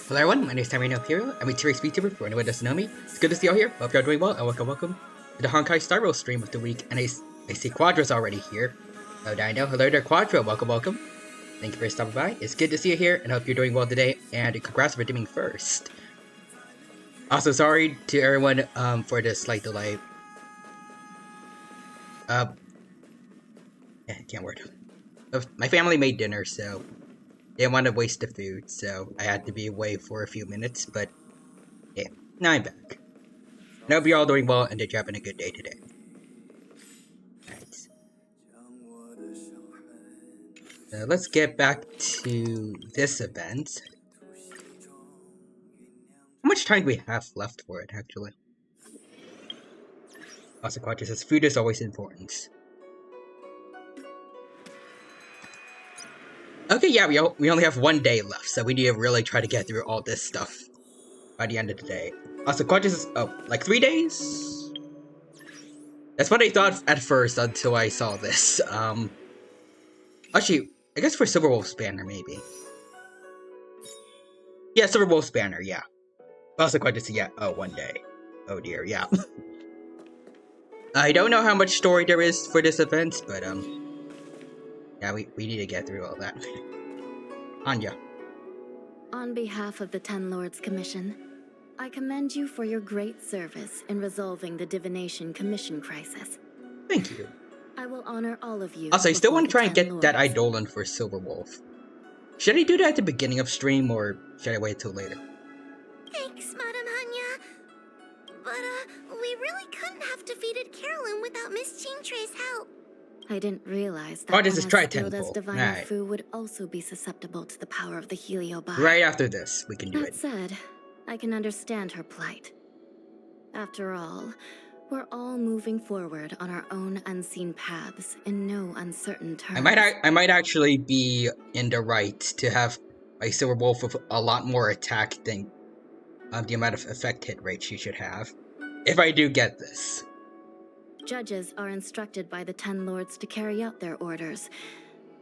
Hello everyone, my name is Tamino Hero. I'm a T-Rex VTuber for anyone who doesn't know me. It's good to see you all here. Hope you're doing well, and welcome to the Honkai Star Rail stream of the week. And I see Quadra's already here. Oh, Dino. Hello there, Quadra. Welcome. Thank you for stopping by. It's good to see you here, and hope you're doing well today. And congrats for redeeming first. Also, sorry to everyone for the slight delay. Yeah, can't word. My family made dinner, so they didn't want to waste the food, so I had to be away for a few minutes, but yeah, now I'm back. I hope you're all doing well and that you're having a good day today. Alright. So let's get back to this event. How much time do we have left for it, actually? Also, Quadra says food is always important. Okay, yeah, we only have 1 day left, so we need to really try to get through all this stuff by the end of the day. Also, Quadra says, oh, like 3 days? That's what I thought at first until I saw this. Actually, I guess for Silver Wolf's banner, maybe. Yeah, Silver Wolf's banner, yeah. Also, Quadra says, yeah, oh, 1 day. Oh dear, yeah. I don't know how much story there is for this event, but, yeah, we need to get through all that. Anya. On behalf of the Ten Lords Commission, I commend you for your great service in resolving the Divination Commission crisis. Thank you. I will honor all of you. Also, I still want to try and get Lords. that Eidolon for Silver Wolf. Should I do that at the beginning of stream, or should I wait till later? Thanks, Madame Hanya. But, we really couldn't have defeated Carolyn without Miss Chingtray's help. I didn't realize that this is one try as skilled as tenfold. Diviner Alright. Fu would also be susceptible to the power of the Heliobi. Right after this, we can do That it. said, I can understand her plight. After all, we're all moving forward on our own unseen paths in no uncertain terms. I might actually be in the right to have a Silver Wolf with a lot more attack than the amount of effect hit rate she should have. If I do get this. Judges are instructed by the Ten Lords to carry out their orders,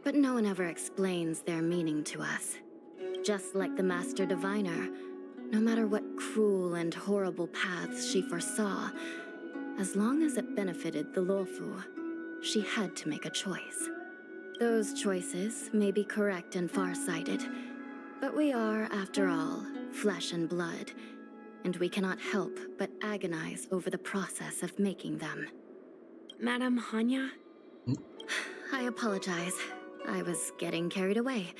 but no one ever explains their meaning to us. Just like the Master Diviner, no matter what cruel and horrible paths she foresaw, as long as it benefited the Luofu, she had to make a choice. Those choices may be correct and far-sighted, but we are, after all, flesh and blood, and we cannot help but agonize over the process of making them. Madame Hanya? I apologize. I was getting carried away.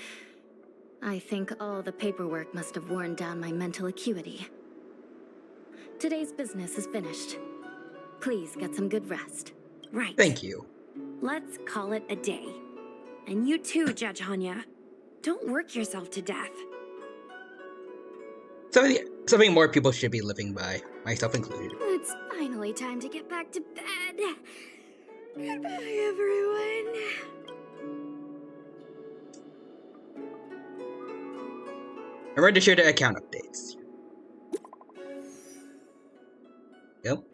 I think all the paperwork must have worn down my mental acuity. Today's business is finished. Please get some good rest. Right. Thank you. Let's call it a day. And you too, Judge Hanya. Don't work yourself to death. Something more people should be living by, myself included. It's finally time to get back to bed. Goodbye, everyone. Remember to share the account updates. Yep.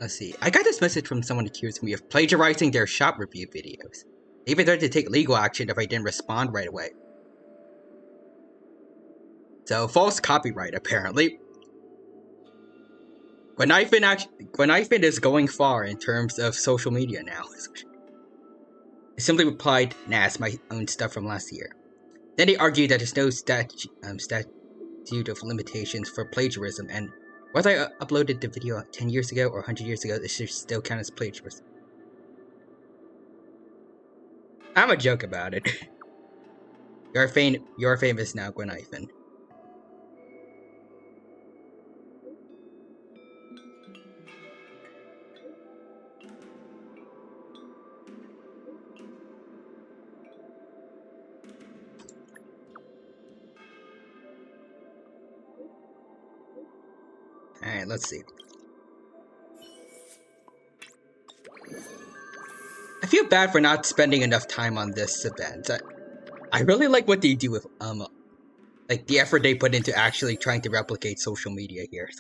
Let's see. I got this message from someone accusing me of plagiarizing their shop review videos. They even threatened to take legal action if I didn't respond right away. So, false copyright, apparently. Gwenifin is going far in terms of social media now. I simply replied, nah, it's my own stuff from last year. Then they argued that there's no statute of limitations for plagiarism, and whether I uploaded the video 10 years ago or 100 years ago, it should still count as plagiarism. I'm a joke about it. You're famous now, Gwenifin. Alright, let's see. I feel bad for not spending enough time on this event. I really like what they do with, like the effort they put into actually trying to replicate social media here.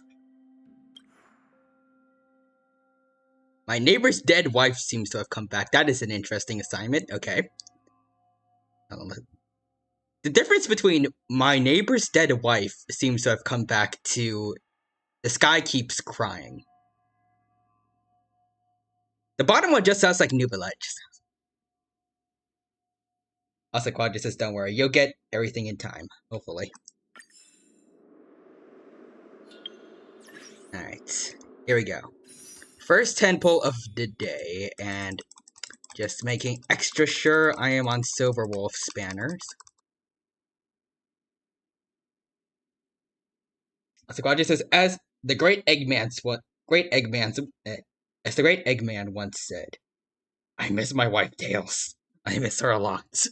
My neighbor's dead wife seems to have come back. That is an interesting assignment. Okay. The difference between my neighbor's dead wife seems to have come back to the sky keeps crying. The bottom one just sounds like Nubalaj. Also, Quadra says, don't worry, you'll get everything in time, hopefully. Alright, here we go. First 10 pull of the day, and just making extra sure I am on Silver Wolf Spanners. Also, Quadra says, as the great Eggman once said, I miss my wife Tails. I miss her a lot.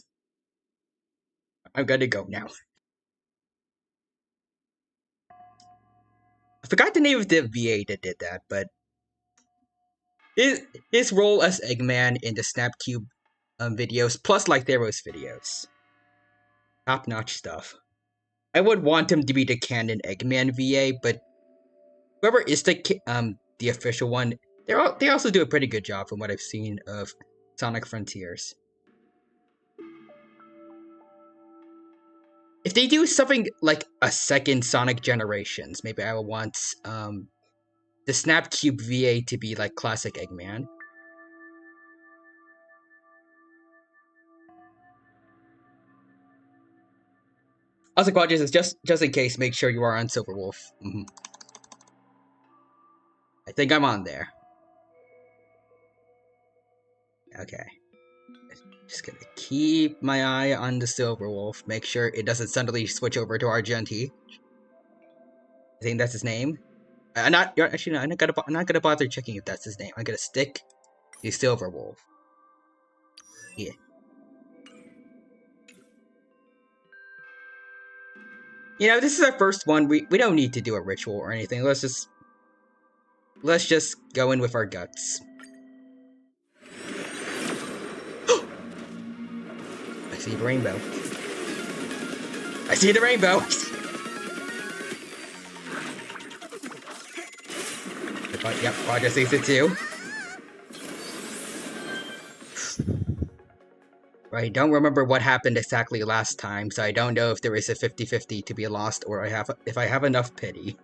I'm gonna go now. I forgot the name of the VA that did that, but his role as Eggman in the Snapcube videos, plus like Theros videos, top-notch stuff. I would want him to be the canon Eggman VA, but whoever is the official one, they also do a pretty good job from what I've seen of Sonic Frontiers. If they do something like a second Sonic Generations, maybe I will want the Snapcube VA to be like classic Eggman. Also, Quadra says, just in case, make sure you are on Silver Wolf. I think I'm on there. Okay. Just gonna keep my eye on the Silver Wolf. Make sure it doesn't suddenly switch over to Argenti. I think that's his name. I'm not gonna bother checking if that's his name. I'm gonna stick to Silver Wolf. Yeah. You know, this is our first one. We don't need to do a ritual or anything. Let's just go in with our guts. I see the rainbow. I see the rainbow! Yep, Quadra sees it too. Right, don't remember what happened exactly last time, so I don't know if there is a 50-50 to be lost or if I have enough pity.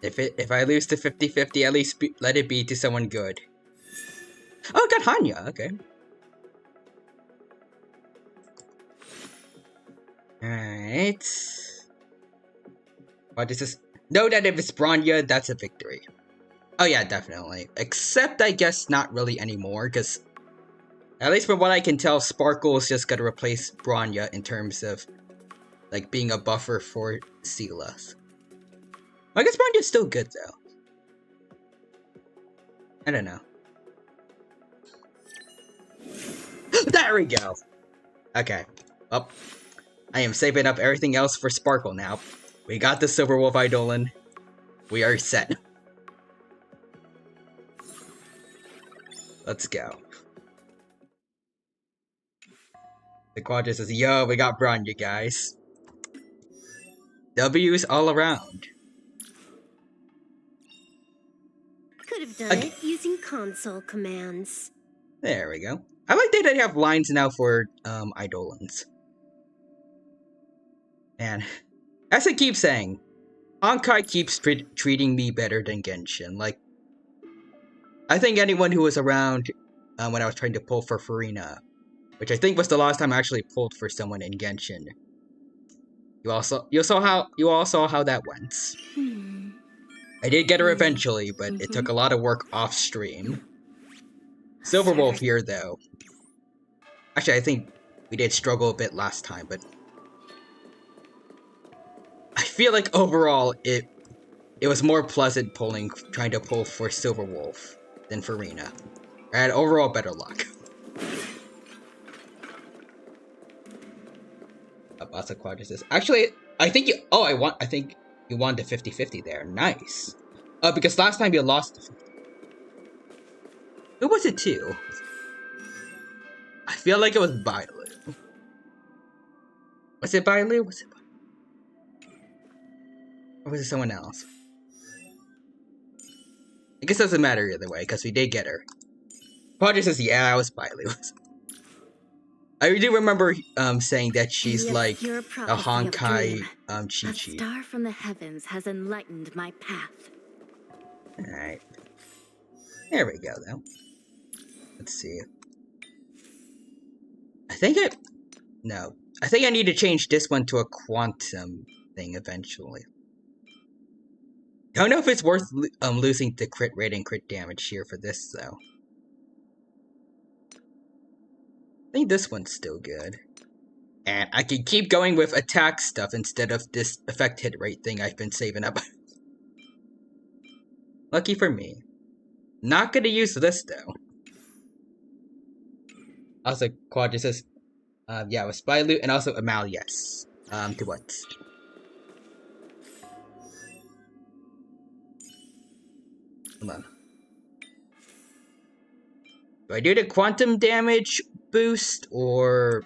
If I lose to 50-50, at least let it be to someone good. Oh, got Hanya, okay. Alright. What is this? Know that if it's Bronya, that's a victory. Oh yeah, definitely. Except I guess not really anymore, because at least from what I can tell, Sparkle is just gonna replace Bronya in terms of like being a buffer for Sealas. I guess Bronya's still good though. I don't know. There we go! Okay. Well, I am saving up everything else for Sparkle now. We got the Silver Wolf Eidolon. We are set. Let's go. The Quadra says, yo, we got Bronya, guys. W's all around. Could have done it using console commands. There we go. I like that they have lines now for Eidolons. And as I keep saying, Honkai keeps treating me better than Genshin. Like, I think anyone who was around when I was trying to pull for Farina, which I think was the last time I actually pulled for someone in Genshin, you all saw how that went. I did get her eventually, but it took a lot of work off stream. Silver Wolf here though. Actually, I think we did struggle a bit last time, but I feel like overall it was more pleasant trying to pull for Silver Wolf than Farina. I had overall better luck. Abasa Quadras. Actually, I think I think you won the 50-50 there. Nice. Because last time you lost. Who was it to? I feel like it was Bailu. Was it Bailu? Or was it someone else? I guess it doesn't matter either way, because we did get her. Quadra says, yeah, it was Bailu. I do remember saying that she's like a Honkai Chi-Chi. A star from the heavens has enlightened my path. Alright. There we go, though. Let's see. I think I need to change this one to a quantum thing eventually. Don't know if it's worth losing the crit rate and crit damage here for this, though. I think this one's still good. And I can keep going with attack stuff instead of this effect hit rate thing I've been saving up. Lucky for me. Not gonna use this, though. Also, Quadra says, yeah, with Spyloot and also Amal, yes. To what? Hold on. Do I do the quantum damage boost, or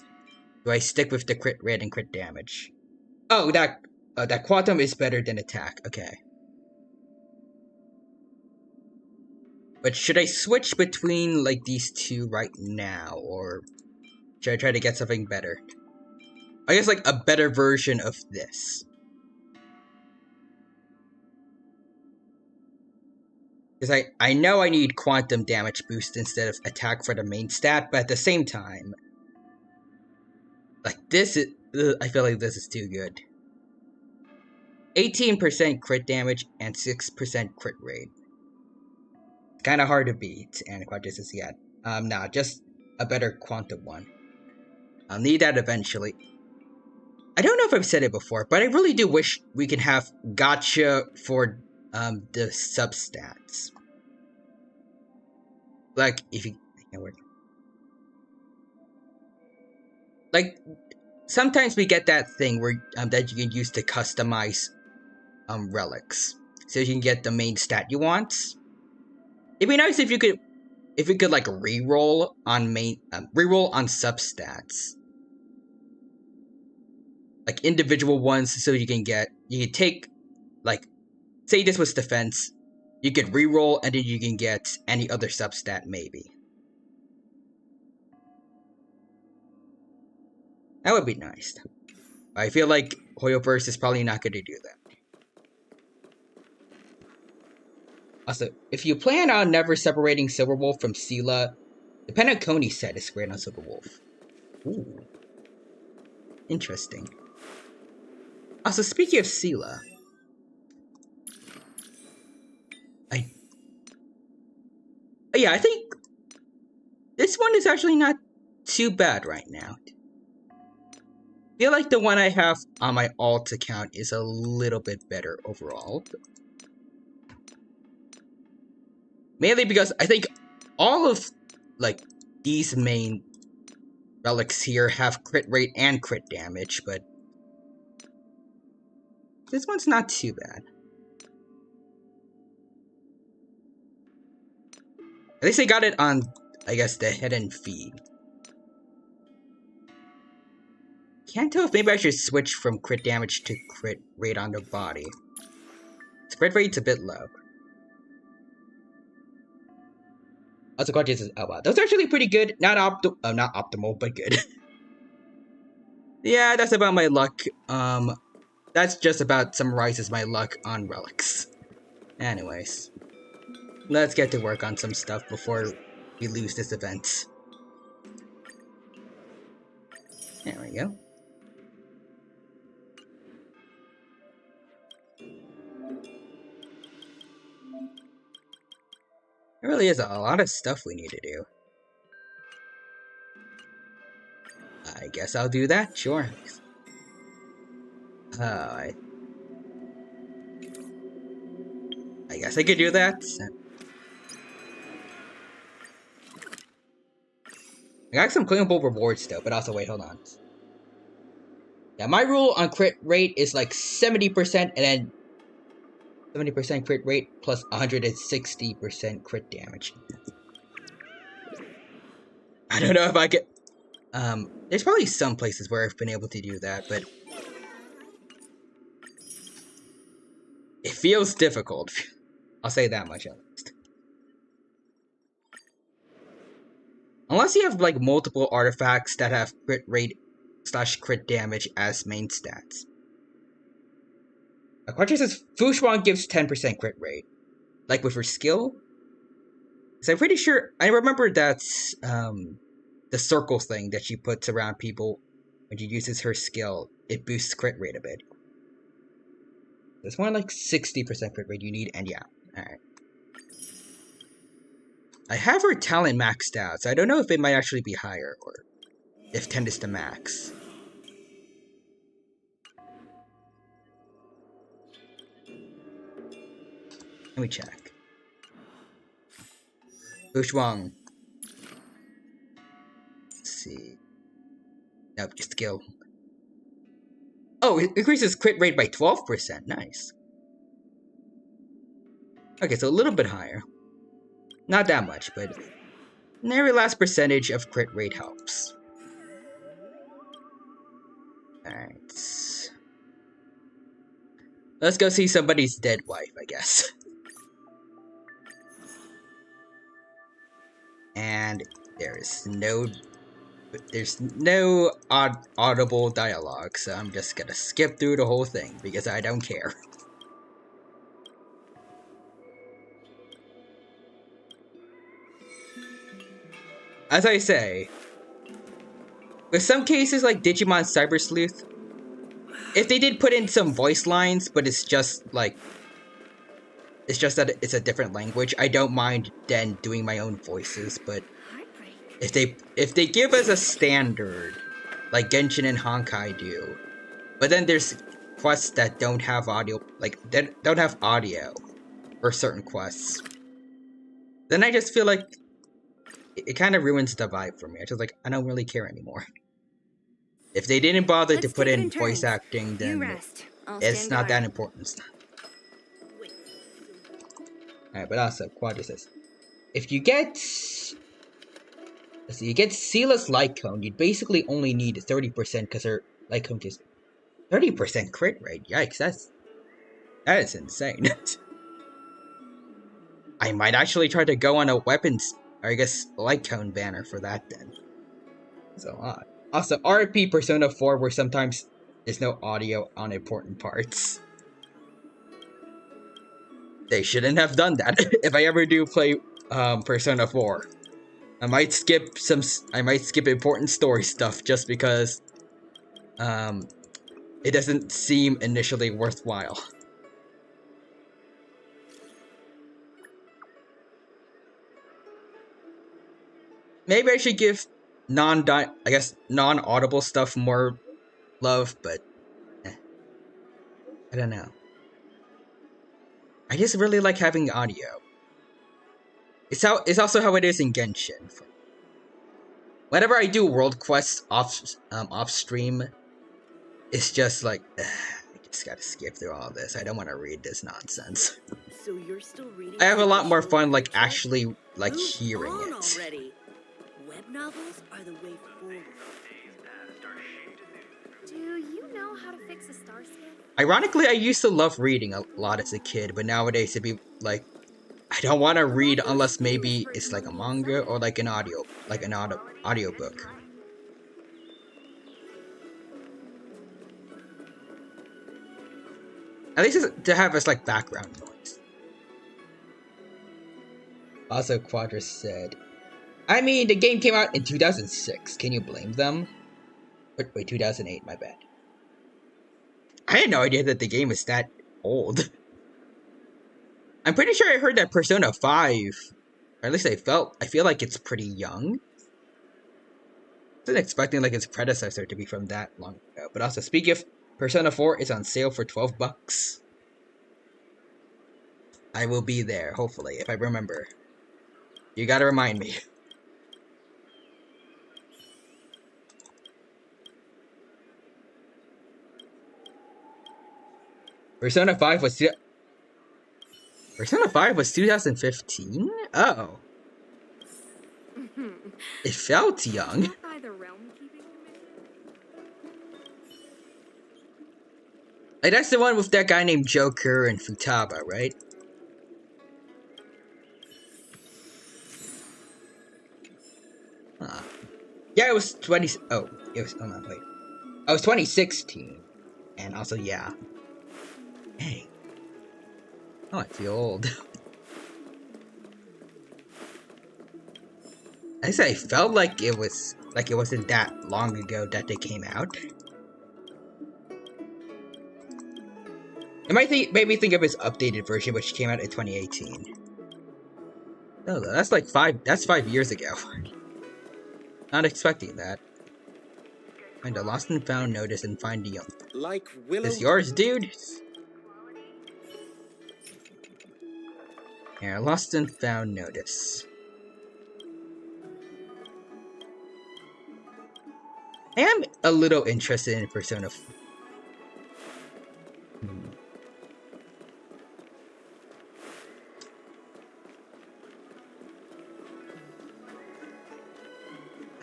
do I stick with the crit rate and crit damage? Oh, that quantum is better than attack. Okay. But should I switch between, like, these two right now, or should I try to get something better? I guess, like, a better version of this. Because I know I need quantum damage boost instead of attack for the main stat, but at the same time, like, this is... I feel like this is too good. 18% crit damage and 6% crit rate. Kind of hard to beat, and Quadra says, yeah. Nah, just a better quantum one. I'll need that eventually. I don't know if I've said it before, but I really do wish we can have gacha for the substats. Like, if you... Like, sometimes we get that thing where that you can use to customize relics. So you can get the main stat you want. It'd be nice if you could like reroll on substats. Like individual ones, so you can take, like, say this was defense, you could reroll and then you can get any other substat maybe. That would be nice. I feel like Hoyoverse is probably not going to do that. Also, if you plan on never separating Silverwolf from Seela, the Penacony set is great on Silverwolf. Ooh. Interesting. Also, speaking of Seela, Yeah, I think this one is actually not too bad right now. I feel like the one I have on my alt account is a little bit better overall. Mainly because I think all of, like, these main relics here have crit rate and crit damage, but this one's not too bad. At least I got it on, I guess, the hidden feed. Can't tell if maybe I should switch from crit damage to crit rate on the body. Crit rate's a bit low. Also, God Jesus, oh wow, those are actually pretty good. Not optimal, but good. Yeah, that's about my luck. That's just about summarizes my luck on relics. Anyways, let's get to work on some stuff before we lose this event. There we go. There really is a lot of stuff we need to do. I guess I'll do that, sure. I guess I could do that. I got some claimable rewards though, but also wait, hold on. Yeah, my rule on crit rate is like 70% and then 70% crit rate plus 160% crit damage. I don't know if I could... there's probably some places where I've been able to do that, but... it feels difficult. I'll say that much at least. Unless you have, like, multiple artifacts that have crit rate / crit damage as main stats. Quattro says, Fushuan gives 10% crit rate. Like, with her skill? So I'm pretty sure... I remember that's, the circle thing that she puts around people when she uses her skill. It boosts crit rate a bit. It's more like 60% crit rate you need, and yeah. Alright. I have her talent maxed out, so I don't know if it might actually be higher, or if 10 is the max. Let me check. Bushwang. Let's see. Nope, just skill. Oh, it increases crit rate by 12%. Nice. Okay, so a little bit higher. Not that much, but every last percentage of crit rate helps. Alright. Let's go see somebody's dead wife, I guess. And there's no audible dialogue, so I'm just gonna skip through the whole thing because I don't care. As I say, with some cases like Digimon Cyber Sleuth, if they did put in some voice lines, but it's just that it's a different language, I don't mind then doing my own voices, but if they give us a standard, like Genshin and Honkai do, but then there's quests that don't have audio, that don't have audio for certain quests, then I just feel like it kind of ruins the vibe for me. I just I don't really care anymore. If they didn't bother to put in voice acting, then it's not that important. Alright, but also, Quadra says, if you get... Let's see, you get Sealess Light Cone, you'd basically only need 30% because her Light Cone is 30% crit rate. Yikes, that is insane. I might actually try to go on a weapons, or I guess, Light Cone banner for that then. So odd. Also, RP Persona 4 where sometimes there's no audio on important parts. They shouldn't have done that. If I ever do play Persona 4, I might skip important story stuff just because it doesn't seem initially worthwhile. Maybe I should give non-audible stuff more love, but I don't know. I just really like having audio. It's also how it is in Genshin. Whenever I do world quests off stream, it's just like I just gotta skip through all this. I don't want to read this nonsense. So you're still reading? I have a lot more fun like literature? actually like Move hearing on it. already. Web novels are the way forward. Do you know how to fix a star scan? Ironically, I used to love reading a lot as a kid, but nowadays it'd be like I don't want to read unless maybe it's like a manga or like an audiobook. At least it's to have as like background noise. Also, Quadras said, I mean, the game came out in 2006. Can you blame them? Wait, 2008, my bad. I had no idea that the game was that old. I'm pretty sure I heard that Persona 5, or at least I feel like it's pretty young. I wasn't expecting like its predecessor to be from that long ago. But also, speaking of, Persona 4 is on sale for $12. I will be there, hopefully, if I remember. You gotta remind me. Persona 5 was 2015? Oh. It felt young. Not by the realm keeping Like, that's the one with that guy named Joker and Futaba, right? Huh. Yeah, it was 20... Oh, it was... Oh, no, wait. Oh, it was 2016. And also, yeah. Hey. Oh, I feel old. I said I felt like it wasn't that long ago that they came out. It made me think of its updated version, which came out in 2018. Oh, that's like 5 years ago. Not expecting that. Find a lost and found notice and find the young. Like Willow. Is yours, dude? Yeah, lost and found notice. I am a little interested in Persona.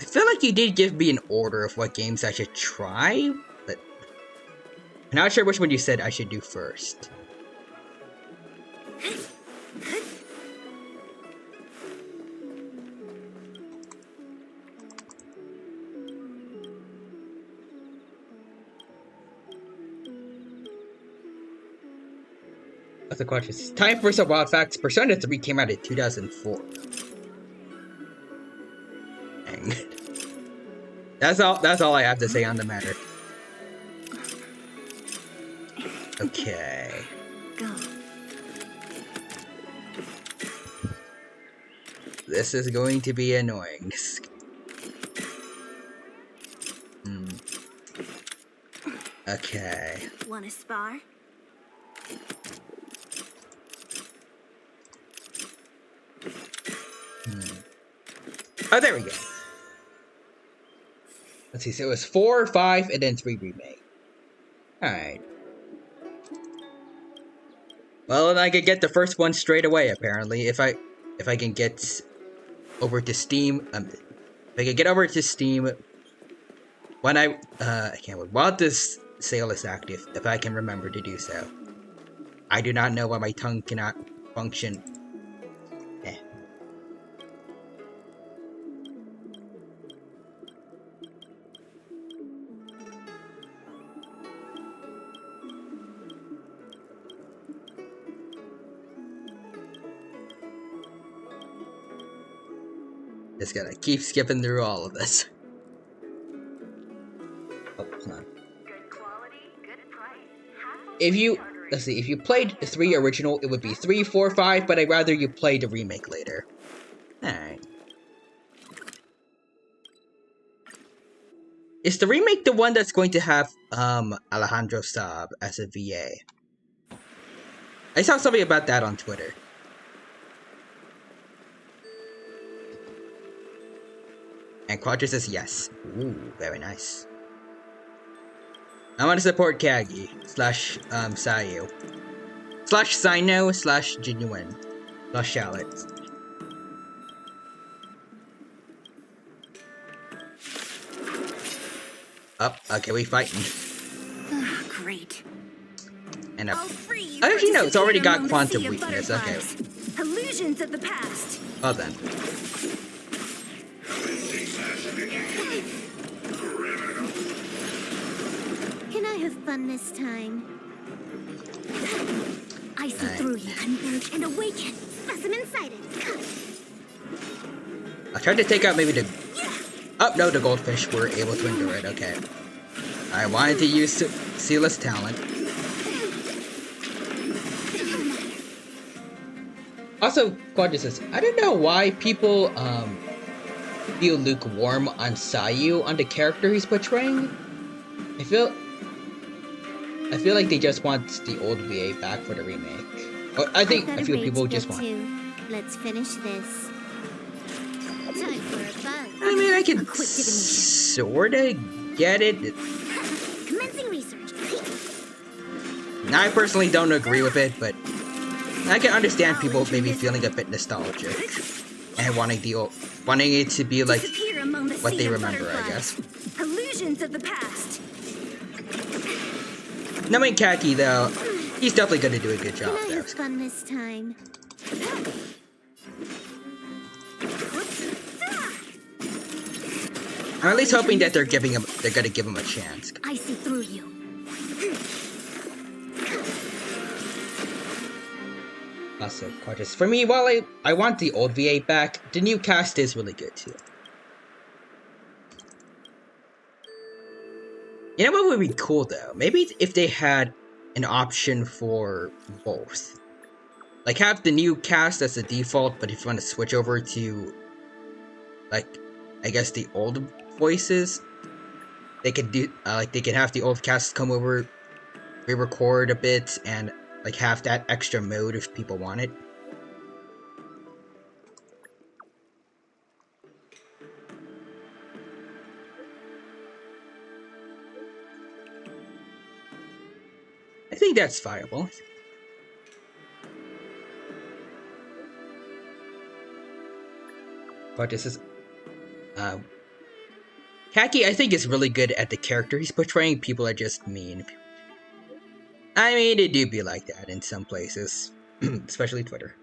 I feel like you did give me an order of what games I should try, but I'm not sure which one you said I should do first. That's the question. Time for some wild facts. Persona 3 came out in 2004. Dang. That's all I have to say on the matter. Okay. Go. This is going to be annoying. Okay. Wanna spar? Oh, there we go. Let's see, so it was 4, 5, and then 3 remake. Alright. Well, and I could get the first one straight away, apparently, if I can get over to Steam. If I can get over to Steam when I can't wait. While this sale is active, if I can remember to do so. I do not know why my tongue cannot function. Just gotta keep skipping through all of this. Oh, hold on. If you, let's see, if you played 3 original, it would be 3, 4, 5, but I'd rather you play the remake later. Alright. Is the remake the one that's going to have Alejandro Saab as a VA? I saw something about that on Twitter. And Quadra says yes. Ooh, very nice. I want to support Kagi slash Sayu slash Sino slash Genuine slash Shallot. Up, okay, we fighting. Great. Oh, And up. free you I actually know it's already got among the quantum sea of weakness. Okay, butterflies. Illusions of the past. well then. Can I have fun this time? I see Alright. through you. Converge and awaken. Specimen sighted. I tried to take out maybe the. Oh no, the goldfish were able to endure it. Okay. I wanted to use Seala's talent. Also, Quadra says, I don't know why people feel lukewarm on Sayu, on the character he's portraying. I feel like they just want the old VA back for the remake. Or I think a few people just want. Let's finish this. Time for a buzz. I mean, I can A quick divination. sorta get it. Commencing research. I personally don't agree with it, but I can understand people maybe feeling a bit nostalgic and wanting it to be like Disappear among the what sea they of remember, I butterflies. guess. Illusions of the past. Knowing Kaki though, he's definitely gonna do a good job Can I there. have fun this time? I'm at least hoping that they're gonna give him a chance. I see through you. Also, Quadras. For me, while I want the old VA back, the new cast is really good too. You know what would be cool though? Maybe if they had an option for both. Like have the new cast as the default, but if you want to switch over to like I guess the old voices, they could do like they could have the old cast come over, re-record a bit, and like have that extra mode if people want it. I think that's viable. But this is Kaki, I think, is really good at the character he's portraying. People are just mean. I mean, it do be like that in some places, especially Twitter.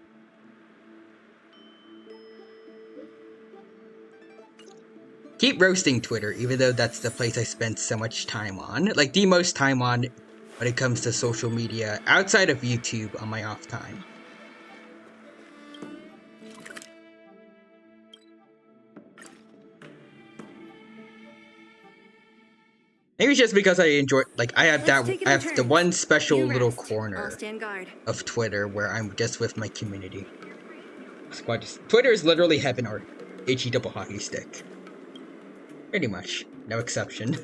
Keep roasting Twitter, even though that's the place I spend so much time on. Like, the most time on when it comes to social media, outside of YouTube on my off time. Maybe it's just because I enjoy, like, I have the one special little corner of Twitter where I'm just with my community. Twitter is literally heaven or HE double hockey stick. Pretty much. No exception.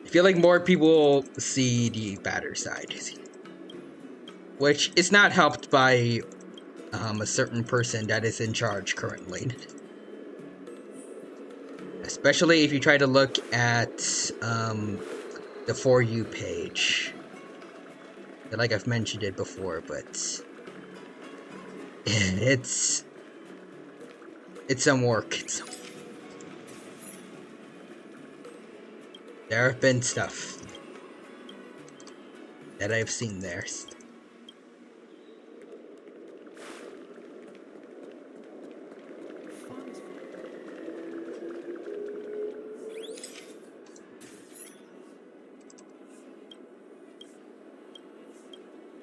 I feel like more people see the badder side. Which is not helped by a certain person that is in charge currently. Especially if you try to look at the For You page. Like I've mentioned it before, but it's some work. There have been stuff that I've seen there.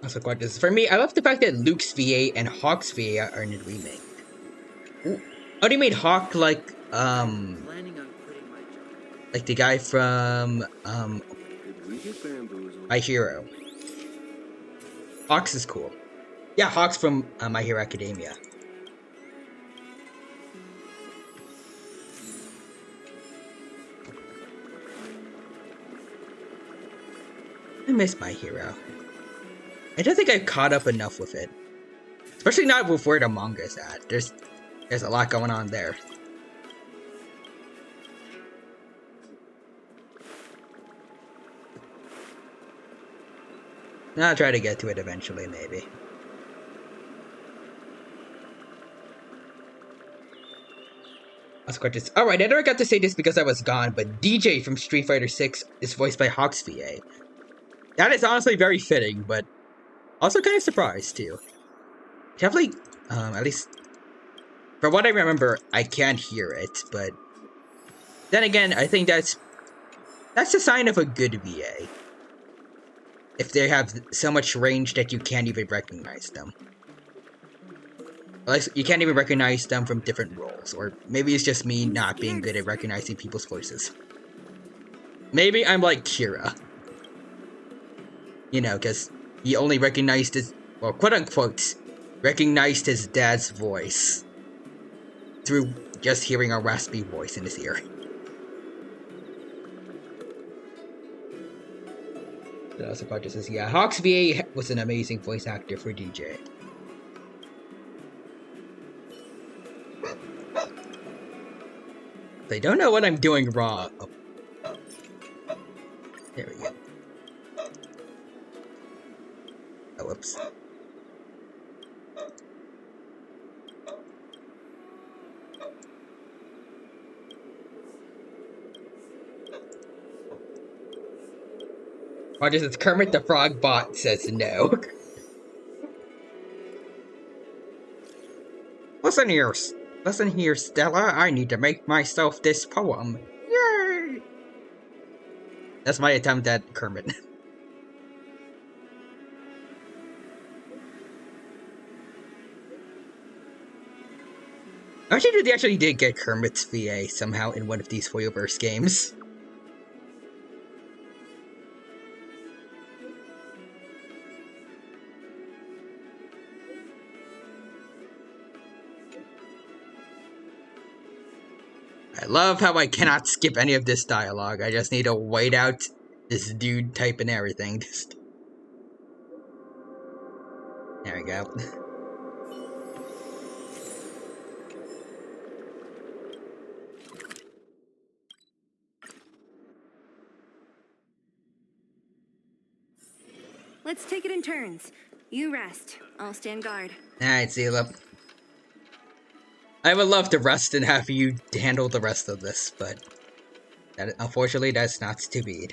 Also, quite this. For me, I love the fact that Luke's VA and Hawk's VA are in the remake. Ooh. Oh, they made Hawk like the guy from My Hero. Hawks is cool. Yeah, Hawk's from My Hero Academia. miss My Hero. I don't think I've caught up enough with it. Especially not with where the manga's at. There's a lot going on there. I'll try to get to it eventually, maybe. Alright, I never got to say this because I was gone, but DJ from Street Fighter 6 is voiced by Hawks VA. That is honestly very fitting, but also kind of surprised too. Definitely, at least from what I remember, I can't hear it, but then again, I think that's a sign of a good VA. If they have so much range that you can't even recognize them. You can't even recognize them from different roles, or maybe it's just me not being good at recognizing people's voices. Maybe I'm like Kira. You know, because he only recognized his, well, quote-unquote, recognized his dad's voice through just hearing a raspy voice in his ear. The also part says, yeah, Hawks VA was an amazing voice actor for DJ. They don't know what I'm doing wrong. Oh. There we go. Oh, whoops. Rogers, it's Kermit the Frog bot says no. Listen here, Stella. I need to make myself this poem. Yay! That's my attempt at Kermit. Actually, they actually did get Kermit's VA somehow in one of these Hoyoverse games. I love how I cannot skip any of this dialogue. I just need to wait out this dude typing everything. There we go. Let's take it in turns. You rest. I'll stand guard. Alright, Zila. I would love to rest and have you handle the rest of this, but unfortunately that's not to be.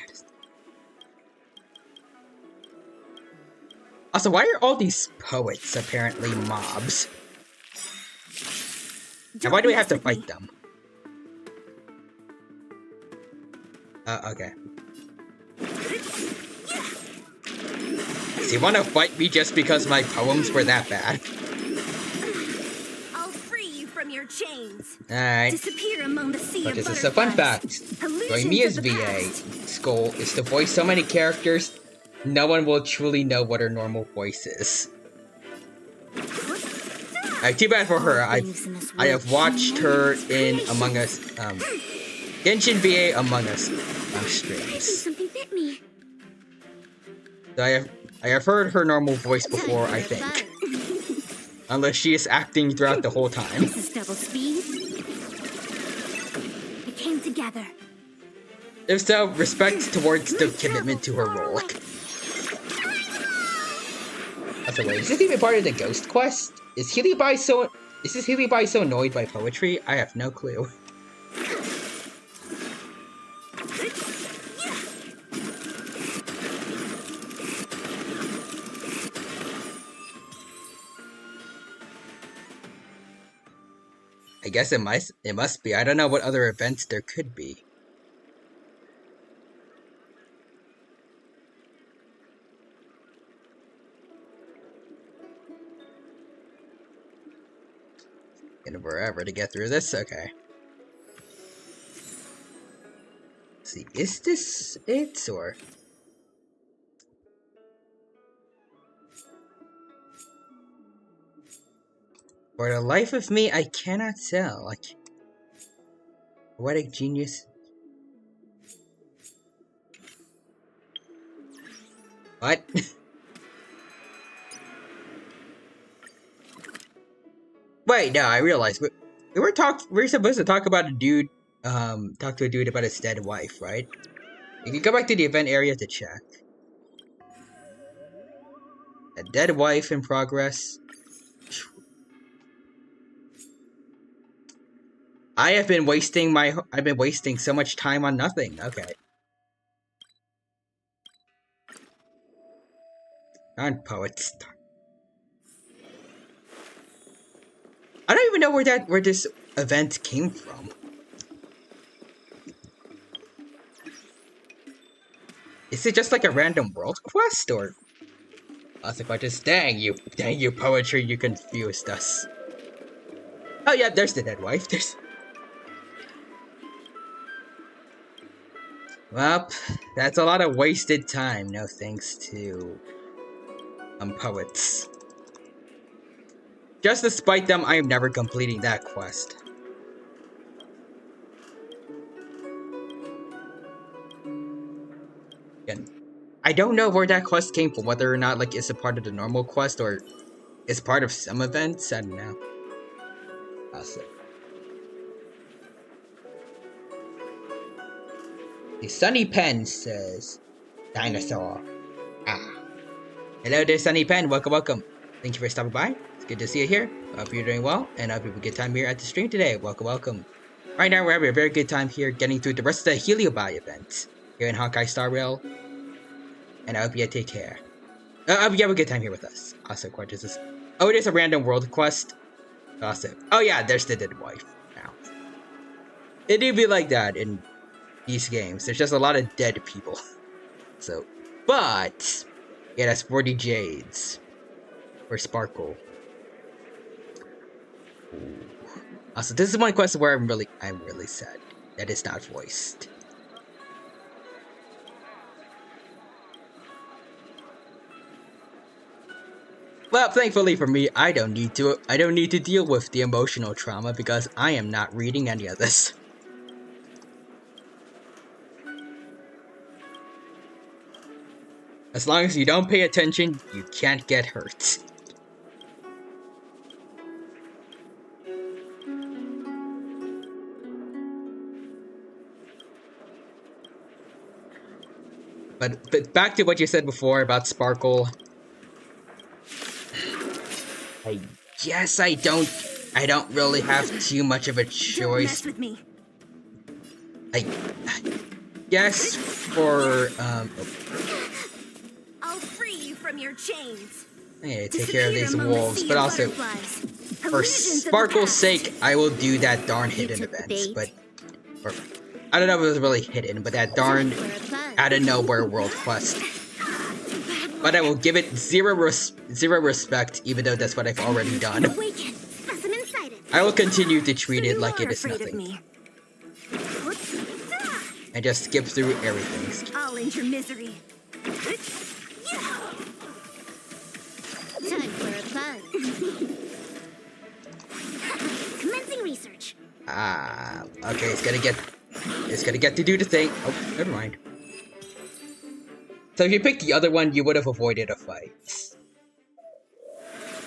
Also, why are all these poets apparently mobs? And why do we have to fight them? Okay. So you wanna fight me just because my poems were that bad? I'll free you from your chains. Alright. Disappear among the sea But of this is a fun fact. Join me as VA's goal is to voice so many characters, no one will truly know what her normal voice is. Too bad for her. I have watched her in Among Us, Genshin VA Among Us streams. Something bit me. So I have heard her normal voice before, I think. Unless she is acting throughout the whole time. This is double speed. It came together. If so, respect towards the commitment to her role. That's a way. Is this even part of the Ghost Quest? Is this Healy Bai so annoyed by poetry? I have no clue. I guess it must be. I don't know what other events there could be. Gonna forever to get through this? Okay. Let's see, is this it, or? For the life of me, I cannot tell. Like, poetic genius. What? Wait, no, I realized we're supposed to talk about a dude, talk to a dude about his dead wife, right? You can go back to the event area to check. A dead wife in progress. I've been wasting so much time on nothing. Okay. On poets. I don't even know where this event came from. Is it just like a random world quest, or? I was like, just dang you poetry, you confused us. Oh yeah, there's the dead wife. Well, that's a lot of wasted time. No thanks to poets. Just despite them, I am never completing that quest. And I don't know where that quest came from, whether or not like it's a part of the normal quest or it's part of some events. I don't know. Awesome. The Sunny Pen says, "Dinosaur." Ah. Hello there, Sunny Pen. Welcome. Thank you for stopping by. It's good to see you here. I hope you're doing well, and I hope you have a good time here at the stream today. Welcome. Right now, we're having a very good time here getting through the rest of the Heliobi event here in Honkai Star Rail, and I hope you take care. I hope you have a good time here with us. Also, Quartus. Oh, it is a random world quest. Awesome. Oh yeah, there's the dead wife. Now, it do be like that in these games. There's just a lot of dead people. So, but yeah, that's 40 Jades or Sparkle. Ooh. Also, this is one quest where I'm really sad that it's not voiced. Well, thankfully for me, I don't need to deal with the emotional trauma because I am not reading any of this. As long as you don't pay attention, you can't get hurt. But back to what you said before about Sparkle. I guess I don't really have too much of a choice. Don't mess with me. I guess for I'll free you from your chains. yeah, take care of these wolves, but also for Sparkle's sake, I will do that darn hidden event. But I don't know if it was really hidden, but that darn out of nowhere world quest. But I will give it zero respect, even though that's what I've already done. I will continue to treat it like it is nothing. And just skip through everything. I'll end your misery. Time for a plan. Commencing research. Ah, okay, it's gonna get to do the thing. Oh, never mind. So if you picked the other one, you would have avoided a fight.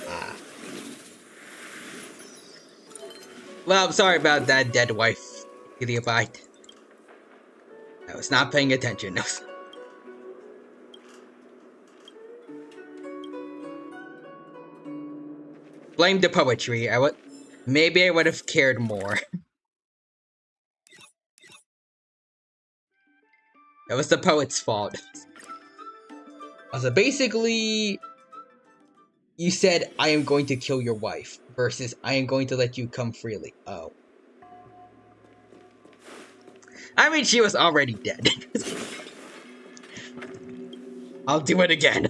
Ah. Well, I'm sorry about that, dead wife. Heliobi. I was not paying attention. Blame the poetry. Maybe I would have cared more. It was the poet's fault. So basically, you said, I am going to kill your wife, versus I am going to let you come freely. Oh. I mean, she was already dead. I'll do it again.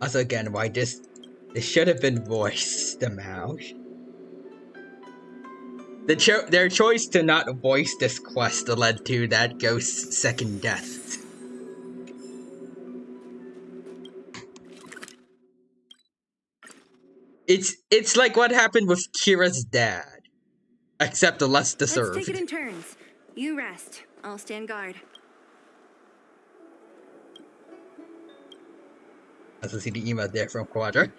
Also again, why this should have been voiced somehow. Their choice to not voice this quest led to that ghost's second death. It's like what happened with Kira's dad, except the less Let's take deserved. it in turns. You rest. I'll stand guard. As I see the email there from Quadra.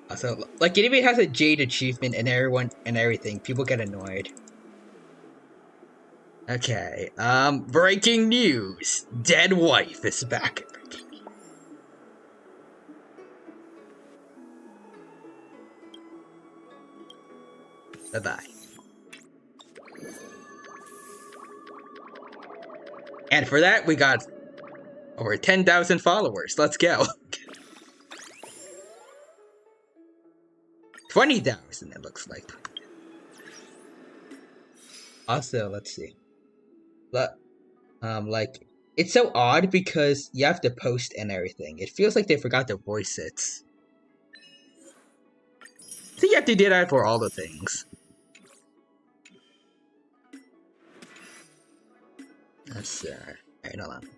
Also, like, it even has a Jade achievement and everything. People get annoyed. Okay, breaking news. Dead wife is back. Bye-bye. And for that, we got over 10,000 followers. Let's go. 20,000, it looks like. Also, let's see. Like, it's so odd because you have to post and everything. It feels like they forgot to voice it. So you have to do that for all the things. That's, alright, hold on.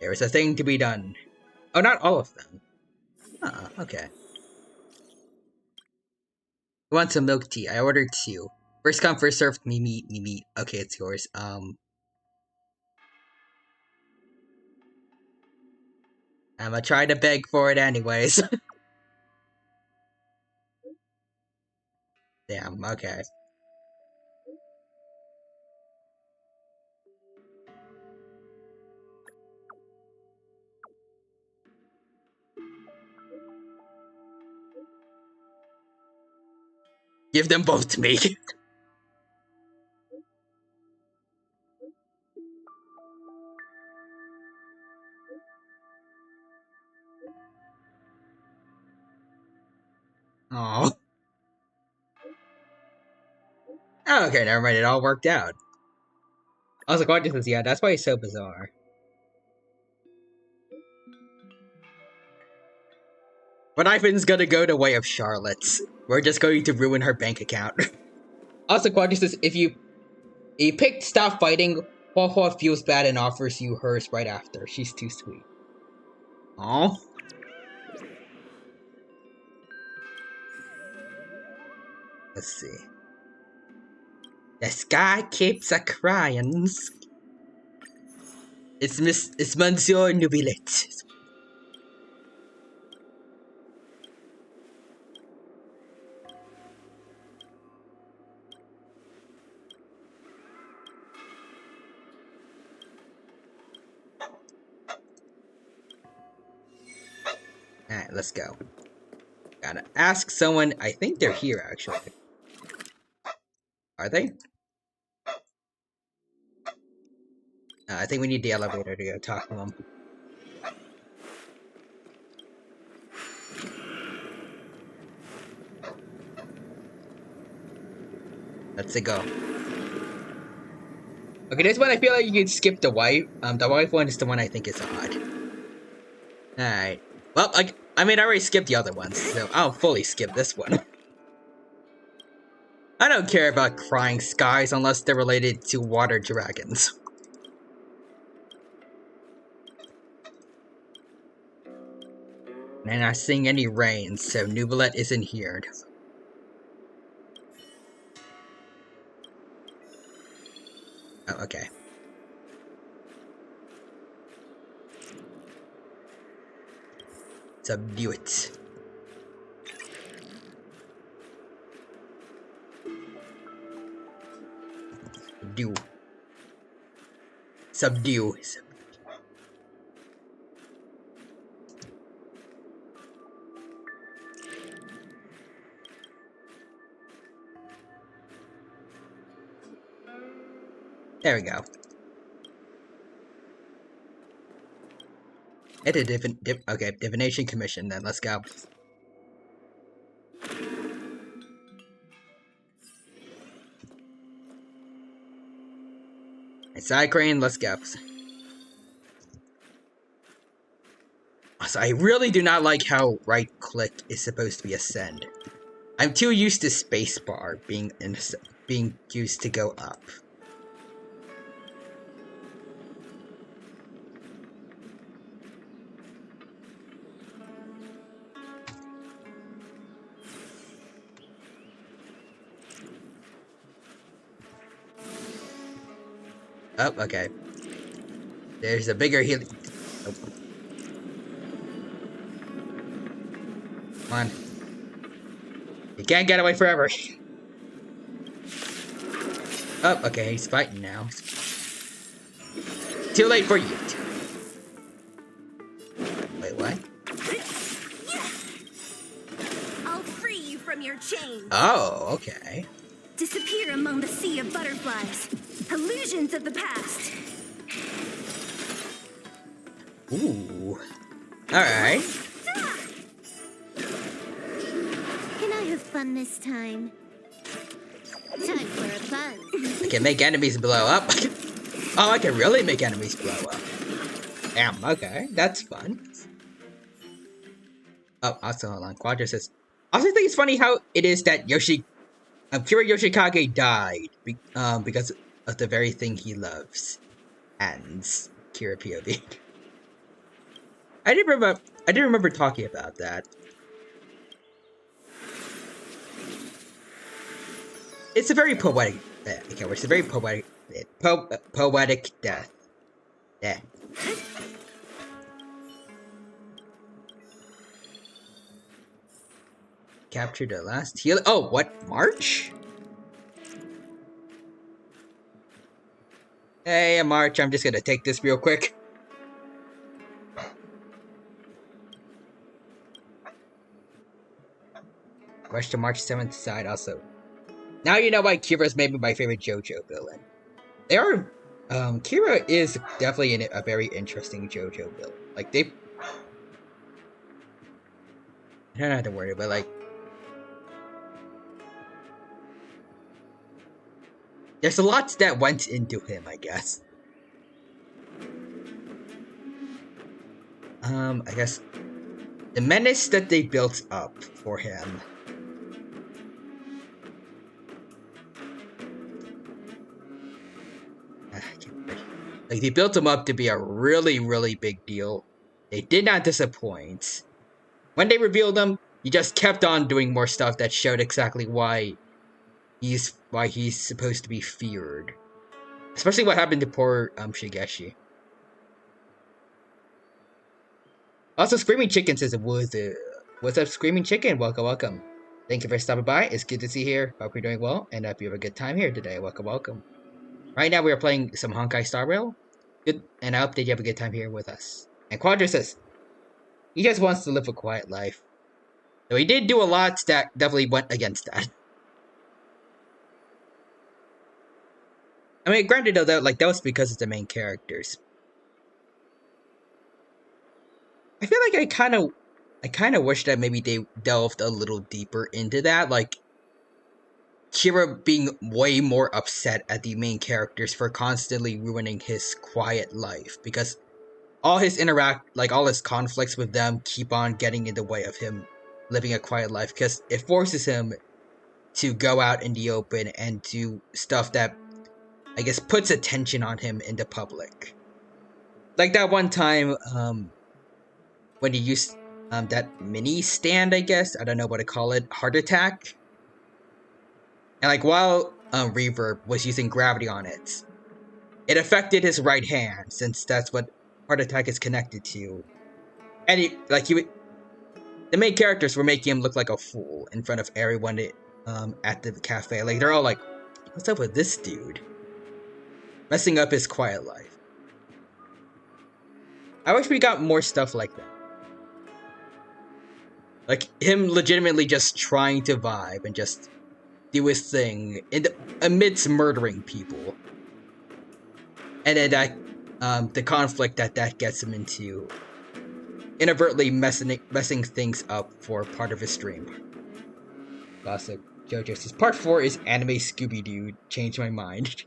There's a thing to be done. Oh, not all of them. Okay. You want some milk tea? I ordered 2. First come, first served. Me meat. Okay, it's yours. I'm gonna try to beg for it anyways. Damn, okay. Give them both to me. Oh. Okay, never mind. It all worked out. I was like, what is this? Yeah, that's why it's so bizarre. But Ivan's gonna go the way of Charlotte's. We're just going to ruin her bank account. Also, Quadri says, if you picked Stop Fighting, Hua feels bad and offers you hers right after. She's too sweet. Aww. Let's see. The sky keeps a crying. It's Monsieur Nubilet. Alright, let's go. Gotta ask someone. I think they're here, actually. Are they? I think we need the elevator to go talk to them. Let's go. Okay, this one I feel like you can skip the wife. The wife one is the one I think is odd. Alright. Well, I mean, I already skipped the other ones, so I'll fully skip this one. I don't care about crying skies unless they're related to water dragons. And I'm not seeing any rain, so Nubilet isn't here. Oh, okay. Subdue it. Subdue. Subdue. There we go. Edit okay, Divination Commission then, let's go. Side crane, let's go. Also, I really do not like how right click is supposed to be ascend. I'm too used to spacebar being used to go up. Oh, okay. There's a bigger healing. Oh. Come on. You can't get away forever. Oh, okay, he's fighting now. Too late for you. Wait, what? I'll free you from your chains. Oh, okay. Disappear among the sea of butterflies. Illusions of the past. Ooh. Alright. Can I have fun this time? Time for a buzz. I can make enemies blow up. Oh, I can really make enemies blow up. Damn, okay. That's fun. Oh, also, hold on. Quadra says... I also think it's funny how it is that Kira Yoshikage died because of the very thing he loves. And Kira POV. I didn't remember talking about that. It's a very poetic it's a very poetic death. Yeah. Capture the last heal. Oh, what? March? Hey, March. I'm just gonna take this real quick. Rush to March 7th side also. Now you know why Kira's maybe my favorite JoJo villain. Kira is definitely a very interesting JoJo villain. Like, I don't have to worry, but like... There's a lot that went into him, I guess. I guess... The menace that they built up for him... Like, they built him up to be a really, really big deal. They did not disappoint. When they revealed him, he just kept on doing more stuff that showed exactly why he's supposed to be feared. Especially what happened to poor Shigeshi. Also, Screaming Chicken says, what's up, Screaming Chicken? Welcome, welcome. Thank you for stopping by. It's good to see you here. Hope you're doing well, and hope you have a good time here today. Welcome, welcome. Right now we are playing some Honkai Star Rail. Good, and I hope that you have a good time here with us. And Quadra says, he just wants to live a quiet life. So he did do a lot that definitely went against that. I mean, granted though, that was because of the main characters. I feel like I kind of wish that maybe they delved a little deeper into that, like Kira being way more upset at the main characters for constantly ruining his quiet life, because all his all his conflicts with them keep on getting in the way of him living a quiet life, because it forces him to go out in the open and do stuff that, I guess, puts attention on him in the public. Like that one time, when he used that mini stand, I guess, I don't know what to call it, heart attack. And like while Reverb was using gravity on it, it affected his right hand, since that's what heart attack is connected to. And the main characters were making him look like a fool in front of everyone at the cafe. Like they're all like, "What's up with this dude? Messing up his quiet life." I wish we got more stuff like that. Like him legitimately just trying to vibe and just do his thing amidst murdering people. And then that, the conflict that gets him into inadvertently messing things up for part of his stream. Classic JoJo says, Part 4 is anime Scooby-Doo. Changed my mind.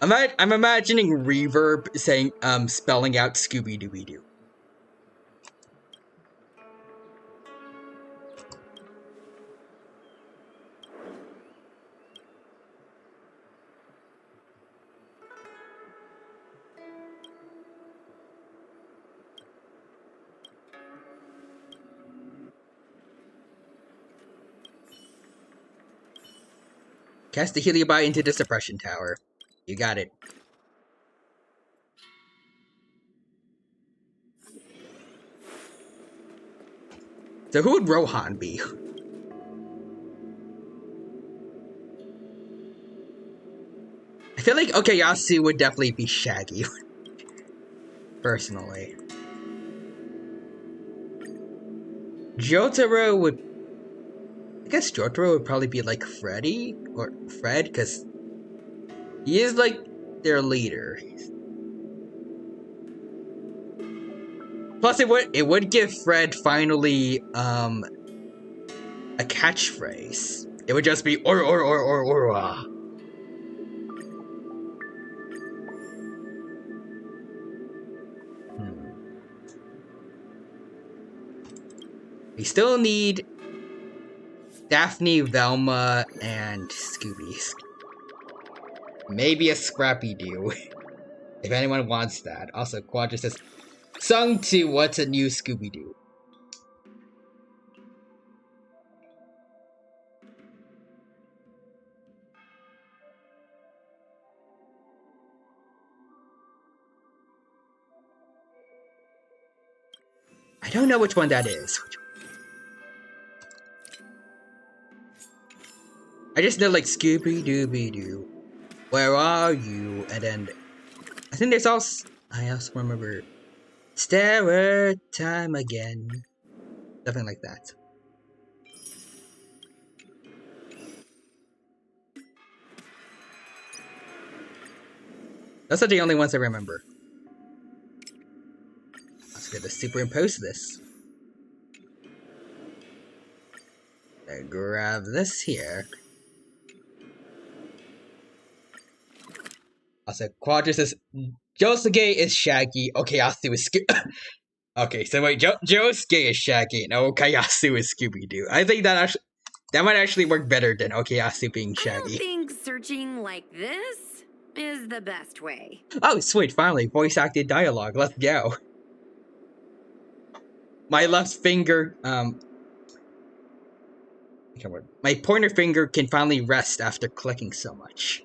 I'm imagining Reverb saying, spelling out Scooby-Dooby-Doo. Cast the Heliobot into the suppression tower. You got it. So who would Rohan be? I feel like Okayasu would definitely be Shaggy. Personally. Jotaro would... I guess Jotaro would probably be like Freddy? Or Fred, because he is like their leader. Plus it would give Fred finally a catchphrase. It would just be or. We still need Daphne, Velma, and Scooby. Maybe a Scrappy-Doo. If anyone wants that. Also, Quadra says, Sung 2, what's a new Scooby-Doo? I don't know which one that is. I just know like Scooby-Dooby-Doo. Where are you? And then I think there's also I also remember Stare Time Again. Something like that. Those are the only ones I remember. Let's get to superimpose this. Grab this here. Also, Quadra says Josuke is Shaggy. Okayasu is Okay, so wait, Josuke is Shaggy and Okayasu is Scooby-Doo. I think that might actually work better than Okayasu being I don't Shaggy. think searching like this is the best way. Oh, sweet, finally, voice acted dialogue. Let's go. My left finger, my pointer finger can finally rest after clicking so much.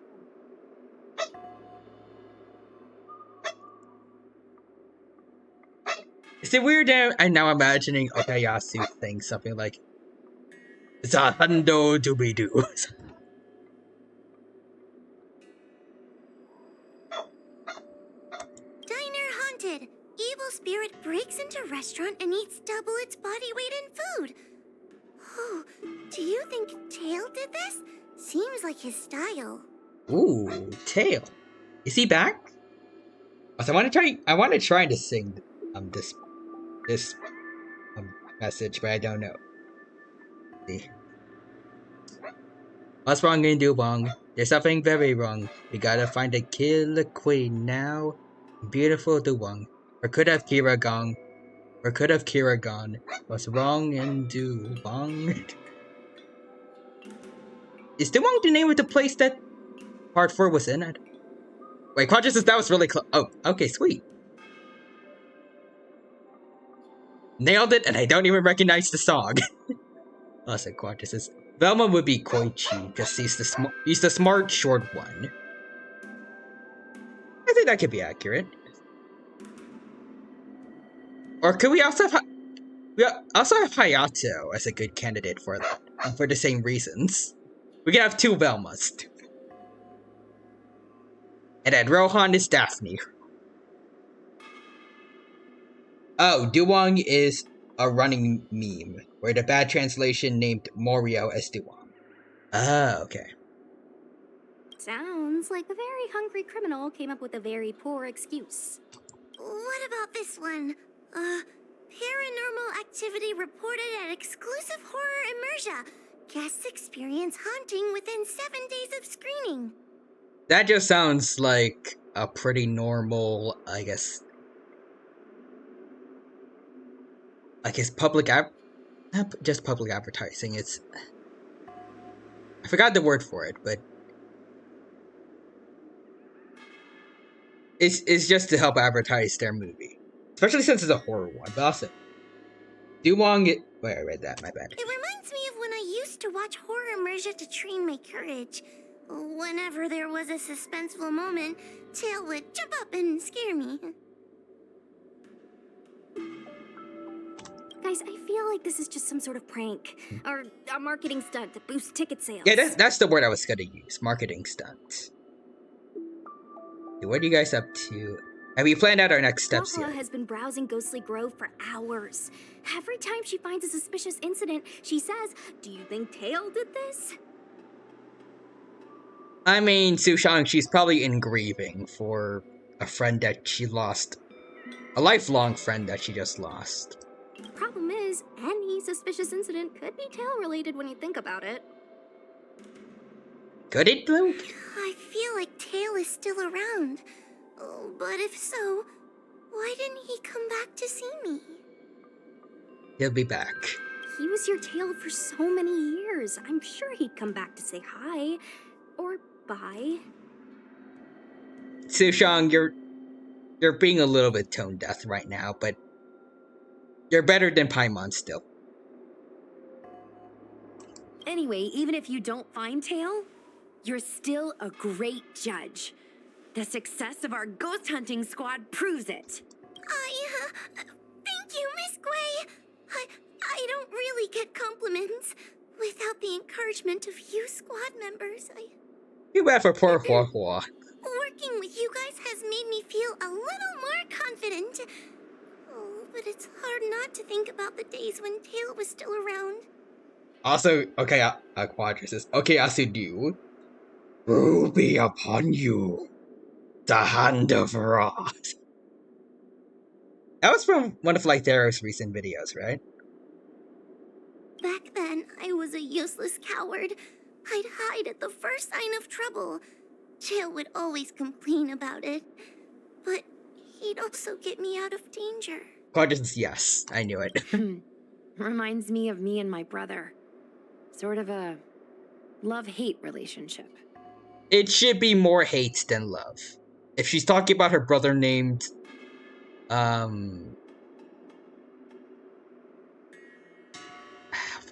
Is it weird that I'm now imagining Okayasu saying something like Zahando Dooby-Doo? Diner haunted. Evil spirit breaks into restaurant and eats double its body weight in food. Oh, do you think Tail did this? Seems like his style. Ooh, Tail. Is he back? Also, I want to try to sing this message, but I don't know. Let's see. What's wrong in Dubong? There's something very wrong. We gotta find a killer queen now. Beautiful Dubong. Or could have Kira gone. Or could have Kira gone. What's wrong in Dubong? Is Dubong the name of the place that Part 4 was in? Wait, Quadra says that was really close. Oh, okay, sweet. Nailed it, and I don't even recognize the song. Also, Quadra says Velma would be Koichi because he's the smart short one. I think that could be accurate. Or could we also have Hayato as a good candidate for that, for the same reasons. We can have two Velmas. And then Rohan is Daphne. Oh, Duwong is a running meme, where the bad translation named Morio as Duwong. Ah, okay. Sounds like a very hungry criminal came up with a very poor excuse. What about this one? Paranormal activity reported at exclusive horror immersia. Guests experience haunting within 7 days of screening. That just sounds like a pretty normal, I guess not just public advertising. It's I forgot the word for it, but it's just to help advertise their movie, especially since it's a horror one. But also, wait, I read that. My bad. It reminds me of when I used to watch horror immersion to train my courage. Whenever there was a suspenseful moment, Tail would jump up and scare me. Guys, I feel like this is just some sort of prank. Or a marketing stunt to boost ticket sales. Yeah, that's the word I was gonna use. Marketing stunt. What are you guys up to? Have we planned out our next steps GACHAAA yet? has been browsing Ghostly Grove for hours. Every time she finds a suspicious incident, she says, "Do you think Tail did this?" I mean, Sushang, she's probably in grieving for a friend that she lost. A lifelong friend that she just lost. Problem is, any suspicious incident could be Tail related when you think about it. Could it, though? I feel like Tail is still around. Oh, but if so, why didn't he come back to see me? He'll be back. He was your Tail for so many years. I'm sure he'd come back to say hi. Or bye. Sushang, you're being a little bit tone deaf right now, but you're better than Paimon still. Anyway, even if you don't find Tail, you're still a great judge. The success of our ghost hunting squad proves it. Thank you, Miss Gray. I don't really get compliments. Without the encouragement of you squad members, You bad for poor Hua Hua. working with you guys has made me feel a little more confident. Oh, but it's hard not to think about the days when Tail was still around. Also, okay, Quadra says, okay, Asudu. Ruby upon you. The hand of Roth. That was from one of Lythero's recent videos, right? Back then, I was a useless coward. I'd hide at the first sign of trouble. Tail would always complain about it. But he'd also get me out of danger. Quadra says, yes, I knew it. Reminds me of me and my brother. Sort of a love-hate relationship. It should be more hate than love. If she's talking about her brother named, I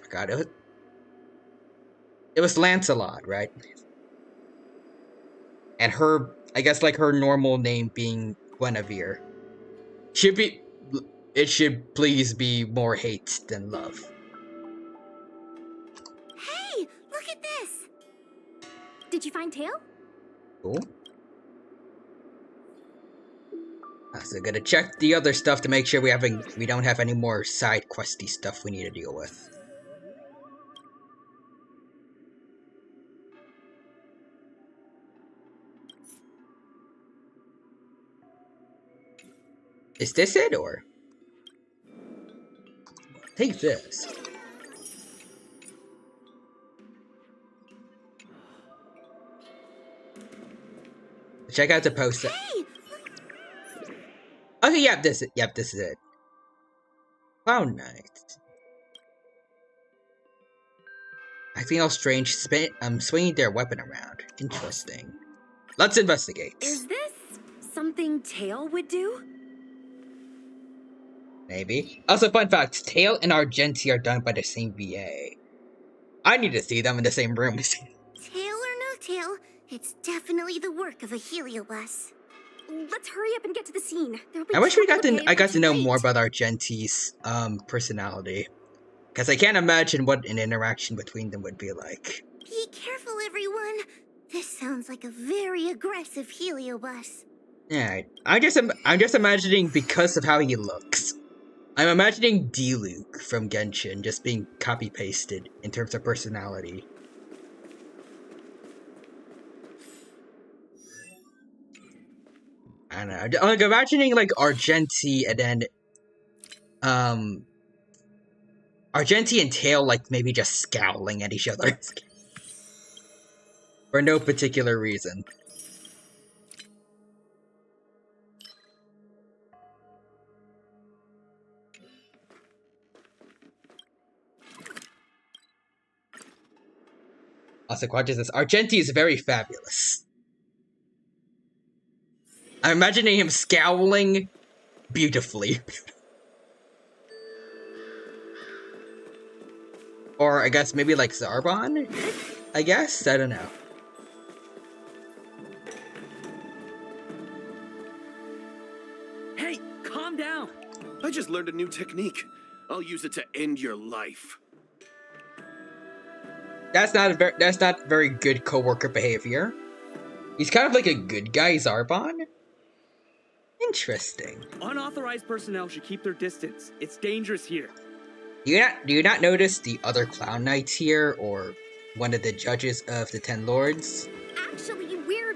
forgot it. It was Lancelot, right? And her, I guess, like her normal name being Guinevere. It should please be more hate than love. Hey, look at this! Did you find Tail? Cool. So gonna check the other stuff to make sure we don't have any more side questy stuff we need to deal with. Is this it, or? Take this. Check out the poster. Hey, Okay, yep, this is it. Clown Knight. Acting all strange, swinging their weapon around. Interesting. Let's investigate. Is this something Tail would do? Maybe. Also, fun fact, Tail and Argenti are done by the same VA. I need to see them in the same room. tail or no tail, it's definitely the work of a heliobus. Let's hurry up and get to the scene. There'll be I wish I got trouble to pay know if more wait. about Argenti's personality. Because I can't imagine what an interaction between them would be like. Be careful, everyone. This sounds like a very aggressive heliobus. Yeah, I'm just imagining because of how he looks. I'm imagining D-Luke from Genshin just being copy-pasted in terms of personality. I don't know. I'm like imagining like Argenti and then Argenti and Tail like maybe just scowling at each other. For no particular reason. Also, Quadra says, Argenti is very fabulous. I'm imagining him scowling beautifully. Or I guess maybe like Zarbon? I guess? I don't know. Hey, calm down. I just learned a new technique. I'll use it to end your life. That's not very good coworker behavior. He's kind of like a good guy, Zarbon. Interesting. Unauthorized personnel should keep their distance. It's dangerous here. Do you not notice the other Clown Knights here, or one of the judges of the Ten Lords? Actually, we're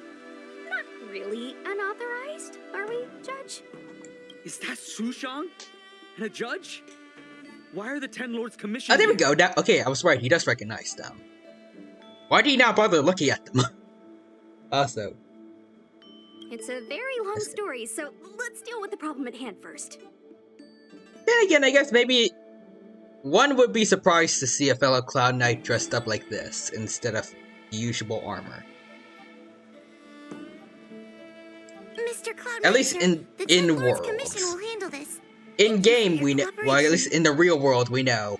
not really unauthorized, are we, Judge? Is that Sushang? And a judge? Why are the Ten Lords Oh, commissioned? there we here? go. Okay, I was right. He does recognize them. Why do you not bother looking at them? Also, It's a very long story, so let's deal with the problem at hand first. then again, I guess maybe one would be surprised to see a fellow Clown Knight dressed up like this instead of the usual armor. Mr. Cloud At least Master, the in Ten Lords worlds. Commission will handle this. In game, your we know. Well, at least in the real world, we know.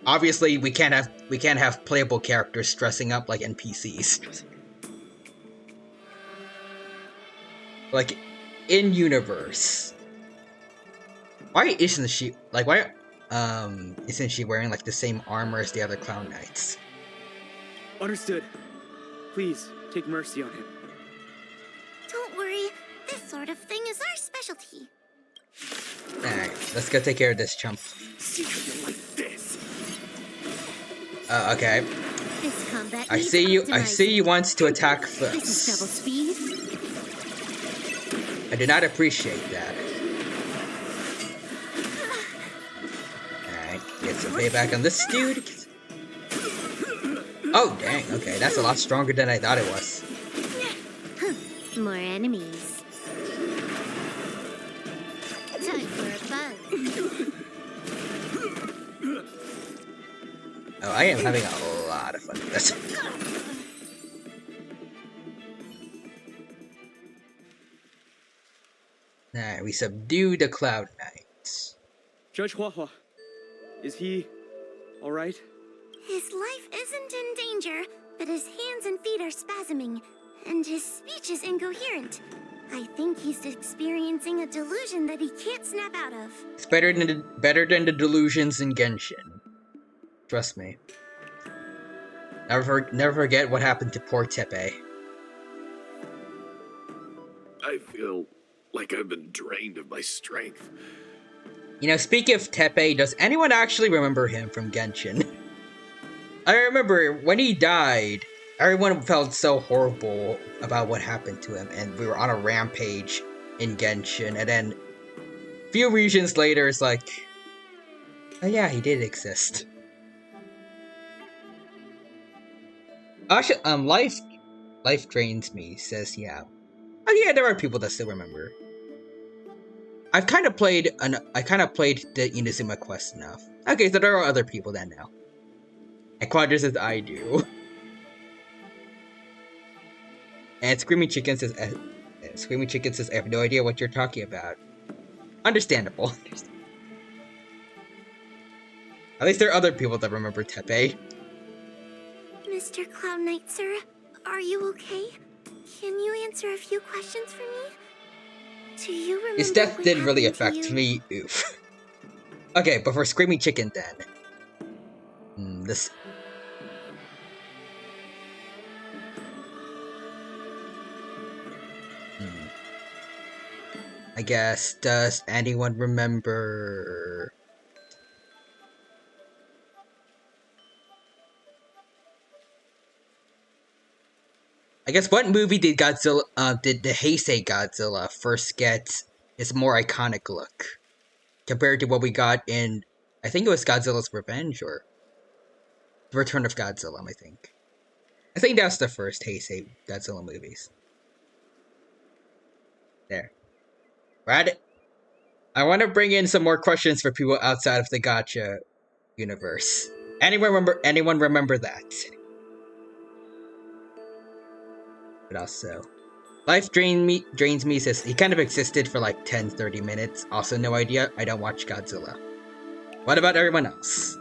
Obviously, we can't have playable characters dressing up like NPCs. Like in universe. Why isn't she isn't she wearing like the same armor as the other Clown Knights? Understood. Please, take mercy on him. Don't worry, this sort of thing is our specialty. Alright, let's go take care of this chump. See how you like this. Okay. This combat I needs see you wants to attack This is double first. speed. I do not appreciate that. Alright, get some payback on this dude. Oh, dang, okay, that's a lot stronger than I thought it was. More enemies. Time for a buzz. Oh, I am having a lot of fun with this. Alright, we subdue the Cloud Knights. Judge Huahua, is he alright? His life isn't in danger, but his hands and feet are spasming, and his speech is incoherent. I think he's experiencing a delusion that he can't snap out of. It's better than the delusions in Genshin. Trust me. Never forget what happened to poor Tepe. I feel like I've been drained of my strength. You know, speaking of Tepe, does anyone actually remember him from Genshin? I remember when he died, everyone felt so horrible about what happened to him, and we were on a rampage in Genshin, and then a few regions later, it's like, oh yeah, he did exist. Actually, life drains me, says yeah. Oh yeah, there are people that still remember. I kind of played the Inazuma quest enough. Okay, so there are other people that know. And Quadra says I do. And Screaming Chicken says I have no idea what you're talking about. Understandable. At least there are other people that remember Tepe. Mr. Cloud Knight, sir, are you okay? Can you answer a few questions for me? Do you remember His death what didn't really happened to affect you? me. Oof. Okay, but for Screaming Chicken then. This. I guess, does anyone remember? I guess what movie did the Heisei Godzilla first get its more iconic look compared to what we got in, I think it was Godzilla's Revenge or The Return of Godzilla, I think. I think that's the first Heisei Godzilla movies. There. Right? I want to bring in some more questions for people outside of the gacha universe. Anyone remember that? but also drains me says he kind of existed for like 10-30 minutes. Also, no idea. I don't watch Godzilla. What about everyone else?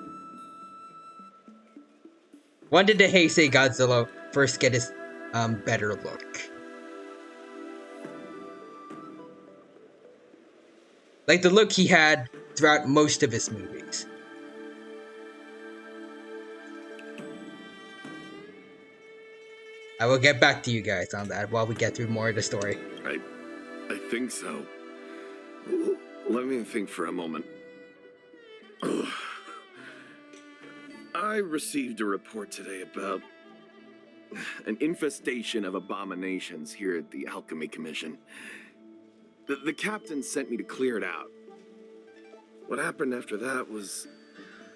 When did the Heisei Godzilla first get his better look? Like the look he had throughout most of his movies. I will get back to you guys on that while we get through more of the story. I think so. Let me think for a moment. I received a report today about an infestation of abominations here at the Alchemy Commission. The captain sent me to clear it out. What happened after that was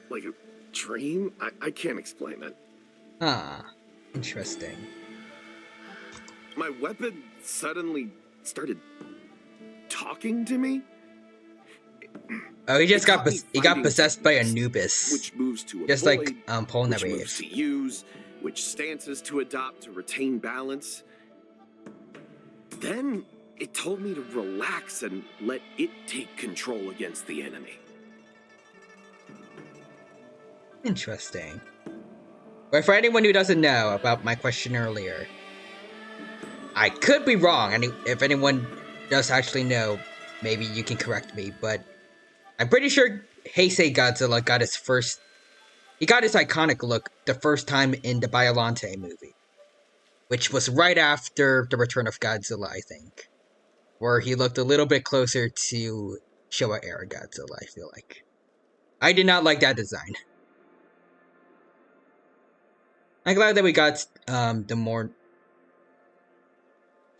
like a dream? I can't explain it. Ah, interesting. My weapon suddenly started talking to me. Oh, he just got He got possessed by Anubis, which moves to avoid, just like which moves Polnareff. to use, which stances to adopt to retain balance. Then it told me to relax and let it take control against the enemy. Interesting. But for anyone who doesn't know about my question earlier, I could be wrong, and if anyone does actually know, maybe you can correct me, but I'm pretty sure Heisei Godzilla got his iconic look the first time in the Biollante movie, which was right after the Return of Godzilla, I think, where he looked a little bit closer to Showa era Godzilla, I feel like. I did not like that design. I'm glad that we got the more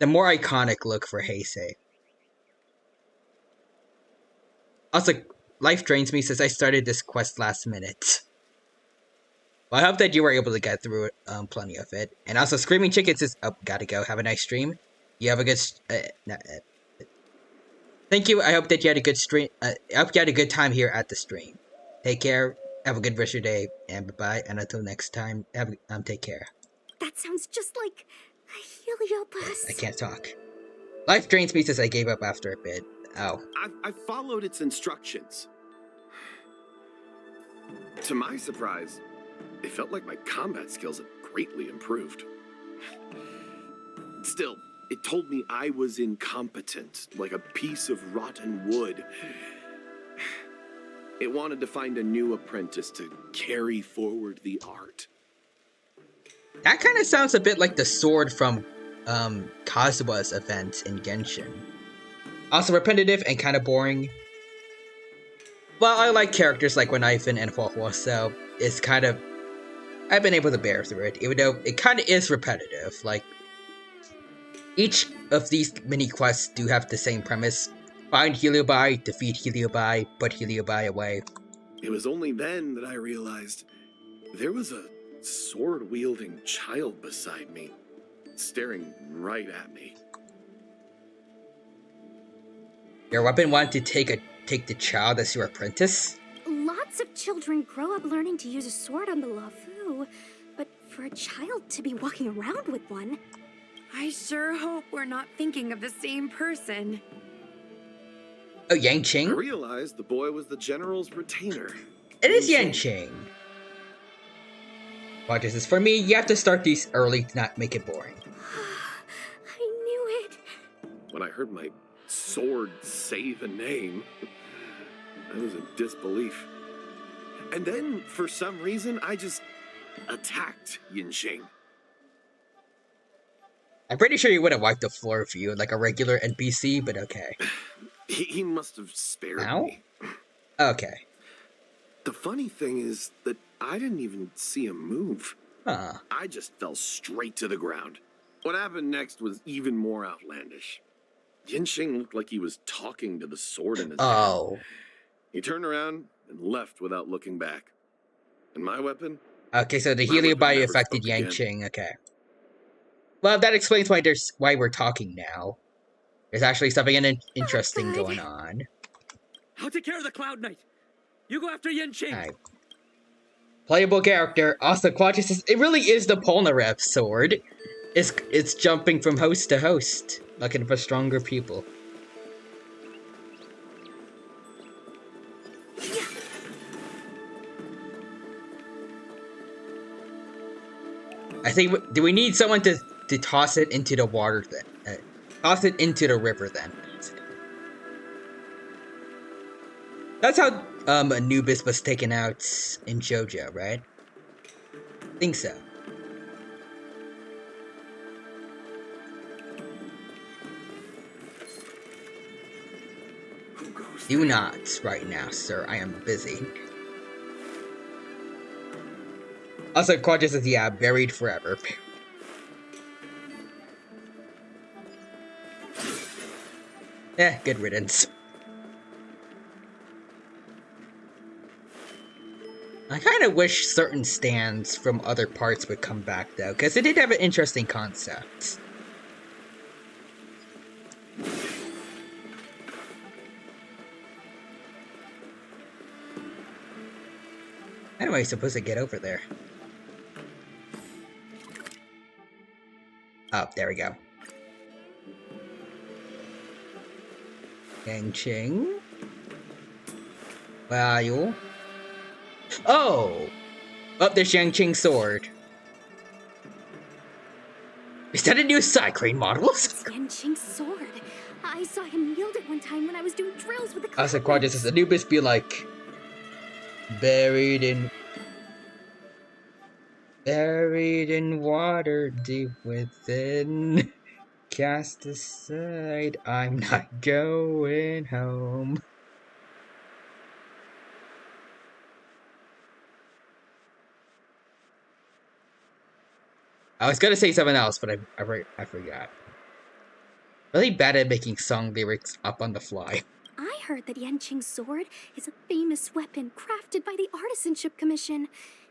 iconic look for Heisei. Also, Life Drains Me says I started this quest last minute. Well, I hope that you were able to get through it, plenty of it. And also, Screaming Chicken says, oh, gotta go. Have a nice stream. You have a good... Thank you. I hope that you had a good stream. I hope you had a good time here at the stream. Take care. Have a good rest of your day. And bye-bye. And until next time, take care. That sounds just like a Heliopus. I can't talk. Life Drains Me says I gave up after a bit. Oh. I followed its instructions. To my surprise, it felt like my combat skills had greatly improved. Still, it told me I was incompetent, like a piece of rotten wood. It wanted to find a new apprentice to carry forward the art. That kind of sounds a bit like the sword from Kazua's event in Genshin. Also repetitive and kind of boring. Well, I like characters like Renaifen and Huohuo, so it's kind of... I've been able to bear through it, even though it kind of is repetitive. Like, each of these mini-quests do have the same premise. Find Heliobi, defeat Heliobi, put Heliobi away. It was only then that I realized there was a sword-wielding child beside me, staring right at me. Your weapon wanted to take the child as your apprentice? Lots of children grow up learning to use a sword on the Lafu, but for a child to be walking around with one... I sure hope we're not thinking of the same person. Oh, Yanqing? I realized the boy was the general's retainer. It is Yanqing. Well, this is for me, you have to start these early to not make it boring. I knew it. When I heard my sword say the name, I was in disbelief. And then, for some reason, I just attacked Yanqing. I'm pretty sure you would have wiped the floor if you were like a regular NPC, but okay. He must have spared Ow? me. Okay. The funny thing is that I didn't even see him move. Huh. I just fell straight to the ground. What happened next was even more outlandish. Yanqing looked like he was talking to the sword in his hand. Oh. He turned around and left without looking back. And my weapon? Okay, so the My weapon Heliobi never affected spoke again. Yanqing, okay. Well, that explains why we're talking now. There's actually something interesting going on. I'll take care of the Cloud Knight. You go after Yanqing. Alright. Playable character, also Quadri says, it really is the Polnareff sword. It's jumping from host to host, looking for stronger people. I think, do we need someone to toss it into the water then? Toss it into the river then. That's how Anubis was taken out in JoJo, right? I think so. Do not right now, sir. I am busy. Also, Quadra says, yeah, buried forever. Good riddance. I kind of wish certain stands from other parts would come back, though, because it did have an interesting concept. How am I supposed to get over there? Oh, there we go. Yang-Ching. Where are you? Oh! Oh, there's Yang-Ching's sword. Is that a new Cyclone model? Yang-Ching's sword. I saw him wield it one time when I was doing drills with the I said, Quadra says, Anubis be like... Buried in water deep within. Cast aside, I'm not going home. I was gonna say something else, but I forgot. Really bad at making song lyrics up on the fly. I heard that Yang-Ching's sword is a famous weapon crafted by the Artisanship Commission.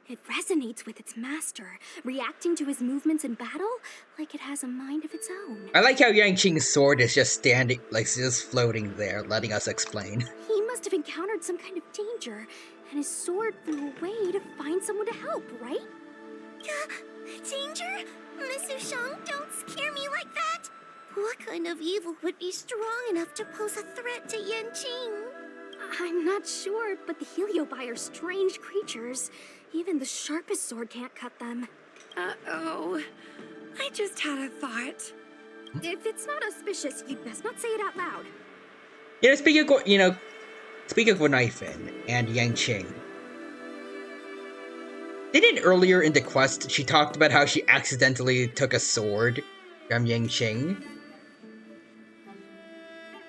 It resonates with its master, reacting to his movements in battle like it has a mind of its own. I like how Yang-Ching's sword is just standing, like just floating there, letting us explain. He must have encountered some kind of danger, and his sword flew away to find someone to help, right? Danger? Miss Sushang, don't scare me like that! What kind of evil would be strong enough to pose a threat to Yang-Ching? I'm not sure, but the Heliobi are strange creatures. Even the sharpest sword can't cut them. Uh-oh. I just had a thought. If it's not auspicious, you'd best not say it out loud. Speaking of Guanifin and Yang-Ching. Didn't earlier in the quest, she talked about how she accidentally took a sword from Yang-Ching?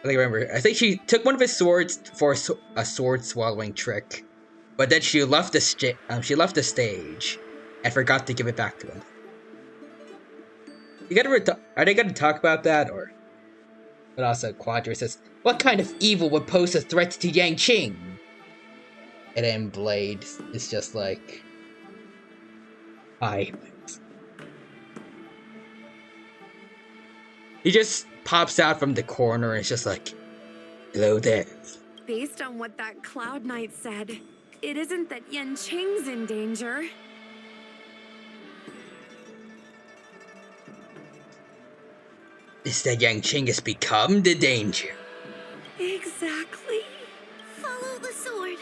I remember. I think she took one of his swords for a sword swallowing trick, but then she left the stage and forgot to give it back to him. Are they gonna talk about that, or? But also, Quadra says, "What kind of evil would pose a threat to Yang-Ching?" And then Blade is just like, "Hi." He just pops out from the corner and it's just like, "Hello there." Based on what that Cloud Knight said, it isn't that Yang-Ching's in danger. It's that Yang-Ching has become the danger. Exactly. Follow the sword.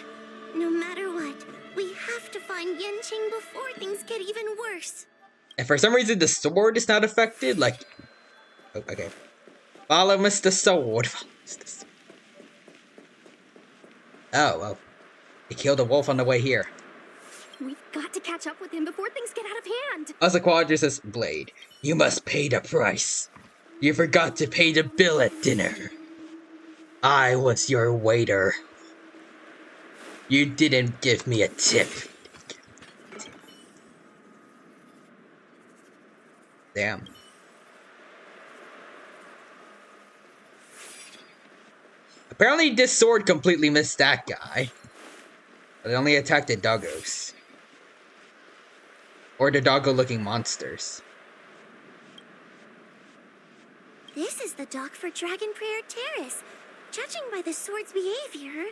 No matter what, we have to find Yang-Ching before things get even worse. And for some reason the sword is not affected, like... Oh, okay. Follow Mr. Sword. Oh, well. He killed a wolf on the way here. We've got to catch up with him before things get out of hand. Also, Quadra says, Blade, you must pay the price. You forgot to pay the bill at dinner. I was your waiter. You didn't give me a tip. Damn. Apparently this sword completely missed that guy. But it only attacked the doggos. Or the doggo-looking monsters. This is the dock for Dragon Prayer Terrace. Judging by the sword's behavior,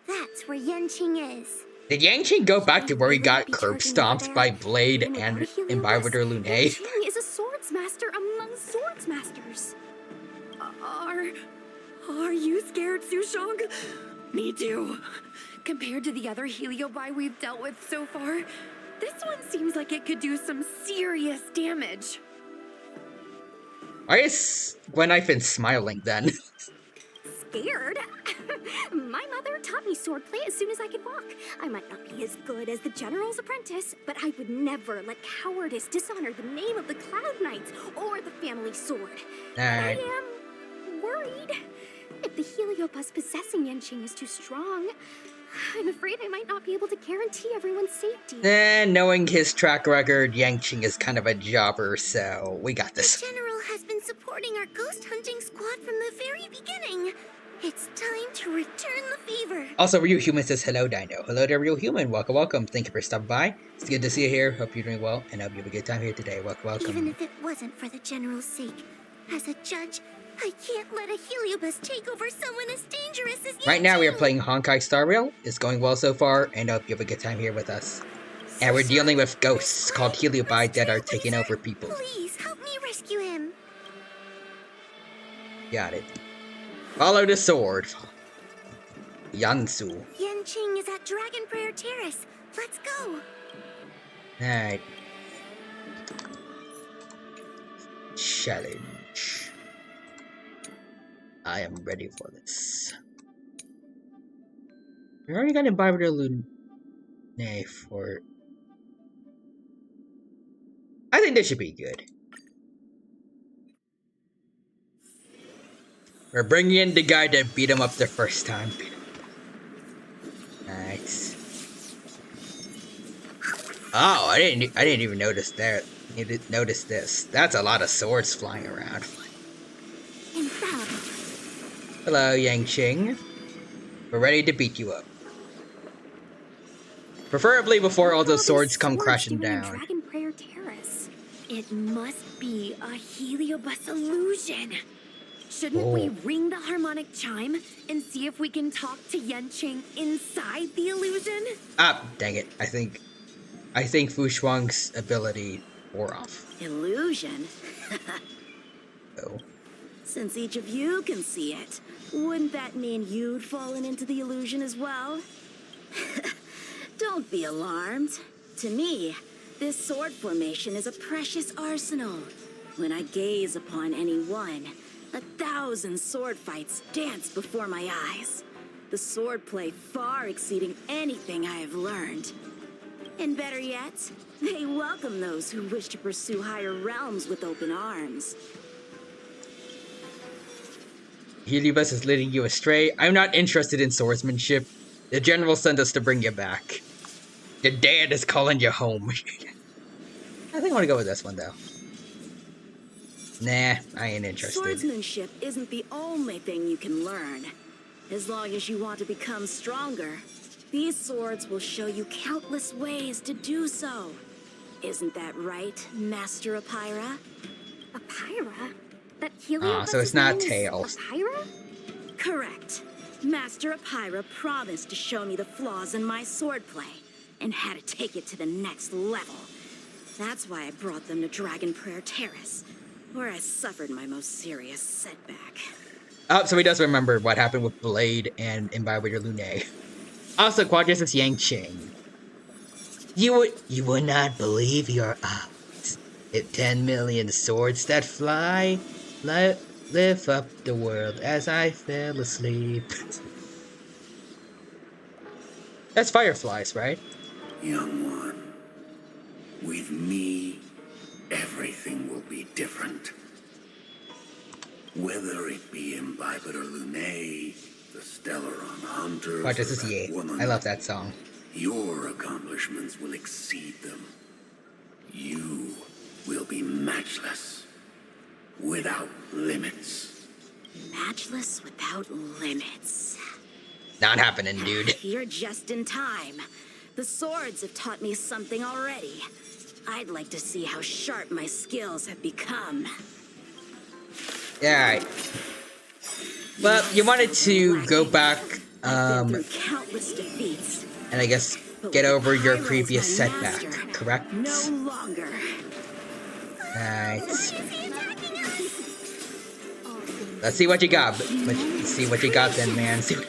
that's where Yang-Ching is. Did Yang-Ching go back to where he got curb stomped by Blade and Environor Lune? Yang-Ching is a sword Swordsmaster among Swordsmasters. Are you scared, Sushong? Me too. Compared to the other Heliobi we've dealt with so far, this one seems like it could do some serious damage. Why is Gwen smiling then? Scared? My mother taught me swordplay as soon as I could walk. I might not be as good as the General's apprentice, but I would never let cowardice dishonor the name of the Cloud Knights or the family sword. Alright. I am worried. If the Heliobus possessing Yanqing is too strong, I'm afraid I might not be able to guarantee everyone's safety. Knowing his track record, Yanqing is kind of a jobber, so we got this. The General has been supporting our ghost hunting squad from the very beginning. It's time to return the fever. Also, Real Human says, hello, Dino. Hello there, Real Human. Welcome, welcome. Thank you for stopping by. It's good to see you here. Hope you're doing well, and hope you have a good time here today. Welcome, welcome. Even if it wasn't for the General's sake, as a judge, I can't let a Heliobus take over someone as dangerous as you. Right now, we are playing Honkai Star Rail. It's going well so far, and hope you have a good time here with us. And we're dealing with ghosts called Heliobi that are taking over people. Please help me rescue him. Got it. Follow the sword. Yansu. Yanqing is at Dragon Prayer Terrace. Let's go. Alright. Challenge. I am ready for this. We already got invited to Lune for... I think this should be good. We're bringing in the guy that beat him up the first time. Nice. Oh, I didn't even notice that. You didn't notice this. That's a lot of swords flying around. Hello, Yanqing. We're ready to beat you up. Preferably before all those swords come crashing down. Dragon Prayer Terrace. It must be a Heliobus illusion. Shouldn't we ring the harmonic chime and see if we can talk to Yanqing inside the illusion? Ah, dang it. I think Fu Shuang's ability wore off. Illusion? Oh. Since each of you can see it, wouldn't that mean you'd fallen into the illusion as well? Don't be alarmed. To me, this sword formation is a precious arsenal. When I gaze upon any one, 1,000 sword fights dance before my eyes. The swordplay far exceeding anything I have learned. And better yet, they welcome those who wish to pursue higher realms with open arms. Heliobus is leading you astray. I'm not interested in swordsmanship. The general sent us to bring you back. Your dad is calling you home. I think I want to go with this one, though. Nah, I ain't interested. Swordsmanship isn't the only thing you can learn. As long as you want to become stronger, these swords will show you countless ways to do so. Isn't that right, Master Apira? Apira? That Heliobus so it's not name is Tails. Apira? Correct. Master Apira promised to show me the flaws in my swordplay and how to take it to the next level. That's why I brought them to Dragon Prayer Terrace, where I suffered my most serious setback. Oh, so he does remember what happened with Blade and Imbibitor Lune. Also, Quadras is Yanqing. You would not believe your odds. If 10 million swords that fly, lift up the world as I fell asleep. That's fireflies, right? Young one, with me, everything will be different. Whether it be Imbibitor Lune, the Stellaron Hunters, Quadras is or that Ye. woman, I love that song. your accomplishments will exceed them. You will be matchless, without limits. Matchless without limits. Not happening, dude. You're just in time. The swords have taught me something already. I'd like to see how sharp my skills have become. Alright. Well, you wanted to go back, I've been through countless defeats, and I guess but get with over your Pyro as previous my setback, master, correct? No longer. Alright. Let's see what you got. Let's see what you got then, man. See what...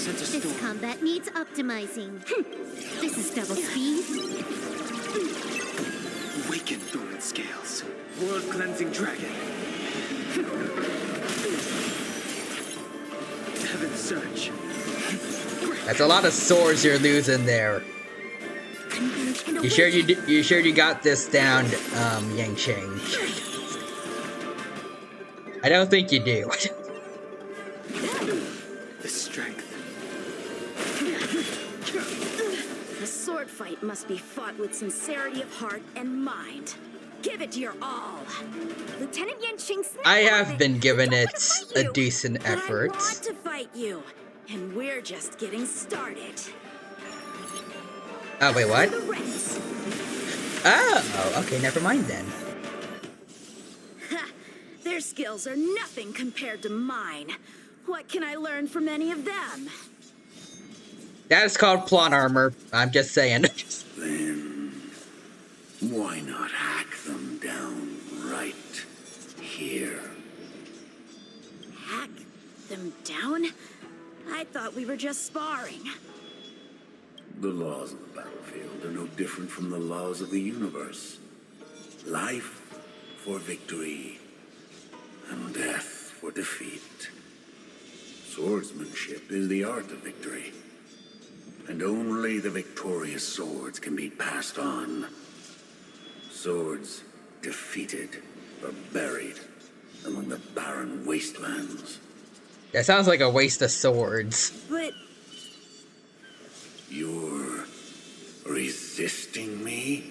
This combat needs optimizing. This is double speed. Awaken dormant scales. World cleansing dragon. Heaven surge. That's a lot of swords you're losing there. You sure you got this down, Yang Cheng? I don't think you do. The strength. The sword fight must be fought with sincerity of heart and mind. Give it your all. Lieutenant Yanqing, I have been giving it a decent I effort. want to fight you, and we're just getting started. Oh, wait, what? The Reds. Oh, okay, never mind then. Ha! Their skills are nothing compared to mine. What can I learn from any of them? That is called plot armor. I'm just saying. Then, why not hack them down right here? Hack them down? I thought we were just sparring. The laws of the battlefield are no different from the laws of the universe. Life for victory, and death for defeat. Swordsmanship is the art of victory, and only the victorious swords can be passed on. Swords defeated are buried among the barren wastelands. That sounds like a waste of swords. But You're resisting me?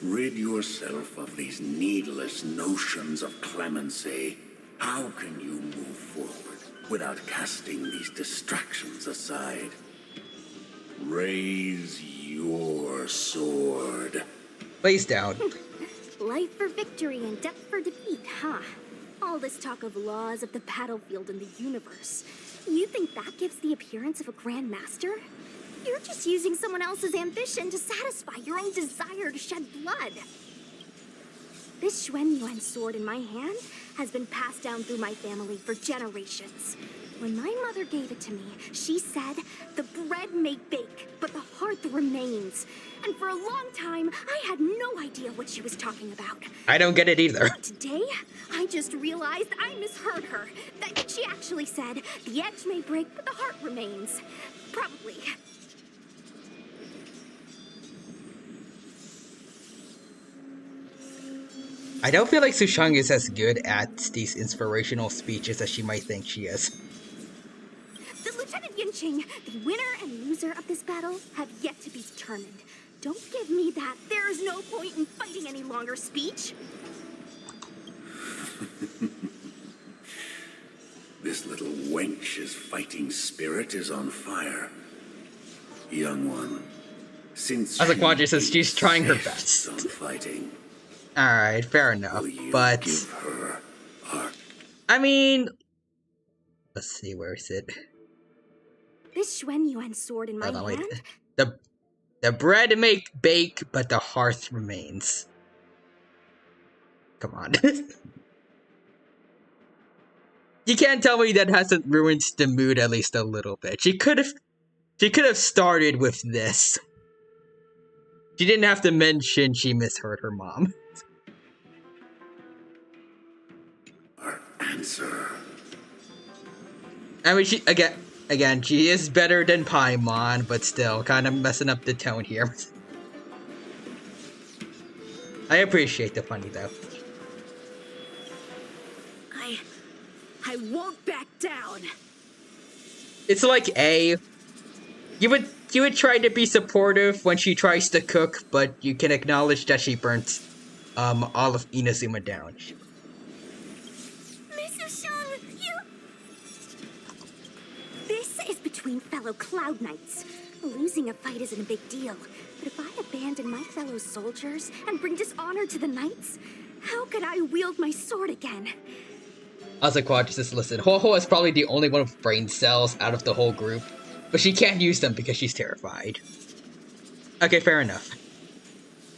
Rid yourself of these needless notions of clemency. How can you move forward without casting these distractions aside? Raise your sword. Please don't. Life for victory and death for defeat, huh? All this talk of laws of the battlefield and the universe. You think that gives the appearance of a Grand Master? You're just using someone else's ambition to satisfy your own desire to shed blood. This Xuan Yuan sword in my hand has been passed down through my family for generations. When my mother gave it to me, she said, the bread may bake, but the hearth remains. And for a long time, I had no idea what she was talking about. I don't get it either. But today, I just realized I misheard her. That she actually said, the edge may break, but the heart remains. Probably. I don't feel like Sushang is as good at these inspirational speeches as she might think she is. The Lieutenant Yanqing, the winner and loser of this battle, have yet to be determined. Don't give me that there is no point in fighting any longer speech. This little wench's fighting spirit is on fire. Young one, since As a Quadra says, she's trying her insists best. on fighting, Alright, fair enough. will you But, give her our I mean... Let's see, where is it? This Xuan Yuan sword in my Hold on, wait. hand? The bread may bake, but the hearth remains. Come on. You can't tell me that hasn't ruined the mood at least a little bit. She could have started with this. She didn't have to mention she misheard her mom. our answer? I mean, she again, she is better than Paimon, but still, kind of messing up the tone here. I appreciate the funny though. I won't back down. It's like you would try to be supportive when she tries to cook, but you can acknowledge that she burnt all of Inazuma down. Mrs. Shang, you... This is between fellow Cloud Knights. Losing a fight isn't a big deal. But if I abandon my fellow soldiers and bring dishonor to the Knights, how could I wield my sword again? Azaquad just listen. Ho-Ho is probably the only one with brain cells out of the whole group, but she can't use them because she's terrified. Okay, fair enough.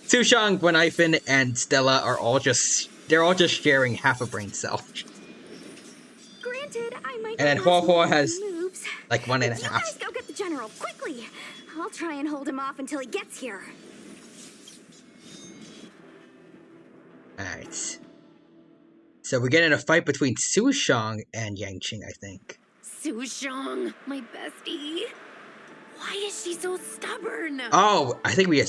Sushang, Gwenhyphen, and Stella are all just sharing half a brain cell. Granted, I might And then not Hua have Hua some has moves. like one and a You half. guys go get the general quickly. I'll try and hold him off until he gets here. Alright. So we're getting a fight between Sushang and Yangqing, I think. Sushang, my bestie. Why is she so stubborn? Oh, I think we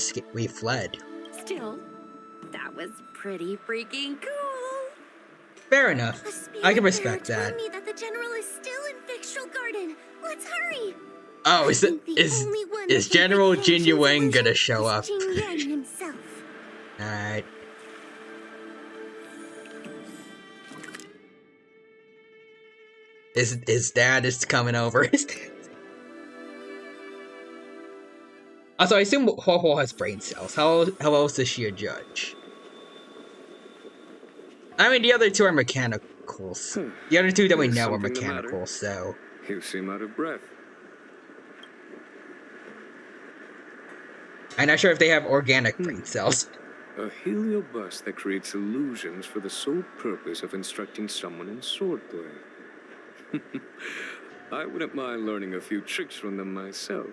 fled. Still, that was pretty freaking cool. Fair enough. A spirit I can respect bearer that. told me that the general is still in Victual Garden. Let's hurry. Oh, I think the only one that is can General break Jin Yangqing's Yuang gonna illusion show is up? Jin Yang himself. Alright. His dad is coming over. Also, I assume Hua Hua has brain cells. How else is she a judge? I mean, the other two are mechanicals. The other two that we There's know are something the matter. mechanical, so... You seem out of breath. I'm not sure if they have organic brain cells. A heliobus that creates illusions for the sole purpose of instructing someone in swordplay. I wouldn't mind learning a few tricks from them myself.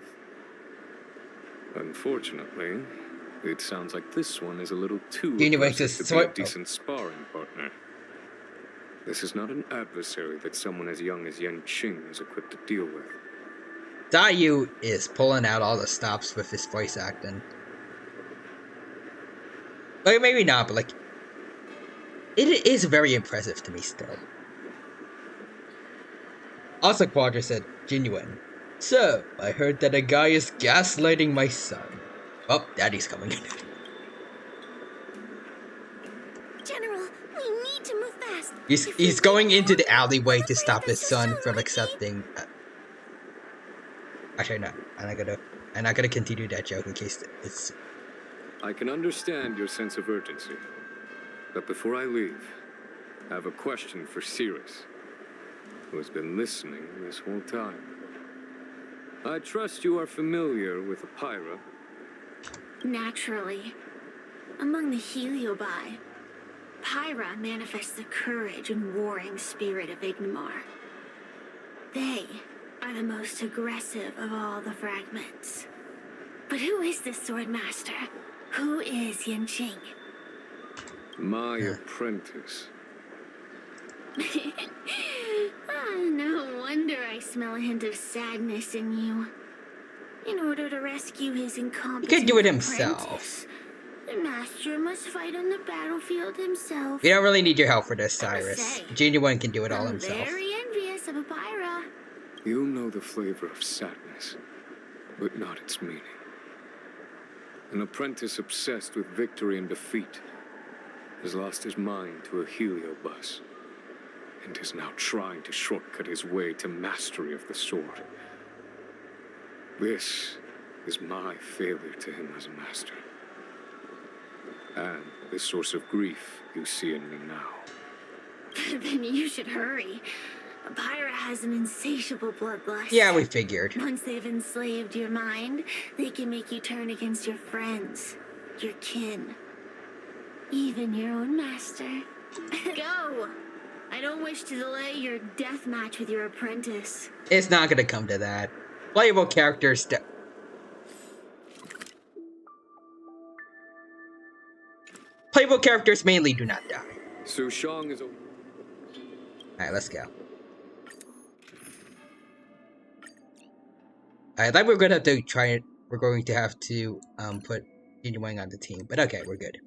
Unfortunately, it sounds like this one is a little too aggressive to be a decent sparring partner. This is not an adversary that someone as young as Yangqing is equipped to deal with. Dayu is pulling out all the stops with his voice acting. Like, maybe not, but like... It is very impressive to me still. Also, Quadra said, genuine. So, I heard that a guy is gaslighting my son. Oh, Daddy's coming. General, we need to move fast. He's going into the alleyway to stop his son from accepting... Actually, no. I'm not gonna continue that joke in case it's... I can understand your sense of urgency. But before I leave, I have a question for Cirrus, who has been listening this whole time. I trust you are familiar with Apira. Naturally. Among the Heliobi, Pyra manifests the courage and warring spirit of Ignomar. They are the most aggressive of all the fragments. But who is this sword master? Who is Yangqing? My apprentice. No wonder I smell a hint of sadness in you. In order to rescue his incompetent He could do it apprentice, himself. the master must fight on the battlefield himself. You don't really need your help for this, I must Cyrus. say, Genuine can do it all I'm himself. very envious of Apira. You know the flavor of sadness, but not its meaning. An apprentice obsessed with victory and defeat has lost his mind to a heliobus and is now trying to shortcut his way to mastery of the sword. This is my failure to him as a master. And the source of grief you see in me now. Then you should hurry. Apira has an insatiable bloodlust. Yeah, we figured. Once they've enslaved your mind, they can make you turn against your friends, your kin, even your own master. Go! I don't wish to delay your death match with your apprentice. It's not gonna come to that. Playable characters Playable characters mainly do not die. Sushang is a... Alright, let's go. I thought we were gonna have to try it. We're going to have to put Jin Wang on the team, but okay, we're good.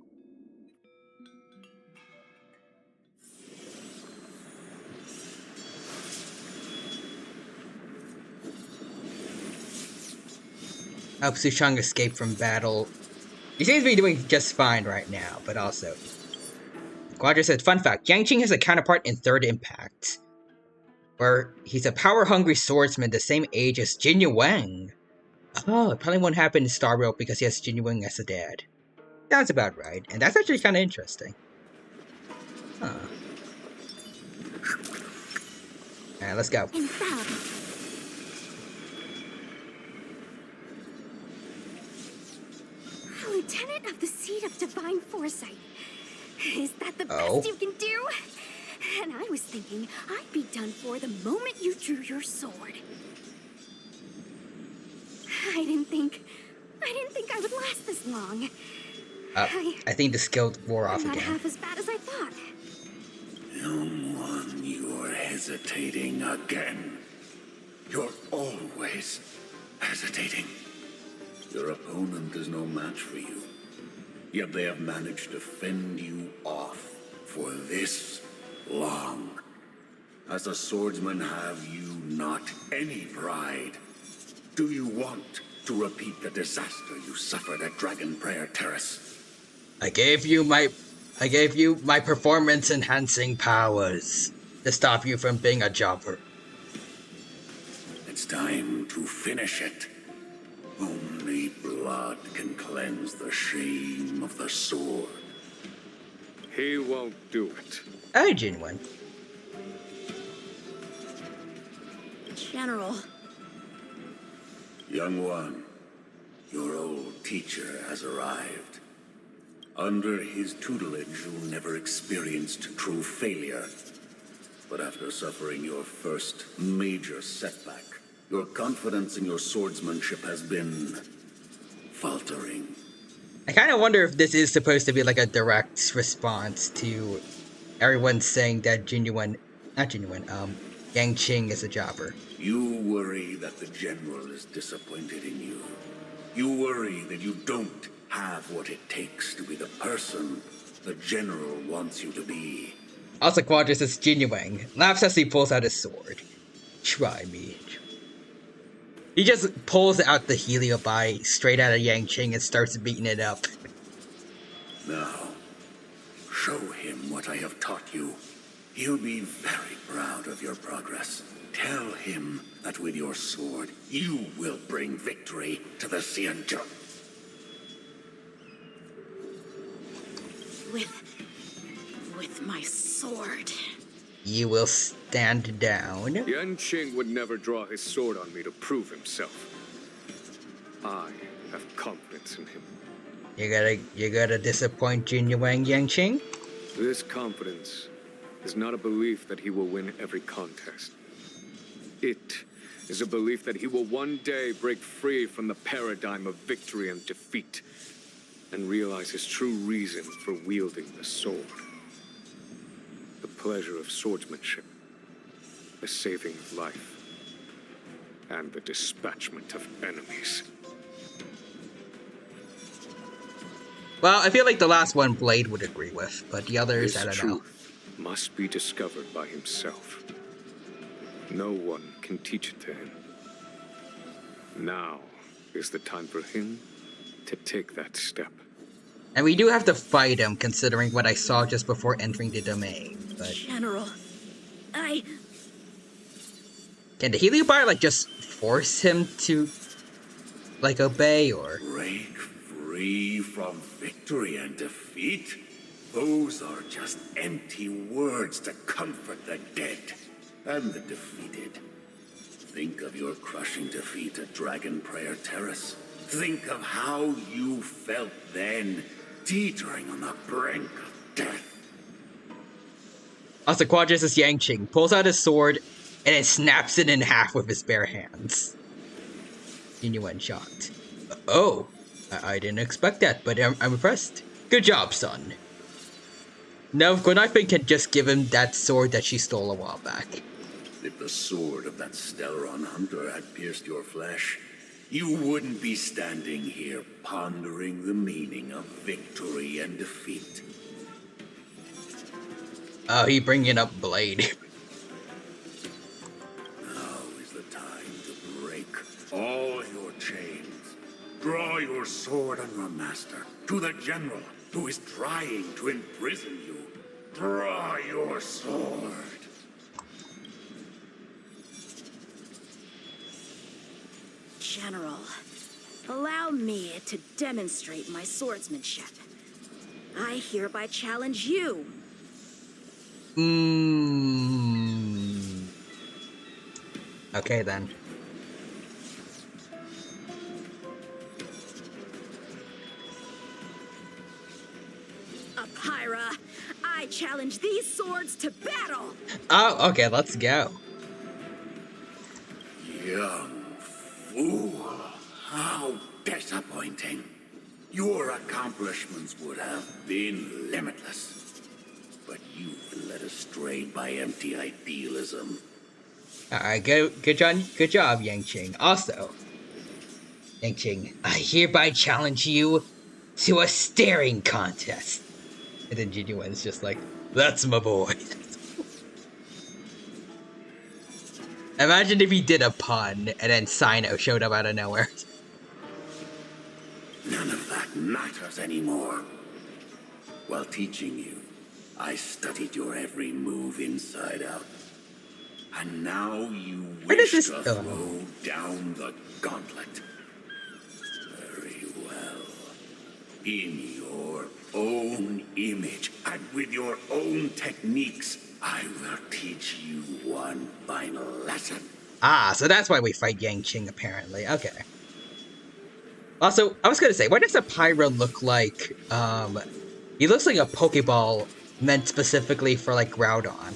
Hope Sushang escaped from battle. He seems to be doing just fine right now, but also... Quadra said, fun fact, Yangqing has a counterpart in Third Impact, where he's a power-hungry swordsman the same age as Jin Yuang. Oh, it probably won't happen in Star Rail because he has Jin Yuang as a dad. Sounds about right, and that's actually kind of interesting. Huh. Alright, let's go. How Lieutenant of the Seat of Divine Foresight. Is that the Oh. best you can do? And I was thinking I'd be done for the moment you drew your sword. I didn't think I would last this long. I think the skill wore off I'm not again. half as bad as I thought. Young one, you're hesitating again. You're always hesitating. Your opponent is no match for you. Yet they have managed to fend you off for this long. As a swordsman, have you not any pride? Do you want to repeat the disaster you suffered at Dragon Prayer Terrace? I gave you my performance enhancing powers to stop you from being a jobber. It's time to finish it. Only blood can cleanse the shame of the sword. He won't do it. Oh, genuine. General, Young one, your old teacher has arrived. Under his tutelage, you never experienced true failure. But after suffering your first major setback, your confidence in your swordsmanship has been faltering. I kind of wonder if this is supposed to be like a direct response to everyone saying that Yang Qing is a jobber. You worry that the general is disappointed in you. You worry that you don't have what it takes to be the person the general wants you to be. Also, Quadras is Jinyuang. Laughs as he pulls out his sword. Try me. He just pulls out the Heliobi straight out of Yang Qing and starts beating it up. Now, show him what I have taught you. He'll be very proud of your progress. Tell him that with your sword, you will bring victory to the Xianzhou. with my sword. You will stand down. Yan Qing would never draw his sword on me to prove himself. I have confidence in him. You gotta disappoint Jinyuang Yang Qing? This confidence is not a belief that he will win every contest. It is a belief that he will one day break free from the paradigm of victory and defeat and realize his true reason for wielding the sword. The pleasure of swordsmanship, the saving of life, and the dispatchment of enemies. Well, I feel like the last one Blade would agree with, but the others, I His don't know. truth must be discovered by himself. No one can teach it to him. Now is the time for him to take that step. And we do have to fight him, considering what I saw just before entering the domain. But General, can the Heliobar, like, just force him to, like, obey, or... Break free from victory and defeat? Those are just empty words to comfort the dead and the defeated. Think of your crushing defeat at Dragon Prayer Terrace. Think of how you felt then, teetering on the brink of death. Also, Quadras is Yang Qing, pulls out his sword, and then snaps it in half with his bare hands. Genuine shocked. Oh, I didn't expect that, but I'm impressed. Good job, son. Now, if Guanifei can just give him that sword that she stole a while back. If the sword of that Stellaron hunter had pierced your flesh, you wouldn't be standing here pondering the meaning of victory and defeat. Oh, he bringing up Blade. Now is the time to break all your chains. Draw your sword on your master, to the general who is trying to imprison you. Draw your sword. General, allow me to demonstrate my swordsmanship. I hereby challenge you. Okay, then. Apyra, I challenge these swords to battle! Oh, okay, let's go. Young fool. How disappointing. Your accomplishments would have been limitless. But you've been led astray by empty idealism. Alright, good job, Yangqing. Also, Yangqing, I hereby challenge you to a staring contest. And then Jijuen's just like, that's my boy. Imagine if he did a pun and then Sino showed up out of nowhere. None of that matters anymore. While teaching you, I studied your every move inside out. And now you wish to throw down the gauntlet. Very well. In your own image and with your own techniques, I will teach you one final lesson. Ah, so that's why we fight Yangqing, apparently. Okay. Also, I was gonna say, what does a Pyro look like? He looks like a Pokeball meant specifically for, like, Groudon.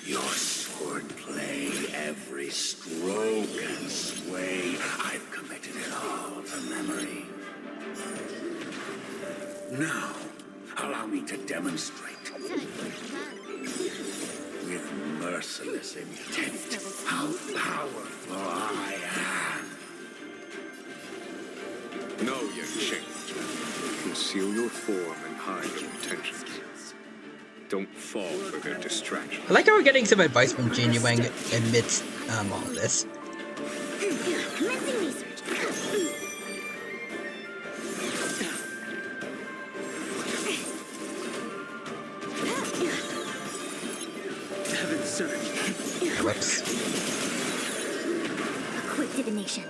Your swordplay, every stroke and sway, I've committed it all to memory. Now, allow me to demonstrate. With merciless intent, how powerful I am. No, Yangqing. Conceal your form and hide your intentions. Don't fall for their distraction. I like how we're getting some advice from Jinueng amidst all this. Commencing research. Heaven surge. Whoops. A quick divination.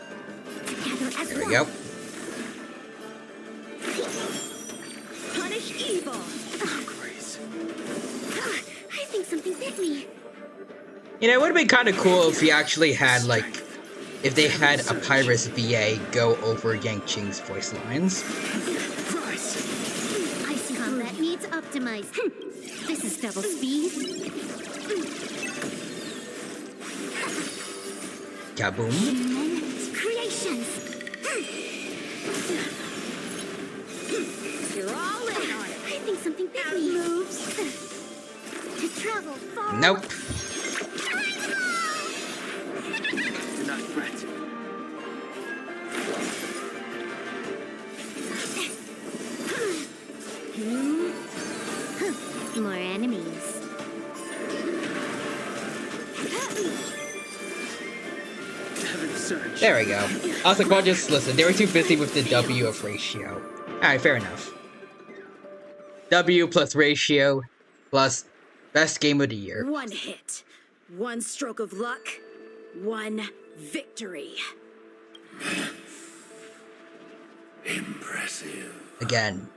Together as There we one. go. Punish evil! I think something bit me. You know, it would have been kind of cool if we actually had, like, if they had a Pyrus VA go over Yangqing's voice lines. Icy combat needs optimized. This is double speed. Kaboom. Immense creations. You're all in on it. I think something bit me. Moves. To travel far. Nope. Do not fret. More enemies. Heaven surge. There we go. I was like, well, just listen. They were too busy with the W of ratio. Alright, fair enough. W plus ratio plus best game of the year. One hit, one stroke of luck, one victory. Impressive. Again,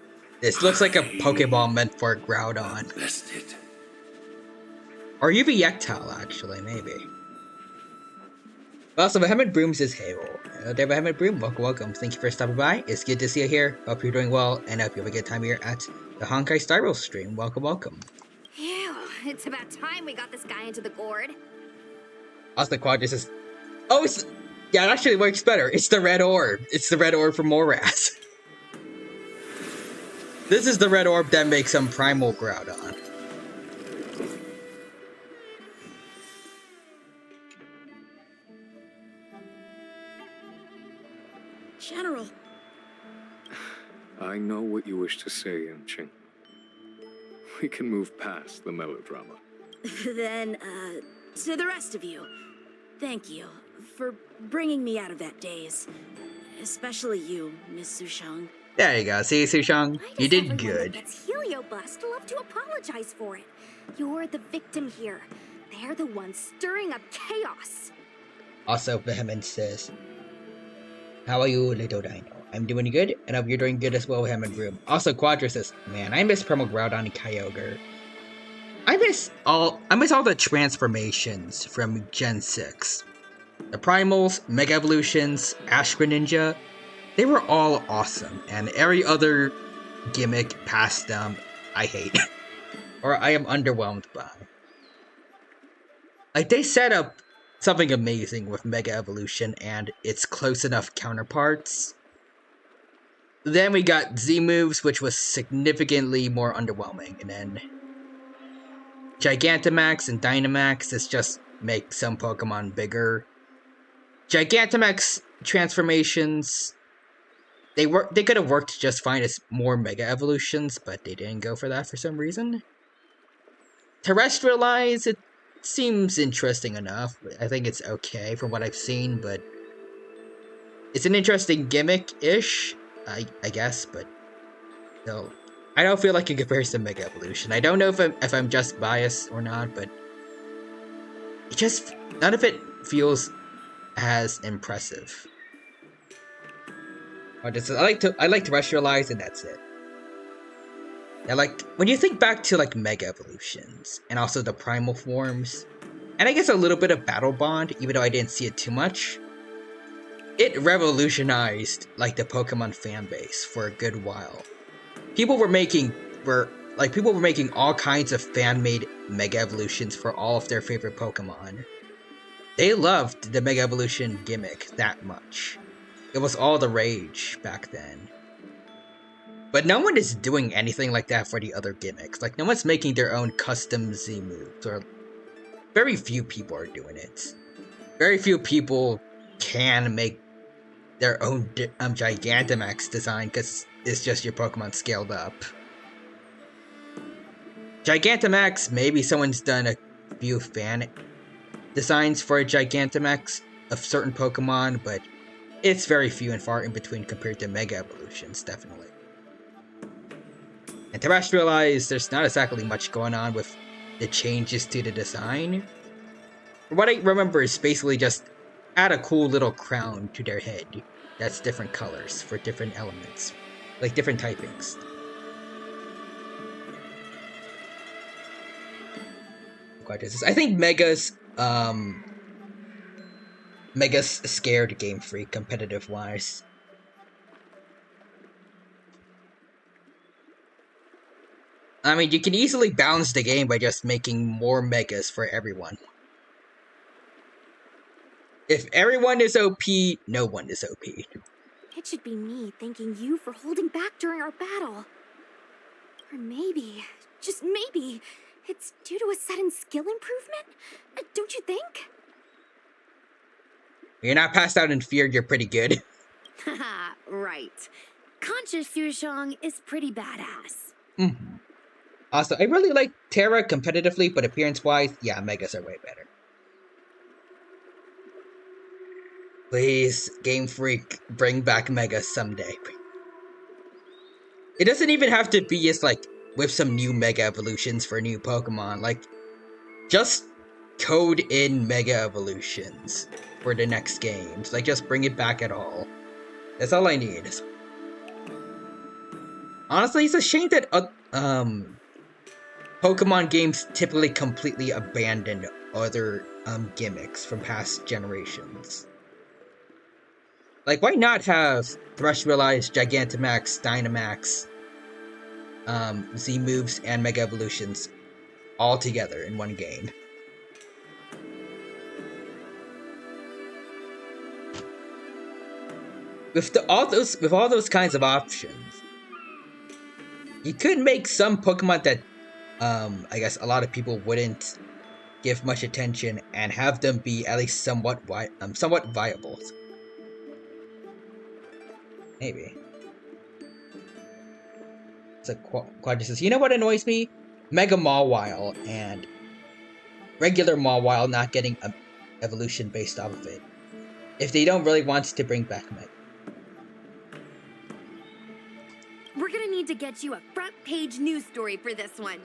this looks like a Pokeball meant for Groudon. Bested. Or even GACHAAA, actually, maybe. Also, Mohammed Broom says, hey, there, Mohammed Broom, welcome. Thank you for stopping by. It's good to see you here. Hope you're doing well, and hope you have a good time here at the Honkai Star Rail stream. Welcome. Ew, it's about time we got this guy into the gourd. Also, Quadra says, oh, yeah, it actually works better. It's the red orb. It's the red orb from Moraz. This is the red orb that makes some primal Groudon. General. I know what you wish to say, Yangqing. We can move past the melodrama. Then, to the rest of you, thank you for bringing me out of that daze. Especially you, Miss Sushang. There you go. See, Sushang? You did good. That's Heliobust. Love to apologize for it. You're the victim here. They're the ones stirring up chaos. Also, Vehement says, how are you, little Dino? I'm doing good, and I hope you're doing good as well, Vehement Broom. Also, Quadra says, man, I miss Primal Groudon and Kyogre. I miss all the transformations from Gen 6. The Primals, Mega Evolutions, Ash Greninja. They were all awesome, and every other gimmick past them, I hate. Or I am underwhelmed by. Like, they set up something amazing with Mega Evolution and its close enough counterparts. Then we got Z moves, which was significantly more underwhelming, and then Gigantamax and Dynamax is just make some Pokemon bigger. Gigantamax transformations, they could have worked just fine as more Mega Evolutions, but they didn't go for that for some reason. Terrestrialize, it seems interesting enough. I think it's okay from what I've seen, but it's an interesting gimmick-ish, I guess, but no. I don't feel like in comparison to Mega Evolution. I don't know if I'm just biased or not, but it just, none of it feels as impressive. I like Terrestrialize, and that's it. Now, like, when you think back to, like, Mega Evolutions, and also the Primal forms, and I guess a little bit of Battle Bond, even though I didn't see it too much, it revolutionized, like, the Pokemon fanbase for a good while. People were making all kinds of fan-made Mega Evolutions for all of their favorite Pokemon. They loved the Mega Evolution gimmick that much. It was all the rage back then. But no one is doing anything like that for the other gimmicks. Like, no one's making their own custom Z moves, or very few people are doing it. Very few people can make their own Gigantamax design, because it's just your Pokemon scaled up. Gigantamax, maybe someone's done a few fan designs for a Gigantamax of certain Pokemon, but it's very few and far in between compared to Mega Evolutions, definitely. And Terrestrialize, there's not exactly much going on with the changes to the design. What I remember is basically just add a cool little crown to their head that's different colors for different elements, like different typings. I think Mega's scared Game Freak competitive wise. I mean, you can easily balance the game by just making more Megas for everyone. If everyone is OP, no one is OP. It should be me thanking you for holding back during our battle. Or maybe, just maybe, it's due to a sudden skill improvement? Don't you think? You're not passed out in fear, you're pretty good. Haha, right. Conscious Sushong is pretty badass. Mm-hmm. Also, I really like Terra competitively, but appearance-wise, yeah, Megas are way better. Please, Game Freak, bring back Megas someday. It doesn't even have to be just, like, with some new Mega Evolutions for new Pokemon. Like, just code in Mega Evolutions for the next games. Like, just bring it back at all. That's all I need. Honestly, it's a shame that, Pokemon games typically completely abandon other, gimmicks from past generations. Like, why not have Terrestrialize, Gigantamax, Dynamax, Z moves, and Mega Evolutions all together in one game? With all those kinds of options, you could make some Pokemon that, I guess a lot of people wouldn't give much attention, and have them be at least somewhat viable. Maybe. It's a Quadrisus. You know what annoys me? Mega Mawile and regular Mawile not getting an evolution based off of it. If they don't really want to bring back Mega. We're gonna need to get you a front page news story for this one.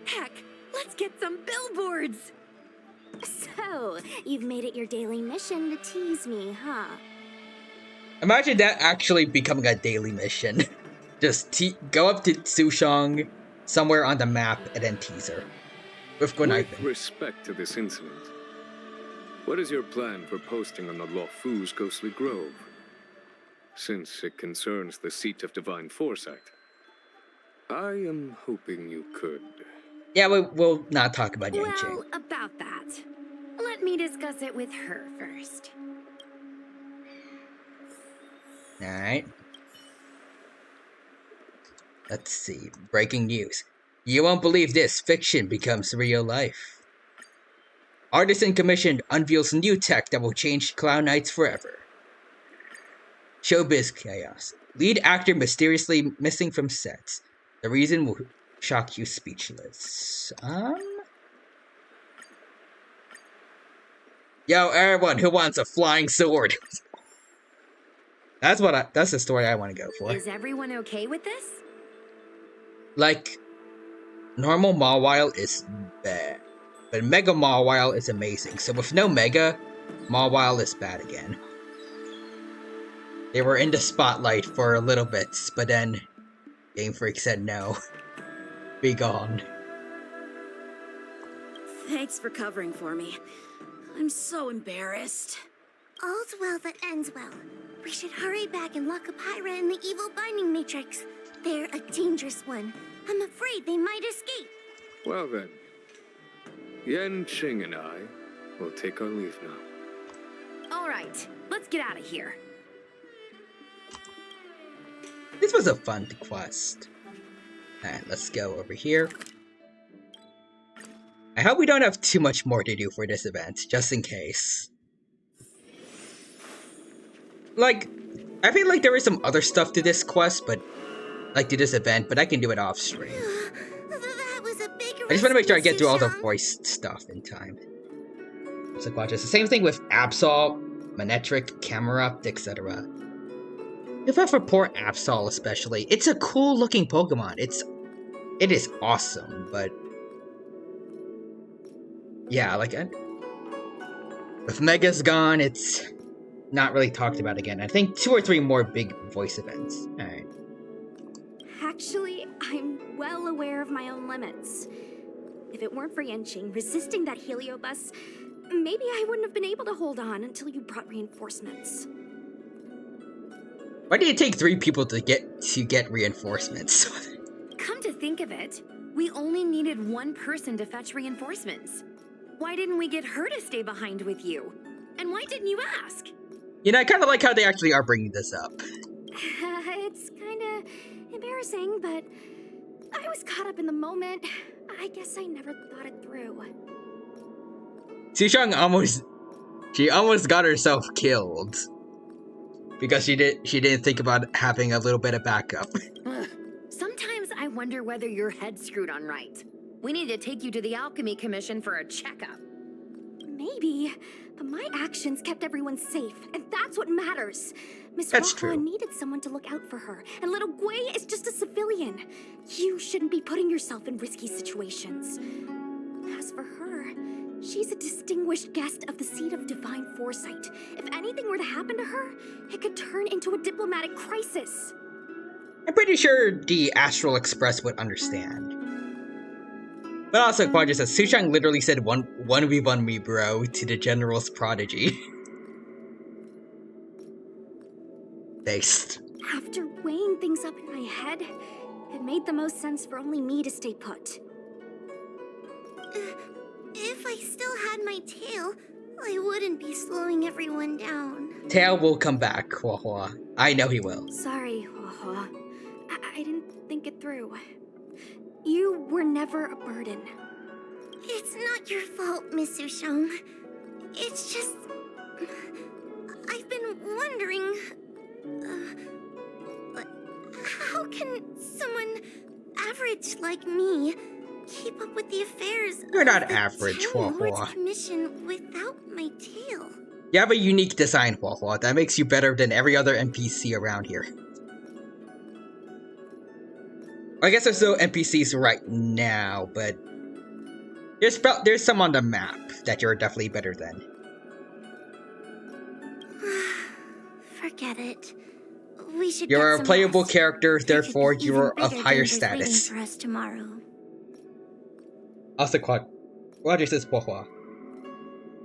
Heck, let's get some billboards! So, you've made it your daily mission to tease me, huh? Imagine that actually becoming a daily mission. Just go up to Sushong somewhere on the map and then tease her. With With respect to this incident, what is your plan for posting on the Lofu's Ghostly Grove? since it concerns the seat of divine foresight. I am hoping you could. Yeah, we'll not talk about Well, Yanqing. about that. Let me discuss it with her first. Alright. Let's see. Breaking news. You won't believe this. Fiction becomes real life. Artisan Commission unveils new tech that will change Cloud Knights forever. Showbiz chaos. Lead actor mysteriously missing from sets. The reason will shock you speechless. Yo, everyone who wants a flying sword. That's the story I want to go for. Is everyone okay with this? Like, normal Mawile is bad, but Mega Mawile is amazing. So with no Mega, Mawile is bad again. They were in the spotlight for a little bit, but then Game Freak said no. Be gone. Thanks for covering for me. I'm so embarrassed. All's well that ends well. We should hurry back and lock up Hyra in the evil binding matrix. They're a dangerous one. I'm afraid they might escape. Well then, Yanqing and I will take our leave now. All right, let's get out of here. This was a fun quest. Alright, let's go over here. I hope we don't have too much more to do for this event, just in case. Like, I feel like there is some other stuff to this quest, but like to this event, but I can do it off stream. That was a big I just want to make sure I get through all the Sushang. voice stuff in time. So watch this. The same thing with Absol, Manetric, Camerupt, etc. If I for poor Absol especially, it's a cool looking Pokemon. It is awesome, but yeah, like with Mega's gone, it's not really talked about again. I think 2 or 3 more big voice events. Alright. Actually, I'm well aware of my own limits. If it weren't for Yanqing resisting that heliobus, maybe I wouldn't have been able to hold on until you brought reinforcements. Why did it take 3 people to get reinforcements? Come to think of it, we only needed one person to fetch reinforcements. Why didn't we get her to stay behind with you? And why didn't you ask? You know, I kind of like how they actually are bringing this up. It's kinda embarrassing, but I was caught up in the moment. I guess I never thought it through. Sushang almost got herself killed. Because she didn't think about having a little bit of backup. Sometimes I wonder whether your head's screwed on right. We need to take you to the Alchemy Commission for a checkup. Maybe, but my actions kept everyone safe, and that's what matters. Miss That's GACHAAA true. needed someone to look out for her, and little Gui is just a civilian. You shouldn't be putting yourself in risky situations. As for her, she's a distinguished guest of the seat of divine foresight. If anything were to happen to her, it could turn into a diplomatic crisis. I'm pretty sure the Astral Express would understand. But also, Quadra says, Sushang literally said 1v1 me, bro, to the General's prodigy. Based. After weighing things up in my head, it made the most sense for only me to stay put. If I still had my tail, I wouldn't be slowing everyone down. Tail will come back, Hua Hua. I know he will. Sorry, Hua. I didn't think it through. You were never a burden. It's not your fault, Miss Sushang. It's just... I've been wondering... how can someone average like me keep up with the affairs You're not of the average, Ten Hua Lords Hua. Commission without my tail? You have a unique design, Hua Hua. That makes you better than every other NPC around here. I guess there's no NPCs right now, but there's some on the map that you're definitely better than. Forget it. We should You're get a some playable rest. character, There could therefore be you're even of bigger higher dangers waiting status. for us tomorrow. Also, Roger says, Hua Hua.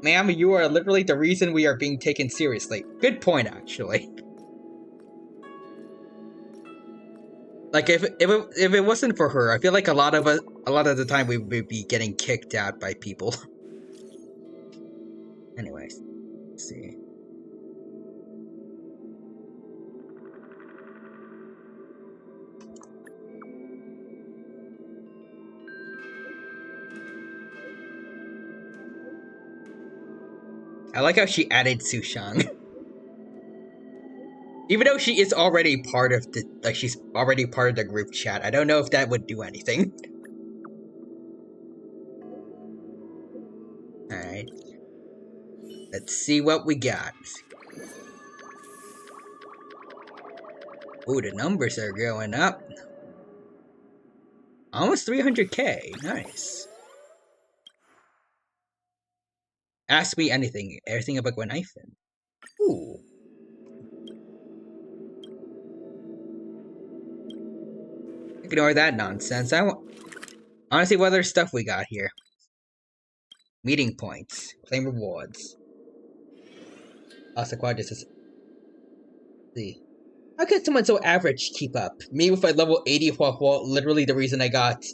Ma'am, you are literally the reason we are being taken seriously. Good point, actually. Like if it wasn't for her, I feel like a lot of the time we would be getting kicked out by people. Anyways, let's see. I like how she added Sushang. Even though she is already part of the, like, she's already part of the group chat, I don't know if that would do anything. Alright. Let's see what we got. Ooh, the numbers are going up. Almost 300k. Nice. Ask me anything. Everything about Gwenhyfen. Ooh. Ignore that nonsense. Honestly, what other stuff we got here? Meeting points. Claim rewards. Also, Quadrus. See. How could someone so average keep up? Me with my level 80 Huahua, literally the reason I got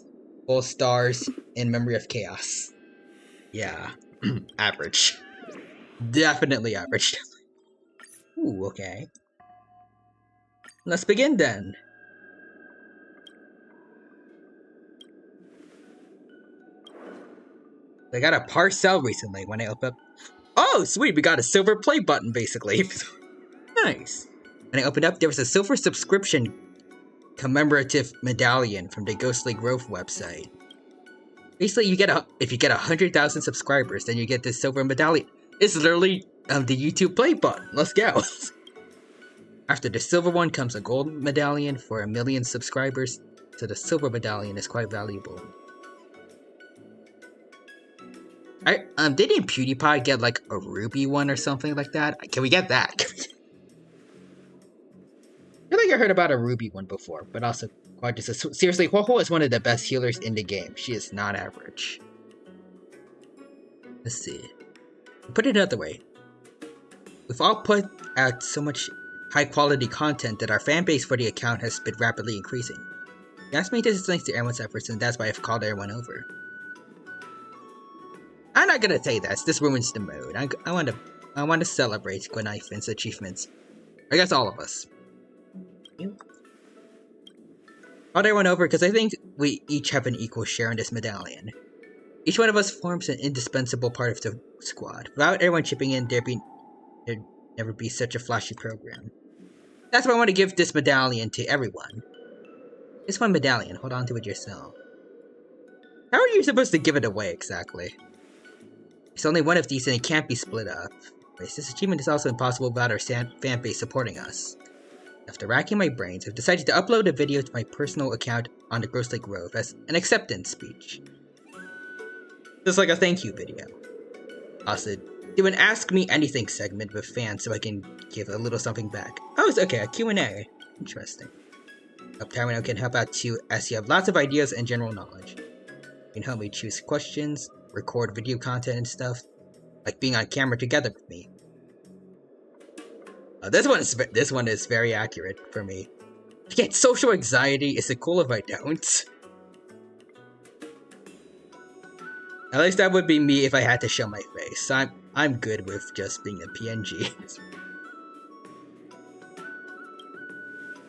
full stars in Memory of Chaos. Yeah. Average. Definitely average. Ooh, okay. Let's begin then. I got a parcel recently when I opened up. Oh, sweet, we got a silver play button, basically. Nice. When I opened up, there was a silver subscription commemorative medallion from the Ghostly Grove website. Basically, if you get 100,000 subscribers, then you get this silver medallion. It's literally the YouTube play button. Let's go. After the silver one comes a gold medallion for 1 million subscribers, so the silver medallion is quite valuable. Didn't PewDiePie get like a ruby one or something like that? Can we get that? I feel like I heard about a ruby one before, but also Quadrus. Seriously, Huahua is one of the best healers in the game. She is not average. Let's see. Put it another way. We've all put out so much high quality content that our fan base for the account has been rapidly increasing. That's made this thanks to everyone's efforts, and that's why I've called everyone over. I'm not gonna say this. This ruins the mood. I want to celebrate Gwenhyfen's achievements. I guess all of us. Called everyone over because I think we each have an equal share in this medallion. Each one of us forms an indispensable part of the squad. Without everyone chipping in, there'd never be such a flashy program. That's why I want to give this medallion to everyone. This one medallion, hold on to it yourself. How are you supposed to give it away exactly? There's only one of these and it can't be split up. This achievement is also impossible without our fan base supporting us. After racking my brains, I've decided to upload a video to my personal account on the Ghostly Grove as an acceptance speech. Just like a thank you video. Also, do an Ask Me Anything segment with fans so I can give a little something back. Oh, it's okay, a Q&A. Interesting. Hope Termino can help out too, as you have lots of ideas and general knowledge. You can help me choose questions, record video content and stuff, like being on camera together with me. This one is very accurate for me. I get social anxiety. Is it cool if I don't? At least that would be me if I had to show my face. I'm good with just being a PNG.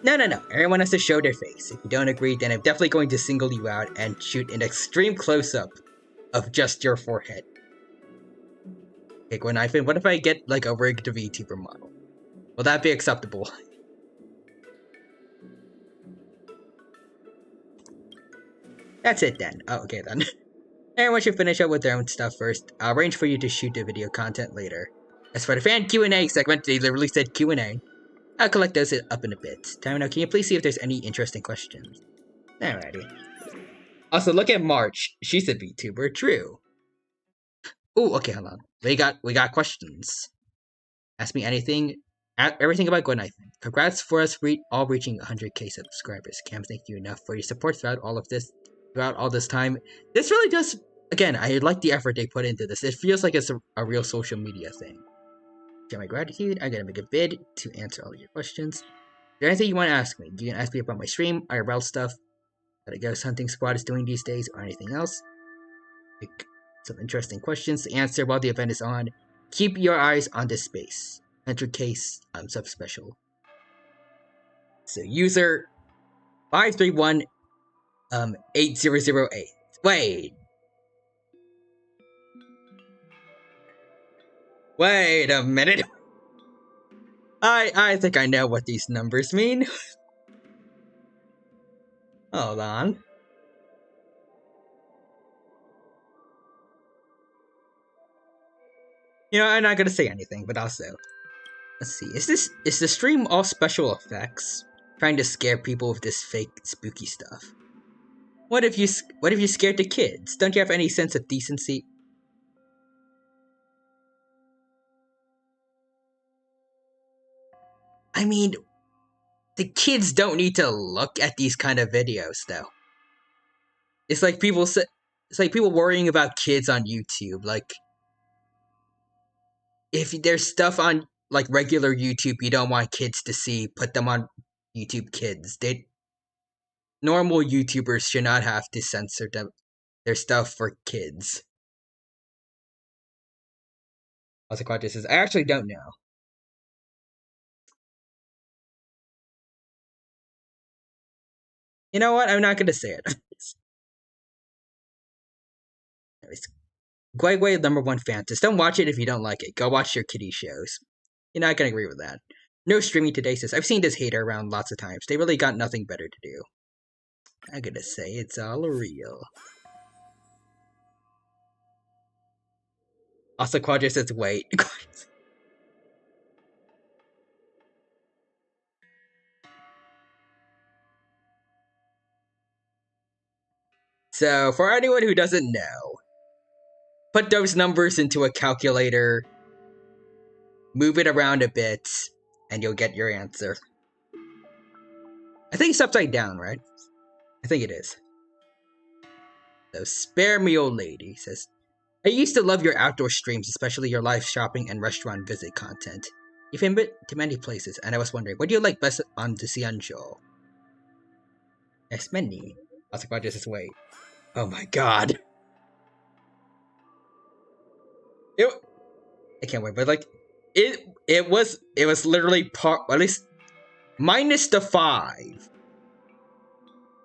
No. Everyone has to show their face. If you don't agree, then I'm definitely going to single you out and shoot an extreme close-up of just your forehead. Okay, Gwenhyfen, what if I get like a rigged VTuber model? Will that be acceptable? That's it then. Oh, okay then. Everyone should finish up with their own stuff first. I'll arrange for you to shoot the video content later. As for the fan Q&A segment, they literally said Q&A. I'll collect those up in a bit. Tamino, can you please see if there's any interesting questions? Alrighty. Also, look at March. She's a VTuber. True. Ooh, okay, hold on. We got questions. Ask me anything. Everything about Gwenhyfen. Congrats for us all reaching 100k subscribers. Can't thank you enough for your support throughout all this time. This really does. Again, I like the effort they put into this. It feels like it's a real social media thing. Share my gratitude. I'm gonna make a vid to answer all your questions. there anything you want to ask me? You can ask me about my stream, IRL stuff, that a ghost hunting squad is doing these days, or anything else. Like, some interesting questions to answer while the event is on. Keep your eyes on this space. Enter case, subspecial. So user 531 8008. Wait a minute. I think I know what these numbers mean. Hold on. You know, I'm not gonna say anything, but also, let's see. Is the stream all special effects? Trying to scare people with this fake spooky stuff. What if you scared the kids? Don't you have any sense of decency? I mean, the kids don't need to look at these kind of videos, though. It's like people worrying about kids on YouTube. Like, if there's stuff on like regular YouTube you don't want kids to see, put them on YouTube Kids. Normal YouTubers should not have to censor their stuff for kids. Also, Quadra says, I actually don't know. You know what? I'm not gonna say it. Anyways, Guai Guai #1 fan. Just don't watch it if you don't like it. Go watch your kiddie shows. You're not gonna agree with that. No streaming today says, I've seen this hater around lots of times. They really got nothing better to do. I'm gonna say it's all real. Also, Quadra says, wait. So, for anyone who doesn't know, put those numbers into a calculator, move it around a bit, and you'll get your answer. I think it's upside down, right? I think it is. So, spare me, old lady, says, I used to love your outdoor streams, especially your live shopping and restaurant visit content. You've been to many places, and I was wondering, what do you like best on the Cianjo? Yes, many. I was like, just wait. Oh my god. I can't wait, but like, it was literally at least minus the 5.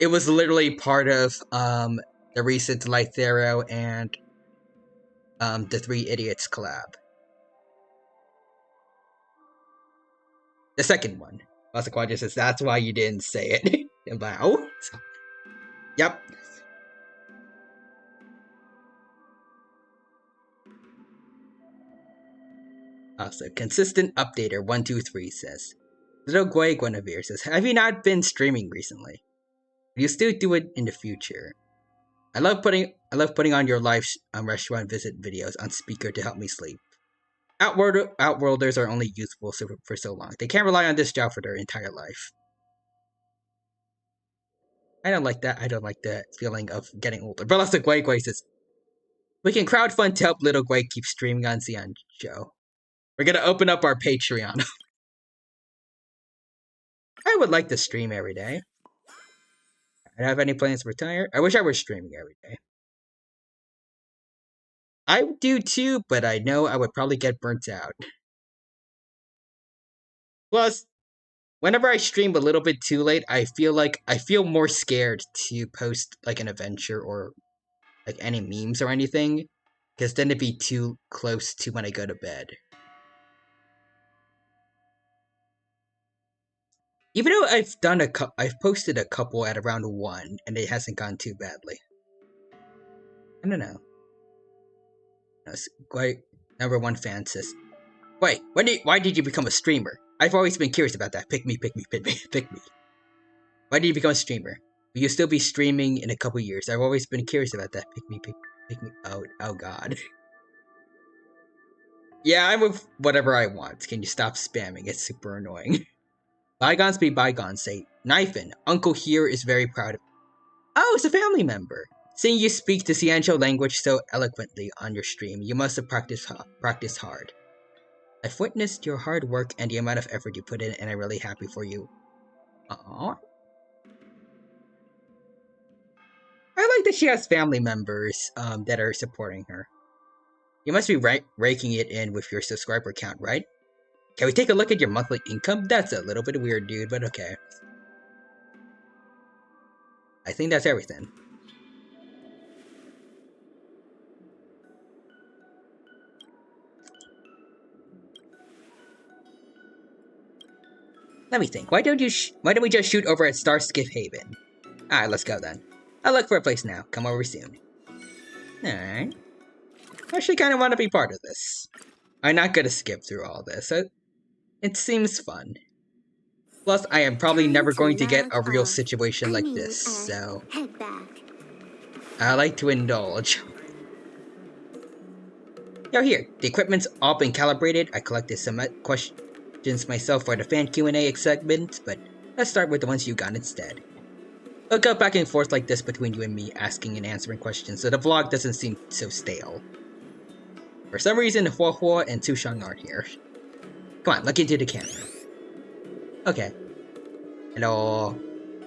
It was literally part of the recent Lythero and the 3 Idiots collab. The second one. Quadra says, that's why you didn't say it. Wow. Yep. Also, consistent updater 123 says, Little Guay Guinevere says, have you not been streaming recently? Will you still do it in the future? I love putting on your live restaurant visit videos on speaker to help me sleep. Outworlders are only useful for so long. They can't rely on this job for their entire life. I don't like that. I don't like the feeling of getting older. But also, Guay Guay says, we can crowdfund to help Little Guay keep streaming on Cianjo. We're gonna open up our Patreon. I would like to stream every day. I don't have any plans to retire. I wish I were streaming every day. I do too, but I know I would probably get burnt out. Plus, whenever I stream a little bit too late, I feel more scared to post like an adventure or like any memes or anything, because then it'd be too close to when I go to bed. Even though I've posted a couple at around 1, and it hasn't gone too badly. I don't know. Quite #1 fan says, wait, why did you become a streamer? I've always been curious about that. Pick me. Why did you become a streamer? Will you still be streaming in a couple years? I've always been curious about that. Pick me. Oh god. Yeah, I'm with whatever I want. Can you stop spamming? It's super annoying. Bygones be bygones, say, Knifin, Uncle here is very proud of. Oh, it's a family member. Seeing you speak the Cianjo language so eloquently on your stream, you must have practiced hard. I've witnessed your hard work and the amount of effort you put in, and I'm really happy for you. like that she has family members that are supporting her. You must be raking it in with your subscriber count, right? Can we take a look at your monthly income? That's a little bit weird, dude, but okay. I think that's everything. Let me think. Why don't we just shoot over at Starskip Haven? Alright, let's go then. I'll look for a place now. Come over soon. Alright. I actually kind of want to be part of this. I'm not gonna skip through all this. It seems fun. Plus, I am probably never going to get a real situation like this, so head back. I like to indulge. Yo, here. The equipment's all been calibrated. I collected some questions myself for the fan Q&A segment, but let's start with the ones you got instead. We'll go back and forth like this between you and me, asking and answering questions, so the vlog doesn't seem so stale. For some reason, Hua and Sushang aren't here. Come on, look into the camera. Okay. Hello.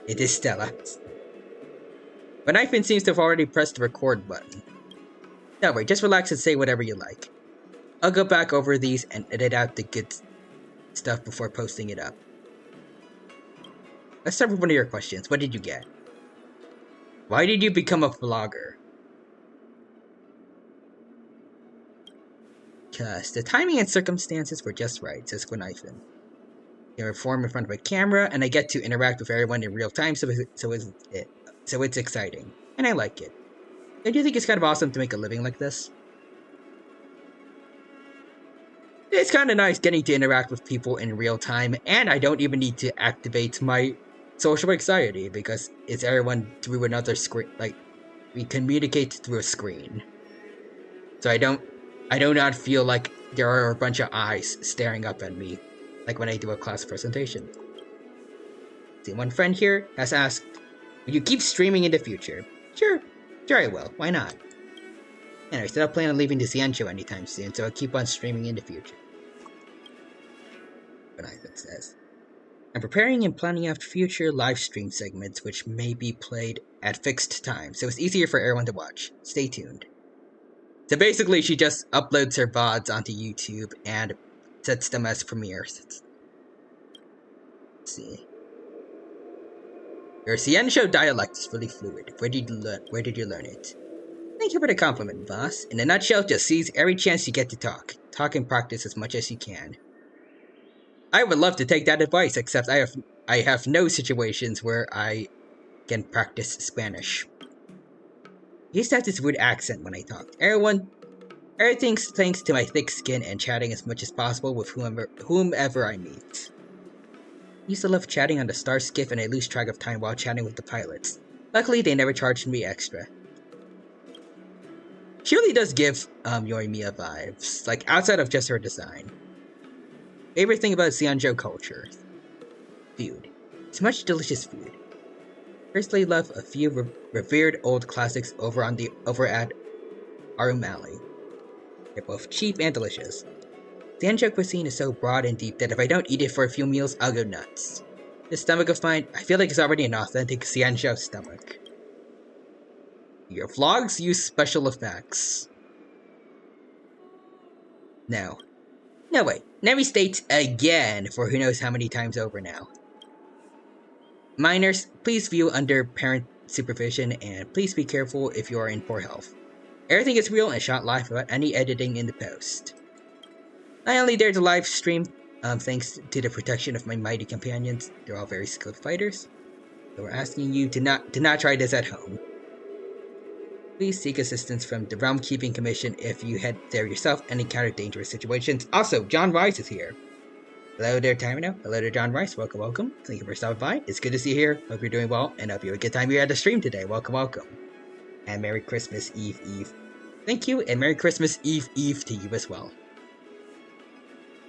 It is Stella. But Nathan seems to have already pressed the record button. Don't worry, just relax and say whatever you like. I'll go back over these and edit out the good stuff before posting it up. Let's start with one of your questions. What did you get? Why did you become a vlogger? Cause the timing and circumstances were just right, says Gwynathan. You perform in front of a camera, and I get to interact with everyone in real time, so it's exciting. And I like it. Don't you think it's kind of awesome to make a living like this? It's kind of nice getting to interact with people in real time, and I don't even need to activate my social anxiety, because it's everyone through another screen. Like, we communicate through a screen. So I do not feel like there are a bunch of eyes staring up at me, like when I do a class presentation. See, one friend here has asked, will you keep streaming in the future? Sure I will, why not? Anyway, I don't plan on leaving the Xianzhou anytime soon, so I'll keep on streaming in the future. But Ivan says, I'm preparing and planning out future live stream segments which may be played at fixed times, so it's easier for everyone to watch. Stay tuned. So basically, she just uploads her VODs onto YouTube and sets them as premieres. Let's see. Your Xianzhou dialect is really fluid. Where did you learn it? Thank you for the compliment, boss. In a nutshell, just seize every chance you get to talk. Talk and practice as much as you can. I would love to take that advice, except I have no situations where I can practice Spanish. I used to have this weird accent when I talked. Everything's thanks to my thick skin and chatting as much as possible with whomever I meet. I used to love chatting on the Starskip, and I lose track of time while chatting with the pilots. Luckily, they never charged me extra. She really does give Yoimiya vibes, like outside of just her design. Favorite thing about Xianzhou culture? Food. It's much delicious food. Personally love a few revered old classics over at Arumali. They're both cheap and delicious. Xianzhou cuisine is so broad and deep that if I don't eat it for a few meals, I'll go nuts. This stomach of mine, I feel like it's already an authentic Xianzhou stomach. Your vlogs use special effects. No. No, wait. Nemi states again for who knows how many times over now. Minors, please view under parent supervision, and please be careful if you are in poor health. Everything is real and shot live without any editing in the post. I only dare to live stream thanks to the protection of my mighty companions. They're all very skilled fighters. So we're asking you to not try this at home. Please seek assistance from the Realm Keeping Commission if you head there yourself and encounter dangerous situations. Also, John Rice is here. Hello there, Tamino. Hello there, John Rice. Welcome, welcome. Thank you for stopping by. It's good to see you here. Hope you're doing well, and hope you had a good time here at the stream today. Welcome, welcome. And Merry Christmas Eve. Thank you, and Merry Christmas Eve to you as well.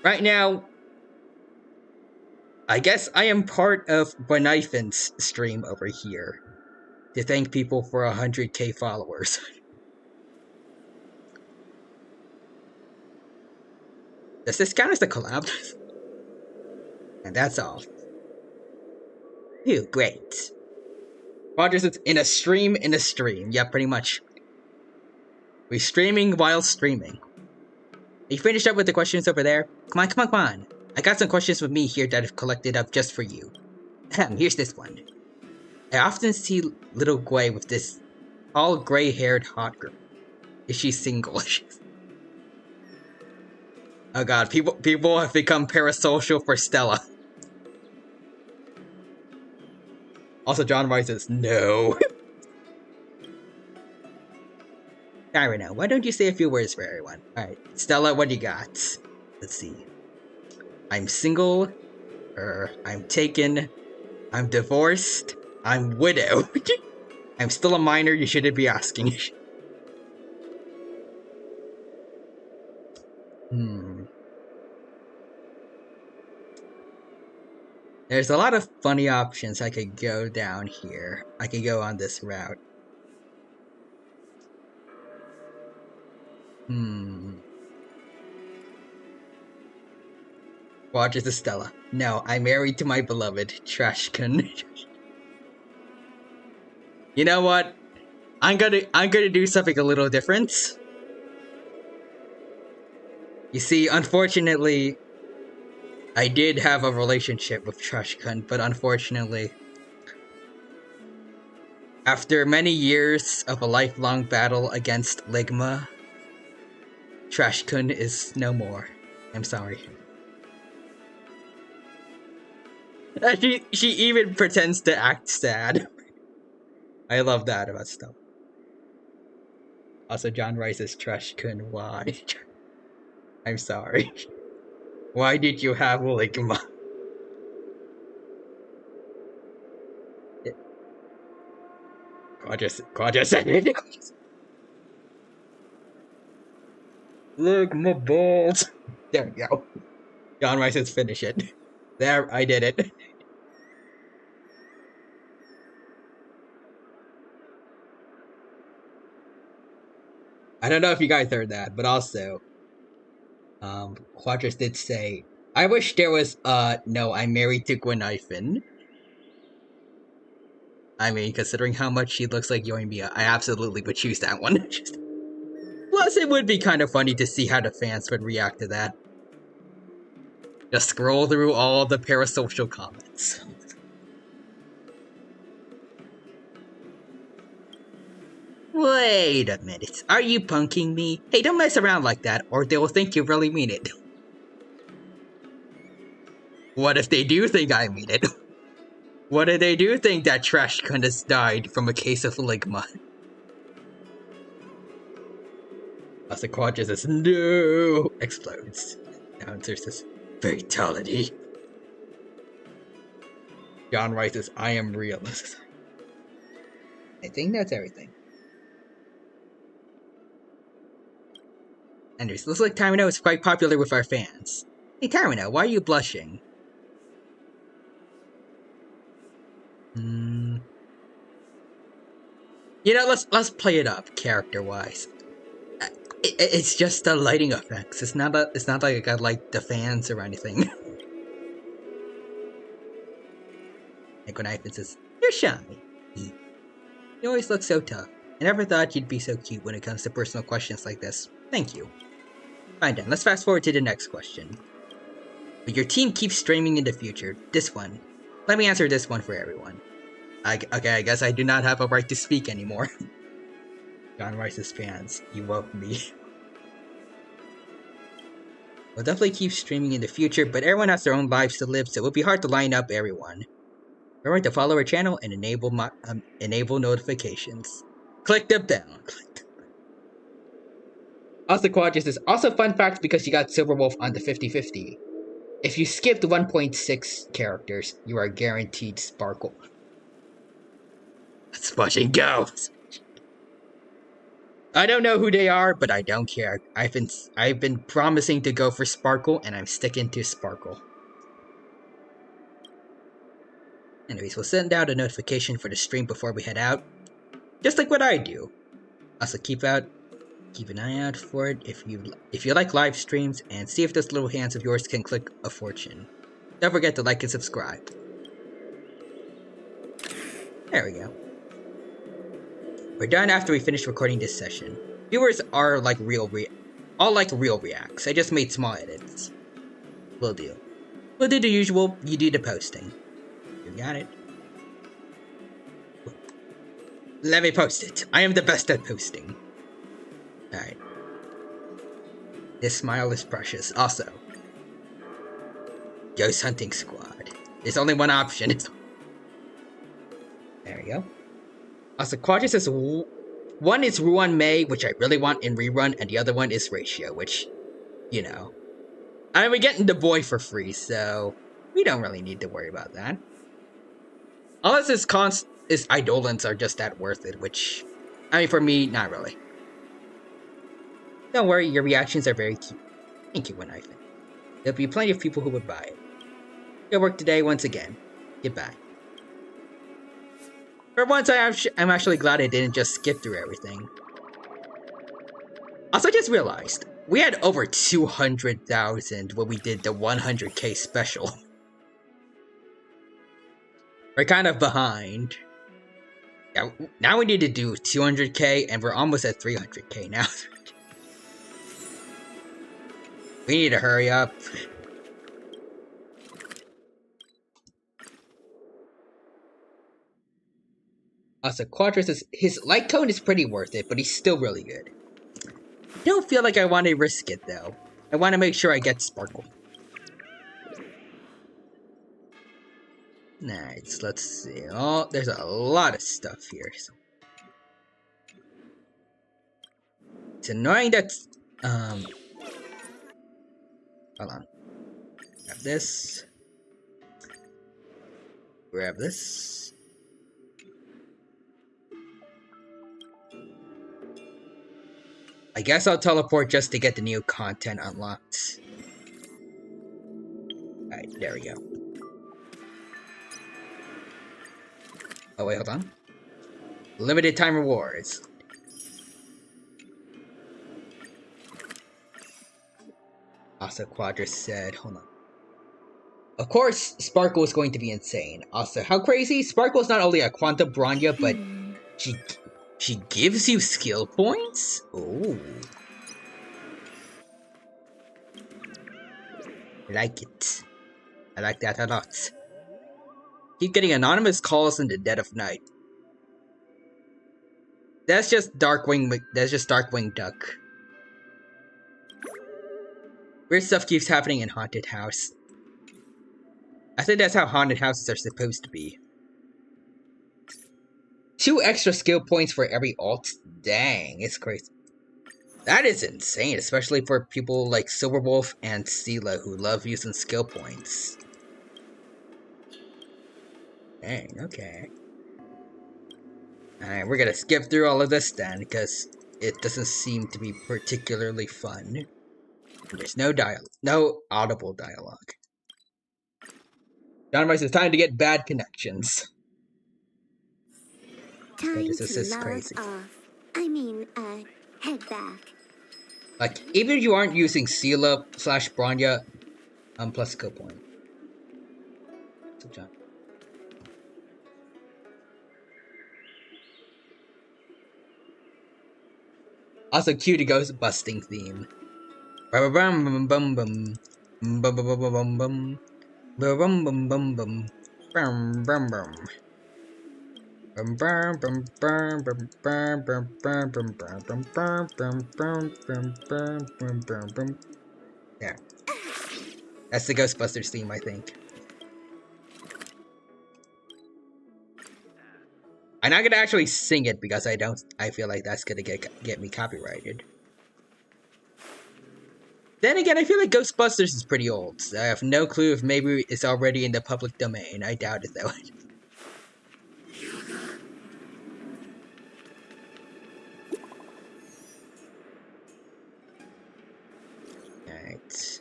Right now, I guess I am part of Bonifant's stream over here to thank people for 100k followers. Does this count as a collab? And that's all. Phew, great. Rogers, it's in a stream. Yeah, pretty much. We're streaming while streaming. Are you finished up with the questions over there? Come on. I got some questions with me here that I've collected up just for you. Here's this one. I often see little Gwei with this tall, gray-haired hot girl. Is she single? Oh god, people have become parasocial for Stella. Also, John Rice says no. Alright now, why don't you say a few words for everyone? Alright, Stella, what do you got? Let's see. I'm single. I'm taken. I'm divorced. I'm widowed. I'm still a minor, you shouldn't be asking. There's a lot of funny options I could go down here. I could go on this route. Rogers to Stella. No, I'm married to my beloved, Trashkin. You know what? I'm gonna do something a little different. You see, unfortunately, I did have a relationship with Trashkin, but unfortunately, after many years of a lifelong battle against Ligma, Trashkin is no more. I'm sorry. She even pretends to act sad. I love that about stuff. Also, John Rice is Trashkin. Why? I'm sorry. Why did you have Ligma? Gorgeous. Ligma balls. There we go. John Rice says finish it. There, I did it. I don't know if you guys heard that, but also, Quadras did say, I wish there was, no, I'm married to Gwenifin. I mean, considering how much she looks like Yoimiya, I absolutely would choose that one. Plus, it would be kind of funny to see how the fans would react to that. Just scroll through all the parasocial comments. Wait a minute, are you punking me? Hey, don't mess around like that, or they will think you really mean it. What if they do think I mean it? What if they do think that Trashkin has died from a case of Ligma? As the Quadra says, no! Explodes. Announcer says, fatality. John Rice says, I am real. I think that's everything. Anyways, looks like Tamino is quite popular with our fans. Hey Tamino, why are you blushing? You know, let's play it up character-wise. It's just the lighting effects. It's not like I got like the fans or anything. And Gwenifin says, "You're shy. You always look so tough. I never thought you'd be so cute when it comes to personal questions like this. Thank you." Fine then, let's fast forward to the next question. Will your team keep streaming in the future? This one. Let me answer this one for everyone. Okay, I guess I do not have a right to speak anymore. John Rice's fans, you woke me. We'll definitely keep streaming in the future, but everyone has their own lives to live, so it would be hard to line up everyone. Remember to follow our channel and enable notifications. Click the bell. Also, Quadras is also fun fact because you got Silver Wolf on the 50/50. If you skipped 1.6 characters, you are guaranteed Sparkle. Let's fucking go! I don't know who they are, but I don't care. I've been promising to go for Sparkle, and I'm sticking to Sparkle. Anyways, we'll send out a notification for the stream before we head out. Just like what I do. Also, keep an eye out for it if you like live streams, and see if those little hands of yours can click a fortune. Don't forget to like and subscribe. There we go. We're done after we finish recording this session. Viewers are like real reacts. I just made small edits. Will do. We'll do the usual, you do the posting. You got it. Let me post it. I am the best at posting. Alright. This smile is precious. Also, Ghost Hunting Squad. There's only one option. There we go. Also, Quadrus is one is Ruan Mei, which I really want in rerun, and the other one is Ratio, which, you know. I mean, we're getting the boy for free, so we don't really need to worry about that. Unless his Eidolons are just that worth it, which, I mean, for me, not really. Don't worry, your reactions are very cute. Thank you, One Ivan. There'll be plenty of people who would buy it. Good work today once again. Goodbye. For once, I'm actually glad I didn't just skip through everything. Also, I just realized, we had over 200,000 when we did the 100k special. We're kind of behind. Yeah, now we need to do 200k, and we're almost at 300k now. We need to hurry up. Also, Quadrus his light cone is pretty worth it, but he's still really good. I don't feel like I want to risk it though. I want to make sure I get Sparkle. Nice, let's see. Oh, there's a lot of stuff here. So. It's annoying that hold on. Grab this. Grab this. I guess I'll teleport just to get the new content unlocked. Alright, there we go. Oh wait, hold on. Limited time rewards. Also, Quadrus said, hold on. Of course, Sparkle is going to be insane. Also, how crazy? Sparkle is not only a Quantum Bronya, but she gives you skill points? Ooh. I like it. I like that a lot. Keep getting anonymous calls in the dead of night. That's just Darkwing Duck. Weird stuff keeps happening in Haunted House. I think that's how haunted houses are supposed to be. 2 extra skill points for every alt? Dang, it's crazy. That is insane, especially for people like Silverwolf and Sela who love using skill points. Dang, okay. Alright, we're gonna skip through all of this then, because it doesn't seem to be particularly fun. There's no audible dialogue. John Rice, it's time to get bad connections. Time this to is log crazy. off. Head back. Like, even if you aren't using Sela / Bronya, plus skill point. So, John. Also, cue the ghost busting theme. Bum bum bum bum bum bum bum bum bum bum bum bum bum bum bum bum. Yeah. That's the Ghostbusters theme, I think. I'm not gonna actually sing it because I feel like that's gonna get me copyrighted. Then again, I feel like Ghostbusters is pretty old, so I have no clue if maybe it's already in the public domain. I doubt it though. Alright.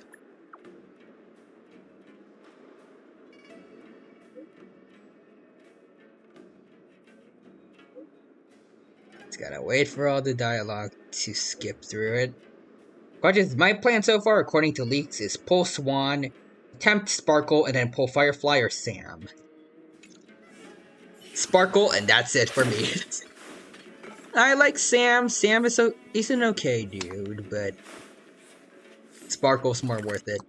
Just gotta wait for all the dialogue to skip through it. My plan so far, according to leaks, is pull Swan, attempt Sparkle, and then pull Firefly or Sam. Sparkle, and that's it for me. I like Sam. Sam is he's an okay dude, but Sparkle's more worth it.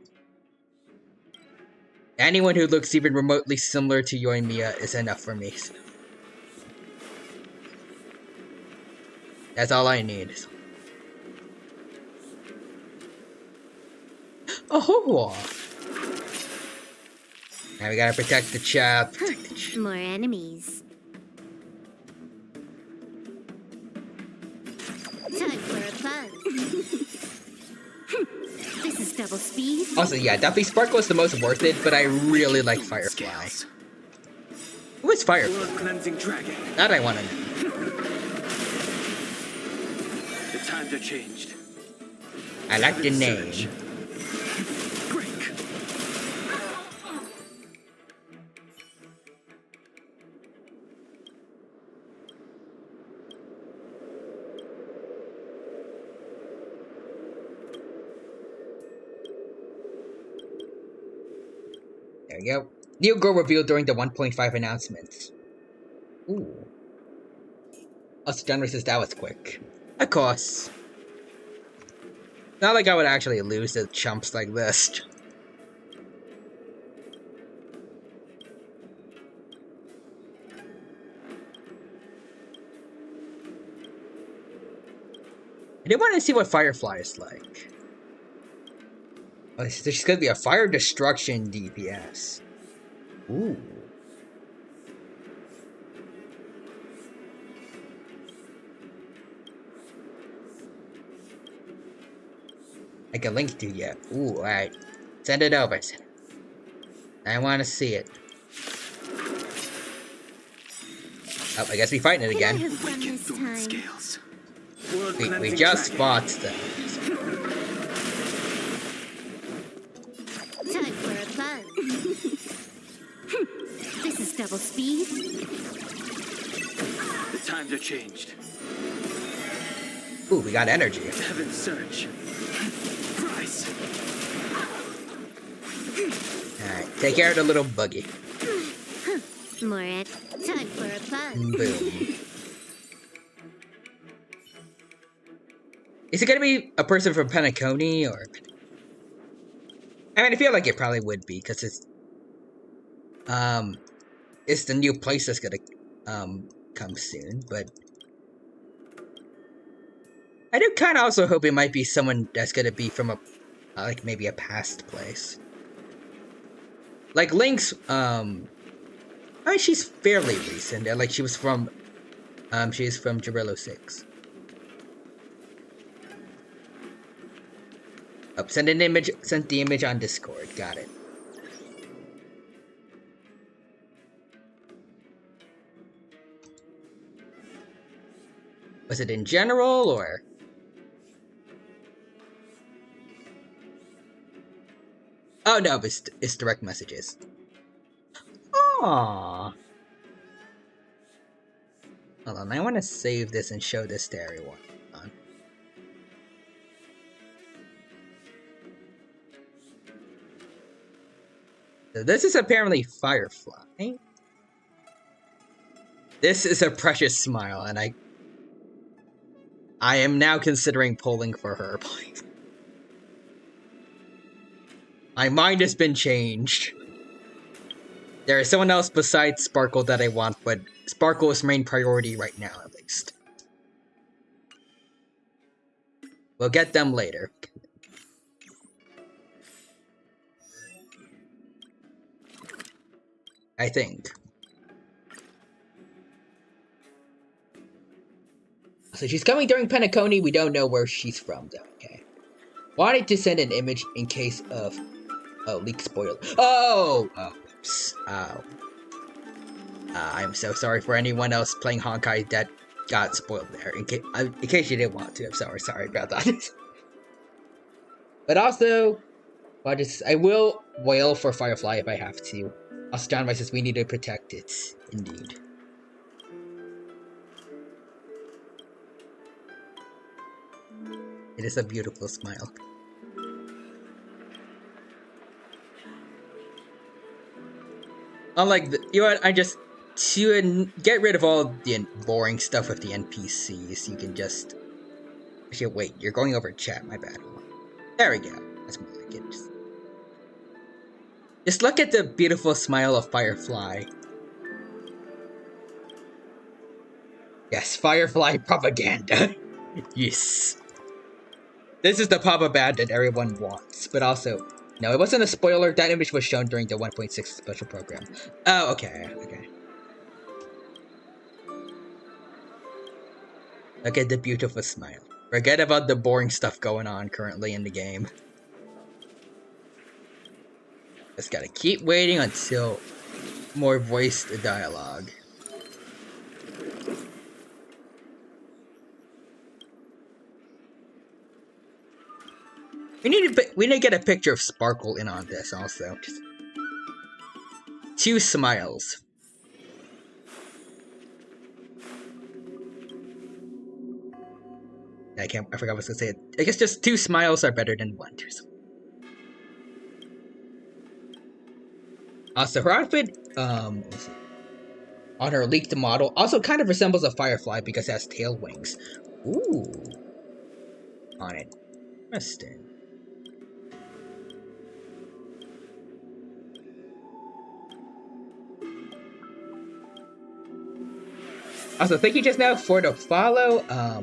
Anyone who looks even remotely similar to Yoimiya is enough for me. That's all I need. Oh! Now we gotta protect the chap. More enemies. Time for a buzz. This is double speed. Also, yeah, definitely Sparkle is the most worth it, but I really like Firefly. Who is Firefly? Cleansing dragon. That I wanna know. The times are changed. I like the name. Break. There we go. New girl revealed during the 1.5 announcements. Ooh. Also, Denver says that was quick. Of course. Not like I would actually lose to chumps like this. I did want to see what Firefly is like. Oh, there's gonna be a fire destruction DPS. Ooh. I can link to you. Ooh, alright. Send it over. I want to see it. Oh, I guess we fighting it again. Scales. We just fought them. Time for a buzz. This is double speed. The times are changed. Ooh, we got energy. Heaven's surge. Rise. Alright, take care of the little buggy. More it. Time for a buzz. Boom. Is it gonna be a person from Penacony or? I mean, I feel like it probably would be because it's the new place that's gonna come soon. But I do kind of also hope it might be someone that's gonna be from a like maybe a past place. Like Link's I mean, she's fairly recent. Like she's from Jarrillo 6. Oh, send the image on Discord. Got it. Was it in general or? Oh no, it's direct messages. Aww. Hold on, I want to save this and show this to everyone. Hold on. So this is apparently Firefly. This is a precious smile, and I am now considering pulling for her. My mind has been changed. There is someone else besides Sparkle that I want, but Sparkle is main priority right now, at least. We'll get them later. I think. So she's coming during Penacony. We don't know where she's from, though. Okay. Wanted to send an image in case of leak spoiler. Oh! Oops. Oh. I'm so sorry for anyone else playing Honkai that got spoiled there. In case you didn't want to, I'm sorry about that. But also, I will wail for Firefly if I have to. Also, John Rice says we need to protect it. Indeed. It is a beautiful smile. Unlike you know what? I just to get rid of all the boring stuff with the NPCs, you can just... Actually, wait, you're going over chat, my bad. There we go. That's more like it. Just look at the beautiful smile of Firefly. Yes, Firefly propaganda. Yes. This is the propaganda that everyone wants, but also... No, it wasn't a spoiler. That image was shown during the 1.6 special program. Oh, okay, okay. Look at the beautiful smile. Forget about the boring stuff going on currently in the game. Just gotta keep waiting until more voiced dialogue. We need to get a picture of Sparkle in on this also. Just 2 smiles. I forgot what I was gonna say. I guess just 2 smiles are better than 1. Also, her outfit, on her leaked model, also kind of resembles a firefly because it has tail wings. Ooh. On it. Interesting. Also, thank you just now for the follow. Let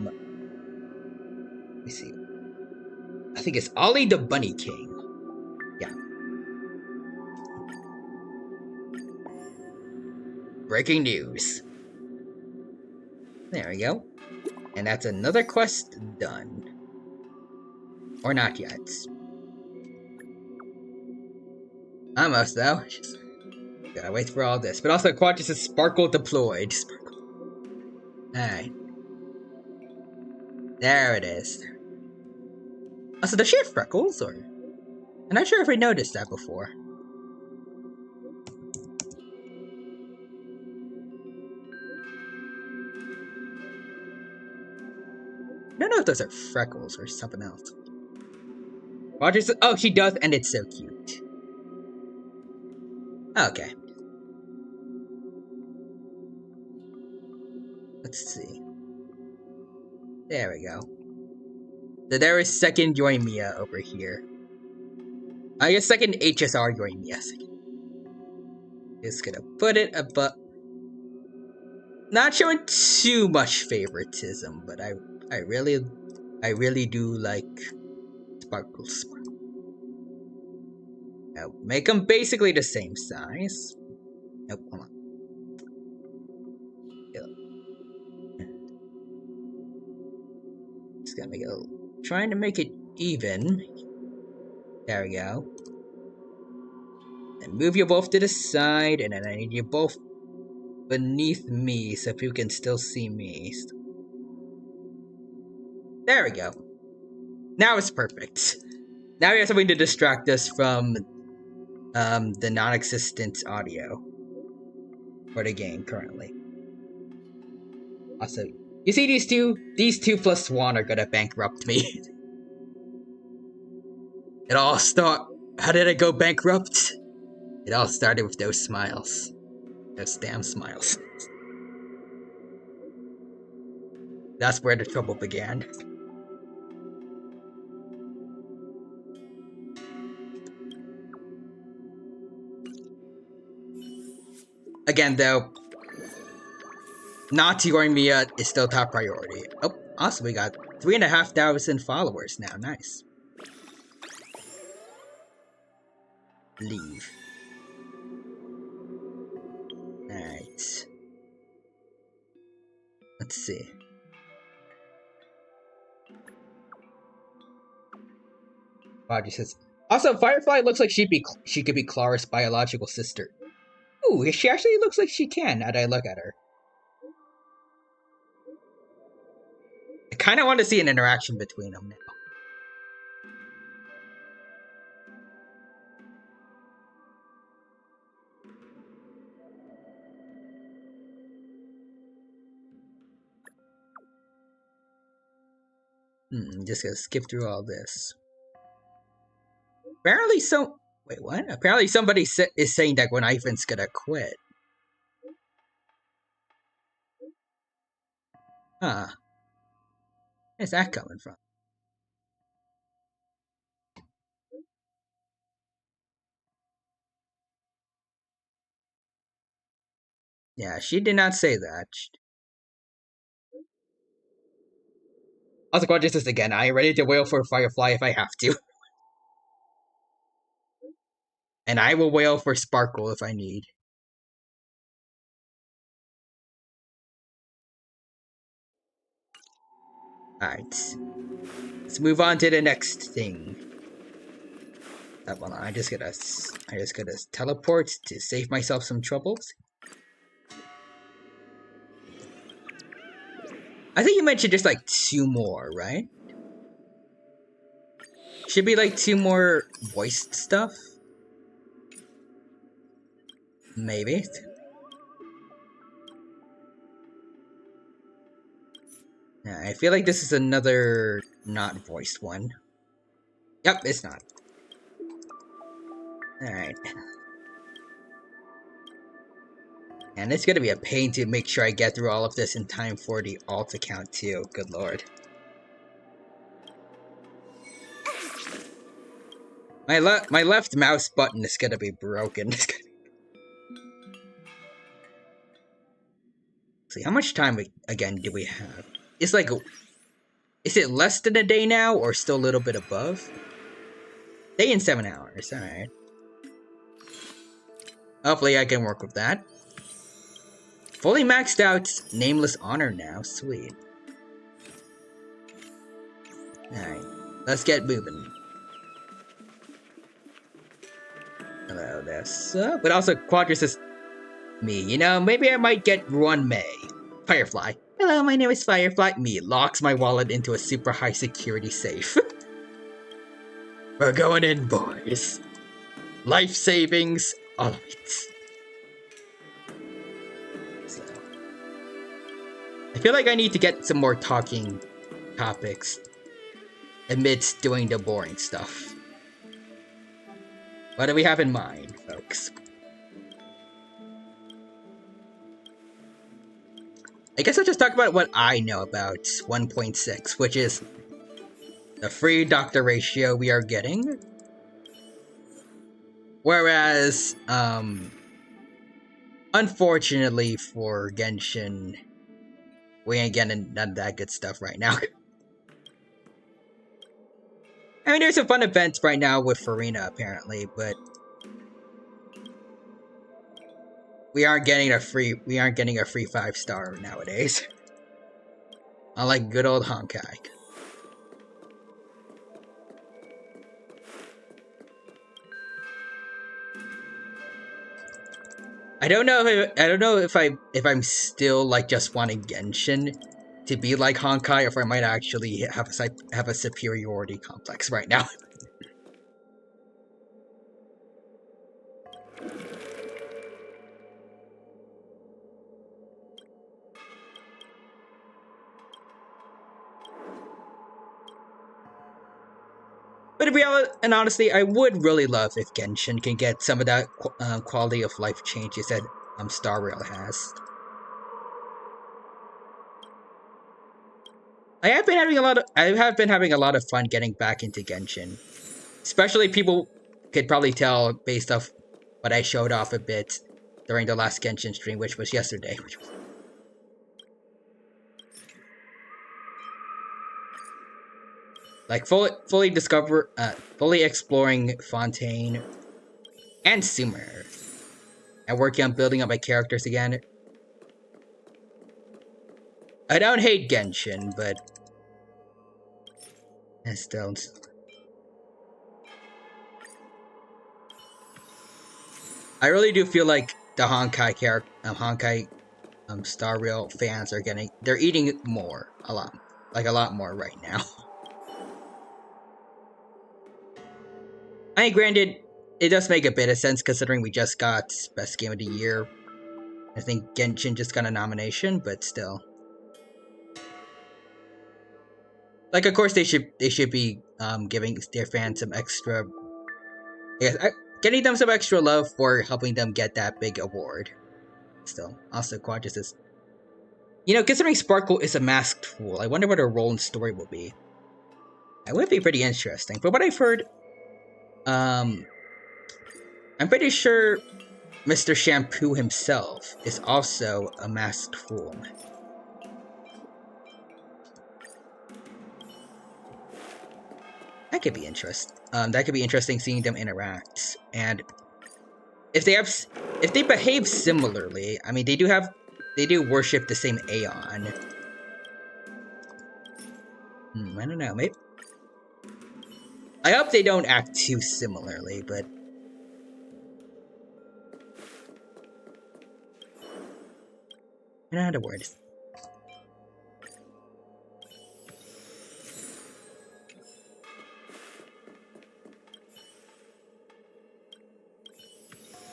me see. I think it's Ollie the Bunny King. Yeah. Breaking news. There we go. And that's another quest done. Or not yet. Almost though. Just gotta wait for all this. But also Quadrus is Sparkle deployed. Alright. There it is. Also, does she have freckles, or? I'm not sure if I noticed that before. I don't know if those are freckles or something else. Rogers, oh, she does, and it's so cute. Okay. Let's see. There we go. So there is second Yoimiya over here. I guess second HSR Yoimiya. Just gonna put it above. Not showing too much favoritism, but I really do like Sparkles. Now make them basically the same size. Nope, hold on. Just gonna make it. Trying to make it even. There we go. And move you both to the side, and then I need you both beneath me so people can still see me. There we go. Now it's perfect. Now we have something to distract us from the non-existent audio for the game currently. Also, you see these two plus Swan are gonna bankrupt me. It all how did I go bankrupt? It all started with those smiles. Those damn smiles. That's where the trouble began. Again, though, not Yoimiya is still top priority. Oh, also we got 3,500 followers now. Nice. Leave. Alright. Let's see. Roger says. Also, Firefly looks like she could be Clara's biological sister. Ooh, she actually looks like she can, now that I look at her. I kind of want to see an interaction between them now. Just gonna skip through all this. Apparently wait, what? Apparently somebody is saying that Gwen Ivan's gonna quit. Huh. Where's that coming from? Yeah, she did not say that. Also, watch this again. I am ready to wail for Firefly if I have to. And I will wail for Sparkle if I need. Alright. Let's move on to the next thing. Hold on, I just gotta teleport to save myself some troubles. I think you mentioned just like 2 more, right? Should be like 2 more voiced stuff? Maybe. Yeah, I feel like this is another not voiced one. Yep, it's not. Alright. And it's gonna be a pain to make sure I get through all of this in time for the alt account too. Good lord. My left mouse button is gonna be broken. See, how much time again do we have? It's like, is it less than a day now, or still a little bit above? Day and 7 hours. All right. Hopefully, I can work with that. Fully maxed out Nameless Honor now. Sweet. All right, let's get moving. Hello there, sir. But also, Quadras is me. You know, maybe I might get one May. Firefly. Hello, my name is Firefly. Me locks my wallet into a super high security safe. We're going in, boys. Life savings, all of it. So, I feel like I need to get some more talking topics amidst doing the boring stuff. What do we have in mind, folks? I guess I'll just talk about what I know about 1.6, which is the free doctor ratio we are getting. Whereas, unfortunately for Genshin, we ain't getting none of that good stuff right now. I mean, there's some fun events right now with Farina, apparently, but we aren't getting a free 5-star nowadays. Unlike good old Honkai. I don't know if I'm still like just wanting Genshin to be like Honkai, or if I might actually have a superiority complex right now. But to be honest, and honestly, I would really love if Genshin can get some of that quality of life changes that Star Rail has. I have been having a lot of fun getting back into Genshin. Especially people could probably tell based off what I showed off a bit during the last Genshin stream, which was yesterday. Like fully exploring Fontaine and Sumer, and working on building up my characters again. I don't hate Genshin, but I still. I really do feel like the Honkai Star Rail fans are they're eating more, a lot more right now. I mean, granted, it does make a bit of sense considering we just got Best Game of the Year. I think Genshin just got a nomination, but still. Like, of course, they should be giving their fans some extra, getting them some extra love for helping them get that big award. Still, also Quadras is You know, considering Sparkle is a masked fool, I wonder what her role in story will be. It would be pretty interesting. From what I've heard, I'm pretty sure Mr. Shampoo himself is also a masked fool. That could be interesting. That could be interesting seeing them interact. And if they behave similarly, I mean, they do worship the same Aeon. I don't know, maybe. I hope they don't act too similarly, but in other words.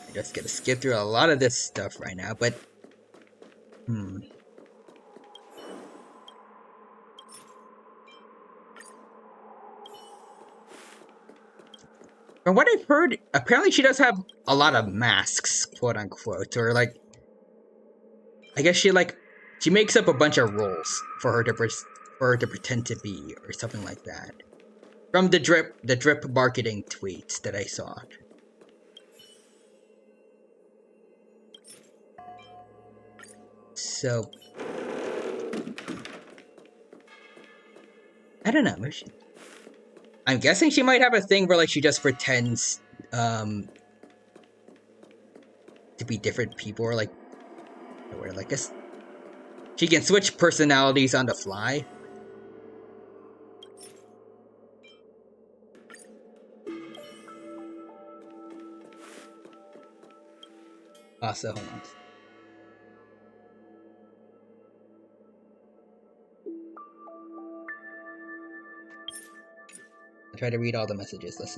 I'm just gonna skip through a lot of this stuff right now, but from what I've heard, apparently she does have a lot of masks, quote unquote, or like, I guess she makes up a bunch of roles for her to pretend to be, or something like that. From the drip marketing tweets that I saw. So I don't know. I'm guessing she might have a thing where like she just pretends to be different people, or like where like she can switch personalities on the fly. Also, hold on. I'll try to read all the messages. Let's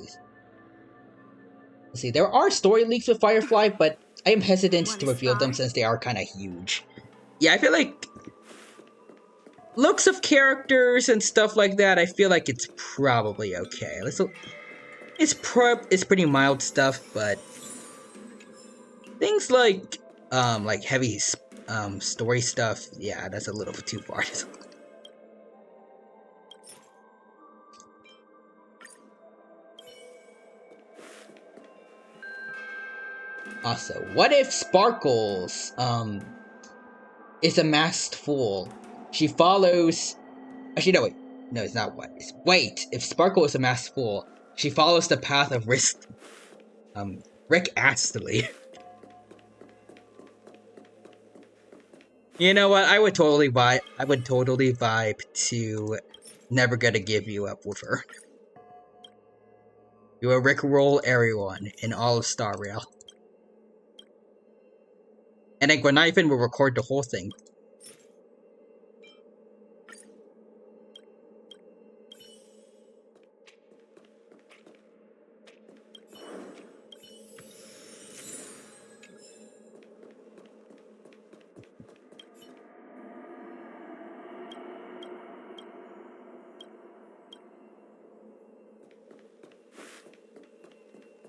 see. There are story leaks with Firefly, but I am hesitant to reveal them since they are kind of huge. Yeah, I feel like looks of characters and stuff like that, I feel like it's probably okay. It's pretty mild stuff, but things like heavy story stuff, yeah, that's a little too far. Also, what if Sparkles is a masked fool? She follows. Actually, no, wait. No, it's not what. Wait, if Sparkle is a masked fool, she follows the path of Rick Astley. You know what? I would totally vibe to Never Gonna Give You Up with her. You will Rickroll everyone in all of Star Rail. And then Gwenithan will record the whole thing.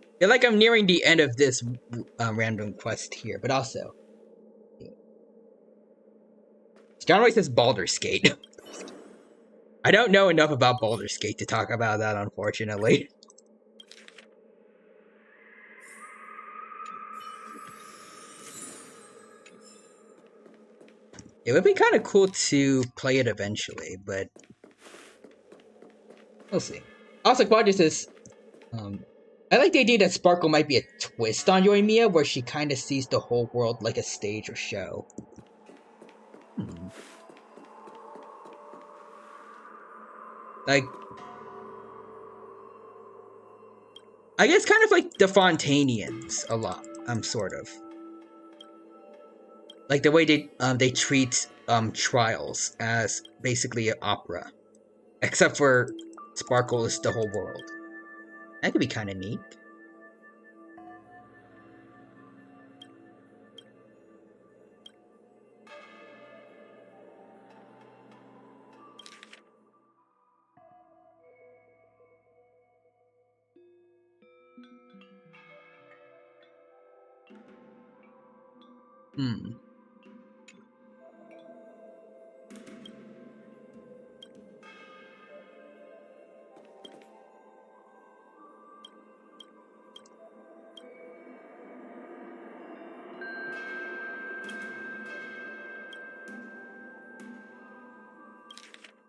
I feel like I'm nearing the end of this random quest here, but also... John Roy says Baldur's Gate. I don't know enough about Baldur's Gate to talk about that, unfortunately. It would be kind of cool to play it eventually, but... we'll see. Also, Quadra says... I like the idea that Sparkle might be a twist on Yoimiya, where she kind of sees the whole world like a stage or show. Like, I guess kind of like the Fontanians a lot. Sort of. Like the way they treat trials as basically an opera, except for Sparkle is the whole world. That could be kind of neat.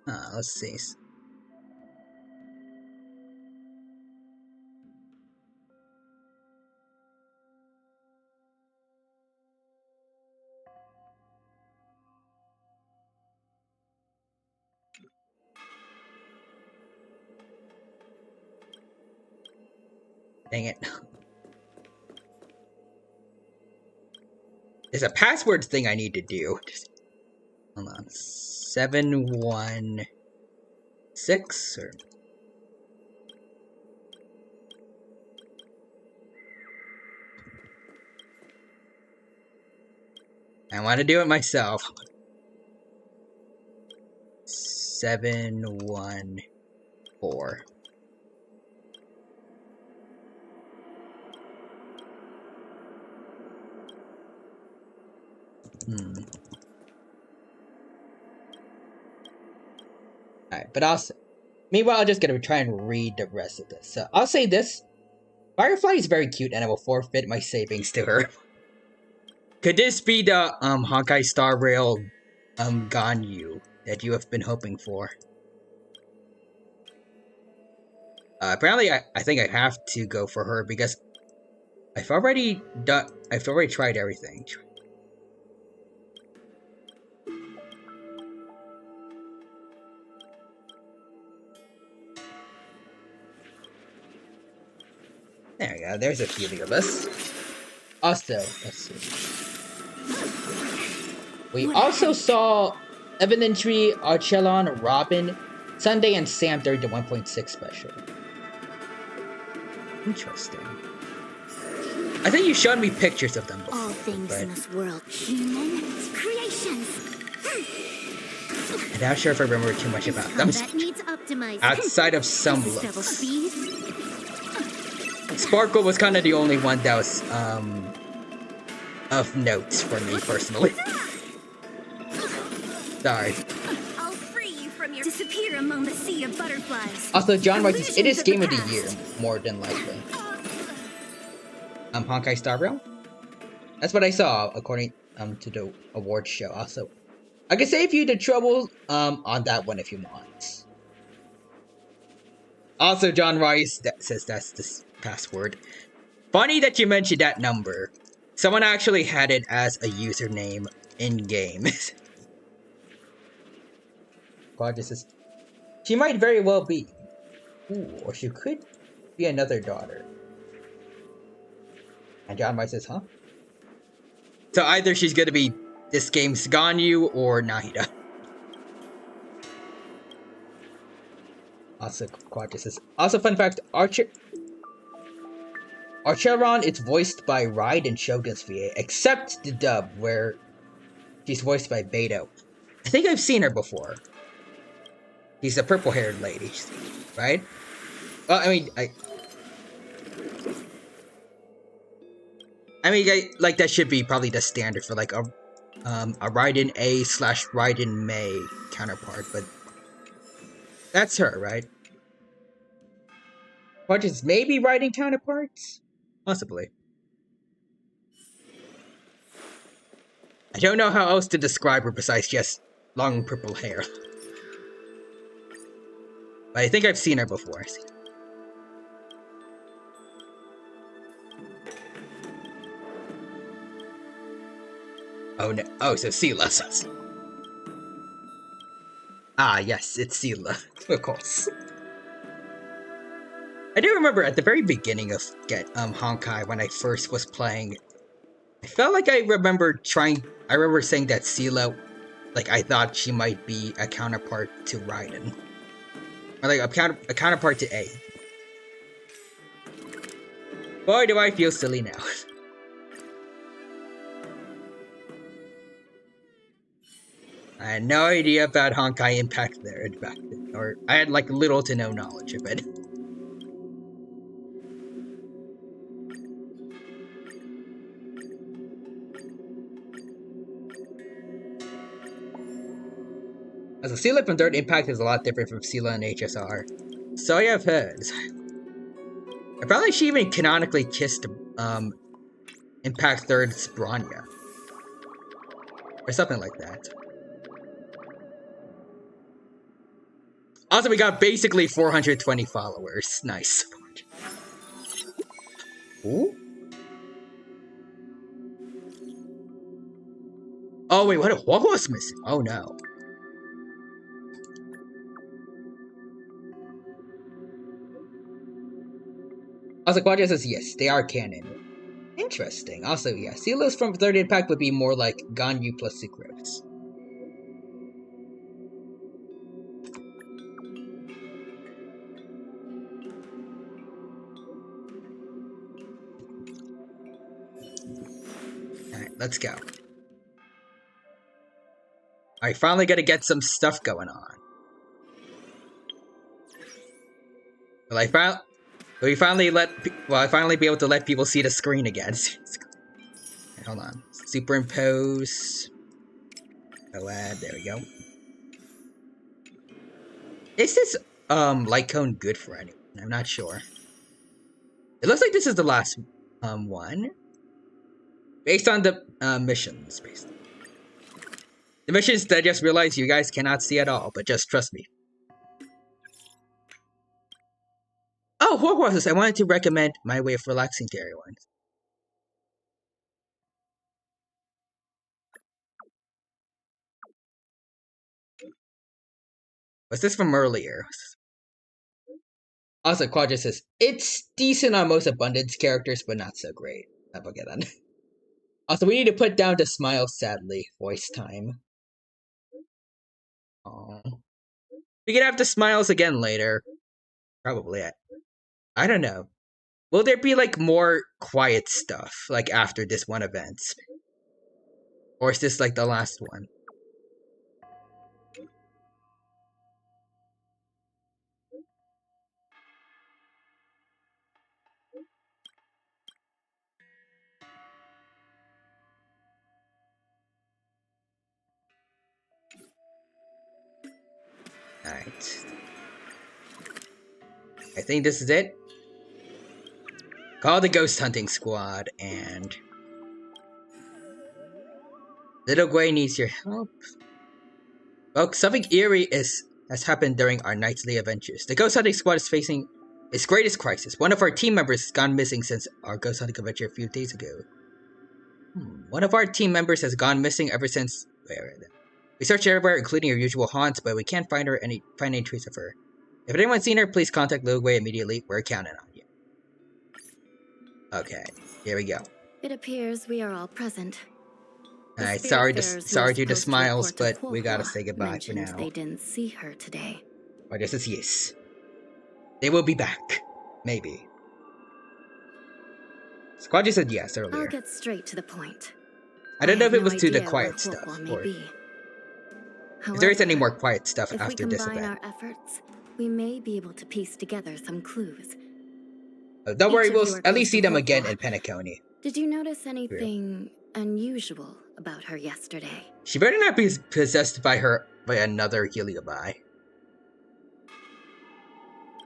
Let's see. Dang it. There's a password thing I need to do. Just, hold on. 716 or... I want to do it myself. 714. Alright, but also... Meanwhile, I'm just gonna try and read the rest of this. So, I'll say this. Firefly is very cute, and I will forfeit my savings to her. Could this be the, Honkai Star Rail, Ganyu that you have been hoping for? Apparently, I think I have to go for her, because I've already tried everything. There we go, there's a few of us. Also, let's see. We also saw Evidentry, Archelon, Robin, Sunday, and Sam during the 1.6 special. Interesting. I think you showed me pictures of them before. All things in this world, human creations. I'm not sure if I remember too much about them. That needs optimized. Outside of some Double looks. speed. Sparkle was kind of the only one that was, of note for me personally. Sorry. I'll free you from your disappear among the sea of butterflies. Also, John writes, it is game of the year, more than likely. Honkai Star Rail? That's what I saw, according to the awards show. Also, I can save you the trouble on that one if you want. Also, John Rice says that's the password. Funny that you mentioned that number. Someone actually had it as a username in-game. Quadra says, she might very well be. Ooh, or she could be another daughter. And John Rice says, huh? So either she's gonna be this game's Ganyu or Nahida. Also, Quadra says, also fun fact, Archeron is voiced by Ride in Shogun's VA, except the dub, where she's voiced by Beto. I think I've seen her before. She's a purple-haired lady, right? Well, I mean, like, that should be probably the standard for, like, a Raiden A/Raiden Mei counterpart, but that's her, right? What is maybe Raiden counterparts? Possibly. I don't know how else to describe her besides just long purple hair. But I think I've seen her before. Oh no. Oh, so Sela. Ah, yes, it's Sela. Of course. I do remember at the very beginning of Honkai, when I first was playing, I felt like I remember saying that Sela, like, I thought she might be a counterpart to Raiden. Or like a counterpart to A. Boy, do I feel silly now. I had no idea about Honkai Impact there, in fact, or I had like little to no knowledge of it. As a Sela from Third Impact is a lot different from Sela in HSR. So I have heard. Apparently she even canonically kissed Impact 3rd's Bronya. Or something like that. Also, we got basically 420 followers. Nice. Ooh. Oh wait, what was missing? Oh no. Also, Quadra says yes, they are canon. Interesting. Also, yeah, Silos from 3rd Impact would be more like Ganyu plus Sucrose. Alright, let's go. Alright, finally gotta get some stuff going on. Will I finally be able to let people see the screen again? Okay, hold on. Superimpose. OAD, there we go. Is this light cone good for anyone? I'm not sure. It looks like this is the last one. Based on the missions, basically. The missions that I just realized you guys cannot see at all, but just trust me. Oh, what was this? I wanted to recommend My Way of Relaxing to everyone. Was this from earlier? Also, Quadra says, it's decent on most Abundance characters, but not so great. Apogeddon. Also, we need to put down the smile, sadly. Voice time. Aww. We could have the smiles again later. Probably. I don't know. Will there be, like, more quiet stuff, like, after this one event? Or is this, like, the last one? Alright. I think this is it. Call the ghost hunting squad, and... Little Gray needs your help. Well, something eerie has happened during our nightly adventures. The ghost hunting squad is facing its greatest crisis. One of our team members has gone missing since our ghost hunting adventure a few days ago. One of our team members has gone missing ever since... We searched everywhere, including her usual haunts, but we can't find any trace of her. If anyone's seen her, please contact Little Gray immediately. We're counting on you. Okay, here we go. It appears we are all present. Alright, sorry to the smiles, but we gotta say goodbye for now. They didn't see her today. Or this is yes. They will be back. Maybe. Squad just said yes earlier. I'll get straight to the point. I don't know if it was to the quiet stuff, or if there is any more quiet stuff after this event. If we combine our efforts, we may be able to piece together some clues. Don't worry, we'll at least see them again in Penacony. Did you notice anything unusual about her yesterday? She better not be possessed by another Heliobi.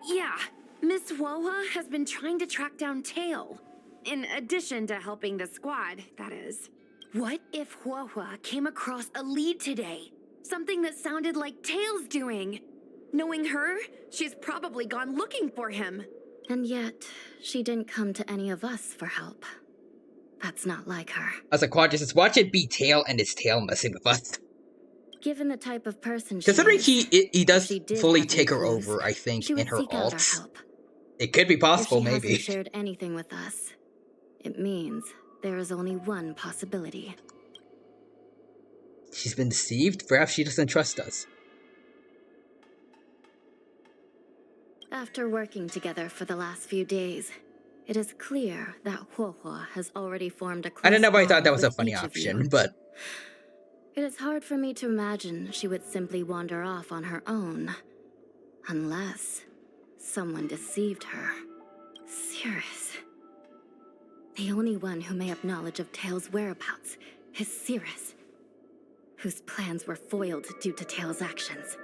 Yeah, Miss Woa has been trying to track down Tail. In addition to helping the squad, that is. What if Woa came across a lead today? Something that sounded like Tail's doing. Knowing her, she's probably gone looking for him. And yet, she didn't come to any of us for help. That's not like her. As a Quadra says, watch it be Tail and his tail messing with us. Given the type of person she Considering is, he does fully have take her clues, over, I think, she would in her seek out our alts. help. It could be possible, If she maybe. hasn't shared anything with us, it means there is only one possibility. She's been deceived? Perhaps she doesn't trust us. After working together for the last few days, it is clear that Huohua has already formed a close I don't know why I thought bond that was a with funny each of option, you. but... It is hard for me to imagine she would simply wander off on her own. Unless someone deceived her. Cirrus. The only one who may have knowledge of Tail's whereabouts is Cirrus, whose plans were foiled due to Tail's actions.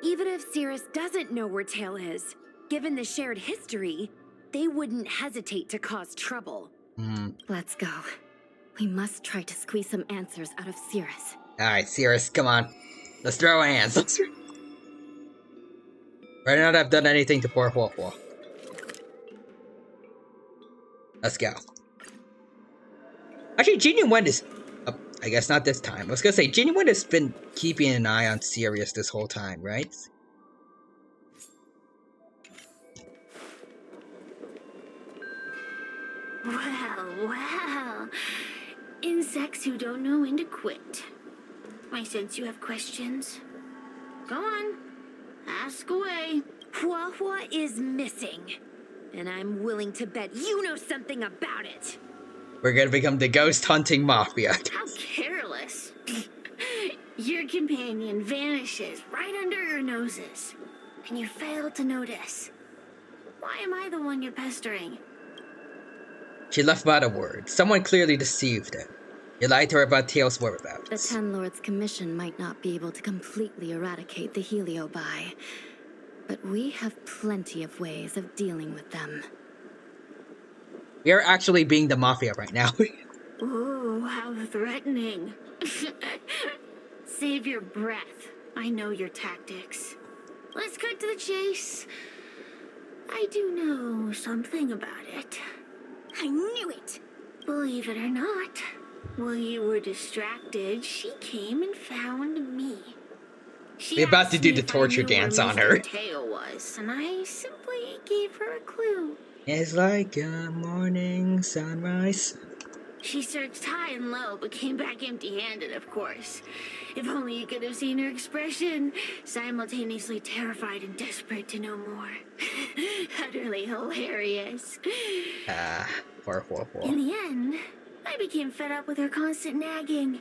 Even if Cirrus doesn't know where Tail is, given the shared history, they wouldn't hesitate to cause trouble. Let's go. We must try to squeeze some answers out of Cirrus. Alright, Cirrus, come on. Let's throw hands. Right now, I've done anything to poor Huohuo. Let's go. Actually, Genuine is... I guess not this time. I was gonna say, Genuine has been keeping an eye on Sirius this whole time, right? Well. Insects who don't know when to quit. I sense you have questions. Go on. Ask away. Huahua is missing. And I'm willing to bet you know something about it. We're gonna become the ghost hunting mafia. How careless. Your companion vanishes right under your noses. And you fail to notice. Why am I the one you're pestering? She left without a word. Someone clearly deceived her. You lied to her about Tails' whereabouts. The Ten Lords Commission might not be able to completely eradicate the Heliobi, but we have plenty of ways of dealing with them. We are actually being the mafia right now. Ooh, how threatening. Save your breath. I know your tactics. Let's cut to the chase. I do know something about it. I knew it! Believe it or not, while you were distracted, she came and found me. We're about to do the torture dance on her. Tail was, and I simply gave her a clue. It's like a morning sunrise. She searched high and low, but came back empty-handed, of course. If only you could have seen her expression, simultaneously terrified and desperate to know more. Utterly hilarious. Poor Huohuo. In the end, I became fed up with her constant nagging.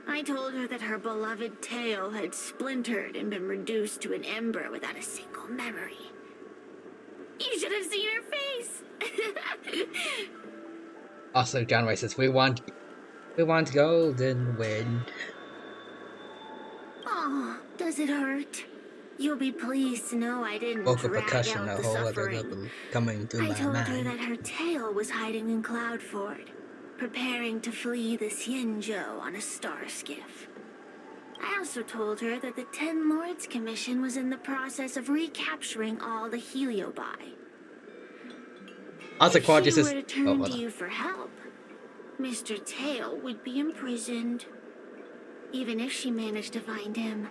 I told her that her beloved tail had splintered and been reduced to an ember without a single memory. You should have seen her face! Also, John White says, we want golden wind. Oh, does it hurt? You'll be pleased to know I didn't Vocal drag percussion, out a the whole other suffering. level coming through I my told her mind. that her tail was hiding in Cloudford, preparing to flee the Xianzhou on a star skiff. I also told her that the Ten Lords Commission was in the process of recapturing all the Heliobi. Also, If Quad she just were says, to turn hold to on. you for help, Mr. Tail would be imprisoned. Even if she managed to find him.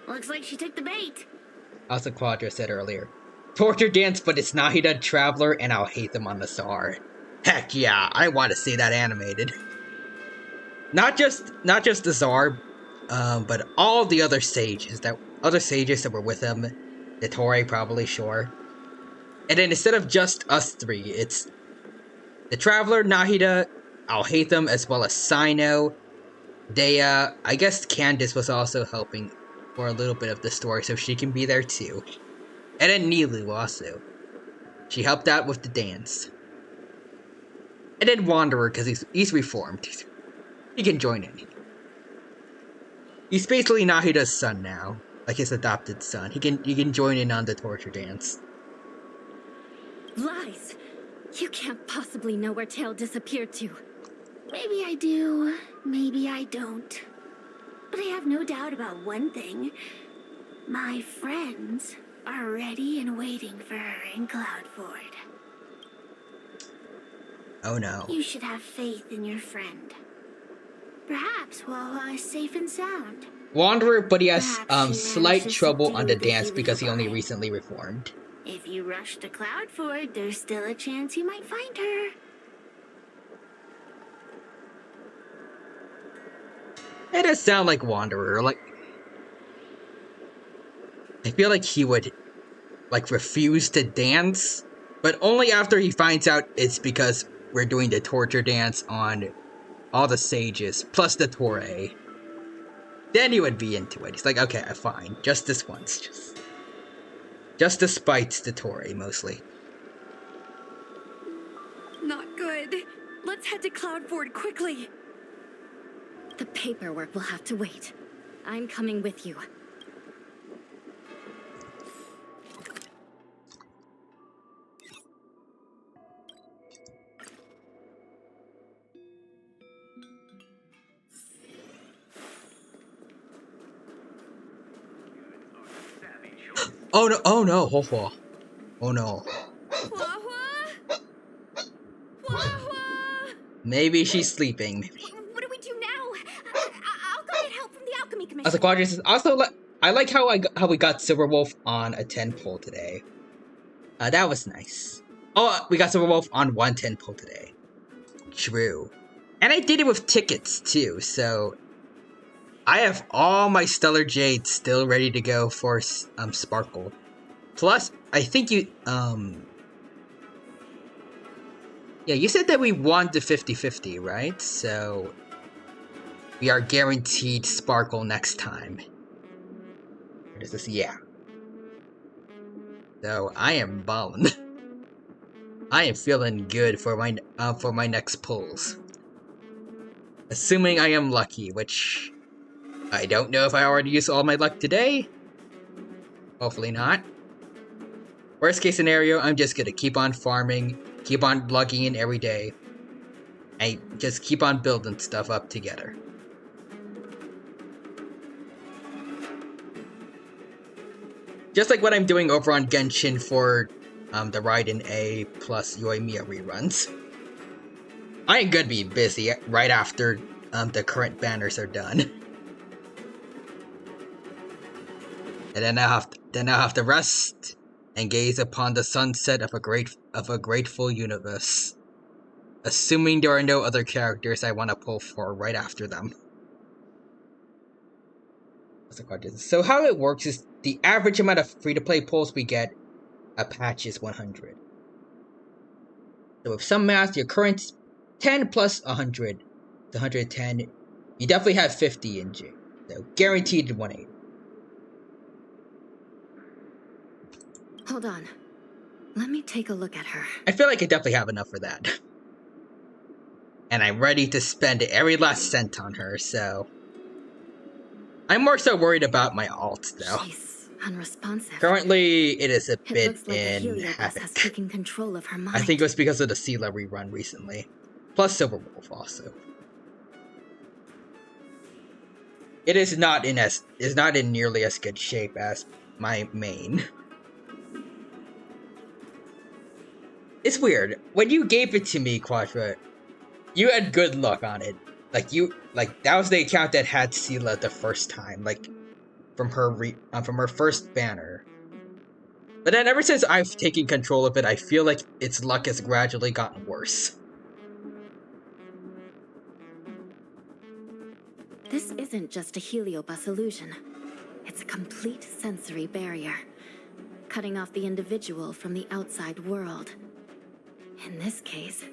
Looks like she took the bait. Also, Quadra said earlier, torture dance, but it's Nahida Traveler, and I'll hate them on the Tsar. Heck yeah, I want to see that animated. Not just the Tsar, but all the other sages that were with him. The Torii, probably, sure. And then instead of just us three, it's the Traveler, Nahida, I'll hate them, as well as Sino, Dea. I guess Candace was also helping for a little bit of the story, so she can be there too. And then Nilu also. She helped out with the dance. And then Wanderer, because he's reformed. He can join in. He's basically Nahida's son now. Like his adopted son. He can join in on the torture dance. Lies! You can't possibly know where Tail disappeared to. Maybe I do, maybe I don't. But I have no doubt about one thing. My friends are ready and waiting for her in Cloudford. Oh no. You should have faith in your friend. Perhaps Wawa is safe and sound. Wanderer, but he has Perhaps she slight manages to trouble deal on the with dance because he only Heliobi. recently reformed. If you rush to Cloudford, there's still a chance you might find her. It does sound like Wanderer. Like, I feel like he would, like, refuse to dance, but only after he finds out it's because we're doing the torture dance on all the sages, plus the Torii. Then he would be into it. He's like, okay, fine. Just this once. Just to spite the Torii, mostly. Not good. Let's head to Cloudford quickly. The paperwork will have to wait. I'm coming with you. Oh no! Oh no! Ho-ho. Oh no. Hua-hua? Hua-hua? Maybe she's sleeping. What do we do now? I'll go get help from the Alchemy Commission. Also, Quadri says, also, I like how we got Silverwolf on a 10 pull today. That was nice. Oh, we got Silverwolf on 1 10 pull today. True. And I did it with tickets, too, so... I have all my Stellar Jades still ready to go for, Sparkle. Plus, I think you, yeah, you said that we won the 50-50, right? So... we are guaranteed Sparkle next time. What is this? Yeah. So, I am ballin'. I am feeling good for my next pulls. Assuming I am lucky, which... I don't know if I already used all my luck today. Hopefully not. Worst case scenario, I'm just gonna keep on farming, keep on logging in every day, and just keep on building stuff up together. Just like what I'm doing over on Genshin for the Raiden A plus Yoimiya reruns. I ain't gonna be busy right after the current banners are done. And then I'll have to rest and gaze upon the sunset of a grateful universe. Assuming there are no other characters I want to pull for right after them. So how it works is the average amount of free-to-play pulls we get a patch is 100. So with some math, your current 10 plus 100, the 110, you definitely have 50 in G. So guaranteed 180. Hold on. Let me take a look at her. I feel like I definitely have enough for that. And I'm ready to spend every last cent on her, so... I'm more so worried about my alts, though. She's unresponsive. Currently, it is a bit looks like in the Heliobus havoc. has taken control of her mind. I think it was because of the Sela rerun recently. Plus Silverwolf, also. It is not in nearly as good shape as my main. It's weird. When you gave it to me, Quadra, you had good luck on it. That was the account that had Sela the first time, from her first banner. But then ever since I've taken control of it, I feel like its luck has gradually gotten worse. This isn't just a Heliobus illusion. It's a complete sensory barrier, cutting off the individual from the outside world. In this case,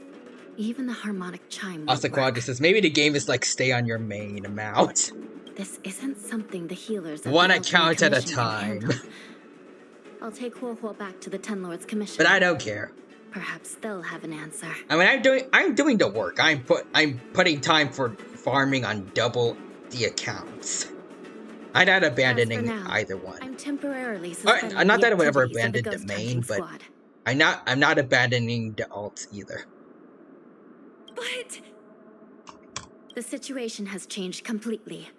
even the harmonic chime won't work. Quadra says, maybe the game is like stay on your main amount. This isn't something the healers of One the account at a Commission can time. handle. I'll take Huohuo back to the Ten Lords Commission. But I don't care. Perhaps they'll have an answer. I mean, I'm doing the work. I'm putting time for farming on double the accounts. I'm not abandoning either one. I'm temporarily suspending Not that I would ever the activities abandon of the ghost main, hunting but squad. I'm not abandoning the alts either. But... The situation has changed completely.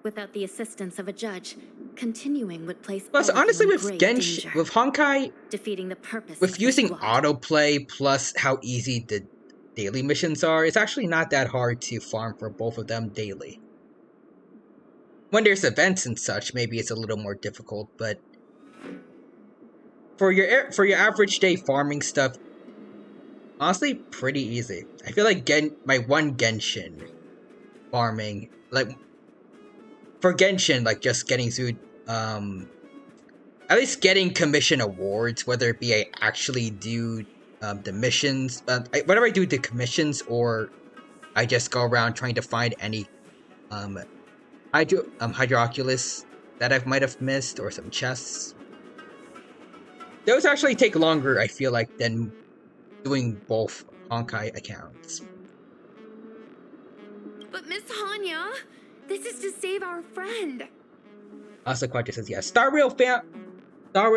Without the assistance of a judge, continuing would place Plus, everyone honestly, in with grave Genshin, danger, with Honkai, defeating the purpose with of using the squad. autoplay plus how easy the daily missions are, it's actually not that hard to farm for both of them daily. When there's events and such, maybe it's a little more difficult, but for your average day farming stuff, honestly, pretty easy. I feel like my one Genshin farming, for Genshin, just getting through, at least getting commission awards, whether it be I actually do the missions, whenever I do the commissions, or I just go around trying to find any Hydroculus that I might have missed, or some chests. Those actually take longer, I feel like, than doing both Honkai accounts. But Miss Hanya, this is to save our friend. Also, Quadra says, yeah, Star Rail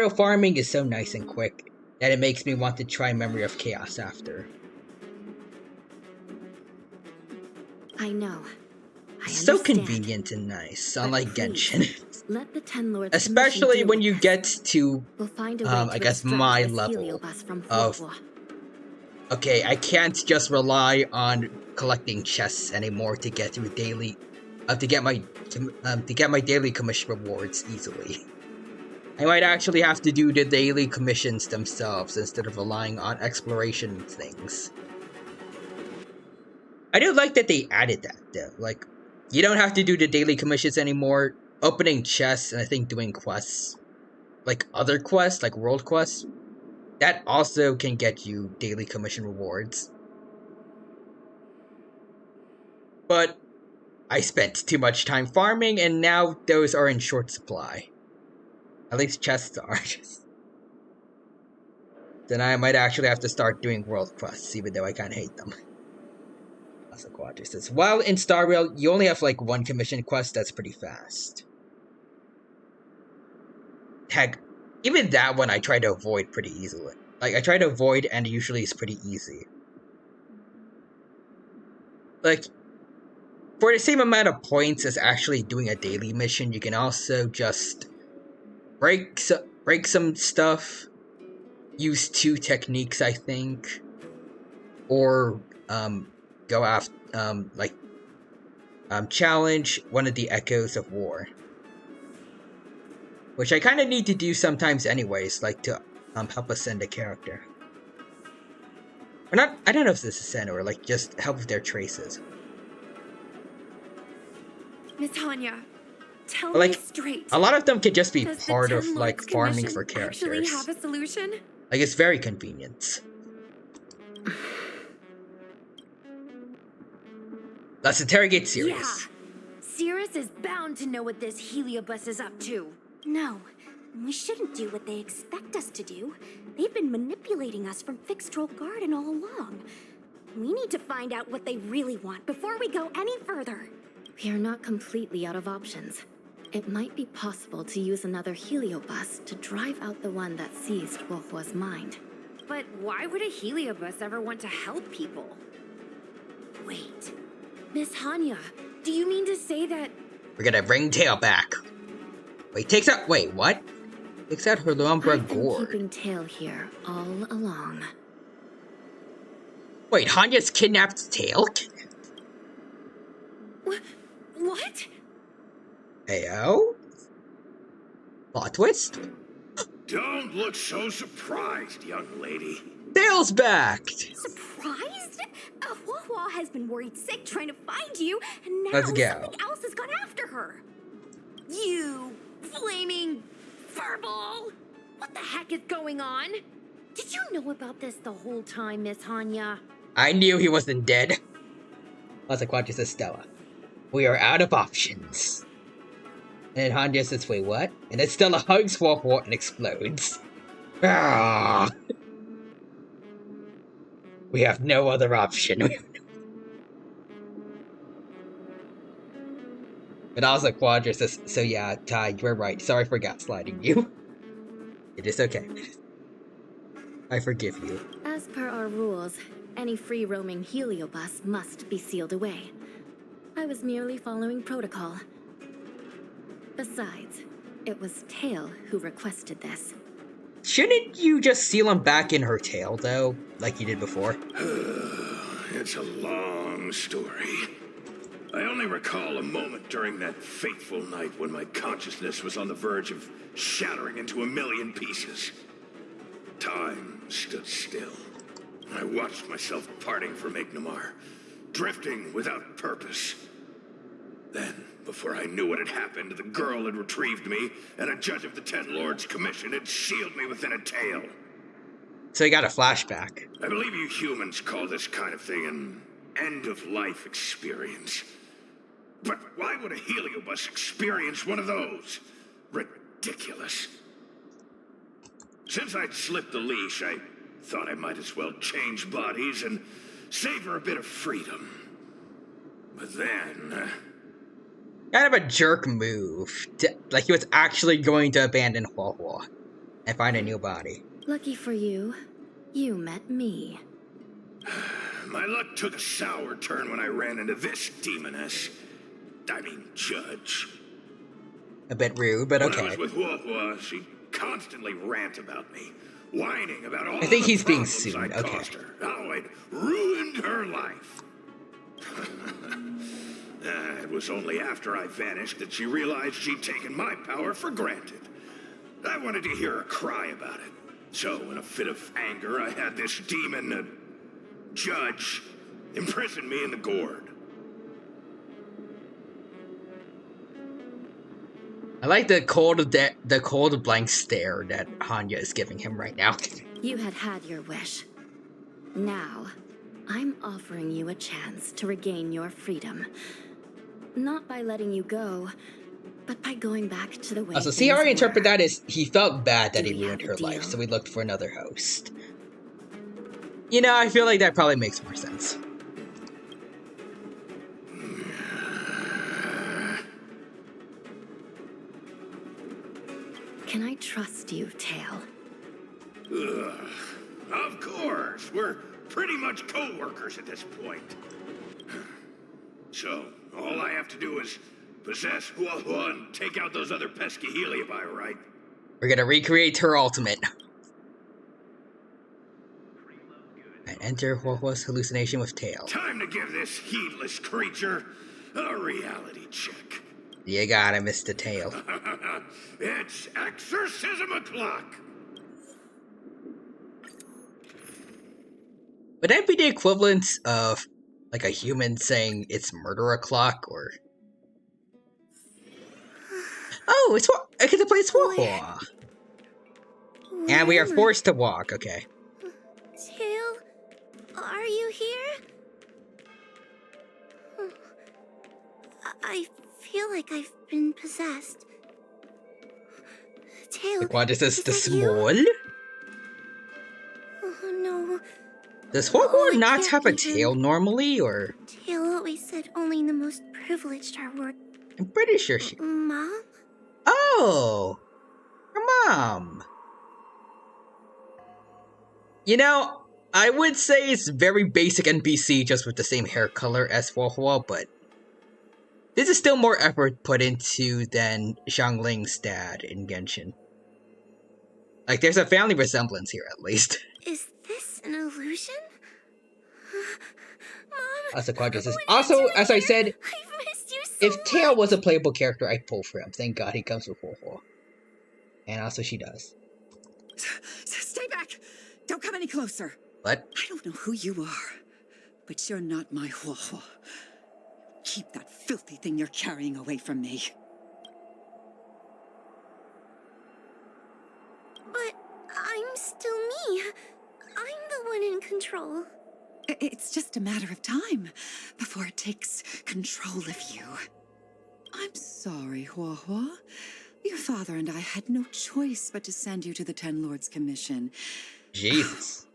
farming is so nice and quick that it makes me want to try Memory of Chaos after. I know. I So understand. convenient and nice, unlike please, Genshin. Let the Ten Lords especially Commission when deal you with get this. to, We'll find a way I to guess extract my this level heliobus from of, Huohuo. okay, I can't just rely on collecting chests anymore to get through daily, to get my daily commission rewards easily. I might actually have to do the daily commissions themselves instead of relying on exploration things. I do like that they added that though. Like, you don't have to do the daily commissions anymore. Opening chests and I think doing quests, like other quests, like world quests, that also can get you daily commission rewards. But I spent too much time farming and now those are in short supply. At least chests are. Then I might actually have to start doing world quests, even though I kinda hate them. Also Quadri says, while in Star Rail, you only have like one commission quest, that's pretty fast. Heck, even that one I try to avoid pretty easily. Like, I try to avoid and usually it's pretty easy. Like, for the same amount of points as actually doing a daily mission, you can also just break some stuff, use 2 techniques, I think, or go after challenge one of the Echoes of War, which I kind of need to do sometimes anyways, like to help ascend a character. Or not, I don't know if this is ascend or like just help with their traces. Miss Hanya, tell But, like, me straight. a lot of them could just be Does part the of Ten like Lords farming Commission for characters. actually have a solution? Like, it's very convenient. Let's interrogate Sirius. Yeah. Cirrus is bound to know what this heliobus is up to. No, we shouldn't do what they expect us to do. They've been manipulating us from Fixed Roll Garden all along. We need to find out what they really want before we go any further. We are not completely out of options. It might be possible to use another heliobus to drive out the one that seized Huohuo's mind. But why would a heliobus ever want to help people? Wait, Miss Hanya, do you mean to say that... We're gonna bring Tail back. Wait, what? Takes out her Lumbra I've been gourd. keeping Tail here all along. Wait, Hanya's kidnapped Tail? What? Heyo? Plot twist? Don't look so surprised, young lady. Tail's back! Surprised? Huohuo has been worried sick trying to find you, and now Let's go. something else has gone after her. You flaming furball! What the heck is going on? Did you know about this the whole time, Miss Hanya? I knew he wasn't dead. That's like Quadri says Stella. We are out of options. And Hanya says, wait, what? And then Stella hugs Huohuo and explodes. Ah! We have no other option. And also Quadri says, so yeah, Ty, you were right. Sorry for gaslighting you. It is okay. I forgive you. As per our rules, any free-roaming heliobus must be sealed away. I was merely following protocol. Besides, it was Tail who requested this. Shouldn't you just seal him back in her tail, though? Like you did before? It's a long story. I only recall a moment during that fateful night when my consciousness was on the verge of shattering into a million pieces. Time stood still. I watched myself parting from Ignamar, drifting without purpose. Then, before I knew what had happened, the girl had retrieved me, and a judge of the Ten Lords Commission had sealed me within a tail. So you got a flashback. I believe you humans call this kind of thing an end-of-life experience. But why would a heliobus experience one of those? Ridiculous. Since I'd slipped the leash, I thought I might as well change bodies and savor a bit of freedom. But then... Kind of a jerk move. Like he was actually going to abandon Huohuo and find a new body. Lucky for you, you met me. My luck took a sour turn when I ran into this demoness. I mean, judge. A bit rude, but When okay. I was with Huahua, she'd constantly rant about me, whining about all I think the he's being problems sued, I'd okay. caused her, how I'd ruined her life. It was only after I vanished that she realized she'd taken my power for granted. I wanted to hear her cry about it. So, in a fit of anger, I had this demon, judge, imprison me in the gourd. I like the cold blank stare that Hanya is giving him right now. You had your wish. Now, I'm offering you a chance to regain your freedom. Not by letting you go, but by going back to the way Also, see how I things interpret were. that is he felt bad that Do he we ruined have a her life, deal? so we looked for another host. You know, I feel like that probably makes more sense. Can I trust you, Tail? Ugh. Of course, we're pretty much co-workers at this point. So, all I have to do is possess Huahua and take out those other pesky Heliobi, right? We're gonna recreate her ultimate. And enter Huahua's hallucination with Tail. Time to give this heedless creature a reality check. You got it, Mr. Tail. It's exorcism o'clock. Would that be the equivalent of, like, a human saying it's murder o'clock, or... Oh, it's what I get to play Huahua. And we are forced to walk, okay. Tail, are you here? I feel like I've been possessed. Tail, Like, what is this, is the that you? small? Oh no. Does Oh, Huahua I not can't have a even. tail normally, or...? Tail always said only the most privileged are worth. I'm pretty sure she... Mom? Oh! Her mom! You know, I would say it's very basic NPC just with the same hair color as Huahua, but... this is still more effort put into than Xiangling's dad in Genshin. Like, there's a family resemblance here, at least. Is this an illusion? Mom? As a quadrus is... what are you Also, doing as I here? said, I've missed you so if Tail much. was a playable character, I'd pull for him. Thank God he comes with Huahua. And also she does. Stay back! Don't come any closer. What? I don't know who you are, but you're not my Huahua. Keep that filthy thing you're carrying away from me. But I'm still me. I'm the one in control. It's just a matter of time before it takes control of you. I'm sorry, Huahua. Your father and I had no choice but to send you to the Ten Lords Commission. Jesus.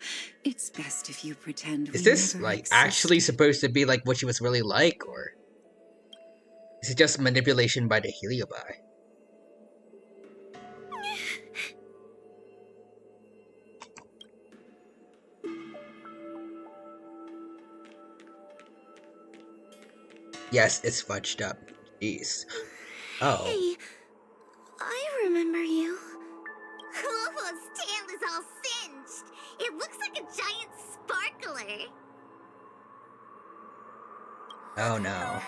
It's best if you pretend Is we this, never like, actually existed. supposed to be, like, what she was really like, or... is it just manipulation by the Heliobi? Yes, it's fudged up. Jeez. Oh. Hey, I remember you. Huahua's tail is all singed. It looks like a giant sparkler. Oh no.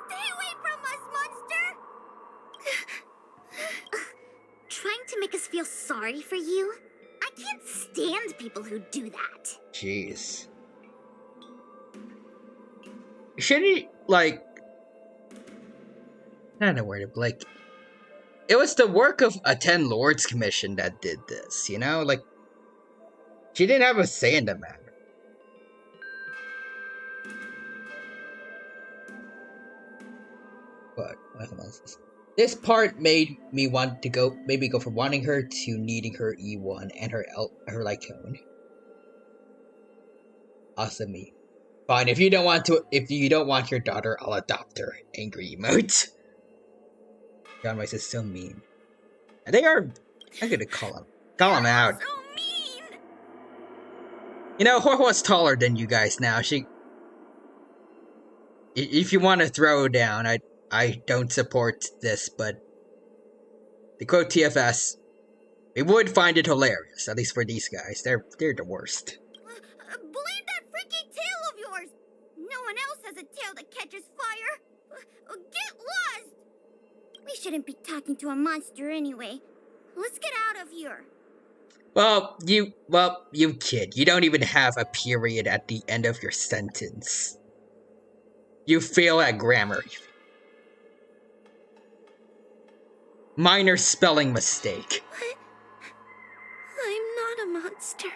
Stay away from us, monster! Trying to make us feel sorry for you? I can't stand people who do that. Jeez. Shouldn't he, like... I don't know where to, like... it was the work of a Ten Lords Commission that did this, you know? Like... she didn't have a say in the matter. But, what else is... this part made me want to go, maybe go from wanting her to needing her E1 and her Lycone. Awesome me. Fine, if you don't want your daughter, I'll adopt her. Angry emote. John Rice is so mean. And they are... I'm gonna call him out. So mean! You know, Huahua's taller than you guys now. If you want to throw down, I don't support this, but To quote TFS, we would find it hilarious, at least for these guys. They're the worst. Believe that freaky tail of yours! No one else has a tail that catches fire! Get lost! We shouldn't be talking to a monster anyway. Let's get out of here. Well, you kid. You don't even have a period at the end of your sentence. You fail at grammar. Minor spelling mistake. What? I'm not a monster.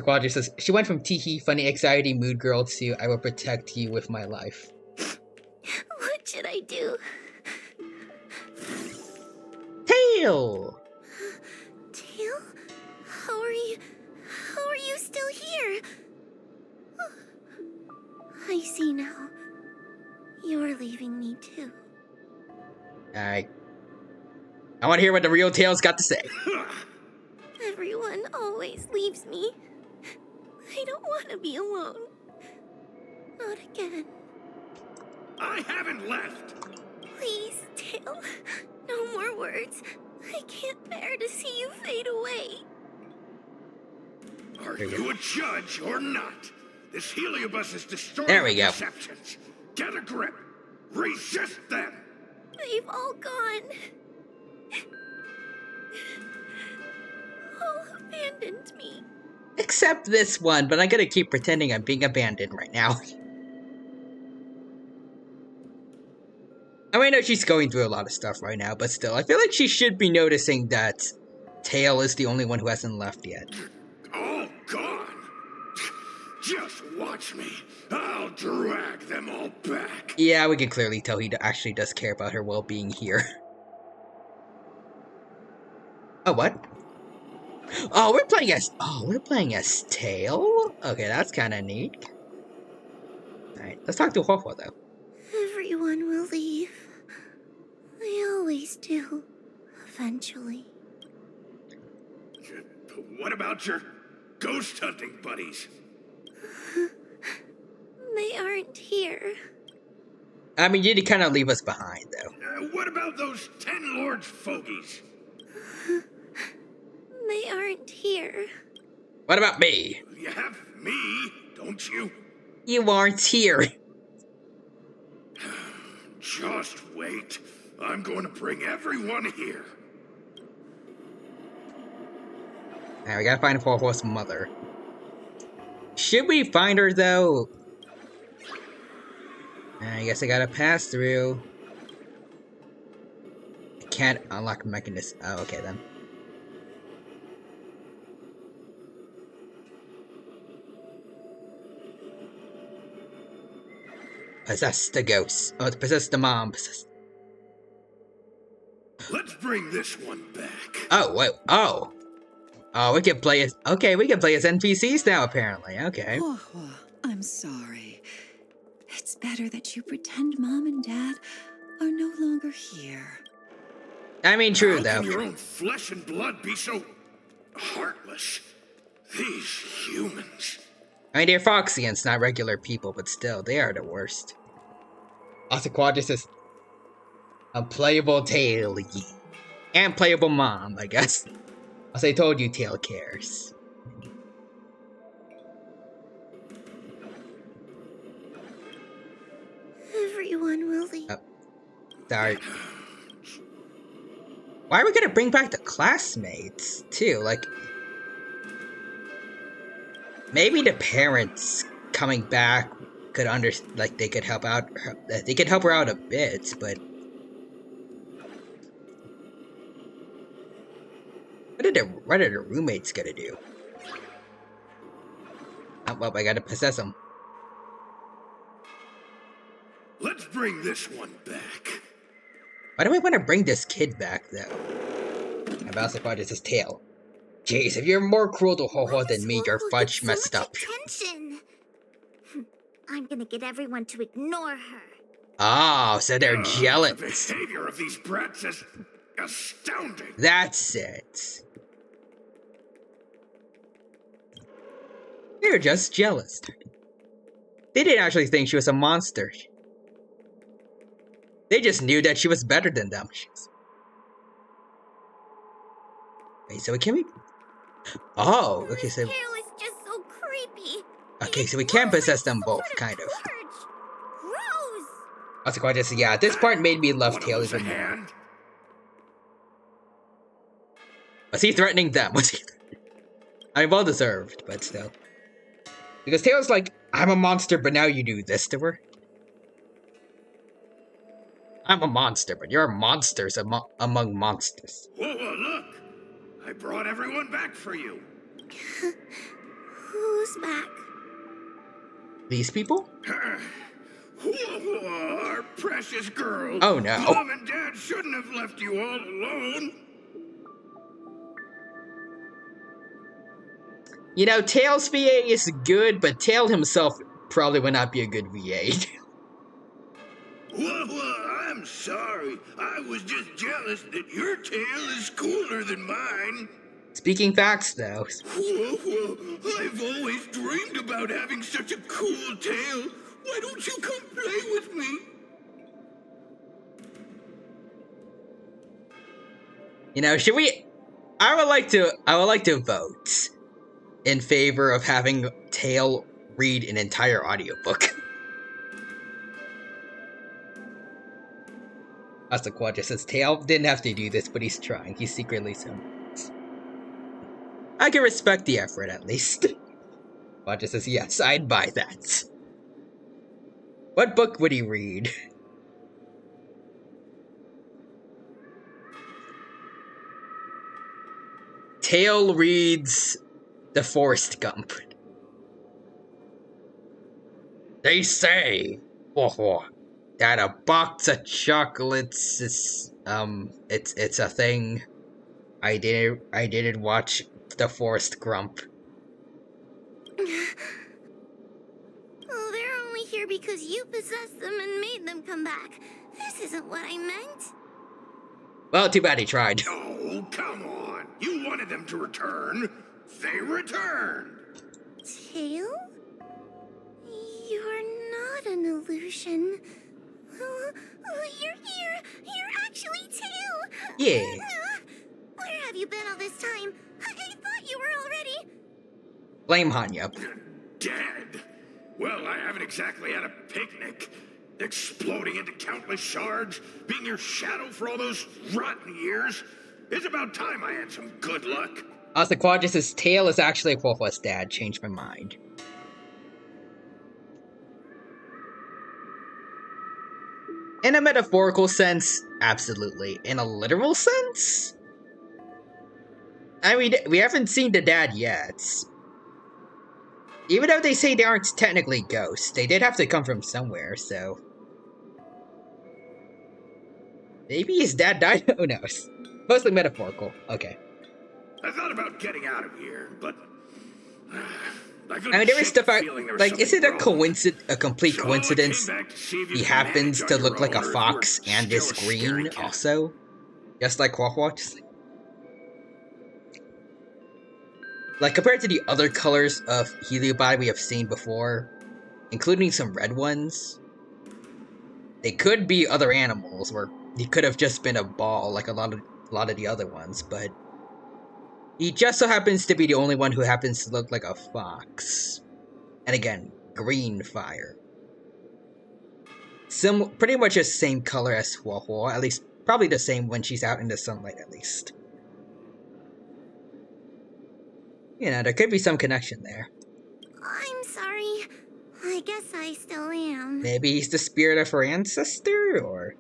Quadra says, she went from teehee, funny anxiety mood girl to I will protect you with my life. What should I do? Tail! Tail? How are you still here? I see now. You're leaving me too. Alright. I want to hear what the real Tail's got to say. Everyone always leaves me. I don't want to be alone. Not again. I haven't left! Please, Tail. No more words. I can't bear to see you fade away. Are you a judge or not? This heliobus is destroying There we go. perceptions. Get a grip. Resist them. They've all gone. All abandoned me. Except this one, but I'm gonna keep pretending I'm being abandoned right now. I know she's going through a lot of stuff right now, but still, I feel like she should be noticing that Tail is the only one who hasn't left yet. All gone. Just watch me. I'll drag them all back. Yeah, we can clearly tell he actually does care about her well-being here. Oh, what? Oh, we're playing as Tail? Okay, that's kind of neat. Alright, let's talk to Huohuo, though. Everyone will leave. They always do. Eventually. What about your ghost hunting buddies? They aren't here. I mean, you did kind of leave us behind, though. What about those 10 Lords fogies? They aren't here. What about me? You have me, don't you? You aren't here. Just wait. I'm going to bring everyone here. Alright, we gotta find Huohuo's mother. Should we find her, though? I guess I gotta pass through. I can't unlock mechanism. Oh, okay then. Possess the ghost. Oh, it's possess the mom. Let's bring this one back. Oh, wait. Oh. Oh, we can play as... Okay, we can play as NPCs now, apparently. Okay. Huohuo, I'm sorry. It's better that you pretend Mom and Dad are no longer here. I mean, true, How though. can your own flesh and blood be so heartless? These humans. I mean, they're Foxians, not regular people, but still, they are the worst. Also, Quadris is a playable Tail. And playable Mom, I guess. As I told you, Tail cares. Everyone will leave. Oh, sorry. Why are we gonna bring back the classmates, too? Like... Maybe the parents coming back could like they could help out her, they could help her out a bit, but what are the roommates gonna do? Oh, well, I gotta possess them. Let's bring this one back. Why do we want to bring this kid back, though? About to find his tail. Jeez, if you're more cruel to Huohuo than me, you're fudge messed up. Attention. I'm gonna get everyone to ignore her. Oh, so they're The jealous. behavior of these brats is astounding. That's it. They're just jealous. They didn't actually think she was a monster. They just knew that she was better than them. Wait, so we can be... Oh, okay, so... Tail is just so creepy. Okay, so we can possess them both, kind of. Gross. Also, quite just, yeah, this part made me love Tail even more. Was he threatening them? Was he... I mean, well deserved, but still. Because Tail's like, I'm a monster, but now you do this to her. I'm a monster, but you're monsters among monsters. Whoa, look! I brought everyone back for you. Who's back? These people? Our precious girl. Oh no. Mom and Dad shouldn't have left you all alone. You know, Tail's VA is good, but Tail himself probably would not be a good VA. I'm sorry. I was just jealous that your tail is cooler than mine. Speaking facts, though. I've always dreamed about having such a cool tail. Why don't you come play with me? You know, should we... I would like to vote in favor of having Tail read an entire audiobook. That's the quad just says Tail didn't have to do this, but he's trying. He's secretly so. I can respect the effort at least. Quad just says yes, I'd buy that. What book would he read? Tail reads The Forrest Gump. They say that a box of chocolates is it's a thing. I didn't watch The Forrest Gump. Oh, they're only here because you possessed them and made them come back. This isn't what I meant. Well, too bad he tried. Oh, come on. You wanted them to return. They returned. Tail? You're not an illusion. You're here. You're actually Tail. Yeah. Where have you been all this time? I thought you were already... Blame Hanya. Dead. Well, I haven't exactly had a picnic. Exploding into countless shards, being your shadow for all those rotten years. It's about time I had some good luck. Also, Quadrus's Tail is actually Quoqua's dad. Changed my mind. In a metaphorical sense, absolutely. In a literal sense? I mean, we haven't seen the dad yet. Even though they say they aren't technically ghosts, they did have to come from somewhere, so... Maybe his dad died? Who knows? Mostly metaphorical. Okay. I thought about getting out of here, but... I mean, there is stuff like, is it a complete coincidence he happens to look like a fox and is green also? Just like Quaquaw? Like, compared to the other colors of Heliobot we have seen before, including some red ones, they could be other animals, or he could have just been a ball like a lot of the other ones, but he just so happens to be the only one who happens to look like a fox. And again, green fire. Pretty much the same color as Huahua, at least probably the same when she's out in the sunlight at least. You know, there could be some connection there. I'm sorry. I guess I still am. Maybe he's the spirit of her ancestor, or...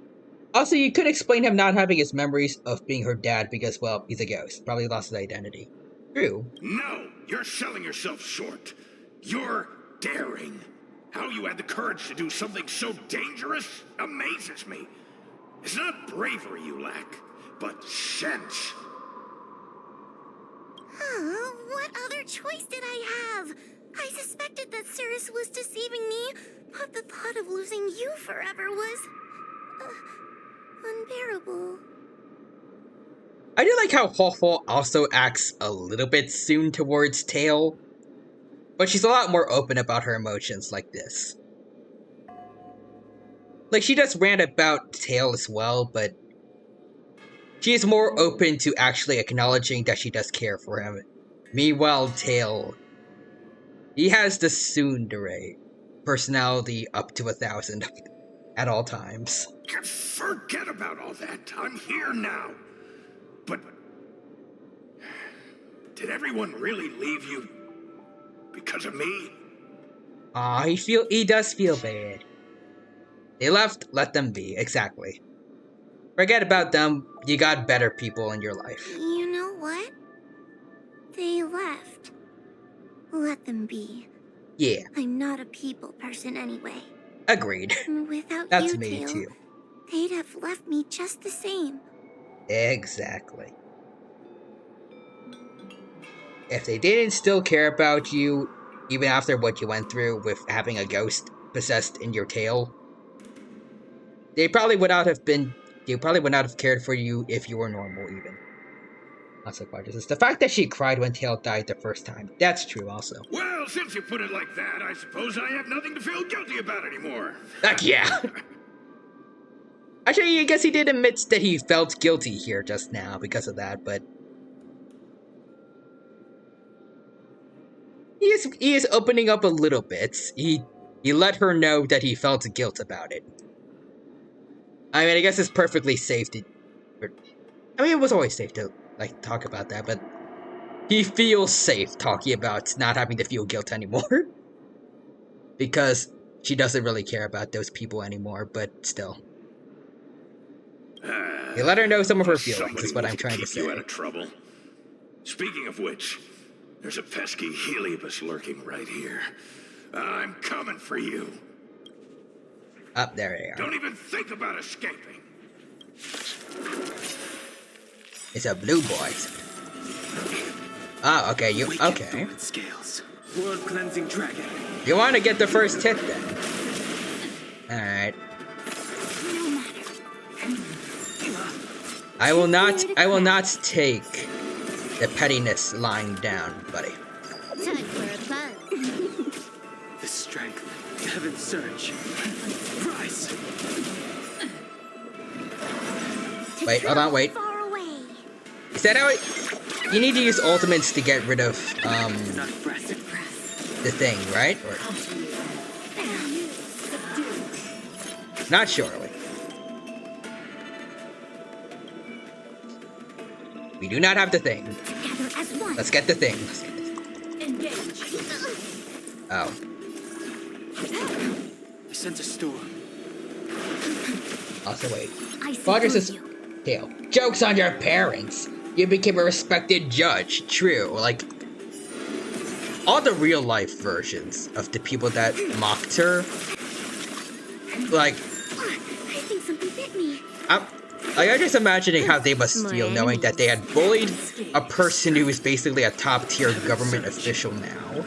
Also, you could explain him not having his memories of being her dad because, well, he's a ghost. Probably lost his identity. True. No! You're selling yourself short. You're daring. How you had the courage to do something so dangerous amazes me. It's not bravery you lack, but sense. What other choice did I have? I suspected that Cirrus was deceiving me, but the thought of losing you forever was... unbearable. I do like how Huahua also acts a little bit soon towards Tail, but she's a lot more open about her emotions like this. Like, she does rant about Tail as well, but she is more open to actually acknowledging that she does care for him. Meanwhile, Tail, he has the tsundere personality up to 1,000 at all times. Forget about all that. I'm here now. But did everyone really leave you because of me? He does feel bad. They left, let them be, exactly. Forget about them, you got better people in your life. You know what? They left. Let them be. Yeah, I'm not a people person anyway. agreed. And without That's you, me Tail, too. they'd have left me just the same. Exactly. If they didn't still care about you, even after what you went through with having a ghost possessed in your tail, they probably would not have cared for you if you were normal, even. Also, the fact that she cried when Tail died the first time, that's true also. Well, since you put it like that, I suppose I have nothing to feel guilty about anymore. Heck yeah! Actually, I guess he did admit that he felt guilty here just now because of that, but he is opening up a little bit. He let her know that he felt guilt about it. I mean, I guess it's perfectly safe to... I mean, it was always safe to, like, talk about that, but he feels safe talking about not having to feel guilt anymore. Because she doesn't really care about those people anymore, but still. He let her know some of her feelings, is what I'm trying to say. You out of trouble. Speaking of which, there's a pesky Heliobus lurking right here. I'm coming for you. Up there they are. Don't even think about escaping. It's a blue boy. Oh, okay, you okay. Scales. World cleansing dragon. You want to get the first hit then? Alright. I will not take the pettiness lying down, buddy. Time for a fun. The strength. Heaven's surge. Price. Wait, hold on, wait. Far away. Is that how it... You need to use ultimates to get rid of, the thing, right? Or... Not surely. We do not have the thing. Together as one. Let's get the thing. Engage. Oh. I sense a storm. Also, wait. I see Rogers through is... you. Tail. Joke's on your parents. You became a respected judge. True. Like, all the real life versions of the people that mocked her, like, I think something bit me. I'm just imagining how they must feel knowing that they had bullied a person who is basically a top tier government official now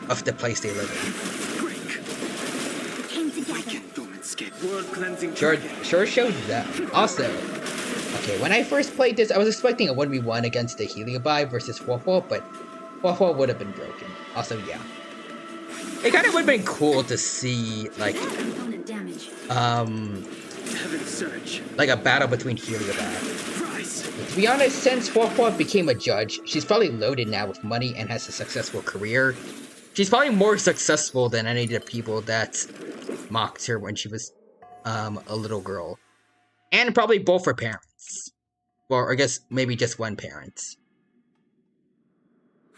of the place they live We came together. World cleansing in. dragon. Sure showed that. Also, okay, when I first played this, I was expecting a 1v1 against the Heliobi versus Huohuo, but Huohuo would have been broken. Also, yeah. It kind of would have been cool to see, like, Heaven's surge. like a battle between Heliobi. To be honest, since Huohuo became a judge, she's probably loaded now with money and has a successful career. She's probably more successful than any of the people that mocked her when she was a little girl. And probably both her parents. Well, I guess maybe just one parent.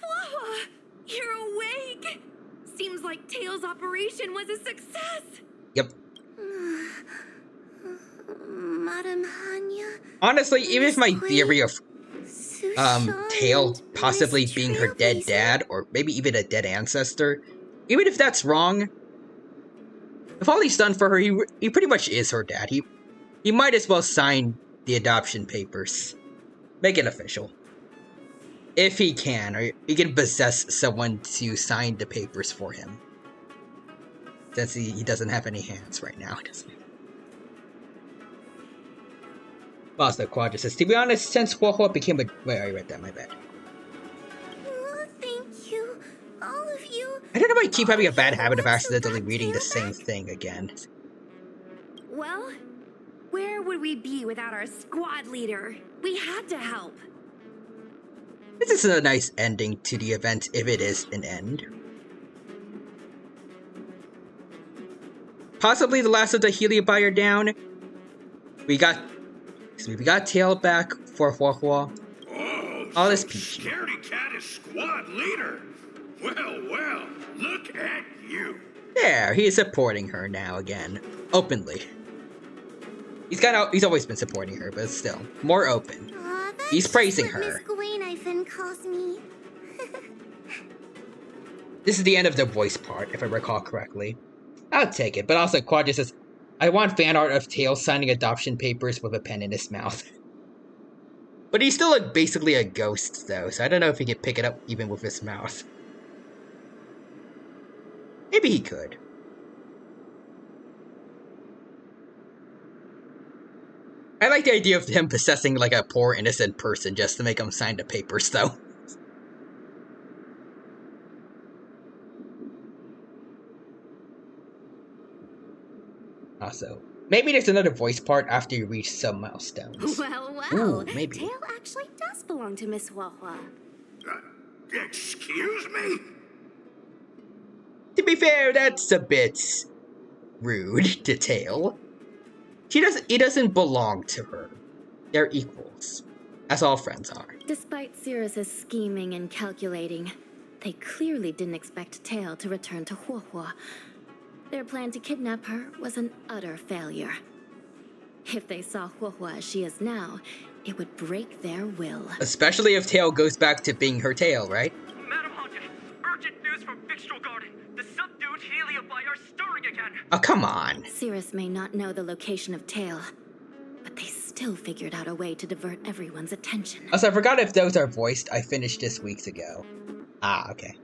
Wawa, you're awake! Seems like Tails' operation was a success! Yep. Madam Hanya. Honestly, even if my theory of Sushan, Tail possibly Miss being her dead Trailblazer. dad, or maybe even a dead ancestor, even if that's wrong, if all he's done for her, he pretty much is her dad. He might as well sign the adoption papers. Make it official. If he can, or he can possess someone to sign the papers for him. Since he doesn't have any hands right now, does he? Also, Quadra says, to be honest, since Huohuo became a... Wait, I read that, my bad. Oh, thank you. All of you. I don't know why I keep having a bad habit of accidentally reading the same thing again. Well, would we be without our squad leader? We had to help. This is a nice ending to the event, if it is an end. Possibly the last of the Heliobi are down. We got Tail back for Huahua. Oh, All this so peachy. Scaredy Cat is squad leader. Well, look at you. There, he is supporting her now again, openly. He's always been supporting her, but still more open. Aw, that's He's praising just what her. Miss Gawain calls me. This is the end of the voice part, if I recall correctly. I'll take it, but also Quadra says, I want fan art of Tails signing adoption papers with a pen in his mouth. But he's still basically a ghost, though, so I don't know if he can pick it up even with his mouth. Maybe he could. I like the idea of him possessing like a poor innocent person just to make him sign the papers, though. Also, maybe there's another voice part after you reach some milestones. Well, Ooh, maybe. Tail actually does belong to Miss Huahua. Excuse me? To be fair, that's a bit rude to Tail. He doesn't belong to her. They're equals, as all friends are. Despite Cirrus's scheming and calculating, they clearly didn't expect Tail to return to Huahua. Their plan to kidnap her was an utter failure. If they saw Huahua as she is now, it would break their will. Especially if Tail goes back to being her Tail, right? Madam Haunted, urgent news from Fixtral Garden. The subdued Heliobi are stirring again. Oh, come on. Cirrus may not know the location of Tail, but they still figured out a way to divert everyone's attention. Also, I forgot if those are voiced. I finished this weeks ago. Ah, okay.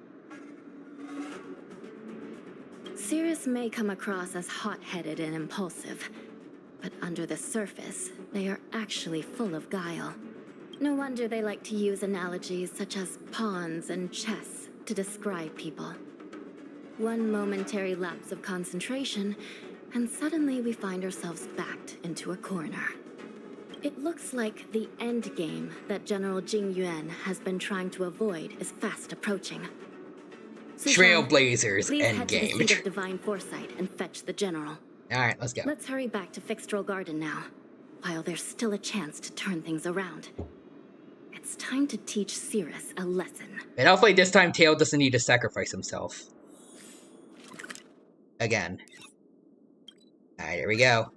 Cirrus may come across as hot-headed and impulsive, but under the surface, they are actually full of guile. No wonder they like to use analogies such as pawns and chess to describe people. One momentary lapse of concentration, and suddenly we find ourselves backed into a corner. It looks like the end game that General Jing Yuan has been trying to avoid is fast approaching. Trailblazers Please head to the Endgame. seat of divine foresight and fetch the general. Alright, let's go. Let's hurry back to Fixtral Garden now, while there's still a chance to turn things around. It's time to teach Cirrus a lesson. And hopefully this time Tail doesn't need to sacrifice himself. Again. Alright, here we go.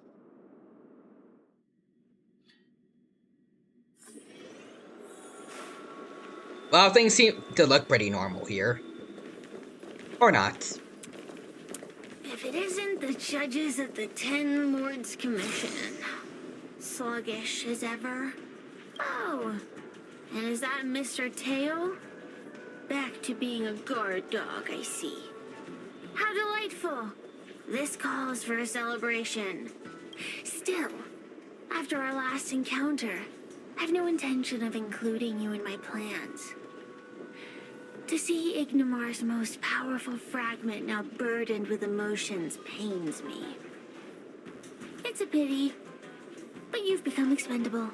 Well, things seem to look pretty normal here. Or not. If it isn't the judges of the Ten Lords Commission, sluggish as ever. Oh, and is that Mr. Tail? Back to being a guard dog, I see. How delightful! This calls for a celebration. Still, after our last encounter, I've no intention of including you in my plans. To see Ignimar's most powerful fragment now burdened with emotions pains me. It's a pity, but you've become expendable.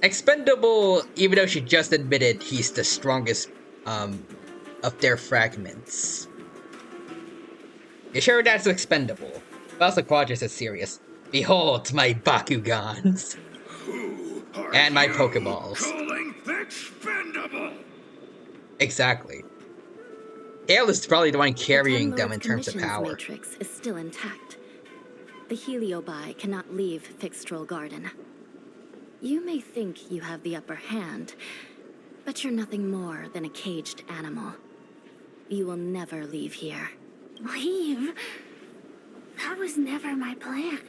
Expendable, even though she just admitted he's the strongest, of their fragments. You sure that's expendable? But also Quadras is serious. Behold my Bakugans. Who are And my you Pokeballs. calling expendable? Exactly. Tail is probably the one carrying The Ten them in Lords terms of Commission's power. matrix is still intact. The Heliobi cannot leave Fixtral Garden. You may think you have the upper hand, but you're nothing more than a caged animal. You will never leave here. Leave? That was never my plan.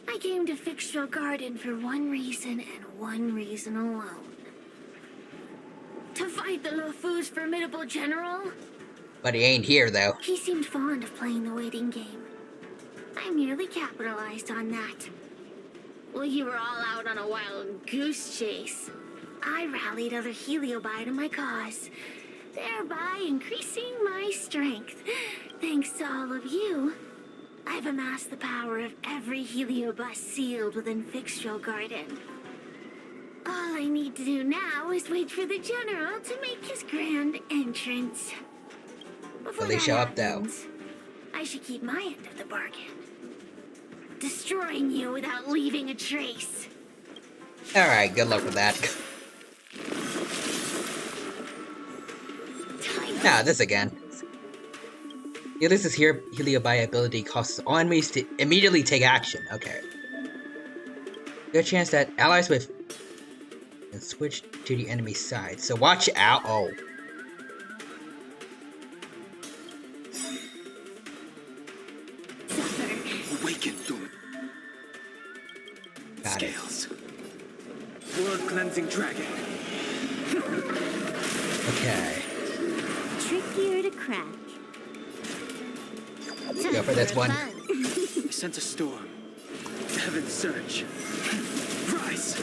I came to Fixtral Garden for one reason and one reason alone. To fight the Luofu's formidable general? But he ain't here, though. He seemed fond of playing the waiting game. I merely capitalized on that. While you were all out on a wild goose chase, I rallied other Heliobi to my cause, thereby increasing my strength. Thanks to all of you, I've amassed the power of every heliobus sealed within Fixtral Garden. All I need to do now is wait for the General to make his grand entrance. Before Will they that show up, though? happens, I should keep my end of the bargain. Destroying you without leaving a trace. Alright, good luck with that. Ah, this again. Ulysses' Heliobi ability causes all enemies to immediately take action. Okay. Good chance that allies with and switch to the enemy side. So watch out. Oh. Awaken, Doom. Got it. Scales. World cleansing dragon. Okay. Trickier to crack. Go for this one. I sense a storm. Heaven surge. Rise.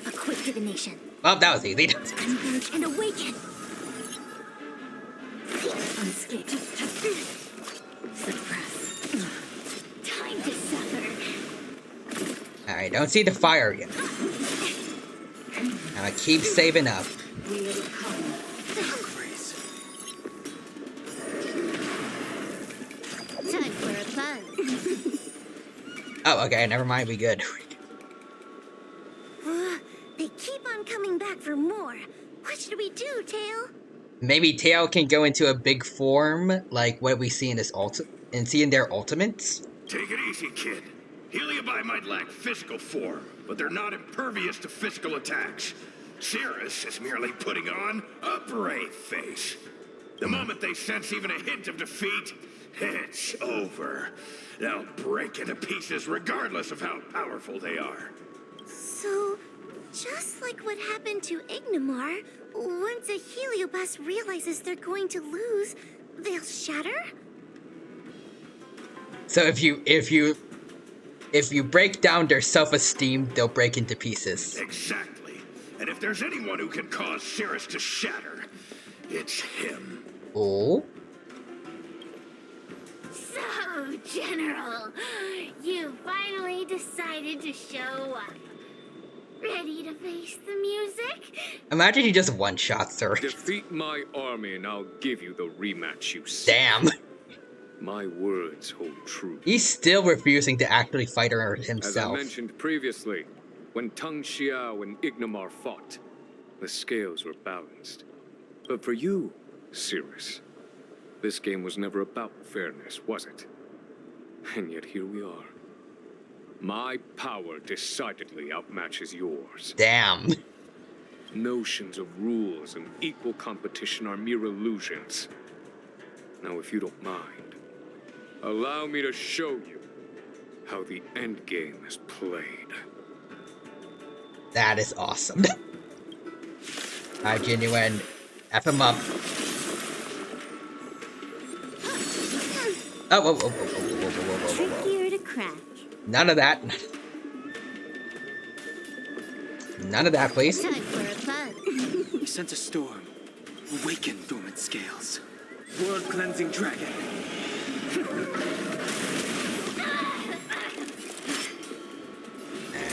A quick divination. Well, that was easy. Converge and awaken. Unscathed. Suppress. Time to suffer. Alright, don't see the fire yet. Now keep saving up. Time for a fun. Oh, okay, never mind, we good. They keep on coming back for more. What should we do, Tail? Maybe Tail can go into a big form, like what we see in this in their ultimates. Take it easy, kid. Heliobi might lack physical form, but they're not impervious to physical attacks. Cirrus is merely putting on a brave face. The moment they sense even a hint of defeat, it's over. They'll break into pieces regardless of how powerful they are. So, just like what happened to Ignimar, once a heliobus realizes they're going to lose, they'll shatter? So if you break down their self-esteem, they'll break into pieces. Exactly. And if there's anyone who can cause Cirrus to shatter, it's him. Oh? So, General, you finally decided to show up. Ready to face the music? Imagine he just one-shots her. Defeat my army and I'll give you the rematch you seek. Damn. My words hold true. He's still refusing to actually fight her himself. As I mentioned previously, when Tang Xiao and Ignimar fought, the scales were balanced. But for you, Cirrus, this game was never about fairness, was it? And yet here we are. My power decidedly outmatches yours. Damn. Notions of rules and equal competition are mere illusions. Now, if you don't mind, allow me to show you how the endgame is played. That is awesome. Genuine. F him up. Oh, whoa, whoa, whoa, whoa, whoa, whoa, whoa, whoa, whoa. Trickier to crack. None of that. None of that, please. Time for a fun. I sense a storm. Awaken, dormant scales. World cleansing dragon.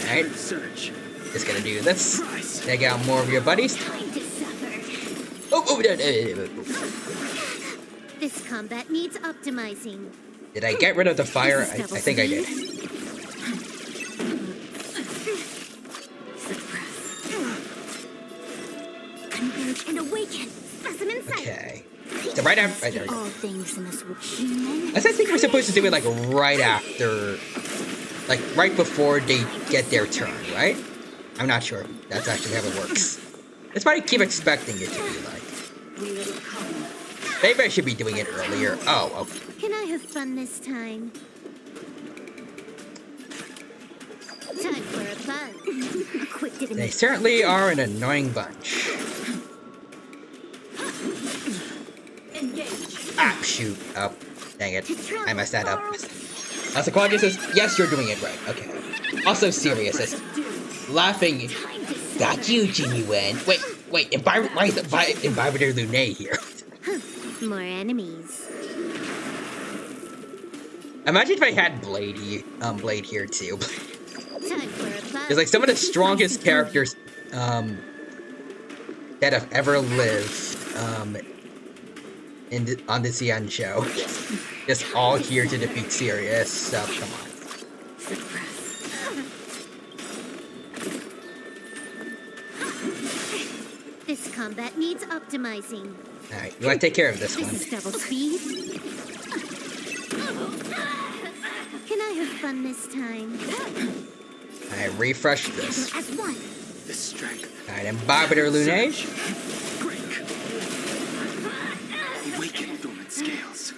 Alright. Surge. Just gonna do this. Take out more of your buddies. Time to suffer. Oh, This combat needs optimizing. did I get rid of the fire? I think I did. Converge and awaken. Specimen sight. Okay. So right after, right there. All things in this human. I think we're supposed to do it like right after, like right before they get their turn, right? I'm not sure. That's actually how it works. That's why I keep expecting it to be like. Maybe I should be doing it earlier. Oh, okay. Can I have fun this time? Time for a fun. A quick They divination. certainly are an annoying bunch. Ah, shoot. Oh, dang it. I messed that up. Also, Quadra says, yes, you're doing it right. Okay. Also, Sirius says, laughing. Got you, Genuine. Wait, why is Imbibitor Lunae here? More enemies. Imagine if I had Blade here too. Time for a class. There's like some of the strongest characters that have ever lived on the CN show. Just all here to defeat Sirius, so come on. This combat needs optimizing. Alright, you wanna take care of this one. This is double speed. Can I have fun this time? I refresh this. As one. The strength. Alright, and Barbator Lune. Break. Awaken dormant scales.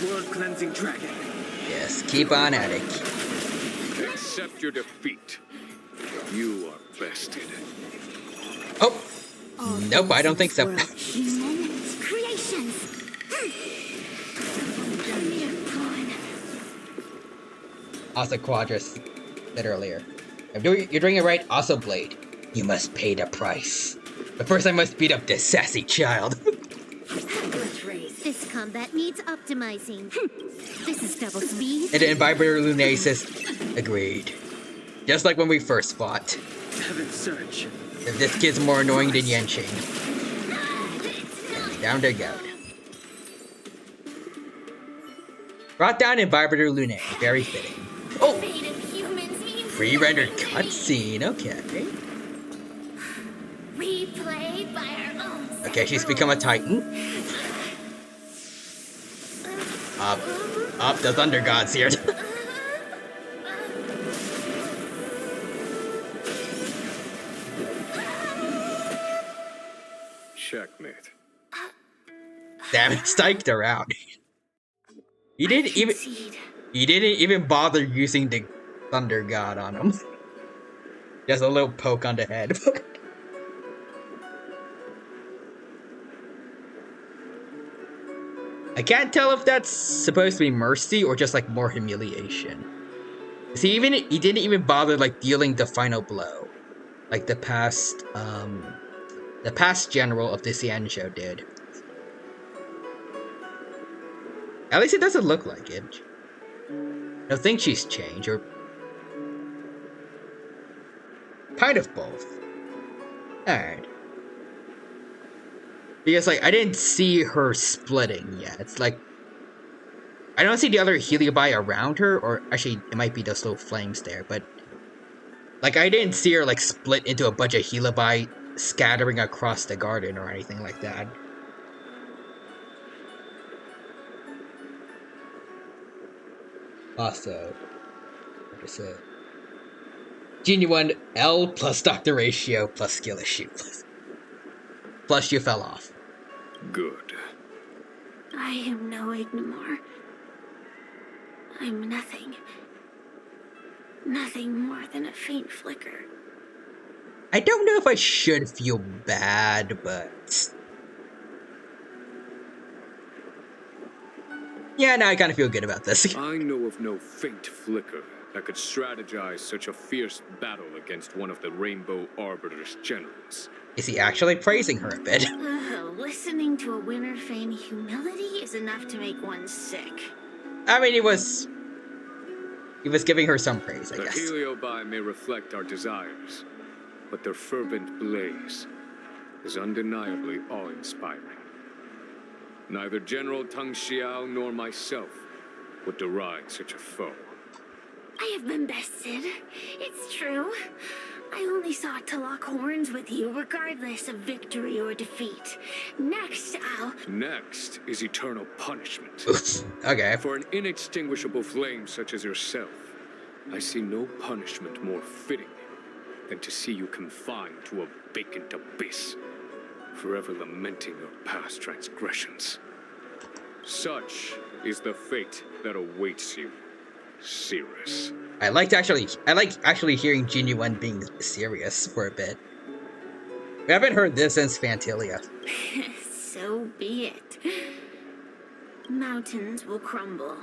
World cleansing dragon. Yes, keep on at it. Accept your defeat. You are bested. Oh! Nope, I don't think so. Humans, creations. Also, Quadras said earlier. You're doing it right. Also, Blade. You must pay the price. But first, I must beat up this sassy child. This combat needs optimizing. This is double speed. And then Vibrator Lune says, agreed. Just like when we first fought. Heaven search. If this kid's more annoying than Yenching. And down they go. Brought down in Vibrator Lune. Very fitting. Oh! Pre-rendered cutscene. Okay. Replayed by our own. Okay, she's become a Titan. Up, the Thunder God's here. Checkmate. Damn it, psyched her out. He didn't even bother using the Thunder God on him. Just a little poke on the head. I can't tell if that's supposed to be mercy or just like more humiliation. See, he didn't even bother like dealing the final blow, like the past general of the CN show did. At least it doesn't look like it. I don't think she's changed, or kind of both. Alright. Because, like, I didn't see her splitting yet. It's like, I don't see the other Heliobi around her, or actually, it might be those little flames there, but, like, I didn't see her, like, split into a bunch of Heliobi scattering across the garden or anything like that. Also, what is it? Genuine L plus Dr. Ratio plus skill issue. Plus you fell off. Good. I am no Ignimor. I'm nothing. Nothing more than a faint flicker. I don't know if I should feel bad, but... yeah, now I kind of feel good about this. I know of no faint flicker that could strategize such a fierce battle against one of the Rainbow Arbiter's generals. Is he actually praising her a bit? Listening to a winner feign humility is enough to make one sick. I mean, he was giving her some praise, I guess. The Heliobi may reflect our desires, but their fervent blaze is undeniably awe-inspiring. Neither General Tang Xiao nor myself would deride such a foe. I have been bested. It's true. I only sought to lock horns with you regardless of victory or defeat. Next is eternal punishment. Okay. For an inextinguishable flame such as yourself, I see no punishment more fitting than to see you confined to a vacant abyss, forever lamenting your past transgressions. Such is the fate that awaits you, Cirrus. I like actually hearing Genuine being serious for a bit. We haven't heard this since Fantilia. So be it. Mountains will crumble,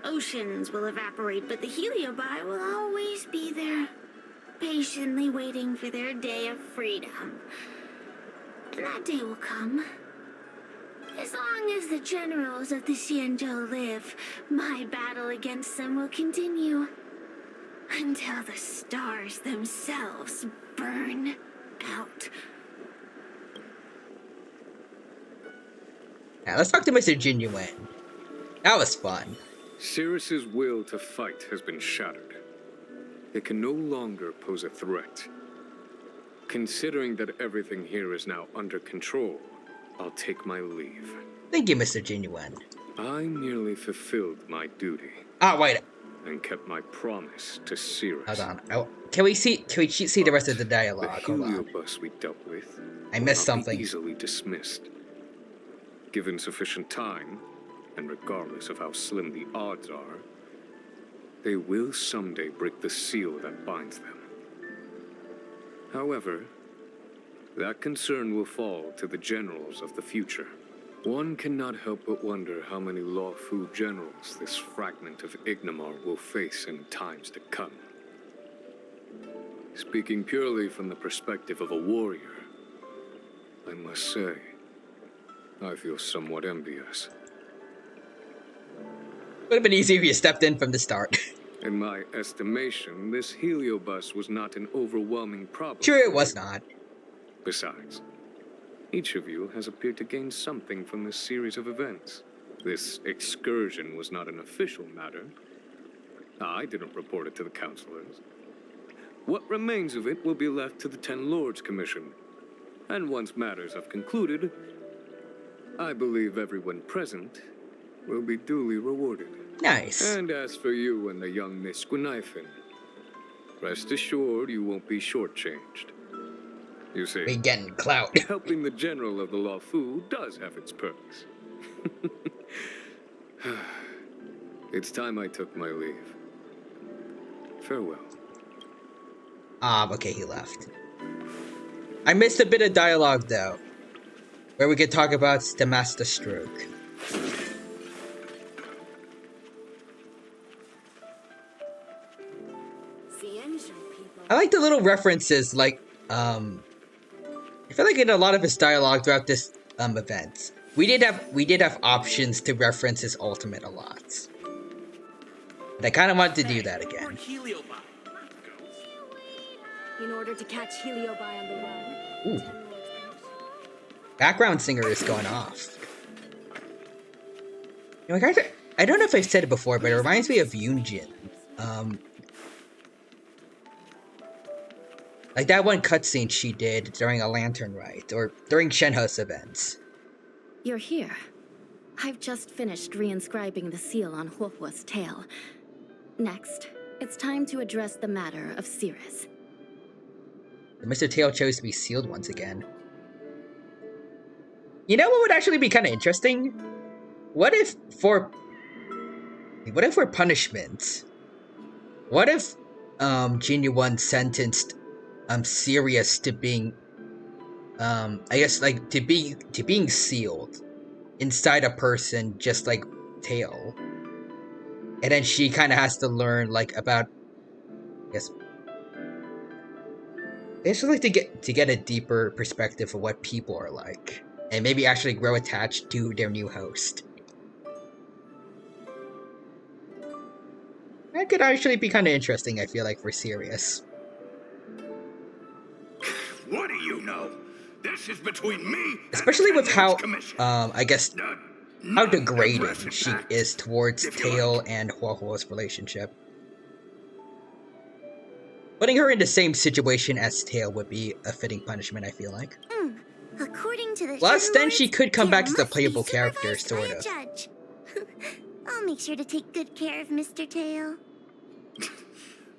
oceans will evaporate, but the Heliobi will always be there, patiently waiting for their day of freedom. And that day will come. As long as the generals of the Xianzhou live, my battle against them will continue. Until the stars themselves burn out. Now let's talk to Mr. Genuine. That was fun. Cirrus's will to fight has been shattered. It can no longer pose a threat. Considering that everything here is now under control, I'll take my leave. Thank you, Mr. Genuine. I merely fulfilled my duty. Ah, wait. And kept my promise to Cirrus. Hold on. Can we see the rest of the dialogue? The Hold on. heliobus we dealt with I missed will not be something. easily dismissed. Given sufficient time, and regardless of how slim the odds are, they will someday break the seal that binds them. However, that concern will fall to the generals of the future. One cannot help but wonder how many Luofu generals this fragment of Ignimar will face in times to come. Speaking purely from the perspective of a warrior, I must say, I feel somewhat envious. Would have been easier if you stepped in from the start. In my estimation, this heliobus was not an overwhelming problem. Sure, it was not. Besides, each of you has appeared to gain something from this series of events. This excursion was not an official matter. I didn't report it to the councilors. What remains of it will be left to the Ten Lords Commission. And once matters have concluded, I believe everyone present will be duly rewarded. Nice. And as for you and the young Miss Guinifin, rest assured you won't be shortchanged. You see, We getting clout. helping the general of the Luofu does have its perks. It's time I took my leave. Farewell. Okay, he left. I missed a bit of dialogue though, where we could talk about the Master Stroke. I like the little references, like, I feel like in a lot of his dialogue throughout this event, we did have options to reference his ultimate a lot. And I kind of wanted to do that again. In order to catch Heliobi on the run. Ooh. Background singer is going off. You know, guys, I don't know if I've said it before, but it reminds me of Yunjin. Like that one cutscene she did during a lantern rite, or during Shenhe's events. You're here. I've just finished reinscribing the seal on Huohuo's tail. Next, it's time to address the matter of Cirrus. Mr. Tail chose to be sealed once again. You know what would actually be kind of interesting? What if for punishment? What if Genuine sentenced Sirius to being I guess like to being sealed inside a person just like Tail. And then she kind of has to learn like about I guess it's just like to get a deeper perspective of what people are like, and maybe actually grow attached to their new host. That could actually be kind of interesting, I feel like, for Sirius. What do you know? This is between me. Especially with how, I guess, how degrading she is towards Tail and Huohuo's relationship. Putting her in the same situation as Tail would be a fitting punishment, I feel like. According to the Plus, then she Lords, could come back Tail as a must be playable character, supervised by sort a of. judge. I'll make sure to take good care of Mr. Tail.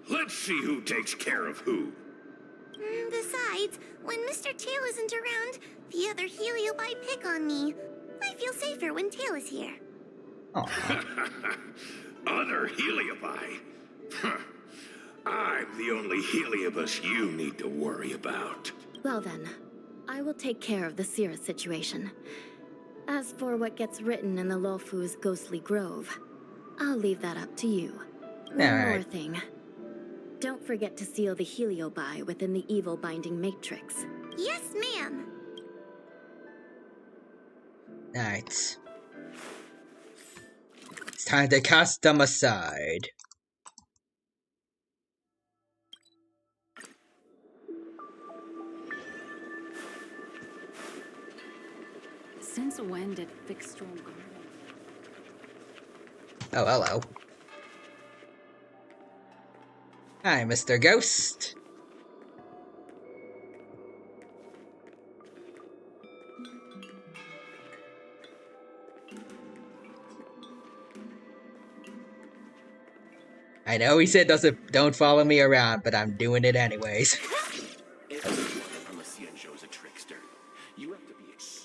Let's see who takes care of who. Besides, when Mr. Tail isn't around, the other Heliobi pick on me. I feel safer when Tail is here. Other Heliobi? I'm the only Heliobus you need to worry about. Well then, I will take care of the Cirrus situation. As for what gets written in the Luofu's ghostly grove, I'll leave that up to you. One more thing. Don't forget to seal the Heliobi within the evil binding matrix. Yes, ma'am. Alright. It's time to cast them aside. Since when did Fixstrom Garden? Oh, hello. Hi, Mr. Ghost. I know he said don't follow me around, but I'm doing it anyways.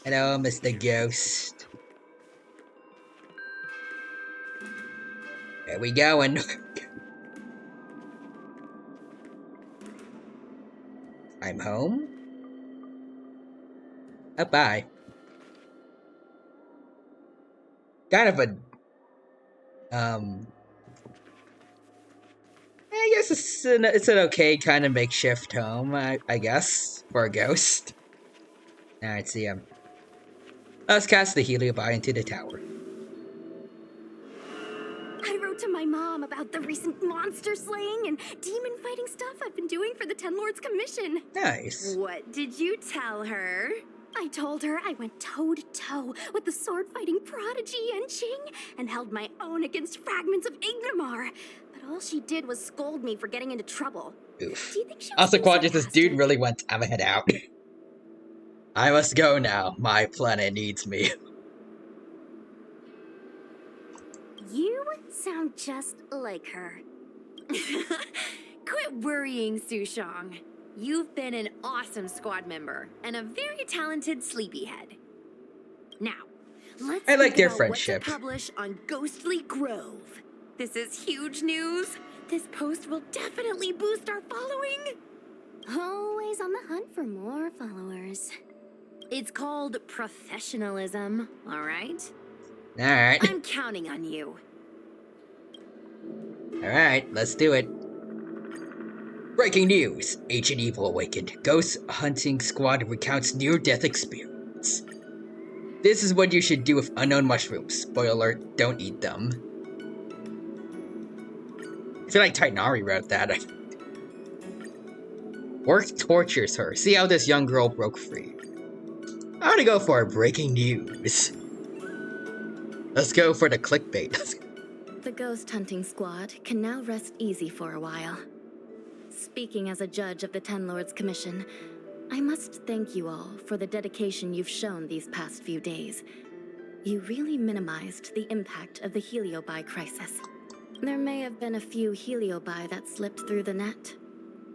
Hello, Mr. Ghost. Where we going? I'm home? Oh, bye. Kind of a... I guess it's an okay kind of makeshift home, I guess, for a ghost. Alright, see him. Let's cast the Heliobi into the tower. I wrote to my mom about the recent monster slaying and demon fighting stuff I've been doing for the Ten Lords Commission. Nice. What did you tell her? I told her I went toe-to-toe with the sword-fighting prodigy Yenching and held my own against fragments of Ignomar. But all she did was scold me for getting into trouble. Oof. Do you think she was Also, being Quadras, this dude sarcastic? really went to head out. I must go now. My planet needs me. You sound just like her. Quit worrying, Sushong. You've been an awesome squad member and a very talented sleepyhead. Now, let's I like think their about friendship. what to publish on Ghostly Grove. This is huge news. This post will definitely boost our following. Always on the hunt for more followers. It's called professionalism, all right? Alright. I'm counting on you. Alright, let's do it. Breaking news! Ancient Evil awakened. Ghost hunting squad recounts near-death experience. This is what you should do with unknown mushrooms. Spoiler alert, don't eat them. I feel like Tainari wrote that. Work tortures her. See how this young girl broke free. I'm gonna go for breaking news. Let's go for the clickbait. The ghost hunting squad can now rest easy for a while. Speaking as a judge of the Ten Lords Commission, I must thank you all for the dedication you've shown these past few days. You really minimized the impact of the Heliobi crisis. There may have been a few Heliobi that slipped through the net,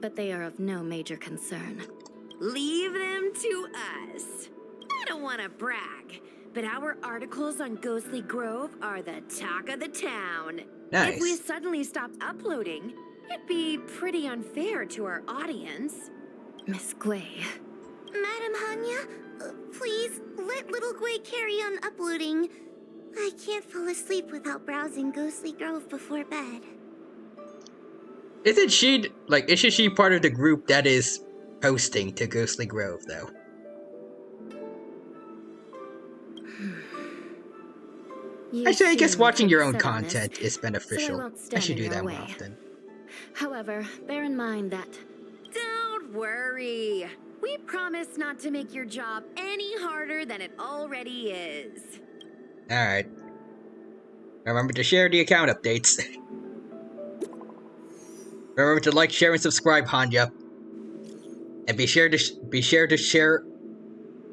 but they are of no major concern. Leave them to us. I don't want to brag, but our articles on Ghostly Grove are the talk of the town. Nice. If we suddenly stopped uploading, it'd be pretty unfair to our audience. Miss Gwei, Madam Hanya, please let little Gwei carry on uploading. I can't fall asleep without browsing Ghostly Grove before bed. Isn't she part of the group that is posting to Ghostly Grove, though? Actually, I guess seem watching your pretty own set on this, content is so I beneficial. won't I stand should in do your that more way. often. However, bear in mind that Don't worry. We promise not to make your job any harder than it already is. Alright. Remember to share the account updates. Remember to like, share, and subscribe, Hanya. And be sure to share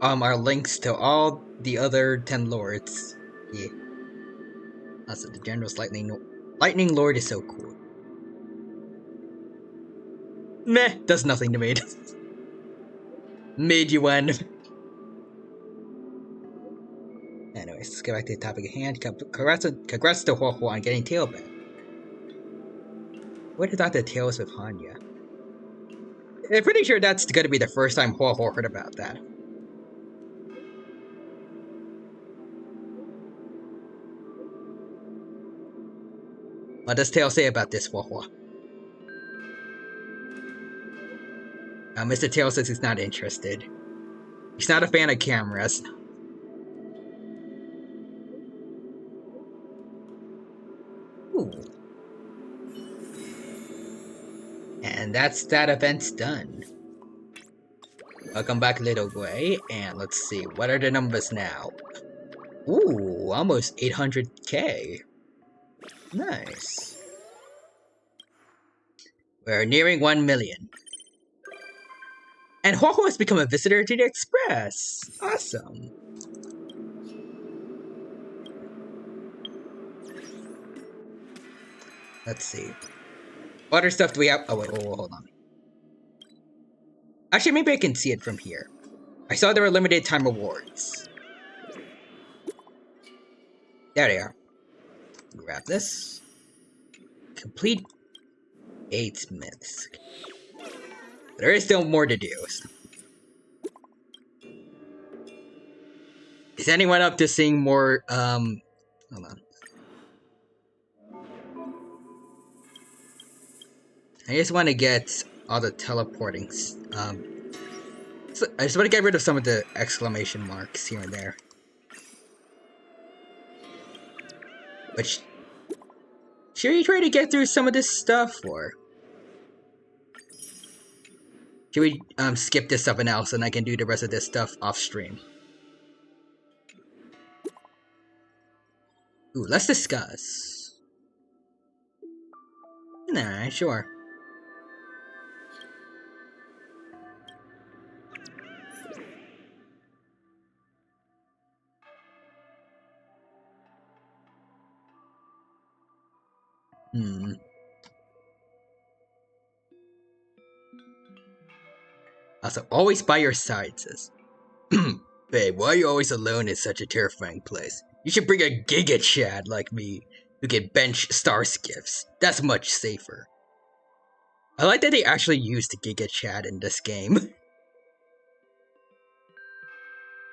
our links to all the other 10 lords. Yeah. Also, the General's Lightning Lord is so cool. Meh, does nothing to me. Made you one. Anyways, let's get back to the topic at hand. Congrats to Huo on getting tail back. What about the tails with Hanya? I'm pretty sure that's gonna be the first time Huo heard about that. What does Tail say about this, Huo? Mr. Tail says he's not interested. He's not a fan of cameras. And that's that event's done. Welcome back, little Gray, and let's see, what are the numbers now? Ooh, almost 800k. Nice. We're nearing 1 million. And Huohuo has become a visitor to the Express. Awesome. Let's see. What other stuff do we have? Oh, wait, hold on. Actually, maybe I can see it from here. I saw there were limited time rewards. There they are. Grab this. Complete 8 myths. There is still more to do. Is anyone up to seeing more, hold on. I just want to get all the teleporting, so I just want to get rid of some of the exclamation marks here and there. But should we try to get through some of this stuff, or should we skip this stuff and else, and I can do the rest of this stuff off stream? Ooh, let's discuss. Nah, sure. Also, always by your side, says. Babe, why are you always alone in such a terrifying place? You should bring a GACHAAA like me, who can bench star skiffs. That's much safer. I like that they actually used GACHAAA in this game.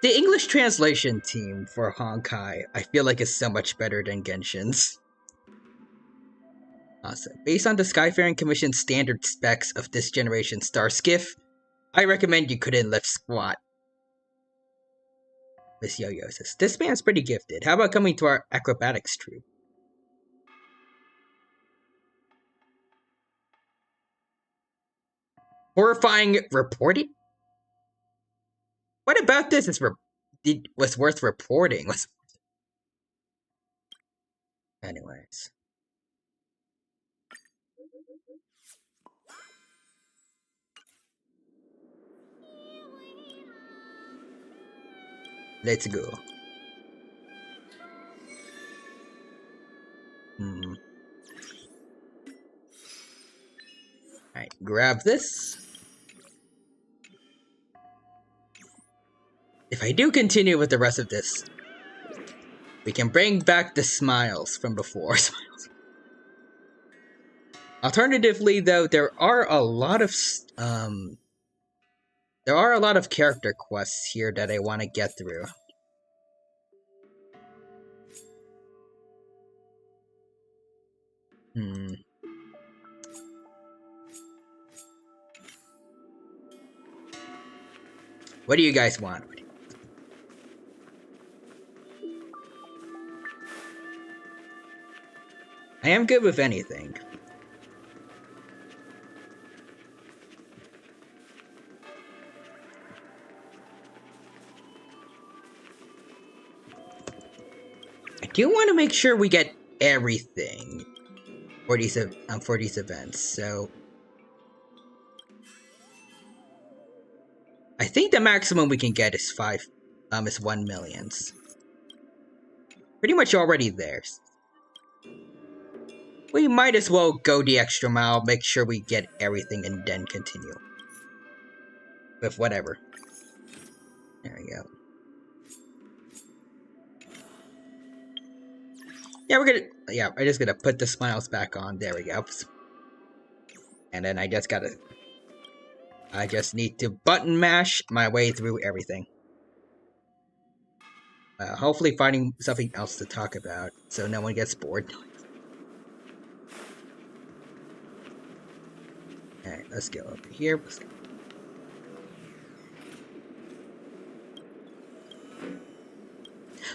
The English translation team for Honkai, I feel like is so much better than Genshin's. Awesome. Based on the Skyfaring Commission's standard specs of this generation star skiff, I recommend you couldn't lift squat. Miss Yo-Yo says, this man's pretty gifted. How about coming to our acrobatics troupe? Horrifying reporting? What about this was worth reporting? Anyways. Let's go. Alright, grab this. If I do continue with the rest of this, we can bring back the smiles from before. Alternatively, though, there are a lot of character quests here that I want to get through. What do you guys want? I am good with anything. I do want to make sure we get everything for these events, so I think the maximum we can get is 1 million. Pretty much already there. We might as well go the extra mile, make sure we get everything, and then continue with whatever. There we go. Yeah, I'm just gonna put the smiles back on. There we go. And then I just need to button mash my way through everything. Hopefully finding something else to talk about, so no one gets bored. Alright, let's go over here.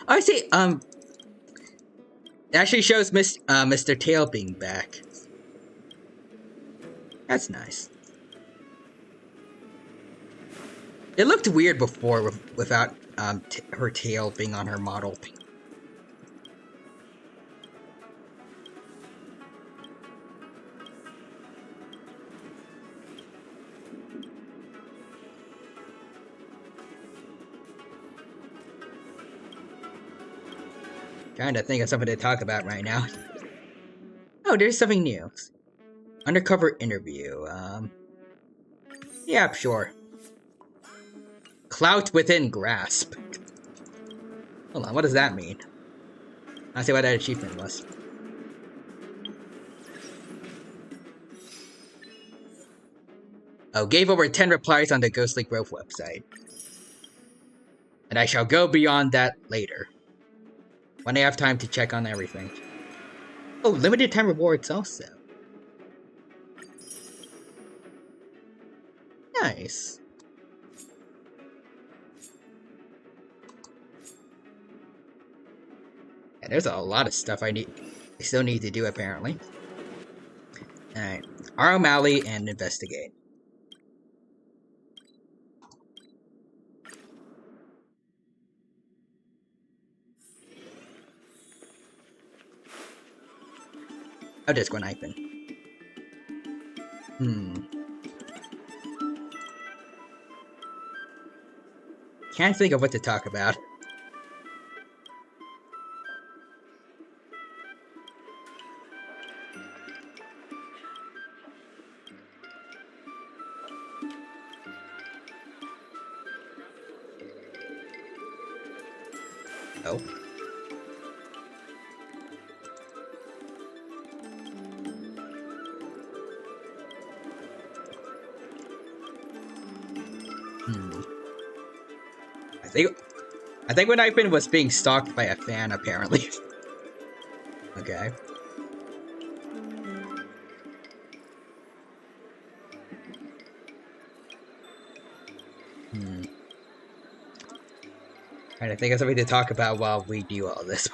I see, it actually shows Mr. Tail being back. That's nice. It looked weird before without her tail being on her model. Trying to think of something to talk about right now. Oh, there's something new. Undercover interview. Yeah, sure. Clout within grasp. Hold on, what does that mean? I'll see what that achievement was. Oh, gave over 10 replies on the Ghostly Grove website. And I shall go beyond that later. When I have time to check on everything. Oh, limited time rewards also. Nice. Yeah, there's a lot of stuff I still need to do apparently. Alright. R. O'Malley and investigate. Oh, there's one open. Can't think of what to talk about. Oh. I think when Ivan was being stalked by a fan, apparently. Okay. Trying to think of something to talk about while we do all this.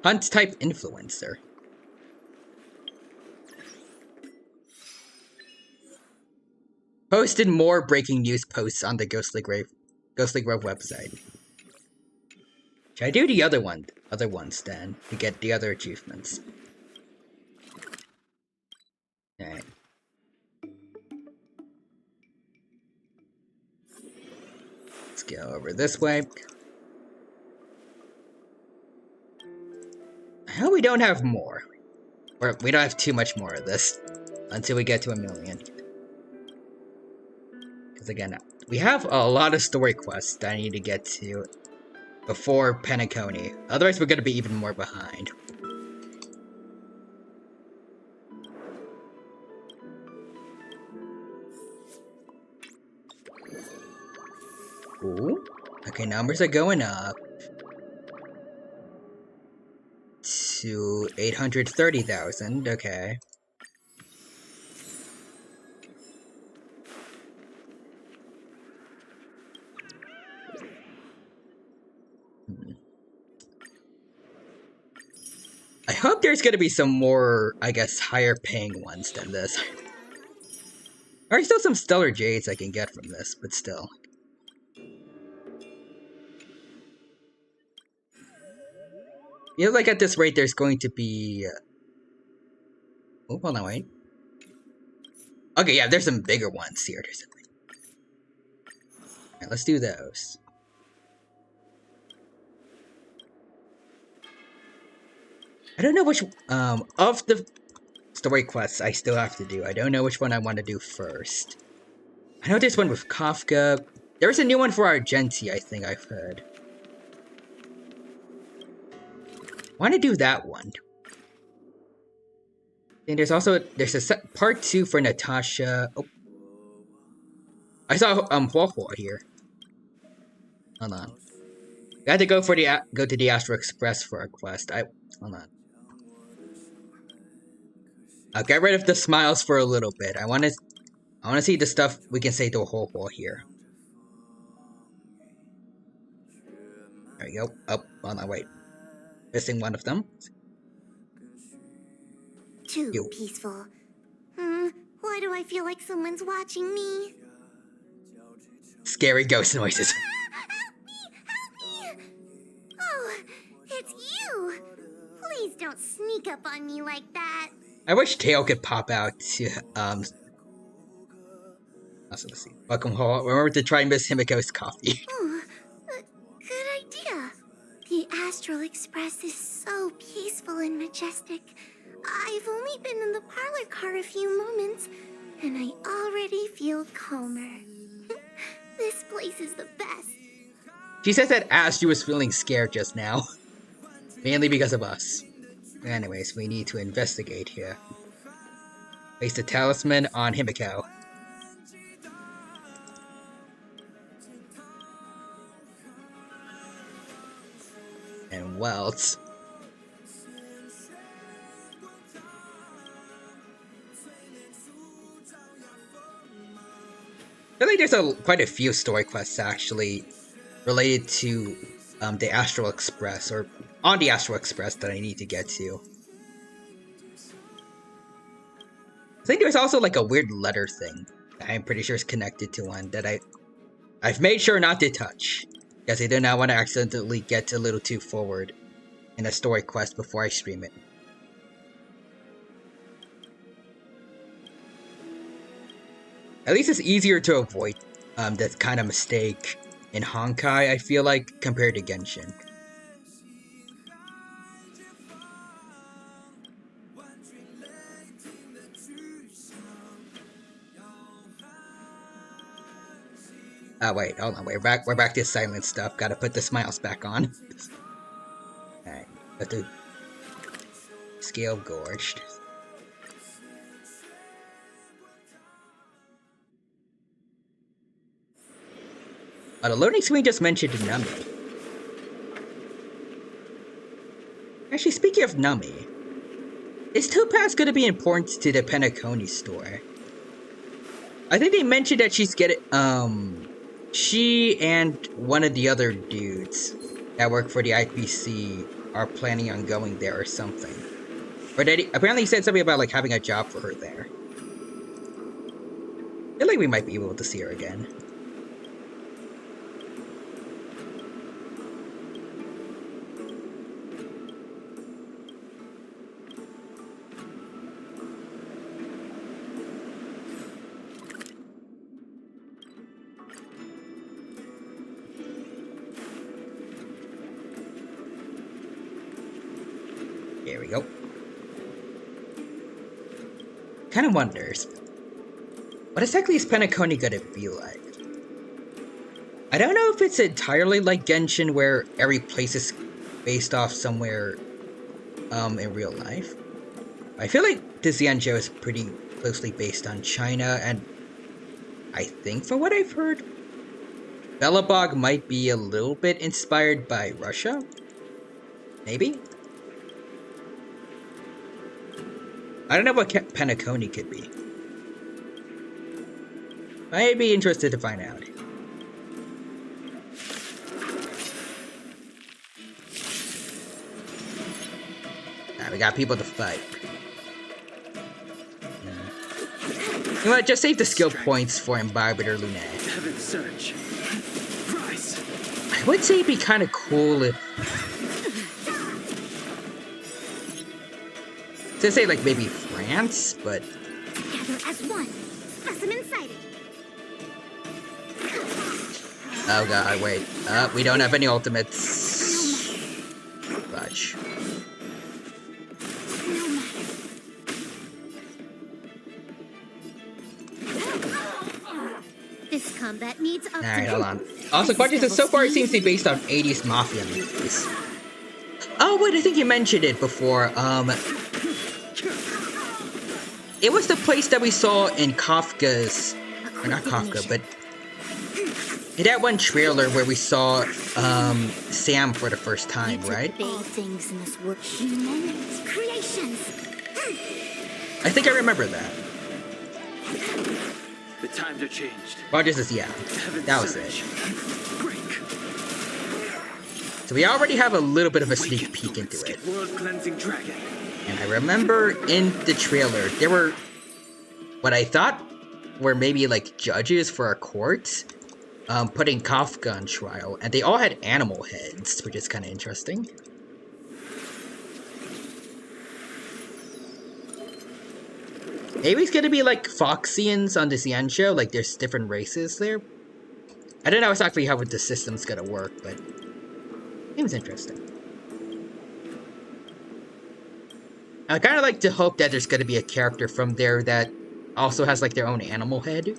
Hunt type influencer. Posted more breaking news posts on the Ghostly Grove website. Should I do the other ones then to get the other achievements? Alright. Let's go over this way. I hope we don't have more. Or we don't have too much more of this until we get to 1,000,000. Because again, we have a lot of story quests that I need to get to before Penacony. Otherwise, we're going to be even more behind. Ooh. Okay, numbers are going up to 830,000. Okay. I hope there's going to be some more, I guess, higher paying ones than this. There are still some stellar jades I can get from this, but still. You know, like at this rate, there's going to be... Oh, hold on, wait. Okay, yeah, there's some bigger ones here. Alright, let's do those. I don't know which... of the story quests I still have to do, I don't know which one I want to do first. I know there's one with Kafka. There's a new one for Argenti, I think I've heard. I want to do that one. And there's a part 2 for Natasha. Oh. I saw Huohuo here. Hold on. I had to go to the Astro Express for a quest. Hold on. I'll get rid of the smiles for a little bit. I want to see the stuff we can say to a whole here. There we go. Oh, well, no, wait. Missing one of them. Too peaceful. Why do I feel like someone's watching me? Scary ghost noises. Help me! Oh, it's you! Please don't sneak up on me like that. I wish Tail could pop out to, also, let's see. Welcome home. Remember to try Miss Himiko's coffee. Oh, good idea. The Astral Express is so peaceful and majestic. I've only been in the parlor car a few moments, and I already feel calmer. This place is the best. She says that as she was feeling scared just now. Mainly because of us. Anyways, we need to investigate here. Place the talisman on Himiko. And Welts. I feel like there's quite a few story quests actually related to the Astral Express, or on the Astral Express, that I need to get to. I think there's also like a weird letter thing that I'm pretty sure is connected to one that I've made sure not to touch, because I do not want to accidentally get a little too forward in a story quest before I stream it. At least it's easier to avoid that kind of mistake in Honkai, I feel like, compared to Genshin. Oh wait, hold on, we're back to silent stuff. Gotta put the smiles back on. Alright, got the Scale Gorged. The loading screen just mentioned Nami. Actually, speaking of Nami, is Topaz gonna be important to the Penacony store? I think they mentioned that she's getting, she and one of the other dudes that work for the IPC are planning on going there or something. Or they apparently said something about like having a job for her there. I feel like we might be able to see her again. There we go. Kind of wonders, what exactly is Penacony gonna be like? I don't know if it's entirely like Genshin, where every place is based off somewhere in real life. I feel like the Xianzhou is pretty closely based on China, and I think from what I've heard, Belobog might be a little bit inspired by Russia? Maybe? I don't know what Penacony could be. I'd be interested to find out. We got people to fight. You know what? Just save the skill points for Imbibitor Lune. Search. Price. I would say it'd be kind of cool if... to say like maybe France, but... Together as one. Specimen sighted. Oh god, wait. We don't have any ultimates. Fudge. This combat needs up. Alright, hold on. Also, Quadri says so far it seems to be based on 80s Mafia movies. Oh wait, I think you mentioned it before. It was the place that we saw in Kafka's... or not Kafka, but... in that one trailer where we saw, Sam for the first time, right? Big things in this work. Humans, creations. I think I remember that. The times are changed. Rogers is, yeah. Heaven That was surge. it. Break. So we already have a little bit of a sneak peek into it. World cleansing dragon. And I remember in the trailer, there were what I thought were maybe like judges for a court, putting Kafka on trial, and they all had animal heads, which is kind of interesting. Maybe it's gonna be like Foxians on the Xian show, like there's different races there. I don't know exactly how the system's gonna work, but it seems interesting. I kind of like to hope that there's gonna be a character from there that also has like their own animal head.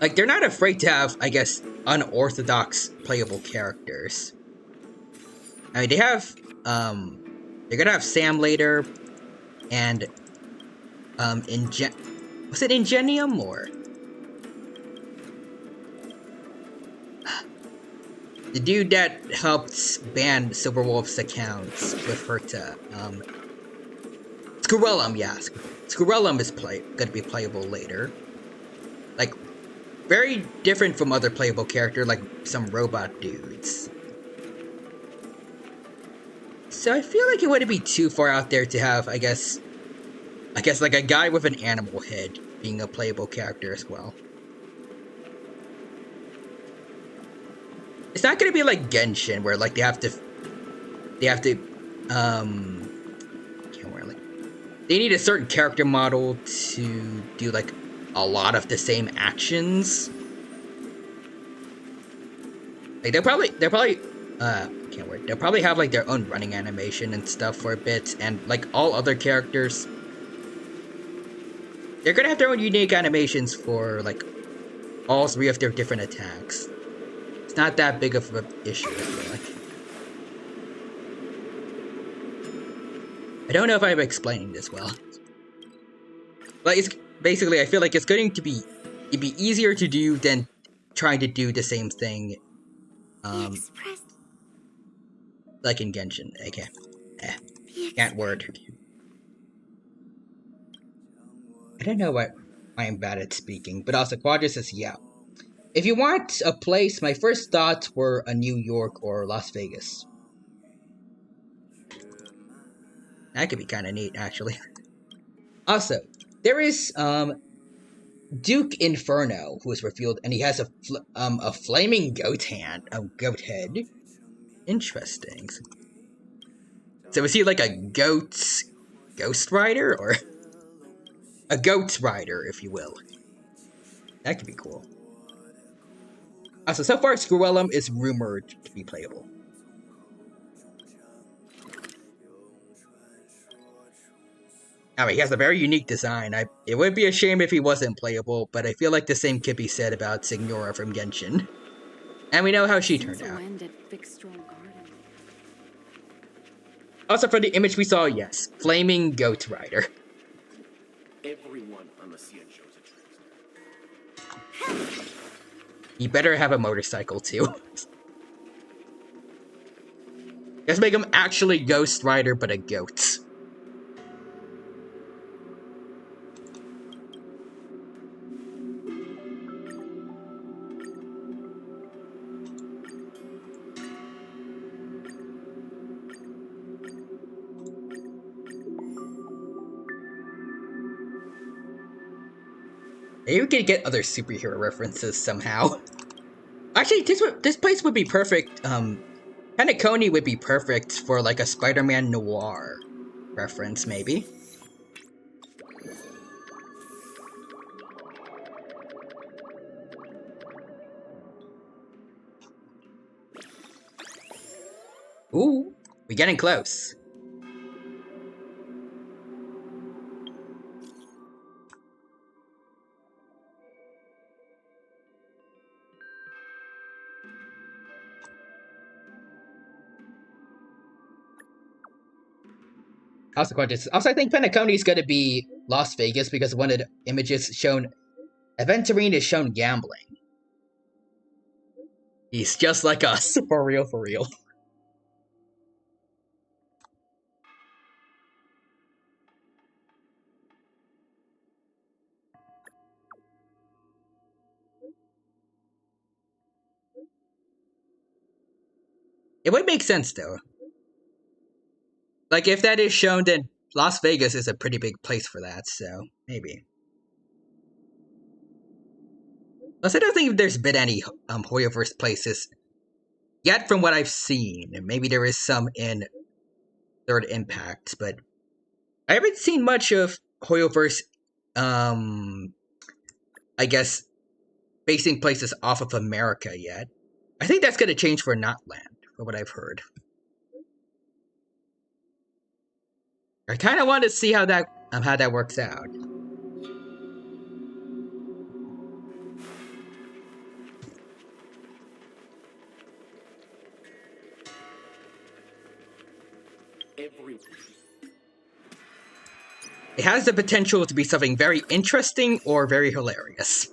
Like, they're not afraid to have, I guess, unorthodox playable characters. I mean, they have, they're gonna have Sam later, and, was it Ingenium, or? The dude that helped ban Silverwolf's accounts with Herta, Scurellum, yeah. Scurellum is gonna be playable later. Like, very different from other playable character, like some robot dudes. So I feel like it wouldn't be too far out there to have, I guess like a guy with an animal head being a playable character as well. It's not gonna be like Genshin, where like they have to, they need a certain character model to do like a lot of the same actions. Like they'll probably they'll probably have like their own running animation and stuff for a bit, and like all other characters, they're gonna have their own unique animations for like all three of their different attacks. It's not that big of an issue, I feel like. I don't know if I'm explaining this well. Like, it's basically, I feel like it's going to be, it'd be easier to do than trying to do the same thing, like in Genshin. Okay. Can't word. I don't know what I am bad at speaking, but also Quadra says, yeah. If you want a place, my first thoughts were a New York or Las Vegas. That could be kind of neat, actually. Also, there is, Duke Inferno, who is revealed, and he has a flaming goat head. Interesting. So is he like a ghost rider, or a goat rider, if you will? That could be cool. Also, so far, Scurellum is rumored to be playable. I mean, he has a very unique design. It would be a shame if he wasn't playable, but I feel like the same could be said about Signora from Genshin. And we know how she turned out. Also, for the image we saw, yes, flaming goat rider. Everyone on the CN show is a trickster. He better have a motorcycle, too. Let's make him actually Ghost Rider, but a goat. Maybe we could get other superhero references somehow. Actually, this place would be perfect. Penacony would be perfect for like a Spider-Man Noir reference, maybe. Ooh, we're getting close. Also, I think Penacony is going to be Las Vegas because one of the images shown, Aventurine is shown gambling. He's just like us, for real, for real. It would make sense though. Like if that is shown, then Las Vegas is a pretty big place for that, so maybe. Plus, I don't think there's been any Hoyoverse places yet from what I've seen. And maybe there is some in Third Impact, but I haven't seen much of Hoyoverse, I guess, basing places off of America yet. I think that's going to change for Notland, from what I've heard. I kind of want to see how that works out. It has the potential to be something very interesting or very hilarious.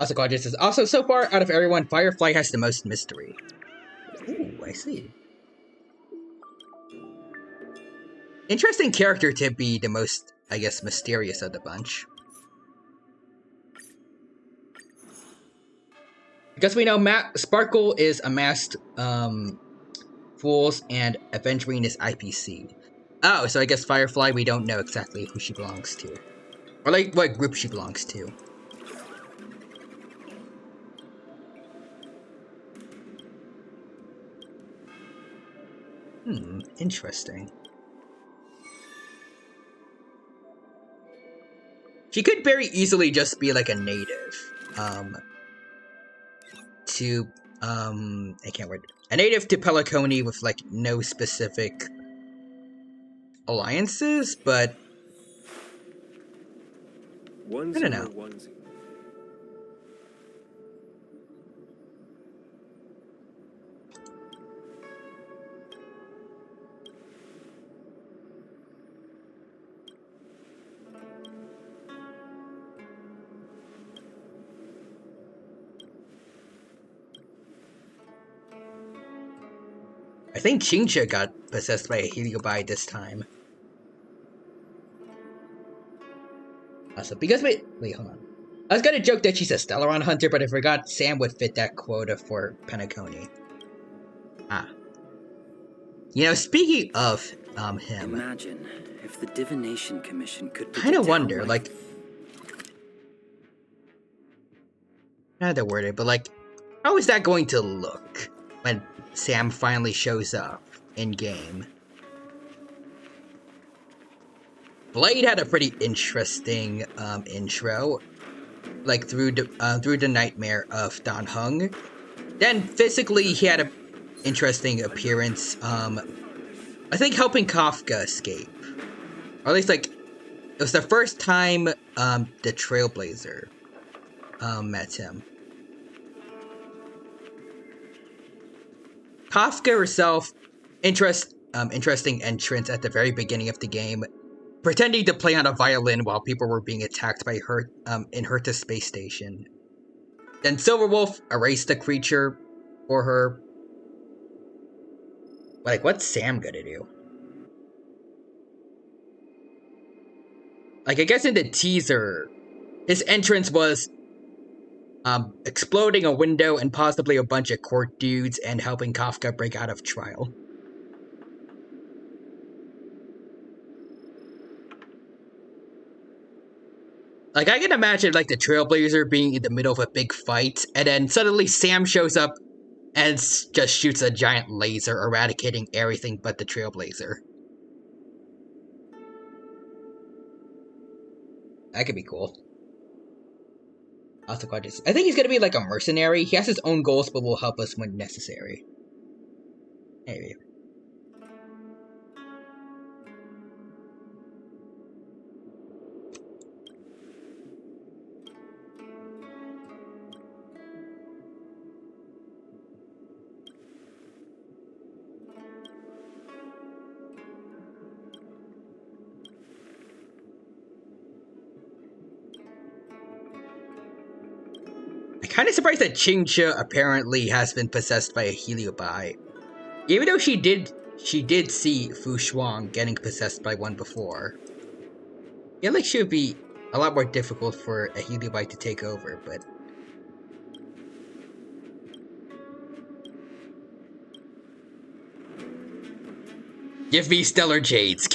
Also, Gorgeous is also so far out of everyone, Firefly has the most mystery. Ooh, I see. Interesting character to be the most, I guess, mysterious of the bunch. Because we know Sparkle is Amassed Fools and Avengerine is IPC. Oh, so I guess Firefly, we don't know exactly who she belongs to. Or like what group she belongs to. Interesting. She could very easily just be like a native. I can't word. A native to Peliconi with like no specific alliances, but I don't know. I think Chincha got possessed by a Heliobi this time. Also, because wait, hold on. I was gonna joke that she's a Stellaron hunter, but I forgot Sam would fit that quota for Penacony. Ah. You know, speaking of him, imagine if the Divination Commission could kind of wonder, like, not the word, but like, how is that going to look when Sam finally shows up in game? Blade had a pretty interesting intro, like through the nightmare of Dan Heng. Then physically, he had an interesting appearance. I think helping Kafka escape, or at least like it was the first time the Trailblazer met him. Kafka herself, interesting entrance at the very beginning of the game, pretending to play on a violin while people were being attacked by her in Herta space station. Then Silverwolf erased the creature for her. Like, what's Sam gonna do? Like, I guess in the teaser, his entrance was exploding a window and possibly a bunch of court dudes and helping Kafka break out of trial. Like, I can imagine, like, the Trailblazer being in the middle of a big fight, and then suddenly Sam shows up and just shoots a giant laser, eradicating everything but the Trailblazer. That could be cool. Also, I think he's gonna be like a mercenary. He has his own goals, but will help us when necessary. Maybe. Kind of surprised that Chincha apparently has been possessed by a Heliobi. Even though she did see Fu Shuang getting possessed by one before. I feel like she would be a lot more difficult for a Heliobite to take over, but... Give me Stellar Jades!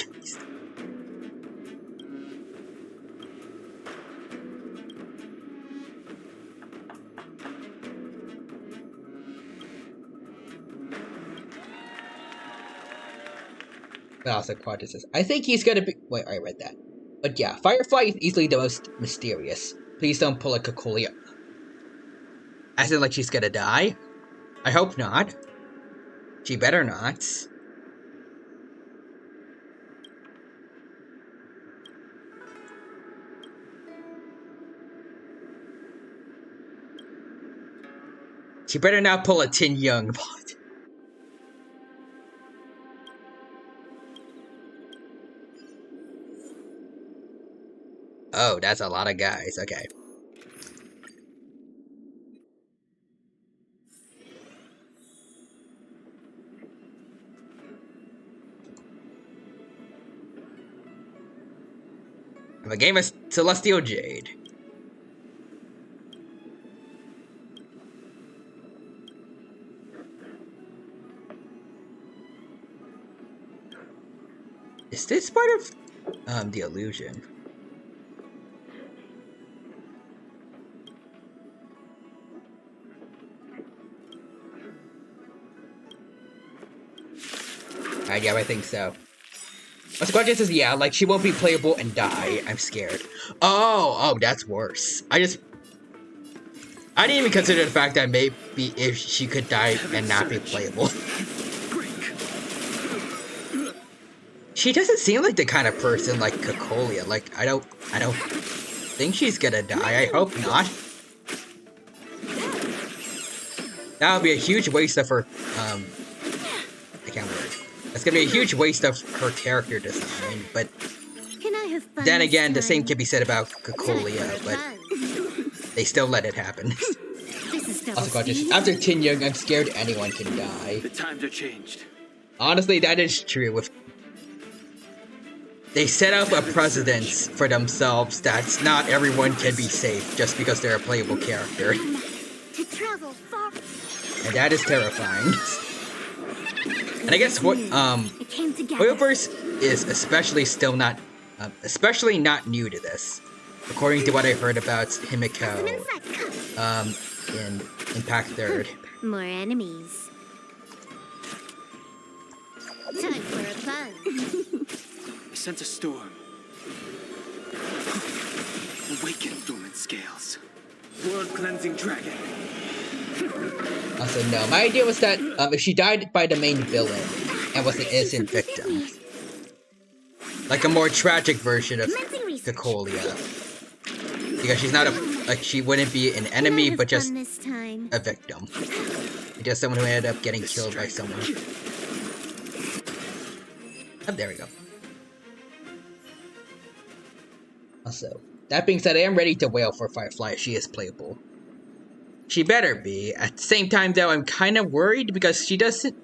But also Quadra says, I think he's gonna be... Wait, I read that. But yeah, Firefly is easily the most mysterious. Please don't pull a GACHAAA. As in, like, she's gonna die? I hope not. She better not. She better not pull a Tin Young. Oh, that's a lot of guys. Okay. I'm a game of Celestial Jade. Is this part of the illusion? Yeah, I think so. My squad just says, yeah, like, she won't be playable and die. I'm scared. Oh, that's worse. I didn't even consider the fact that maybe if she could die and not be playable. She doesn't seem like the kind of person like GACHAAA. Like, I don't think she's gonna die. I hope not. That would be a huge waste of her, I can't word. That's gonna be a huge waste of her character design, but then again, the same can be said about GACHAAA, but they still let it happen. Also, God, just after Tin Young, I'm scared anyone can die. The times are changed. Honestly, that is true. They set up a precedence for themselves that not everyone can be safe just because they're a playable character. And that is terrifying. And I guess what Hoyoverse is especially not new to this. According to what I heard about Himiko in Impact 3rd. More enemies. Time for a fun. I sense a storm. Awaken dormant scales. World cleansing dragon. Also, no. My idea was that if she died by the main villain and was an innocent victim, like a more tragic version of GACHAAA, because she's not she wouldn't be an enemy, but just a victim, just someone who ended up getting killed by someone. Oh, there we go. Also, that being said, I am ready to wail for Firefly if she is playable. She better be. At the same time, though, I'm kind of worried because she doesn't...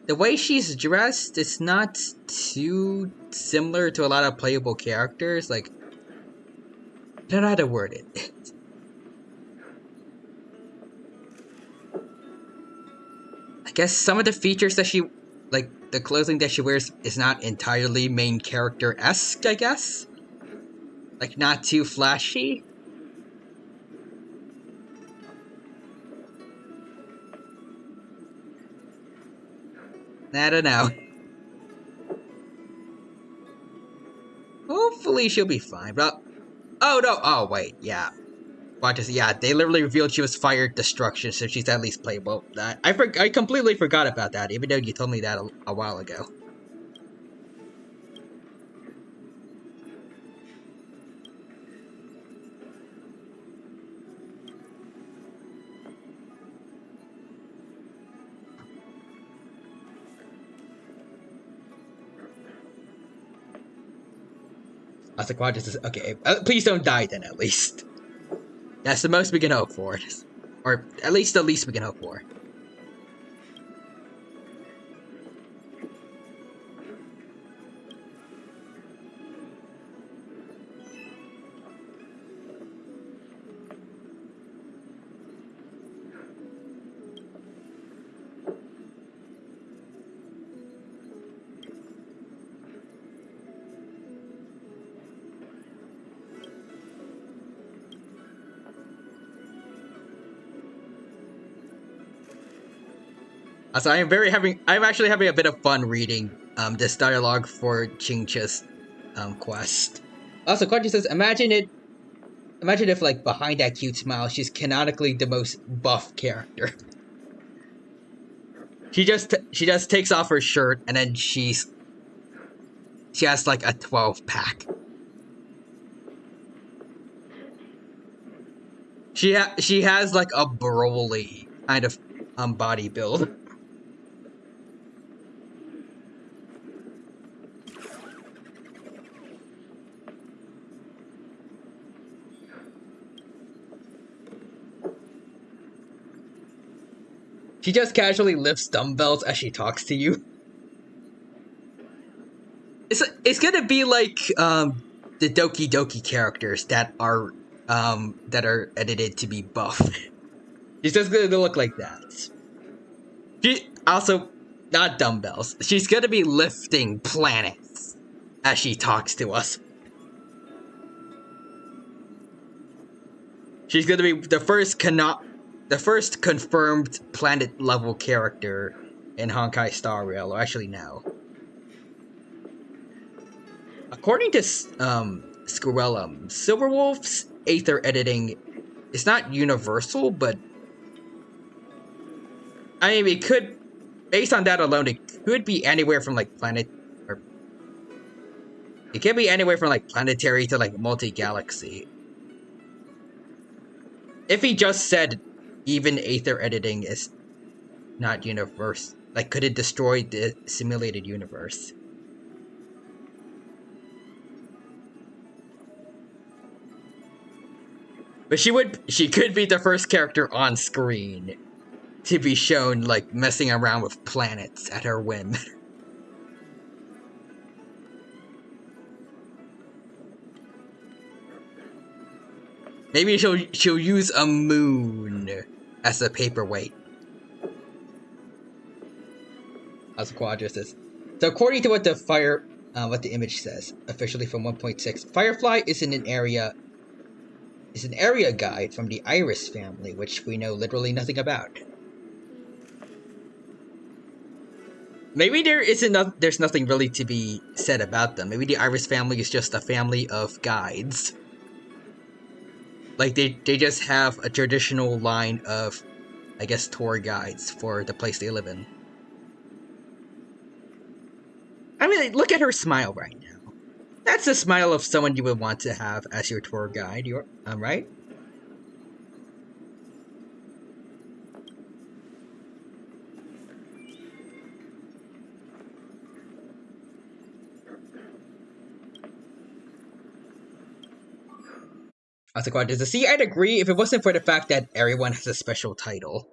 The way she's dressed is not too similar to a lot of playable characters. Like, I don't know how to word it. I guess some of the features that she... Like, the clothing that she wears is not entirely main character-esque, I guess? Like, not too flashy? I don't know. Hopefully she'll be fine, but... Oh, no! Oh, wait, yeah. Watch this, yeah, they literally revealed she was Fire Destruction, so she's at least playable. I completely forgot about that, even though you told me that a while ago. Quadra says, okay, please don't die then, at least. That's the most we can hope for. Or, at least the least we can hope for. So I'm actually having a bit of fun reading this dialogue for Chingcha's quest. Also, Quadri says, imagine if like behind that cute smile, she's canonically the most buff character. She just takes off her shirt and then she has like a 12-pack. She has like a Broly kind of body build. She just casually lifts dumbbells as she talks to you. It's gonna be like the Doki Doki characters that are edited to be buff. She's just gonna look like that. She also not dumbbells. She's gonna be lifting planets as she talks to us. She's gonna be the first confirmed planet level character in Honkai Star Rail, or actually no. According to Squirrellum, Silverwolf's Aether editing is not universal, but I mean, it could, based on that alone, it could be anywhere from like it can be anywhere from like planetary to like multi-galaxy. If he just said even Aether editing is not universe, like could it destroy the simulated universe? But she could be the first character on screen to be shown like messing around with planets at her whim. Maybe she'll use a moon as a paperweight. As Quadra says. So according to what the image says, officially from 1.6, Firefly is an area guide from the Iris family, which we know literally nothing about. Maybe there's nothing really to be said about them. Maybe the Iris family is just a family of guides. Like they just have a traditional line of, I guess, tour guides for the place they live in. I mean, look at her smile right now. That's the smile of someone you would want to have as your tour guide. Right? Does see, I'd agree if it wasn't for the fact that everyone has a special title.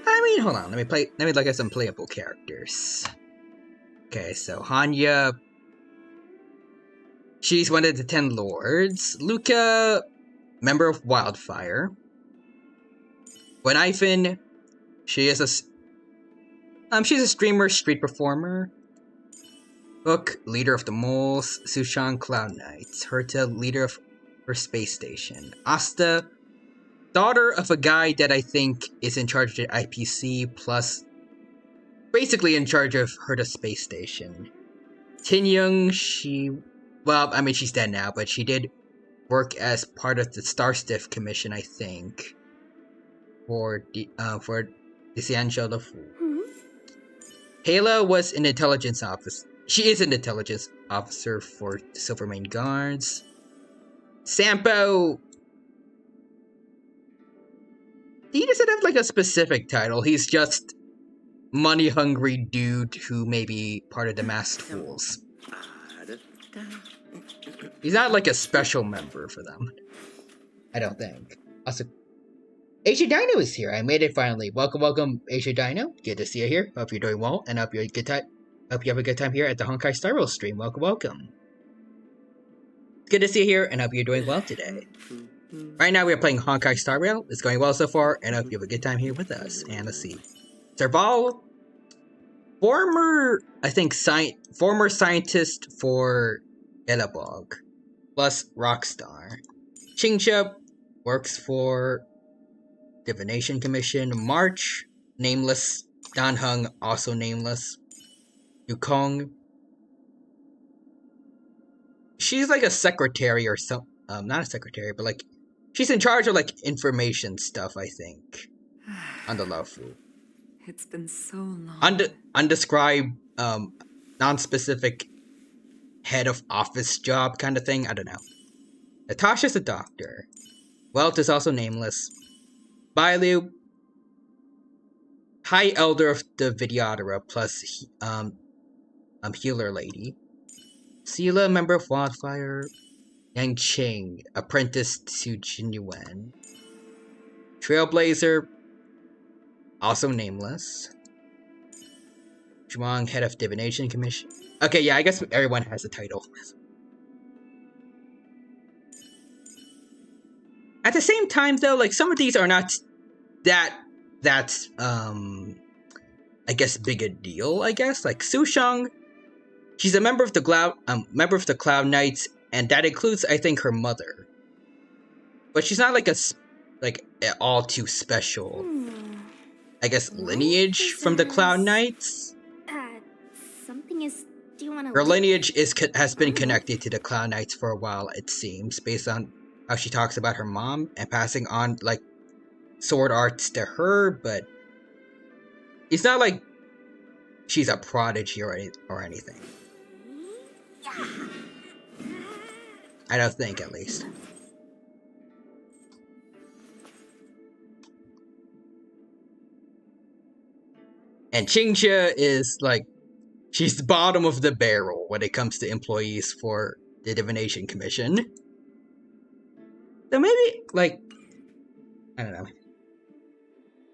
I mean, hold on, let me look at some playable characters. Okay, so Hanya, she's one of the 10 lords. Luca, member of Wildfire. Wenifin, she's a streamer, street performer. Book, leader of the moles. Sushan, Cloud Knights. Herta, leader of her space station. Asta, daughter of a guy that I think is in charge of the IPC, plus basically in charge of Herta's space station. Tinyung, she's dead now, but she did work as part of the Starstiff Commission, I think, for the Ciancio the Fool. Halo was an intelligence officer. She is an intelligence officer for the Silvermane Guards. Sampo, he doesn't have like a specific title. He's just money-hungry dude who may be part of the Masked Fools. He's not like a special member for them, I don't think. Also, Asia Dino is here. I made it finally. Welcome, Asia Dino. Good to see you here. Hope you're doing well, and hope you have a good time here at the Honkai Star Rail stream. Welcome. Good to see you here, and hope you're doing well today. Right now, we are playing Honkai Star Rail. It's going well so far, and I hope you have a good time here with us. And let's see. Serval, former scientist for Elabog, plus Rockstar. Chingcha works for Divination Commission. March, nameless. Dan Hung, also nameless. Yukong. She's like a secretary or some, not a secretary, but like, she's in charge of like information stuff, I think. On the Luofu. It's been so long. Undescribed, non-specific head of office job kind of thing. I don't know. Natasha's a doctor. Welt is also nameless. Bailu, High Elder of the Vidyadhara plus healer lady. Sela, member of Wildfire. Yang Qing, apprentice to Jin Yuan. Trailblazer, also nameless. Zhuang, head of Divination Commission. Okay, yeah, I guess everyone has a title. At the same time, though, like, some of these are not that's I guess big a deal, I guess. Like Su Shang, she's a member of the Cloud Knights, and that includes, I think, her mother. But she's not like all too special. I guess lineage from the Cloud Knights. Something is. Do you want to? Her lineage has been connected to the Cloud Knights for a while, it seems, based on how she talks about her mom and passing on like sword arts to her. But it's not like she's a prodigy or anything. I don't think, at least. And Qingxia is like, she's the bottom of the barrel when it comes to employees for the Divination Commission. So maybe, like, I don't know.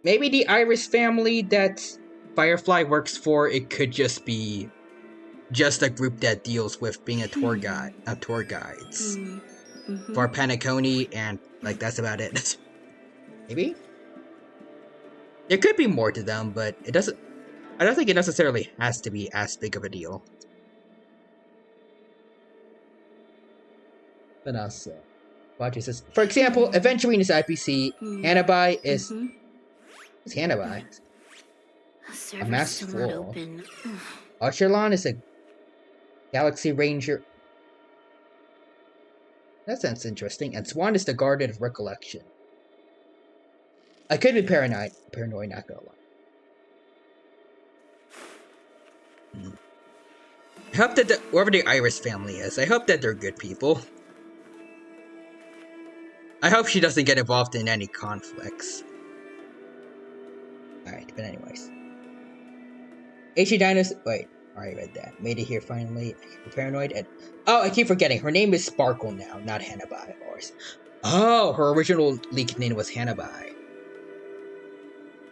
Maybe the Iris family that Firefly works for, it could just be just a group that deals with being a tour guide, tour guides for Panaconi, and like that's about it. Maybe there could be more to them, but it doesn't. I don't think it necessarily has to be as big of a deal. But also, Roger says, for example, Aventurine is IPC. Hanabai is. Who's Hanabai? A masked fool. Archerlon is a Galaxy Ranger. That sounds interesting. And Swan is the Guardian of Recollection. I could be paranoid, not gonna lie. I hope that whoever the Iris family is, I hope that they're good people. I hope she doesn't get involved in any conflicts. Alright, but anyways. HE Dinos. Wait, I already read that. Made it here finally. Paranoid. And oh, I keep forgetting. Her name is Sparkle now, not Hanabai, of course. Oh, her original leaked name was Hanabai.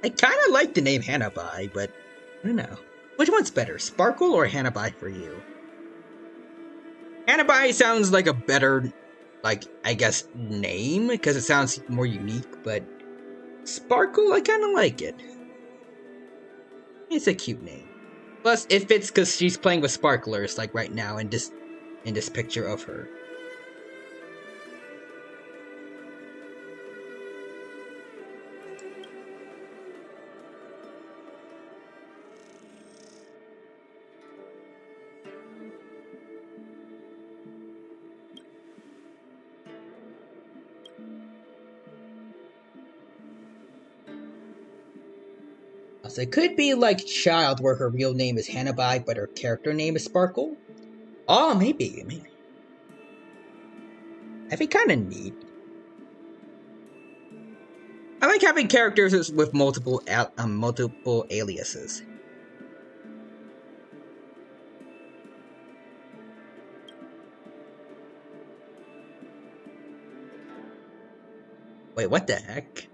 I kind of like the name Hanabai, but I don't know. Which one's better, Sparkle or Hanabai for you? Hanabai sounds like a better, like, I guess, name, because it sounds more unique, but Sparkle, I kind of like it. It's a cute name. Plus, it fits because she's playing with sparklers, like right now, in this picture of her. So it could be like Child, where her real name is Hanabai, but her character name is Sparkle. Oh, maybe. That'd be kind of neat. I like having characters with multiple aliases. Wait, what the heck?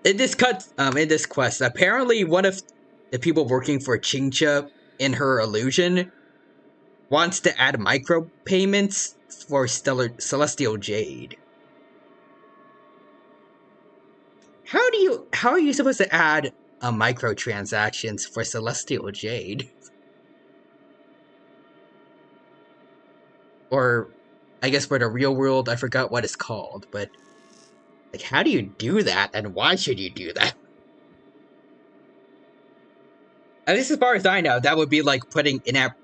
In this quest, apparently one of the people working for Qingxia in her illusion wants to add micropayments for Celestial Jade. How are you supposed to add microtransactions for Celestial Jade? Or I guess for the real world, I forgot what it's called, but like, how do you do that, and why should you do that? At least as far as I know, that would be like putting in-app,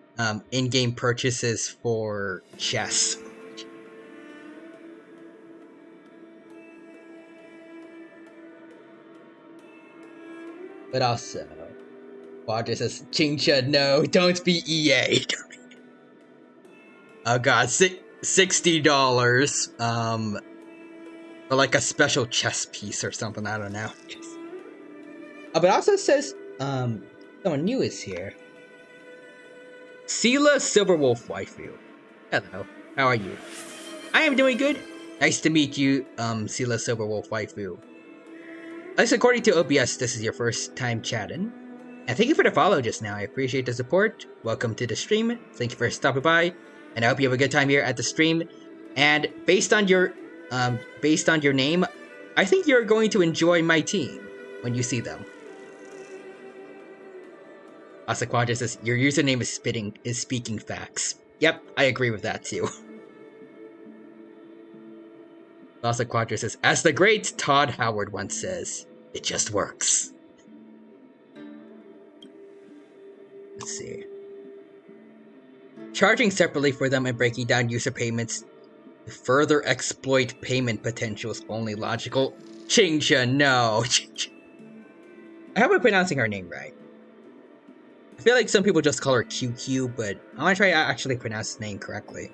in-game purchases for chess. But also, Quadra says, Chingcha, no, don't be EA. Oh god, $60, for like a special chess piece or something, I don't know. But it also says, someone new is here. Sela Silverwolf Waifu. Hello, how are you? I am doing good. Nice to meet you, Sela Silverwolf Waifu. At least according to OBS, this is your first time chatting. And thank you for the follow just now, I appreciate the support. Welcome to the stream, thank you for stopping by. And I hope you have a good time here at the stream. And based on your name, I think you're going to enjoy my team when you see them. Asaquadra says, your username is speaking facts. Yep, I agree with that too. Asaquadra says, as the great Todd Howard once says, it just works. Let's see. Charging separately for them and breaking down user payments to further exploit payment potential is only logical. Chingcha, no. I hope I'm pronouncing her name right. I feel like some people just call her QQ, but I want to try to actually pronounce his name correctly.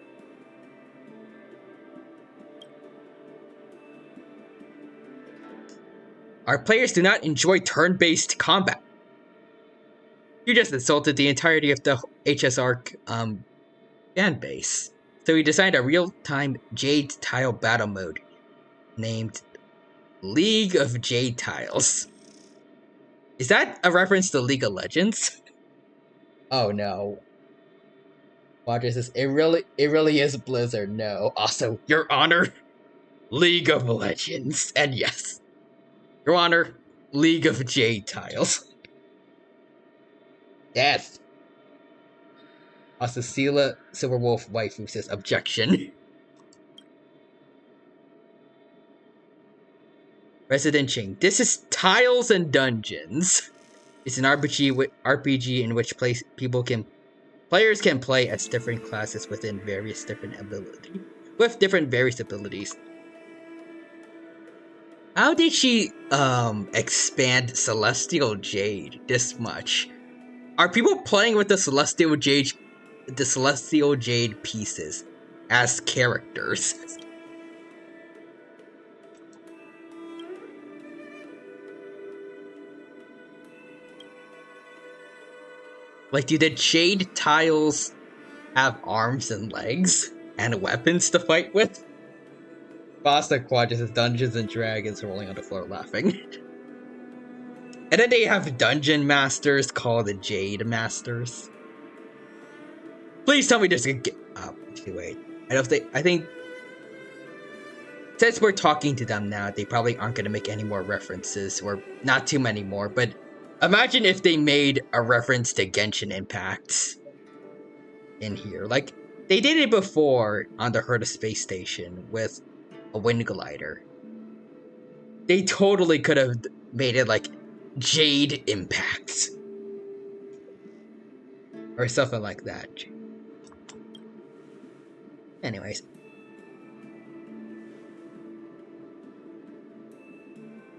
Our players do not enjoy turn-based combat. You just insulted the entirety of the HSR fan base. So we designed a real-time Jade Tile battle mode named League of Jade Tiles. Is that a reference to League of Legends? Oh no. Quadra says, it really is Blizzard, no. Also, Your Honor, League of Legends. And yes, Your Honor, League of Jade Tiles. Death. Also, Sela Silverwolf Waifu says, objection. Resident Ching, this is Tiles and Dungeons. It's an RPG in which players can play as different classes within various different various abilities. How did she expand Celestial Jade this much? Are people playing with the Celestial Jade pieces as characters? Like, do the Jade Tiles have arms and legs and weapons to fight with? Basta Quadra says Dungeons and Dragons rolling on the floor laughing. And then they have Dungeon Masters called the Jade Masters. Please tell me there's a wait. I think since we're talking to them now, they probably aren't going to make any more references, or not too many more, but imagine if they made a reference to Genshin Impact in here. Like, they did it before on the Herta Space Station with a wind glider. They totally could have made it like Jade Impact. Or something like that. Anyways.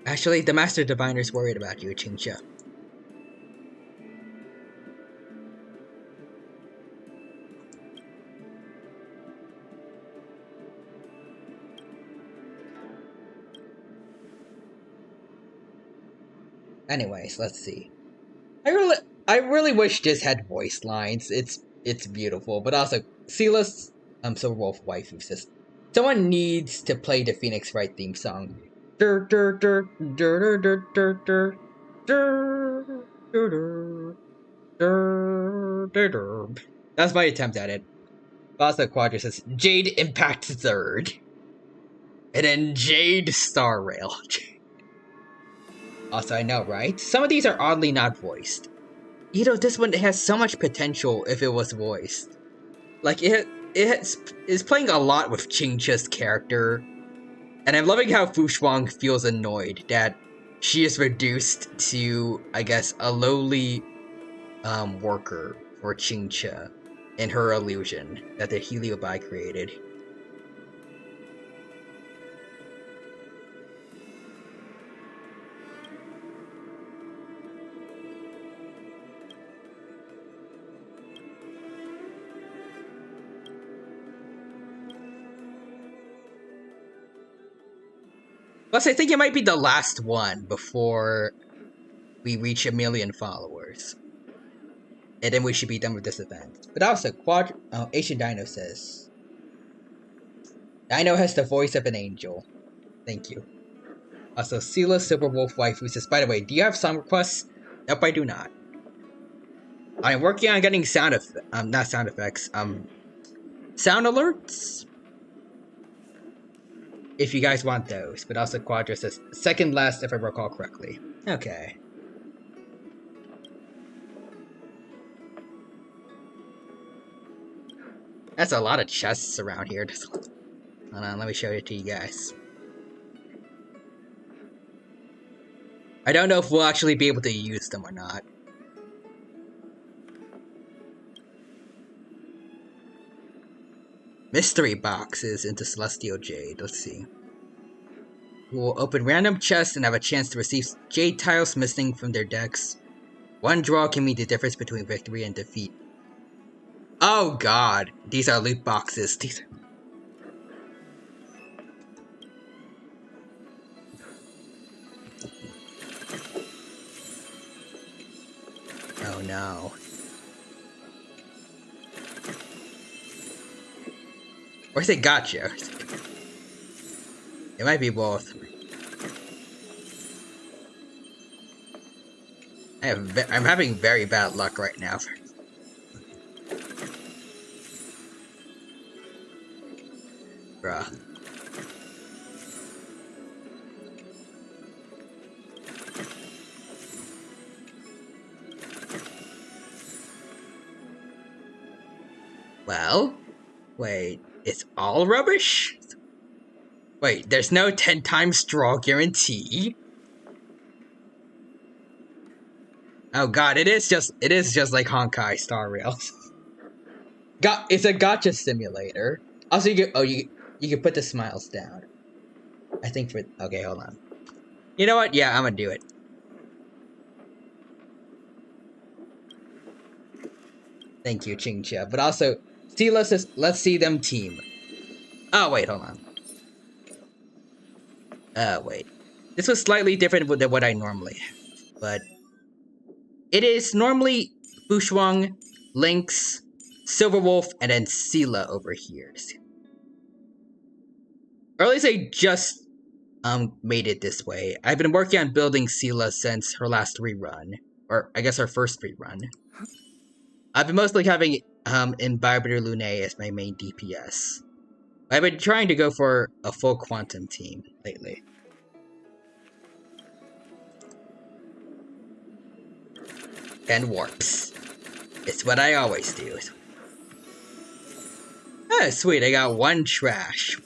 Actually, the Master Diviner's worried about you, Chingcha. Anyways, let's see. I really wish this had voice lines. It's beautiful, but also Sela Silverwolf Waifu says someone needs to play the Phoenix Wright theme song. That's my attempt at it. Basta Quadra says Jade Impact Third, and then Jade Star Rail. Also, I know, right? Some of these are oddly not voiced. You know, this one has so much potential if it was voiced. Like, is playing a lot with Qingqia's character, and I'm loving how Fu Shuang feels annoyed that she is reduced to, I guess, a lowly worker for Qingqia in her illusion that the Heliobi created. Plus, I think it might be the last one before we reach 1 million followers. And then we should be done with this event. But also, Asian Dino says, Dino has the voice of an angel. Thank you. Also, Sela Silverwolf Waifu says, by the way, do you have song requests? Nope, I do not. I'm working on getting sound effects, sound alerts? If you guys want those. But also, Quadra says, second last if I recall correctly. Okay. That's a lot of chests around here. Hold on, let me show it to you guys. I don't know if we'll actually be able to use them or not. Mystery boxes into Celestial Jade. Let's see. We'll open random chests and have a chance to receive jade tiles missing from their decks. One draw can mean the difference between victory and defeat. Oh god, these are loot boxes. Oh no. Or is it gacha? It might be both. I'm having very bad luck right now. Bruh. Well, wait, it's all rubbish? Wait, there's no 10 times draw guarantee? Oh god, it is just like Honkai Star Rails. It's a gacha simulator. Also, you can put the smiles down. I think okay, hold on. You know what? Yeah, I'm gonna do it. Thank you, Qingqia. But also, let's see them team. Oh wait, hold on. Wait. This was slightly different than what I normally have, but it is normally Fu Shuang, Lynx, Silverwolf, and then Sela over here. Or at least I just made it this way. I've been working on building Sela since her last rerun, or I guess her first rerun. I've been mostly having Imbiber Lune as my main DPS. I've been trying to go for a full quantum team lately. And warps. It's what I always do. Oh, sweet, I got one trash.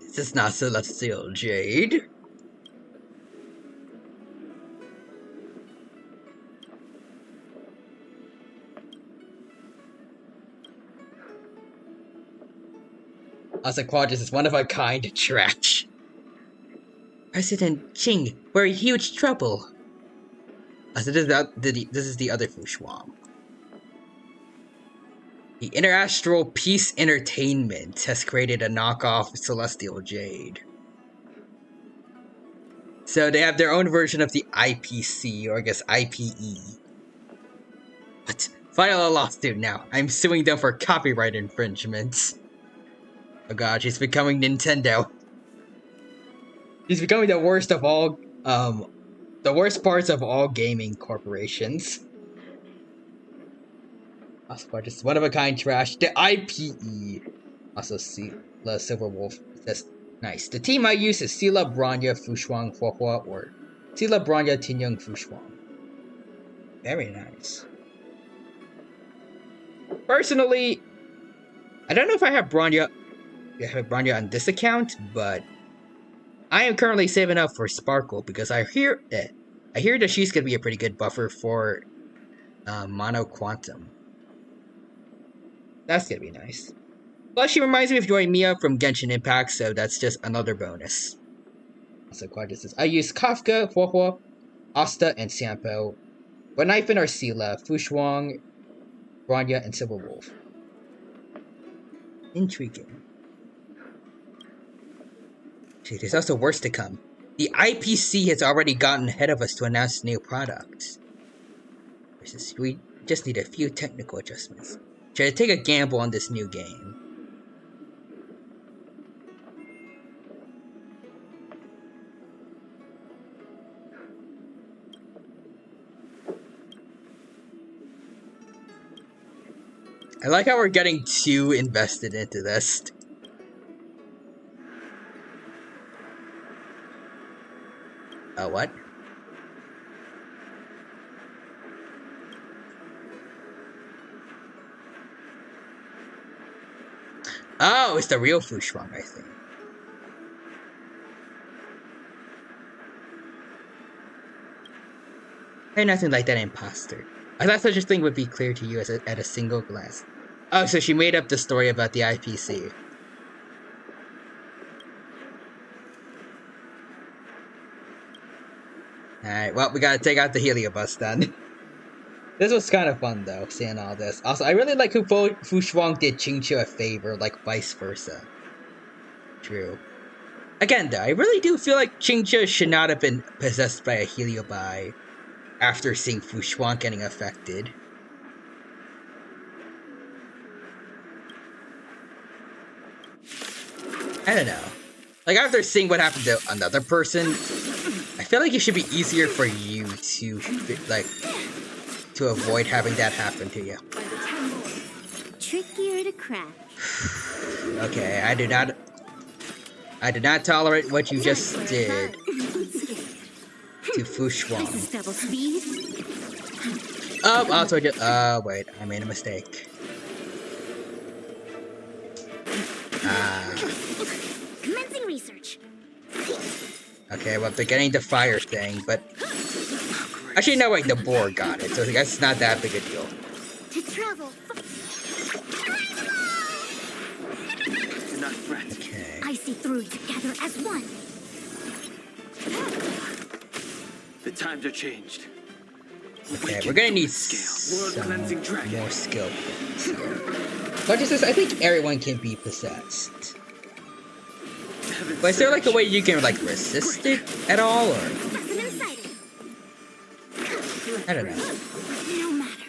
This is not Celestial Jade. Also, Quadras is one of a kind trash. President Qing, we're in huge trouble. So this is the other Fu Shuang. The Interastral Peace Entertainment has created a knockoff Celestial Jade. So they have their own version of the IPC, or I guess IPE. What? File a lawsuit now. I'm suing them for copyright infringements. Oh god, she's becoming Nintendo. She's becoming the worst of all, the worst parts of all gaming corporations. Also, just one-of-a-kind trash. The IPE. Also, Sela Silverwolf says, nice. The team I use is Sela, Bronya, Fu Shuang, Huohua, or Sela, Bronya, Tinyang, Fu Shuang. Very nice. Personally, I don't know if I have Bronya on this account, but I am currently saving up for Sparkle because I hear that she's gonna be a pretty good buffer for Mono Quantum. That's gonna be nice. Plus, she reminds me of Mia from Genshin Impact, so that's just another bonus. Also, Quadruses. I use Kafka, Huohuo, Asta, and Sampo. But Knife and Arcila, Fushuang, Bronya, and Silver Wolf. Intriguing. Gee, there's also worse to come. The IPC has already gotten ahead of us to announce new products. We just need a few technical adjustments. Should I take a gamble on this new game? I like how we're getting too invested into this. What? Oh, it's the real Fushuang, I think. Hey, nothing like that imposter. I thought such a thing would be clear to you at a single glance. Oh, so she made up the story about the IPC. Alright, well, we gotta take out the Heliobus then. This was kind of fun, though, seeing all this. Also, I really like who Fushuang did Qingqiu a favor, like vice versa. True. Again, though, I really do feel like Qingqiu should not have been possessed by a Heliobi after seeing Fushuang getting affected. I don't know. Like, after seeing what happened to another person, I feel like it should be easier for you to, like, to avoid having that happen to you. Trickier to crack. Okay, I did not tolerate what you just did to Fushuang. Double speed. Oh, also wait, I made a mistake. Commencing research. Okay, well, they're getting the fire thing, but actually, no, wait, the boar got it, so I guess it's not that big a deal. To travel. Do not fret. Okay. I see through together as one. The times are changed. Okay, we're gonna need some more skill points here. But just this, I think everyone can be possessed. But is there like a way you can like resist it at all, or I don't know. No matter.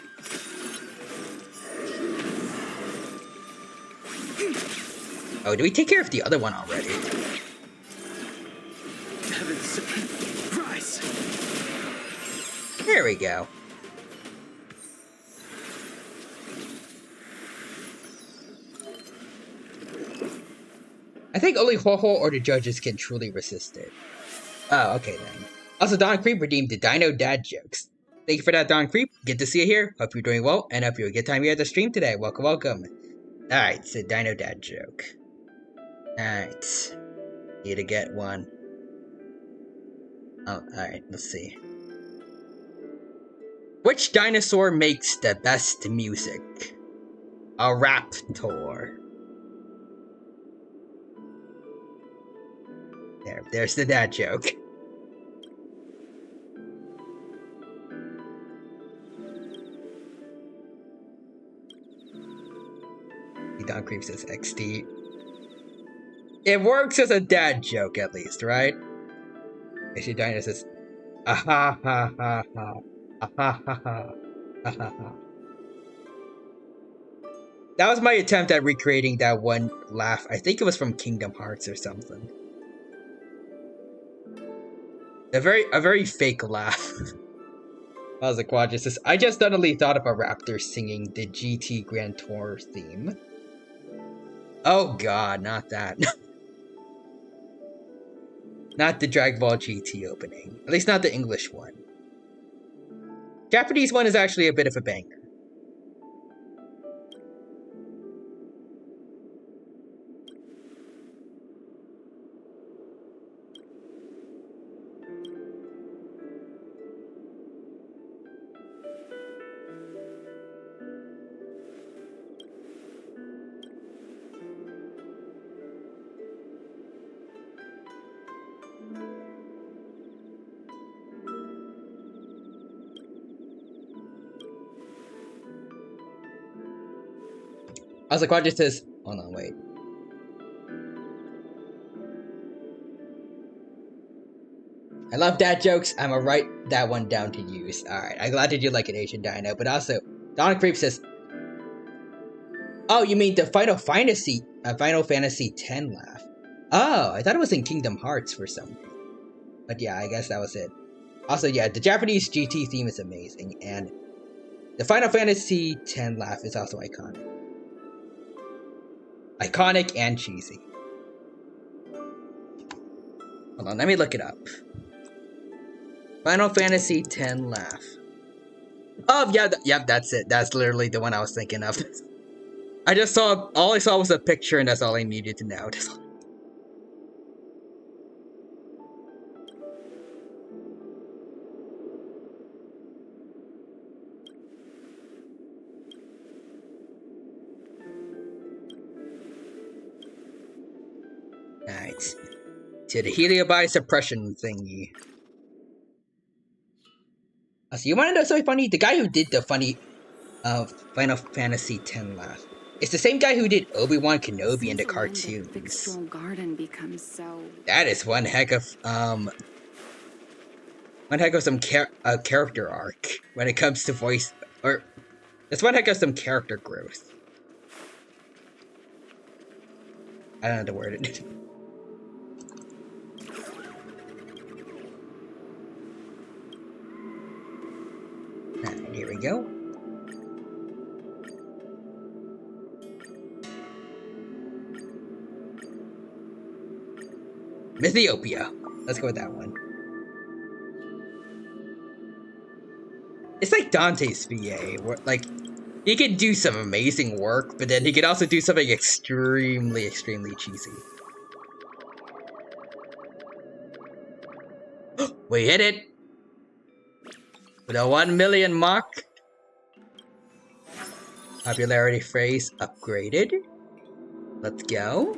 Oh, did we take care of the other one already? Heavens, rise. There we go. I think only Ho-Ho or the judges can truly resist it. Oh, okay then. Also, Don Creep redeemed the Dino Dad jokes. Thank you for that, Don Creep. Good to see you here. Hope you're doing well, and hope you had a good time here at the stream today. Welcome, welcome. Alright, it's a Dino Dad joke. Alright. Need to get one. Oh, alright, let's see. Which dinosaur makes the best music? A raptor. There's the dad joke. Don Creep says XD. It works as a dad joke, at least, right? Actually, Dino says, ah ha ha ha ha, ah ha ha ha, ah ha ha. That was my attempt at recreating that one laugh. I think it was from Kingdom Hearts or something. A very fake laugh. I was like, Quadruses. I just suddenly thought of a raptor singing the GT Grand Tour theme. Oh god, not that. Not the Dragon Ball GT opening. At least not the English one. Japanese one is actually a bit of a banger. Also, Quadra says, hold on, wait. I love dad jokes. I'm gonna write that one down to use. Alright, I'm glad that you like it, Asian Dino. But also, Don Creep says, oh, you mean the Final Fantasy X laugh. Oh, I thought it was in Kingdom Hearts for some reason. But yeah, I guess that was it. Also, yeah, the Japanese GT theme is amazing, and the Final Fantasy X laugh is also iconic. Iconic and cheesy. Hold on, let me look it up. Final Fantasy X laugh. Oh, yeah, yep, that's it. That's literally the one I was thinking of. All I saw was a picture, and that's all I needed to know. Alright. To the Heliobi suppression thingy. So you wanna know something funny? The guy who did the funny Final Fantasy X laugh. It's the same guy who did Obi-Wan Kenobi in the cartoons. Garden becomes so... That is one heck of some character arc when it comes to voice, or that's one heck of some character growth. I don't know the word it. Alright, here we go. Mythiopia. Let's go with that one. It's like Dante's VA, where, like, he could do some amazing work, but then he could also do something extremely, extremely cheesy. We hit it! With a 1 million mark. Popularity phrase upgraded. Let's go.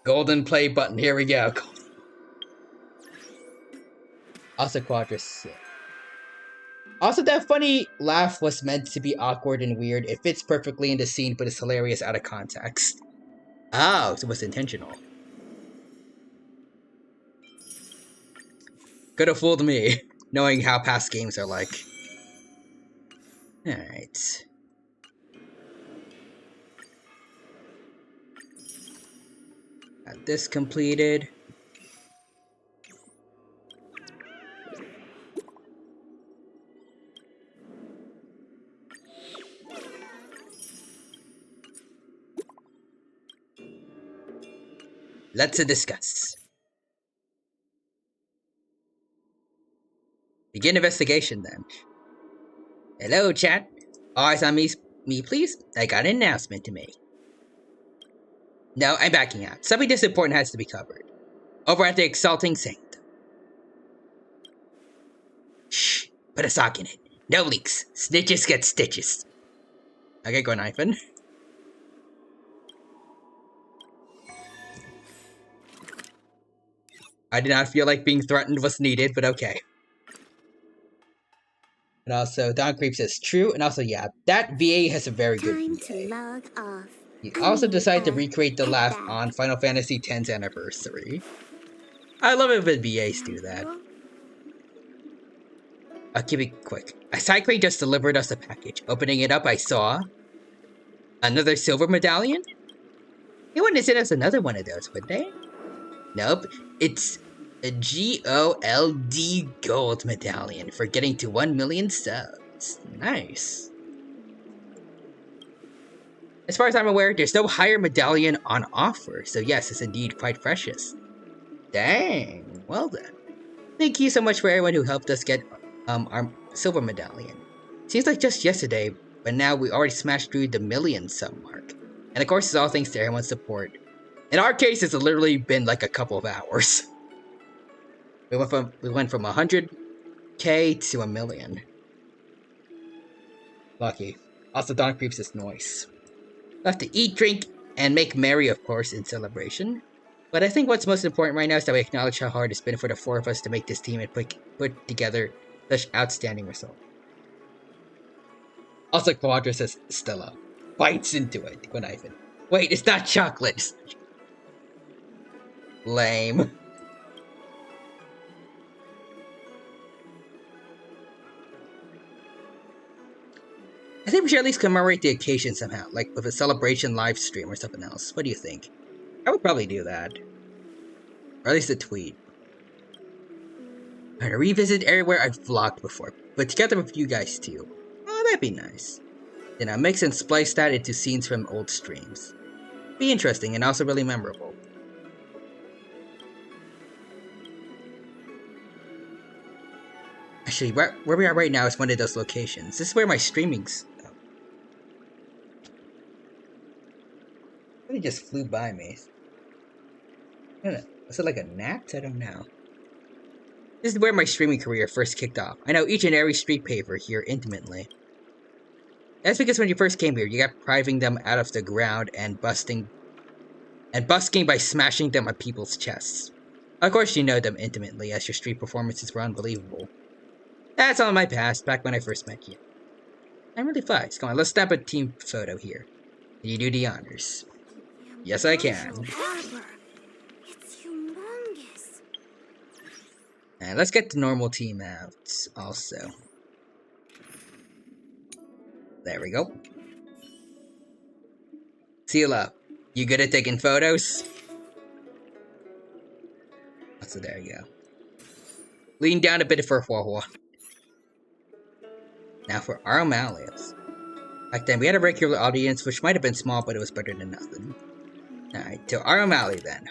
Golden play button, here we go. Also Quadris. Also, that funny laugh was meant to be awkward and weird. It fits perfectly in the scene, but it's hilarious out of context. Oh, so it was intentional. Could have fooled me, knowing how past games are like. Alright. Got this completed. Let's discuss. Begin investigation then. Hello, chat. Eyes on me, please. I got an announcement to make. No, I'm backing out. Something this important has to be covered. Over at the Exalting Saint. Shh. Put a sock in it. No leaks. Snitches get stitches. Okay, go on, Ivan. I did not feel like being threatened was needed, but okay. And also, Don Creep says true, and also, yeah, that VA has a very good VA. To log off. He also decided to recreate the laugh on Final Fantasy X's anniversary. I love it when VAs do that. I'll keep it quick. A Cyclane just delivered us a package. Opening it up, I saw another silver medallion? They wouldn't send us another one of those, would they? Nope. It's a GOLD gold medallion for getting to 1 million subs. Nice. As far as I'm aware, there's no higher medallion on offer, so yes, it's indeed quite precious. Dang, well then. Thank you so much for everyone who helped us get our silver medallion. Seems like just yesterday, but now we already smashed through the 1 million sub mark. And of course, it's all thanks to everyone's support. In our case, it's literally been like a couple of hours. We went from 100k to 1 million. Lucky. Also, Don Creeps is nice. We'll have to eat, drink, and make merry, of course, in celebration. But I think what's most important right now is that we acknowledge how hard it's been for the 4 of us to make this team and put together such outstanding results. Also, Quadra says Stella. Bites into it, Gwenithan. Wait, it's not chocolate. Lame. I think we should at least commemorate the occasion somehow, like with a celebration live stream or something else. What do you think? I would probably do that. Or at least a tweet. Alright, revisit everywhere I've vlogged before, but together with you guys too. Oh, that'd be nice. Then I'll mix and splice that into scenes from old streams. Be interesting and also really memorable. Actually, where we are right now is one of those locations. This is where my streaming's... Oh. It just flew by me. I don't know. Was it like a gnat? I don't know. This is where my streaming career first kicked off. I know each and every street paver here intimately. That's because when you first came here, you got prying them out of the ground and busking by smashing them on people's chests. Of course you know them intimately, as your street performances were unbelievable. That's all in my past, back when I first met you. I'm really fast. Come on, let's snap a team photo here. Can you do the honors? Yes, I can. It's humongous. And let's get the normal team out, also. There we go. Seal up. You good at taking photos? So there you go. Lean down a bit for Huahua. Now for our O'Malley's. Back then we had a regular audience, which might have been small, but it was better than nothing. Alright, to our O'Malley then.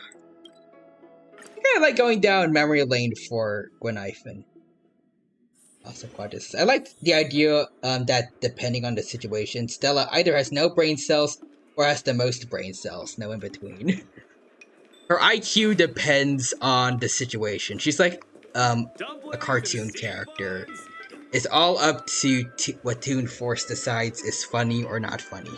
I kinda like going down memory lane for Gwenithan. Also Quadris. I like the idea that depending on the situation, Stella either has no brain cells or has the most brain cells, no in between. Her IQ depends on the situation. She's like a cartoon character. It's all up to what Toon Force decides is funny or not funny.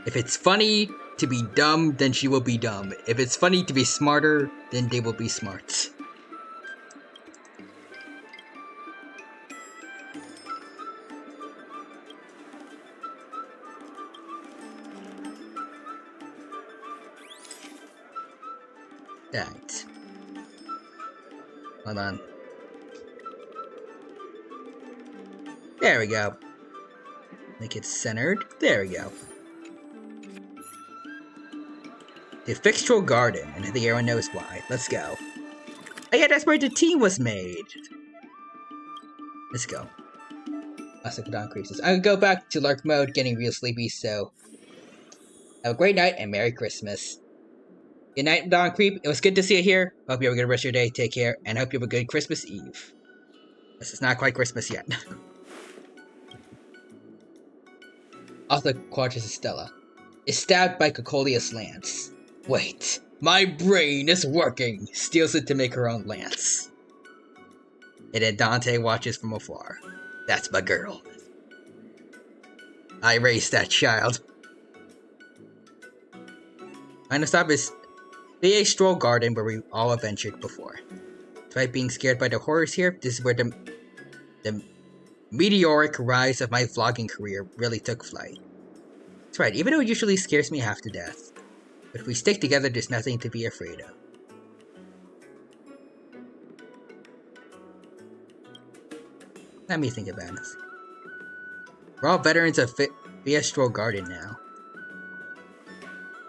If it's funny to be dumb, then she will be dumb. If it's funny to be smarter, then they will be smart. That. Hold on. There we go. Make it centered. There we go. The Fixtural Garden, and I think everyone knows why. Let's go. Oh yeah, that's where the team was made. Let's go. Also, Don creases. I'm gonna go back to Lark mode, getting real sleepy, so... Have a great night, and Merry Christmas. Good night, Don Creep. It was good to see you here. Hope you have a good rest of your day. Take care, and hope you have a good Christmas Eve. This is not quite Christmas yet. Also, Quadris Stella is stabbed by Cocolia's lance. Wait, my brain is working! Steals it to make her own lance. And then Dante watches from afar. That's my girl. I raised that child. Final stop is the Astral Garden, where we all adventured before. Despite being scared by the horrors here, this is where the meteoric rise of my vlogging career really took flight. That's right, even though it usually scares me half to death. But if we stick together, there's nothing to be afraid of. Let me think about this. We're all veterans of the Astral Garden now.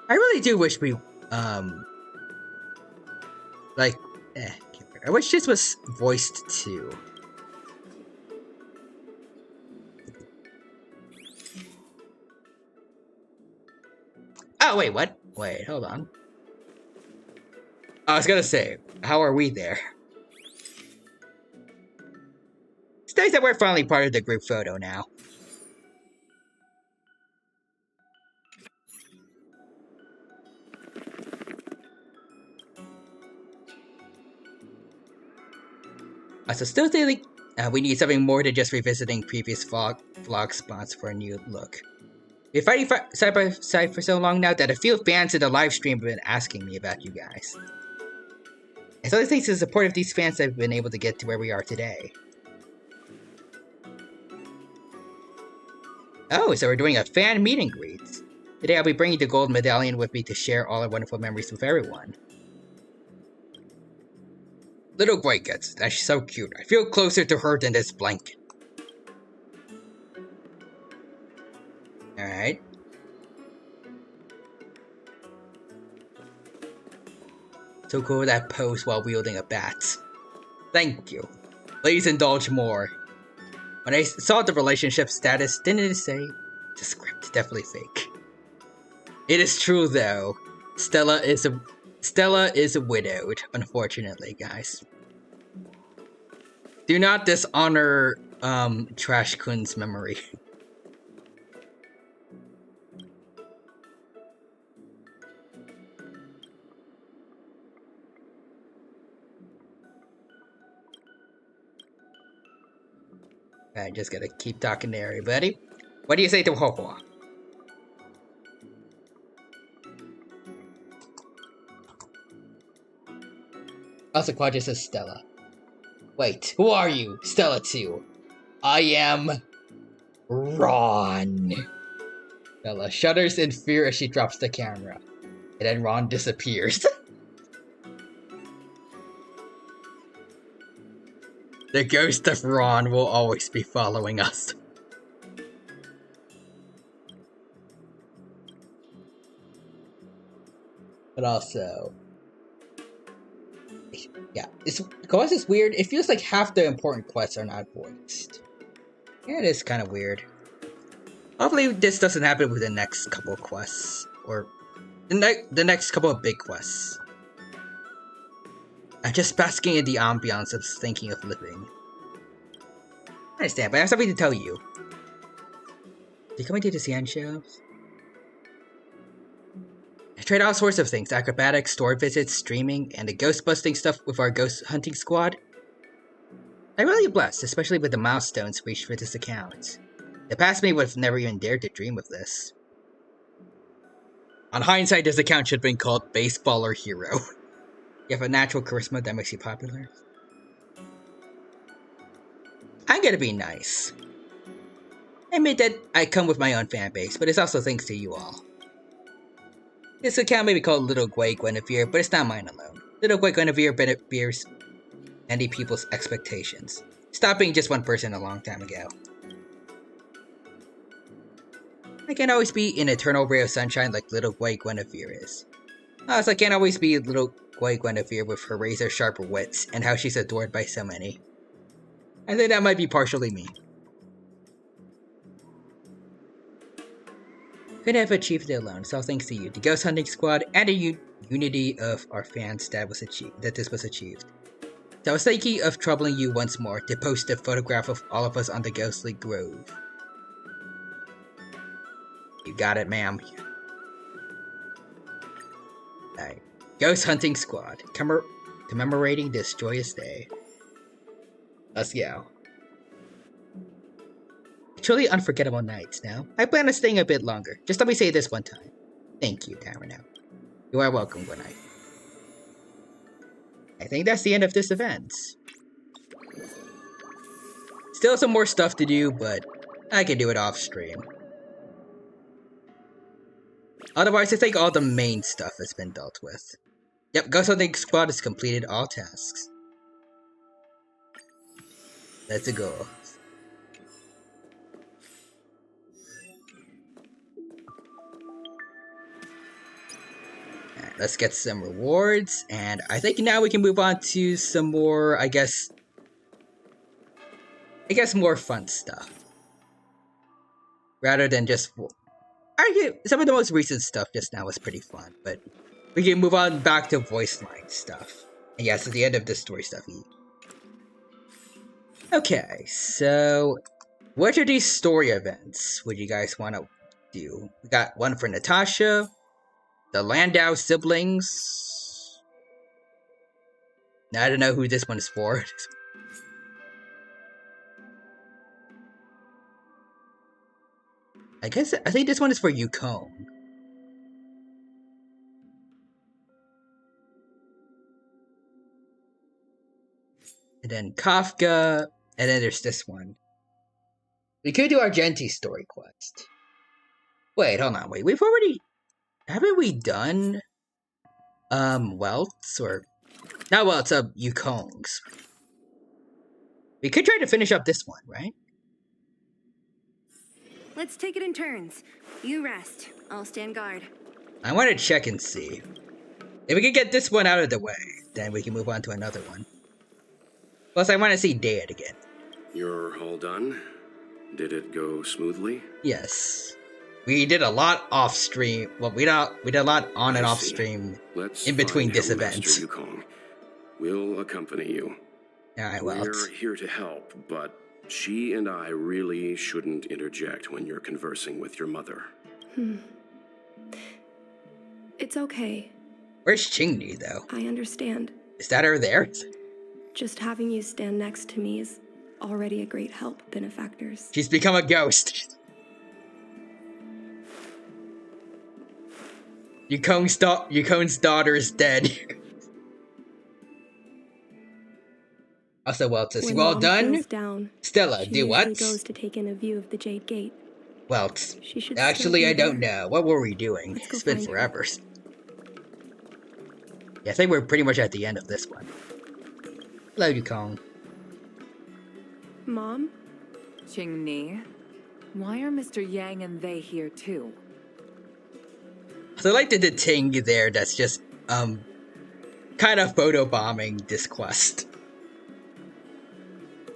I really do wish we, I wish this was voiced too. Oh, wait, what? Wait, hold on. I was gonna say, how are we there? It's nice that we're finally part of the group photo now. So still think we need something more than just revisiting previous vlog spots for a new look. We've been fighting side by side for so long now that a few fans in the live stream have been asking me about you guys. It's only thanks to the support of these fans that we've been able to get to where we are today. Oh, so we're doing a fan meet and greet. Today I'll be bringing the gold medallion with me to share all our wonderful memories with everyone. Little Gray gets it, and she's so cute. I feel closer to her than this blanket. Alright. So cool that pose while wielding a bat. Thank you. Please indulge more. When I saw the relationship status, didn't it say the script? Definitely fake. It is true though. Stella is widowed, unfortunately, guys. Do not dishonor Trash Kun's memory. I just gotta keep talking to everybody. What do you say to Hoa? Also, Quadra says Stella. Wait, who are you? Stella too. I am Ron. Stella shudders in fear as she drops the camera. And then Ron disappears. The ghost of Ron will always be following us. But also... yeah, because it's weird, it feels like half the important quests are not voiced. Yeah, it is kind of weird. Hopefully this doesn't happen with the next couple of quests. Or the next couple of big quests. I'm just basking in the ambiance of thinking of living. I understand, but I have something to tell you. Did you come into the Sian shows? I tried all sorts of things, acrobatics, store visits, streaming, and the ghost busting stuff with our ghost hunting squad. I'm really blessed, especially with the milestones reached for this account. The past me would have never even dared to dream of this. On hindsight, this account should have been called Baseballer Hero. You have a natural charisma that makes you popular. I'm gonna be nice. I admit that I come with my own fan base, but it's also thanks to you all. This account may be called Little Gwei Guinevere, but it's not mine alone. Little Gwei Guinevere bears many people's expectations. Stopped being just one person a long time ago. I can't always be an eternal ray of sunshine like Little Gwei Guinevere is. Also, I can't always be Little Gwei Guinevere with her razor-sharp wits and how she's adored by so many. I think that might be partially me. Couldn't have achieved it alone, so thanks to you, the Ghost Hunting Squad, and the unity of our fans that this was achieved. So I was thinking of troubling you once more to post a photograph of all of us on the Ghostly Grove. You got it, ma'am. Alright. Ghost Hunting Squad, commemorating this joyous day. Let's go. Truly unforgettable nights now. I plan on staying a bit longer. Just let me say this one time. Thank you, Darino. You are welcome, good night. I think that's the end of this event. Still some more stuff to do, but I can do it off stream. Otherwise, I think all the main stuff has been dealt with. Yep, Ghost Hunting Squad has completed all tasks. Let's go. Alright, let's get some rewards, and I think now we can move on to some more, I guess more fun stuff. Rather than just... some of the most recent stuff just now was pretty fun, but we can move on back to voice line stuff. And yes, at the end of the story stuff. Okay, so what are these story events would you guys want to do? We got one for Natasha, the Landau siblings. Now, I don't know who this one is for. I think this one is for Yukon. And then Kafka, and then there's this one. We could do our Genti story quest. Wait, hold on, wait, we've already... Haven't we done... Welts, or... Not Welts, Yukongs. We could try to finish up this one, right? Let's take it in turns. You rest. I'll stand guard. I want to check and see. If we can get this one out of the way, then we can move on to another one. Plus, I want to see Dad again. You're all done? Did it go smoothly? Yes. We did a lot off stream. Well, we did a lot on and off stream in between this event. We'll accompany you. Alright, well. We're here to help, but she and I really shouldn't interject when you're conversing with your mother. It's okay. Where's Chingni, though? I understand. Is that her there? Just having you stand next to me is already a great help, benefactors. She's become a ghost. Yukon's daughter is dead. Also, Welts, you all done? Stella, do what? Goes to take in a view of the Jade Gate. Welts, actually, I don't know. What were we doing? It's been forever. Yeah, I think we're pretty much at the end of this one. Hello, Yukong. Mom? Qingni, why are Mr. Yang and they here too? So I like the Ting there that's just, kind of photobombing this quest.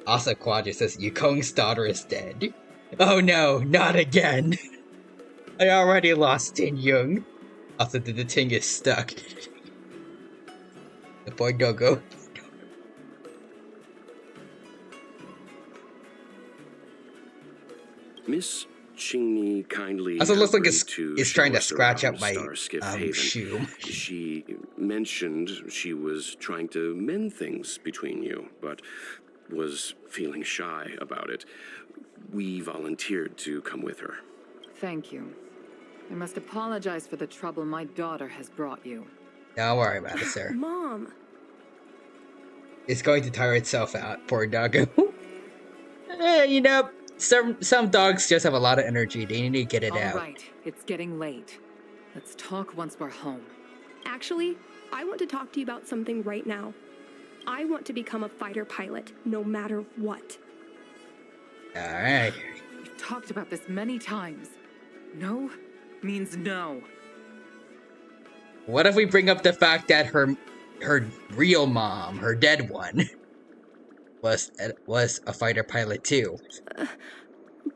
Also, Quadra says, Yukong's daughter is dead. Oh no, not again. I already lost Tin Yung. Also, the Ting is stuck. The poor doggo. Miss Qingni kindly also looks like it's trying to show us scratch around up my Starskip Haven. shoe. She mentioned she was trying to mend things between you, but was feeling shy about it. We volunteered to come with her. Thank you. I must apologize for the trouble my daughter has brought you. Don't worry about it, sir. Mom! It's going to tire itself out, poor doggo. You know, some dogs just have a lot of energy. They need to get it out. All right, it's getting late. Let's talk once we're home. Actually, I want to talk to you about something right now. I want to become a fighter pilot, no matter what. Alright. We've talked about this many times. No means no. What if we bring up the fact that her real mom, her dead one, was a fighter pilot too?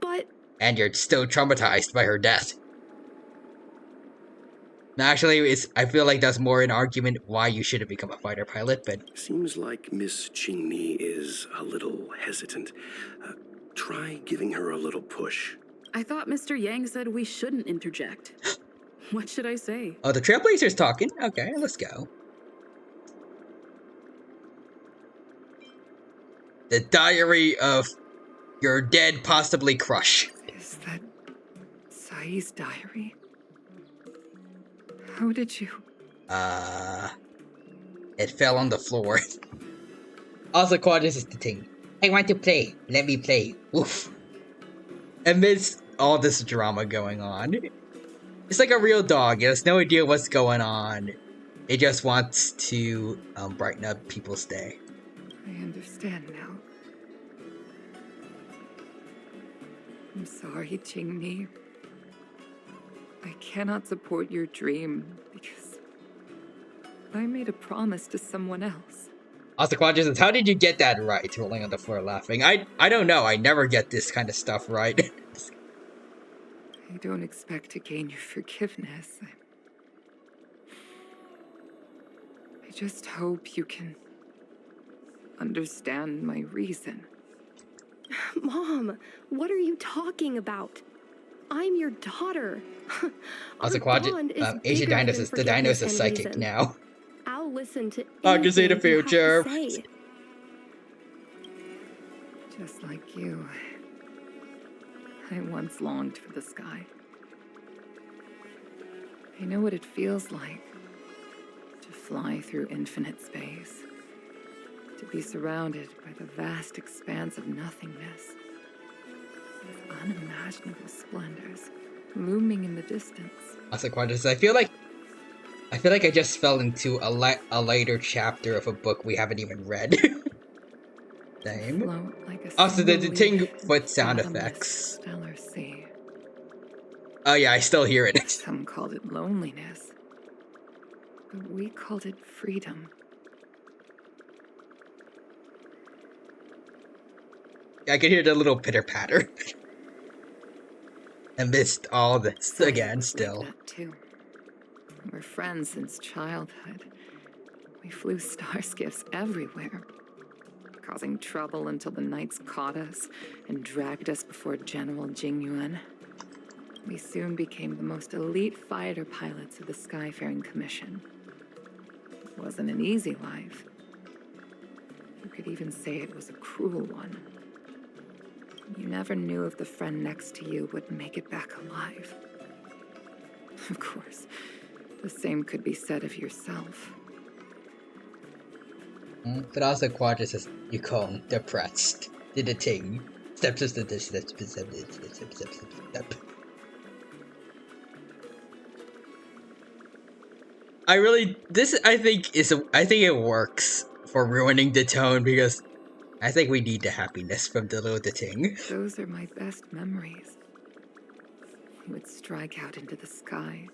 But... And you're still traumatized by her death. Actually, I feel like that's more an argument why you shouldn't become a fighter pilot, but... Seems like Miss Qingni is a little hesitant. Try giving her a little push. I thought Mr. Yang said we shouldn't interject. What should I say? Oh, the Trailblazer's talking? Okay, let's go. The diary of your dead, possibly crush. Is that Sai's diary? How did you... It fell on the floor. Also, Quadras is the thing. I want to play. Let me play. Oof. Amidst all this drama going on, it's like a real dog. It has no idea what's going on. It just wants to brighten up people's day. I understand now. I'm sorry, Qingni. I cannot support your dream because I made a promise to someone else. Also, Quadras says, how did you get that right? Rolling on the floor laughing. I don't know. I never get this kind of stuff right. I don't expect to gain your forgiveness. I just hope you can understand my reason. Mom, what are you talking about? I'm your daughter. Also, Asia Dino says the Dino is a psychic reason. Now. I'll listen to I can see the anything you have future. to say. Just like you, I once longed for the sky. I know what it feels like to fly through infinite space. To be surrounded by the vast expanse of nothingness. With unimaginable splendors looming in the distance. Also, Quadras, I feel like I just fell into a lighter chapter of a book we haven't even read. Same. Like Also, the ting foot sound effects. Stellar sea. Oh yeah, I still hear it. Some called it loneliness, but we called it freedom. I can hear the little pitter patter. I missed all this again. Still. Like that too. We're friends since childhood. We flew star skiffs everywhere, causing trouble until the knights caught us and dragged us before General Jingyuan. We soon became the most elite fighter pilots of the Skyfaring Commission. It wasn't an easy life. You could even say it was a cruel one. You never knew if the friend next to you would make it back alive. Of course, the same could be said of yourself. But also Quadras says, you calm, depressed. Did the ting. Step. I think it works for ruining the tone because I think we need the happiness from the little ting. Those are my best memories. He would strike out into the sky,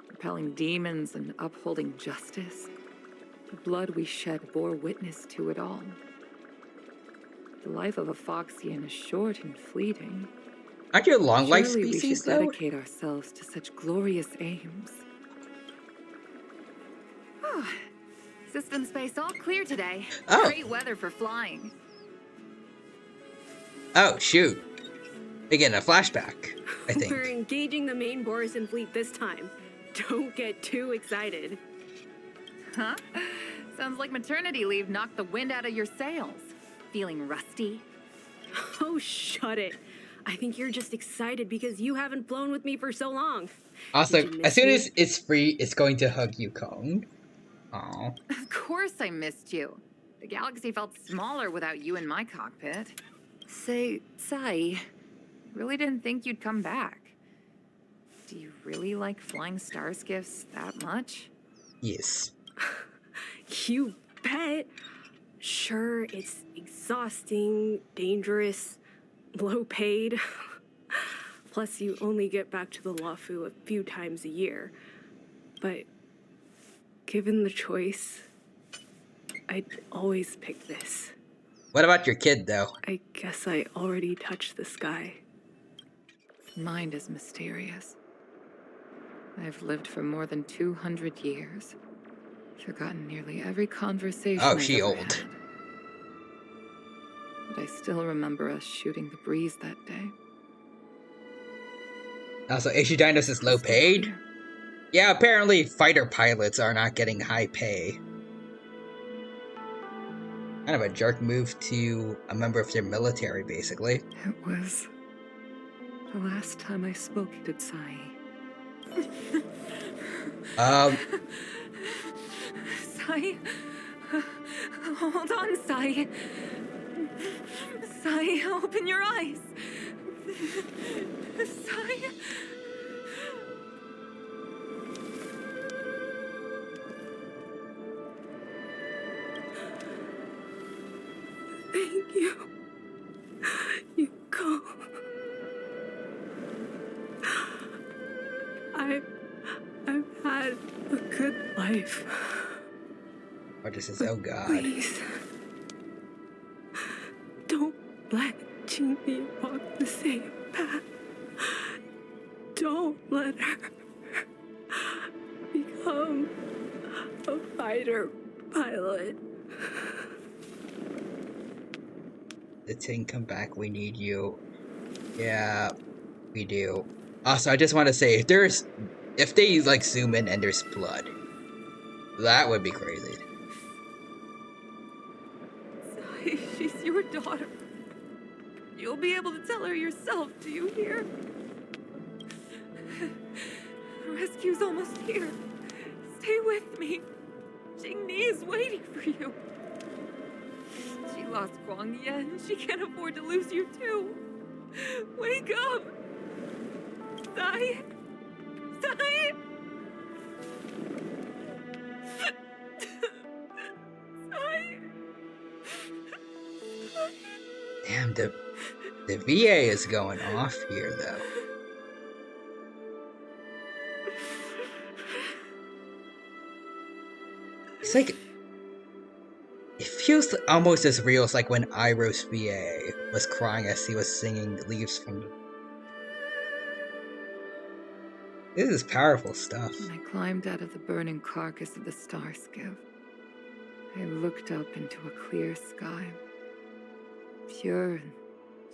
repelling demons and upholding justice. The blood we shed bore witness to it all. The life of a Foxian is short and fleeting. Aren't you a long life Surely species, we should though? dedicate ourselves to such glorious aims. System space all clear today. Oh. Great weather for flying. Oh, shoot. Again, a flashback, I think. We're engaging the main Borisan fleet this time. Don't get too excited. Huh? Sounds like maternity leave knocked the wind out of your sails. Feeling rusty? Oh, shut it. I think you're just excited because you haven't flown with me for so long. Also, as soon as it's free, it's going to hug you, Kong. Aww. Of course I missed you. The galaxy felt smaller without you in my cockpit. Say, Sai, really didn't think you'd come back. Do you really like flying star skiffs that much? Yes. You bet. Sure, it's exhausting, dangerous, low paid. Plus, you only get back to the Luofu a few times a year. But given the choice, I'd always pick this. What about your kid, though? I guess I already touched the sky. Mind is mysterious. I've lived for more than 200 years. Forgotten nearly every conversation Oh, I've she ever old. had. But I still remember us shooting the breeze that day. Also, Dinos is low paid? Yeah, apparently fighter pilots are not getting high pay. Kind of a jerk move to a member of their military, basically. It was the last time I spoke to Sai. Sai? Hold on, Sai. Sai, open your eyes. Sai? Thank you. You go. I've had a good life. Or this is, oh god. Please, don't let Jinmi walk the same path. Don't let her become a fighter pilot. The ting, come back, we need you. Yeah, we do. Also, I just want to say, if they, like, zoom in and there's blood, that would be crazy. Sai, she's your daughter. You'll be able to tell her yourself, do you hear? The rescue's almost here. Stay with me. Jingni is waiting for you. lost Guang Yan. She can't afford to lose you too. Wake up! Sai! Sai! Sai! Damn, the VA is going off here, though. It's like, it feels almost as real as like when Iroh's VA was crying as he was singing Leaves from the... This is powerful stuff. When I climbed out of the burning carcass of the star skiff, I looked up into a clear sky, pure and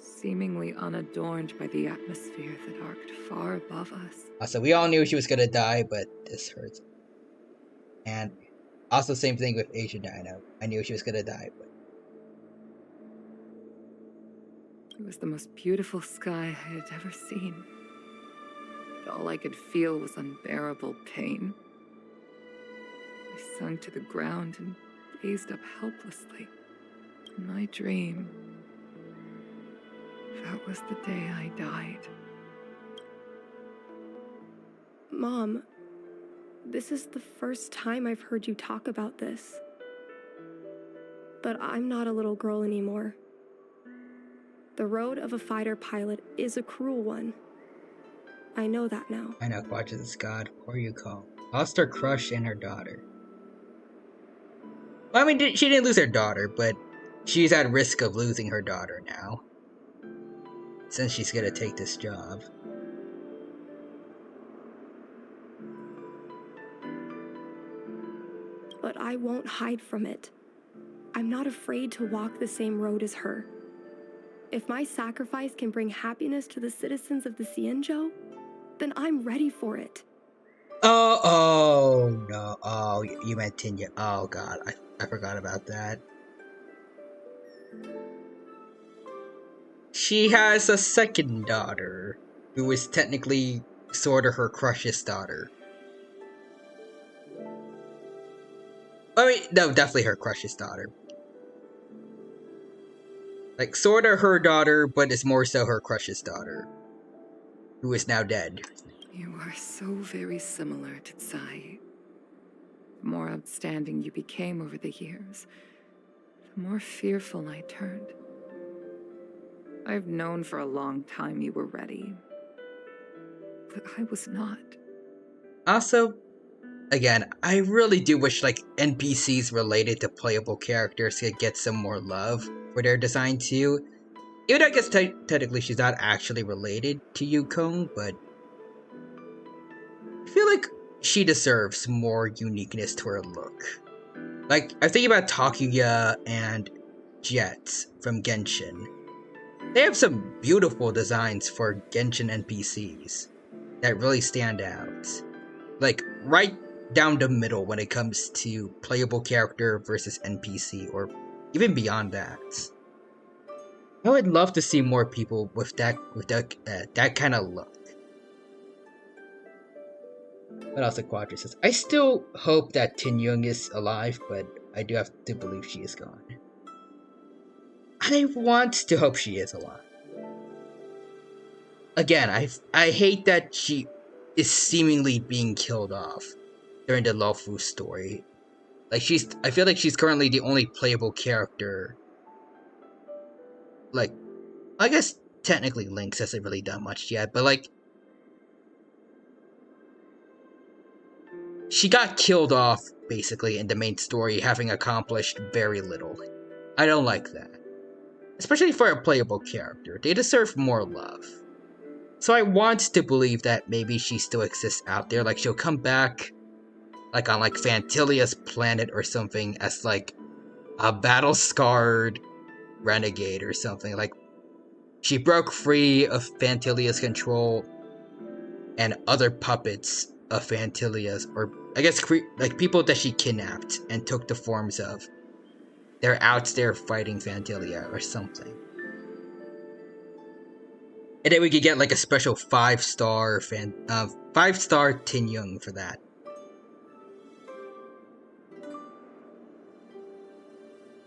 seemingly unadorned by the atmosphere that arced far above us. Also, we all knew she was gonna die, but this hurts. And also, same thing with Asian Dino. I knew she was gonna die, but... It was the most beautiful sky I had ever seen. But all I could feel was unbearable pain. I sunk to the ground and gazed up helplessly. In my dream, that was the day I died. Mom, this is the first time I've heard you talk about this. But I'm not a little girl anymore. The road of a fighter pilot is a cruel one. I know that now. I know, Quadras is God, or you call. Lost her crush and her daughter. Well, I mean, she didn't lose her daughter, but she's at risk of losing her daughter now. Since she's gonna take this job. But I won't hide from it. I'm not afraid to walk the same road as her. If my sacrifice can bring happiness to the citizens of the Xianzhou, then I'm ready for it. Oh, no. Oh, you meant Tinya. Oh, God. I forgot about that. She has a second daughter, who is technically sort of her crush's daughter. I mean, no, definitely her crush's daughter. Like, sort of her daughter, but it's more so her crush's daughter, who is now dead. You are so very similar to Tsai. The more outstanding you became over the years, the more fearful I turned. I've known for a long time you were ready, but I was not. Also, again, I really do wish like NPCs related to playable characters could get some more love for their design too. Even though I guess technically she's not actually related to Yukong, but I feel like she deserves more uniqueness to her look. Like, I'm thinking about Takuya and Jet from Genshin. They have some beautiful designs for Genshin NPCs that really stand out. Like, right down the middle when it comes to playable character versus NPC, or even beyond that. I would love to see more people with that kind of look. But also Quadra says, I still hope that Tin Young is alive, but I do have to believe she is gone. I want to hope she is alive. Again, I hate that she is seemingly being killed off during the Luofu story. Like, I feel like she's currently the only playable character. Like, I guess technically Lynx hasn't really done much yet, but like, she got killed off, basically, in the main story, having accomplished very little. I don't like that. Especially for a playable character. They deserve more love. So I want to believe that maybe she still exists out there, like she'll come back, like on like Phantilia's planet or something, as like a battle-scarred renegade or something. Like, she broke free of Phantilia's control and other puppets of Phantilia's, or I guess like people that she kidnapped and took the forms of. They're out there fighting Phantilia or something. And then we could get like a special 5-star Tin Young for that.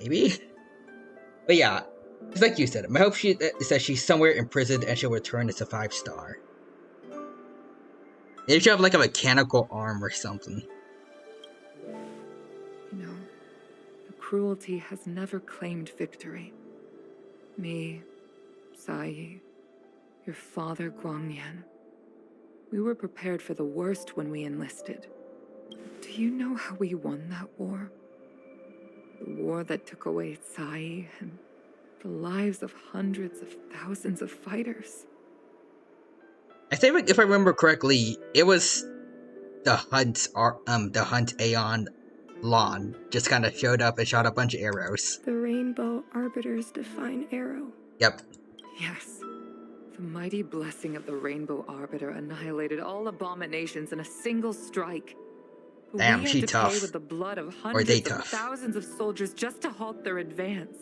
Maybe? But yeah, it's like you said. My hope is that she's somewhere imprisoned and she'll return as a 5-star. Maybe she'll have like a mechanical arm or something. You know, the cruelty has never claimed victory. Me, Sai, your father Guangyan. We were prepared for the worst when we enlisted. Do you know how we won that war? The war that took away Sai and the lives of hundreds of thousands of fighters. I think if I remember correctly, it was the Hunt Aeon Lawn just kind of showed up and shot a bunch of arrows. The Rainbow Arbiter's divine arrow. Yep. Yes. The mighty blessing of the Rainbow Arbiter annihilated all abominations in a single strike. But Damn, we had she to tough. pay with the blood of Or they hundreds of tough. thousands of soldiers just to halt their advance.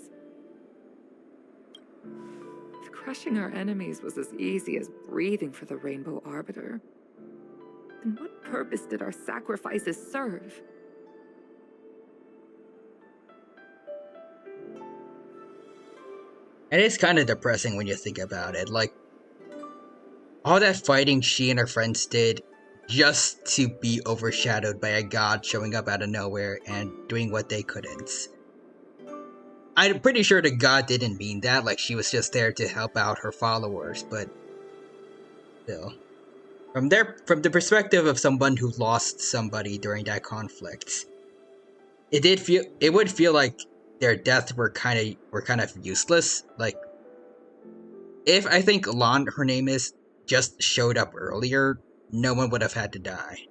If crushing our enemies was as easy as breathing for the Rainbow Arbiter, then what purpose did our sacrifices serve? It is kind of depressing when you think about it. Like, all that fighting she and her friends did just to be overshadowed by a god showing up out of nowhere and doing what they couldn't. I'm pretty sure the god didn't mean that, like she was just there to help out her followers, but still. From the perspective of someone who lost somebody during that conflict, it would feel like their deaths were kind of useless. Like, if I think Lan, her name is, just showed up earlier, no one would have had to die.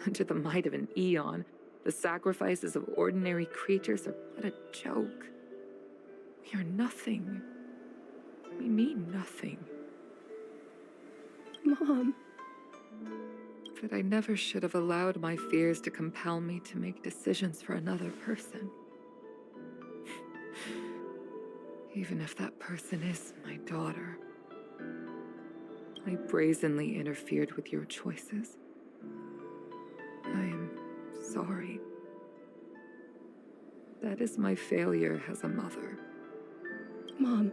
Under the might of an eon, the sacrifices of ordinary creatures are but a joke. We are nothing. We mean nothing. Mom. But I never should have allowed my fears to compel me to make decisions for another person. Even if that person is my daughter. I brazenly interfered with your choices. I am sorry. That is my failure as a mother. Mom,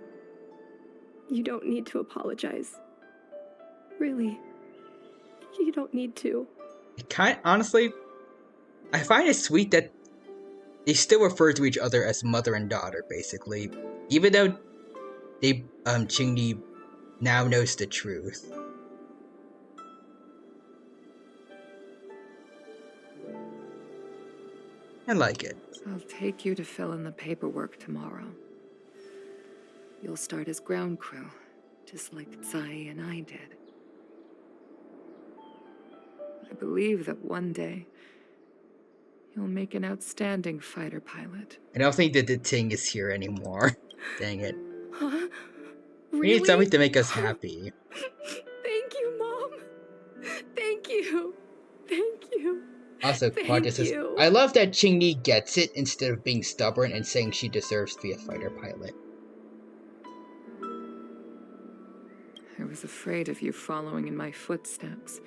you don't need to apologize. Really, you don't need to. Honestly, I find it sweet that they still refer to each other as mother and daughter, basically. Even though Qingli now knows the truth. I like it. I'll take you to fill in the paperwork tomorrow. You'll start as ground crew, just like Tsai and I did. I believe that one day, you'll make an outstanding fighter pilot. I don't think that the Ting is here anymore. Dang it. Huh? We Really? need something to make us happy. Thank you, Mom. Thank you. Thank you. Also, Quadra says, you. I love that Qingli gets it instead of being stubborn and saying she deserves to be a fighter pilot. I was afraid of you following in my footsteps,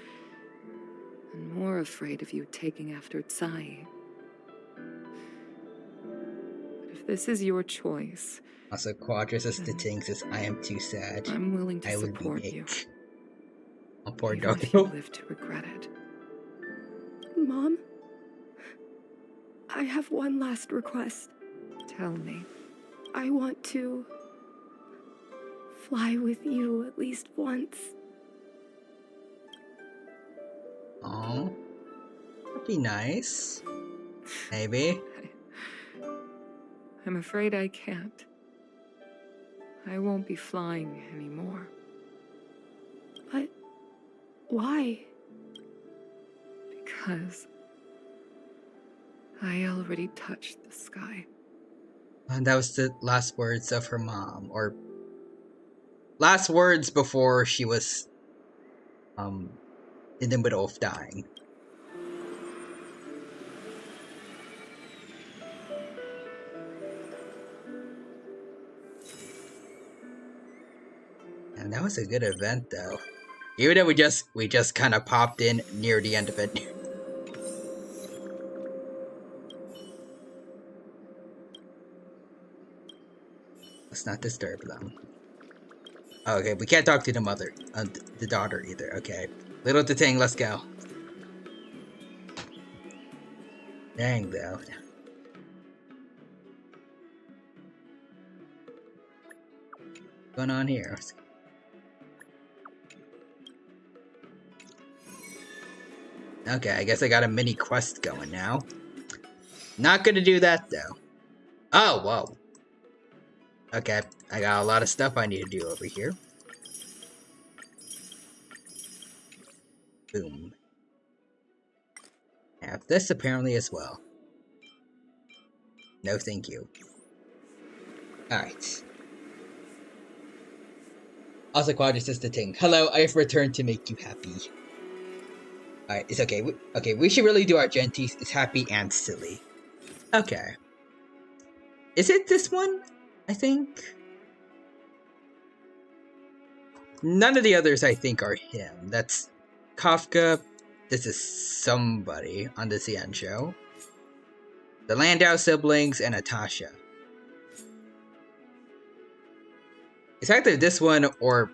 and more afraid of you taking after Tsai. But if this is your choice... Also, Quadra says the Ting says, I am too sad. I'm willing to I would support be you. I'll poor Even if you Dodo. live to regret it. Mom, I have one last request. Tell me. I want to fly with you at least once. Oh, that'd be nice. Maybe. I'm afraid I can't. I won't be flying anymore. But why? Because I already touched the sky. And that was the last words of her mom, or last words before she was in the middle of dying. And that was a good event though. Even though we just kind of popped in near the end of it. Let's not disturb them. Oh, okay, we can't talk to the mother, the daughter either. Okay, little Ting, let's go. Dang though. What's going on here? Okay, I guess I got a mini quest going now. Not gonna do that though. Oh, whoa. Okay, I got a lot of stuff I need to do over here. Boom. I have this apparently as well. No thank you. Alright. Also, Quadrus is the Ting. Hello, I have returned to make you happy. Alright, it's okay. We should really do our genties. It's happy and silly. Okay. Is it this one? I think? None of the others I think are him. That's Kafka. This is somebody on the CN show. The Landau siblings and Natasha. It's either this one or...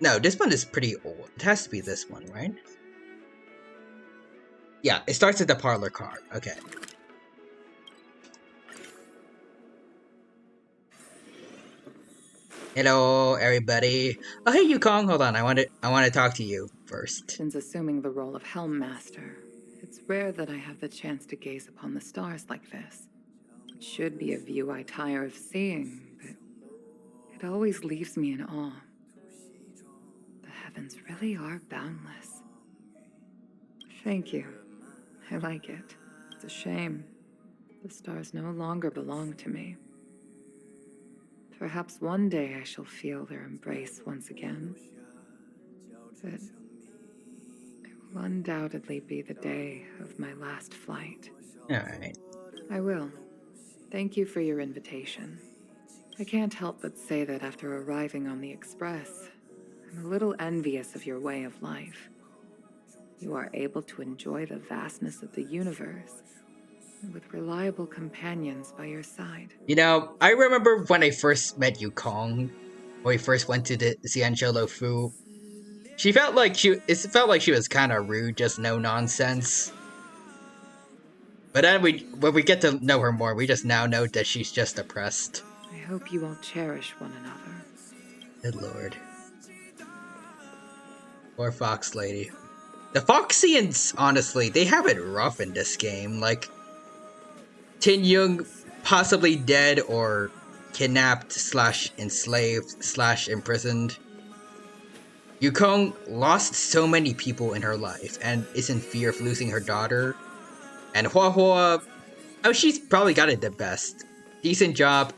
No, this one is pretty old. It has to be this one, right? Yeah, it starts at the parlor card. Okay. Hello, everybody. Oh, hey, Yukong. Hold on. I want to talk to you first. Since assuming the role of Helm Master, it's rare that I have the chance to gaze upon the stars like this. It should be a view I tire of seeing, but it always leaves me in awe. The heavens really are boundless. Thank you. I like it. It's a shame. The stars no longer belong to me. Perhaps one day I shall feel their embrace once again. But it will undoubtedly be the day of my last flight. Alright. I will. Thank you for your invitation. I can't help but say that after arriving on the Express, I'm a little envious of your way of life. You are able to enjoy the vastness of the universe, with reliable companions by your side. You know, I remember when I first met Yukong, when we first went to the Xianzhou Fu. It felt like she was kind of rude, just no nonsense. But then when we get to know her more, we just now know that she's just oppressed. I hope you all cherish one another. Good lord. Poor Fox Lady. The Foxians, honestly, they have it rough in this game. Like, Tin Yung possibly dead or kidnapped / enslaved / imprisoned. Yukong lost so many people in her life and is in fear of losing her daughter. And Hua Hua, oh, she's probably got it the best. Decent job.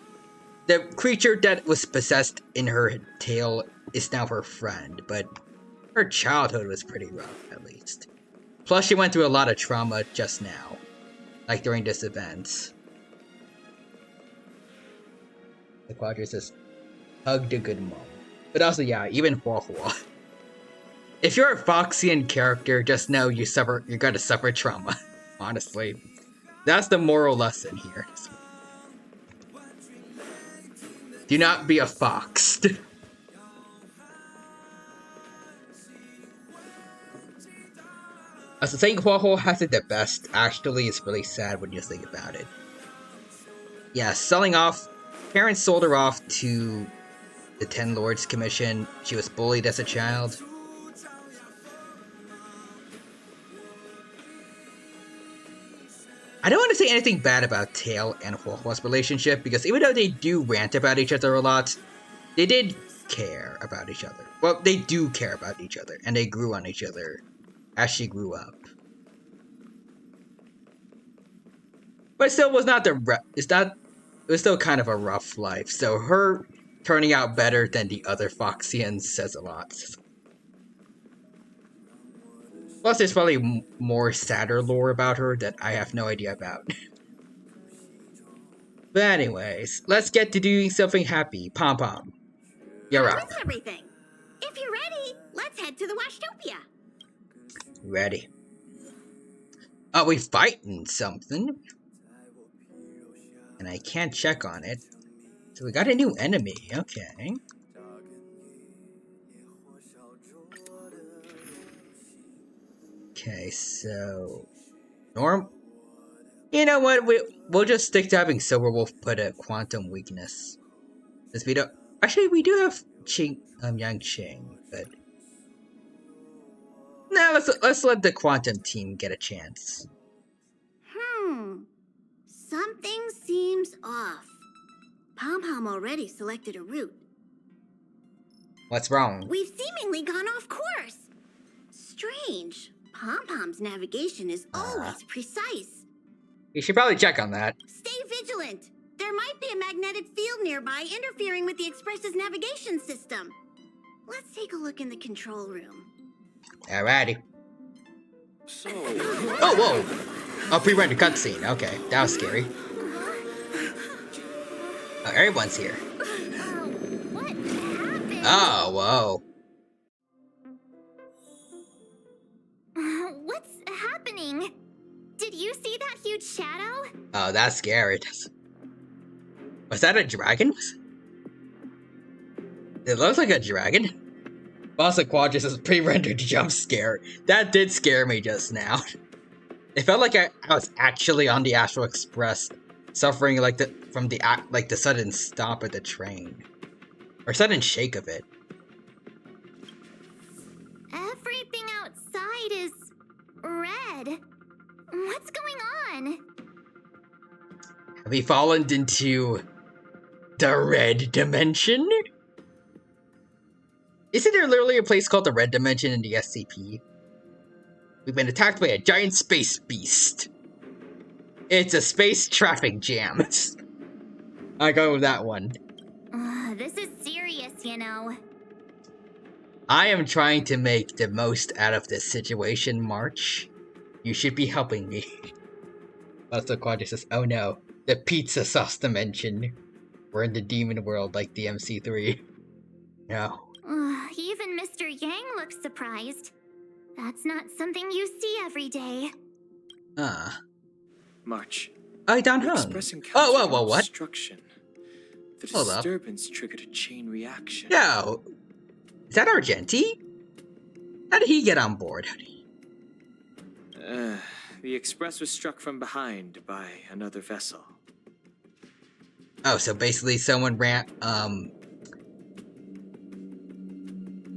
The creature that was possessed in her tail is now her friend, but her childhood was pretty rough, at least. Plus, she went through a lot of trauma just now. Like during this event. The Quadra says, hugged a good mom. But also, yeah, even Hua Hua. If you're a Foxian character, just know you're gonna suffer trauma. Honestly. That's the moral lesson here. Do not be a fox. As saying Hua Hua has it the best actually is really sad when you think about it. Yeah, selling off. Parents sold her off to the Ten Lords Commission. She was bullied as a child. I don't want to say anything bad about Tail and Hua Hua's relationship, because even though they do rant about each other a lot, they did care about each other. Well, they do care about each other, and they grew on each other as she grew up. But it still was not it was still kind of a rough life, so her turning out better than the other Foxians says a lot. Plus, there's probably more sadder lore about her that I have no idea about. But anyways, let's get to doing something happy. Pom Pom, you're up. With everything. If you're ready, let's head to the Washtopia. Ready. Oh, we fighting something. And I can't check on it. So we got a new enemy, okay. Okay, so... You know what, we'll just stick to having Silver Wolf put a quantum weakness. Because we don't... Actually, we do have Yang Qing, but... No, let's let the quantum team get a chance. Something seems off. Pom-Pom already selected a route. What's wrong? We've seemingly gone off course. Strange. Pom-Pom's navigation is always precise. You should probably check on that. Stay vigilant. There might be a magnetic field nearby interfering with the Express's navigation system. Let's take a look in the control room. Alrighty. So... Oh, whoa! Oh, pre-rendered cutscene. Okay, that was scary. Oh, everyone's here. What happened? Oh, whoa. What's happening? Did you see that huge shadow? Oh, that's scary. Was that a dragon? It looks like a dragon. Boss of Quadrus' pre-rendered jump scare. That did scare me just now. It felt like I was actually on the Astral Express, suffering like the sudden stop of the train, or sudden shake of it. Everything outside is red. What's going on? Have we fallen into the red dimension? Isn't there literally a place called the Red Dimension in the SCP? We've been attacked by a giant space beast. It's a space traffic jam. I go with that one. This is serious, you know. I am trying to make the most out of this situation, March. You should be helping me. Also, Quadra says, oh no, the pizza sauce dimension. We're in the demon world like the MC3. No. Even Mr. Yang looks surprised. That's not something you see every day. March. I don't know. Oh, whoa, what? The disturbance triggered a chain reaction. No. Is that Argenti? How did he get on board? The Express was struck from behind by another vessel. Oh, so basically someone ran,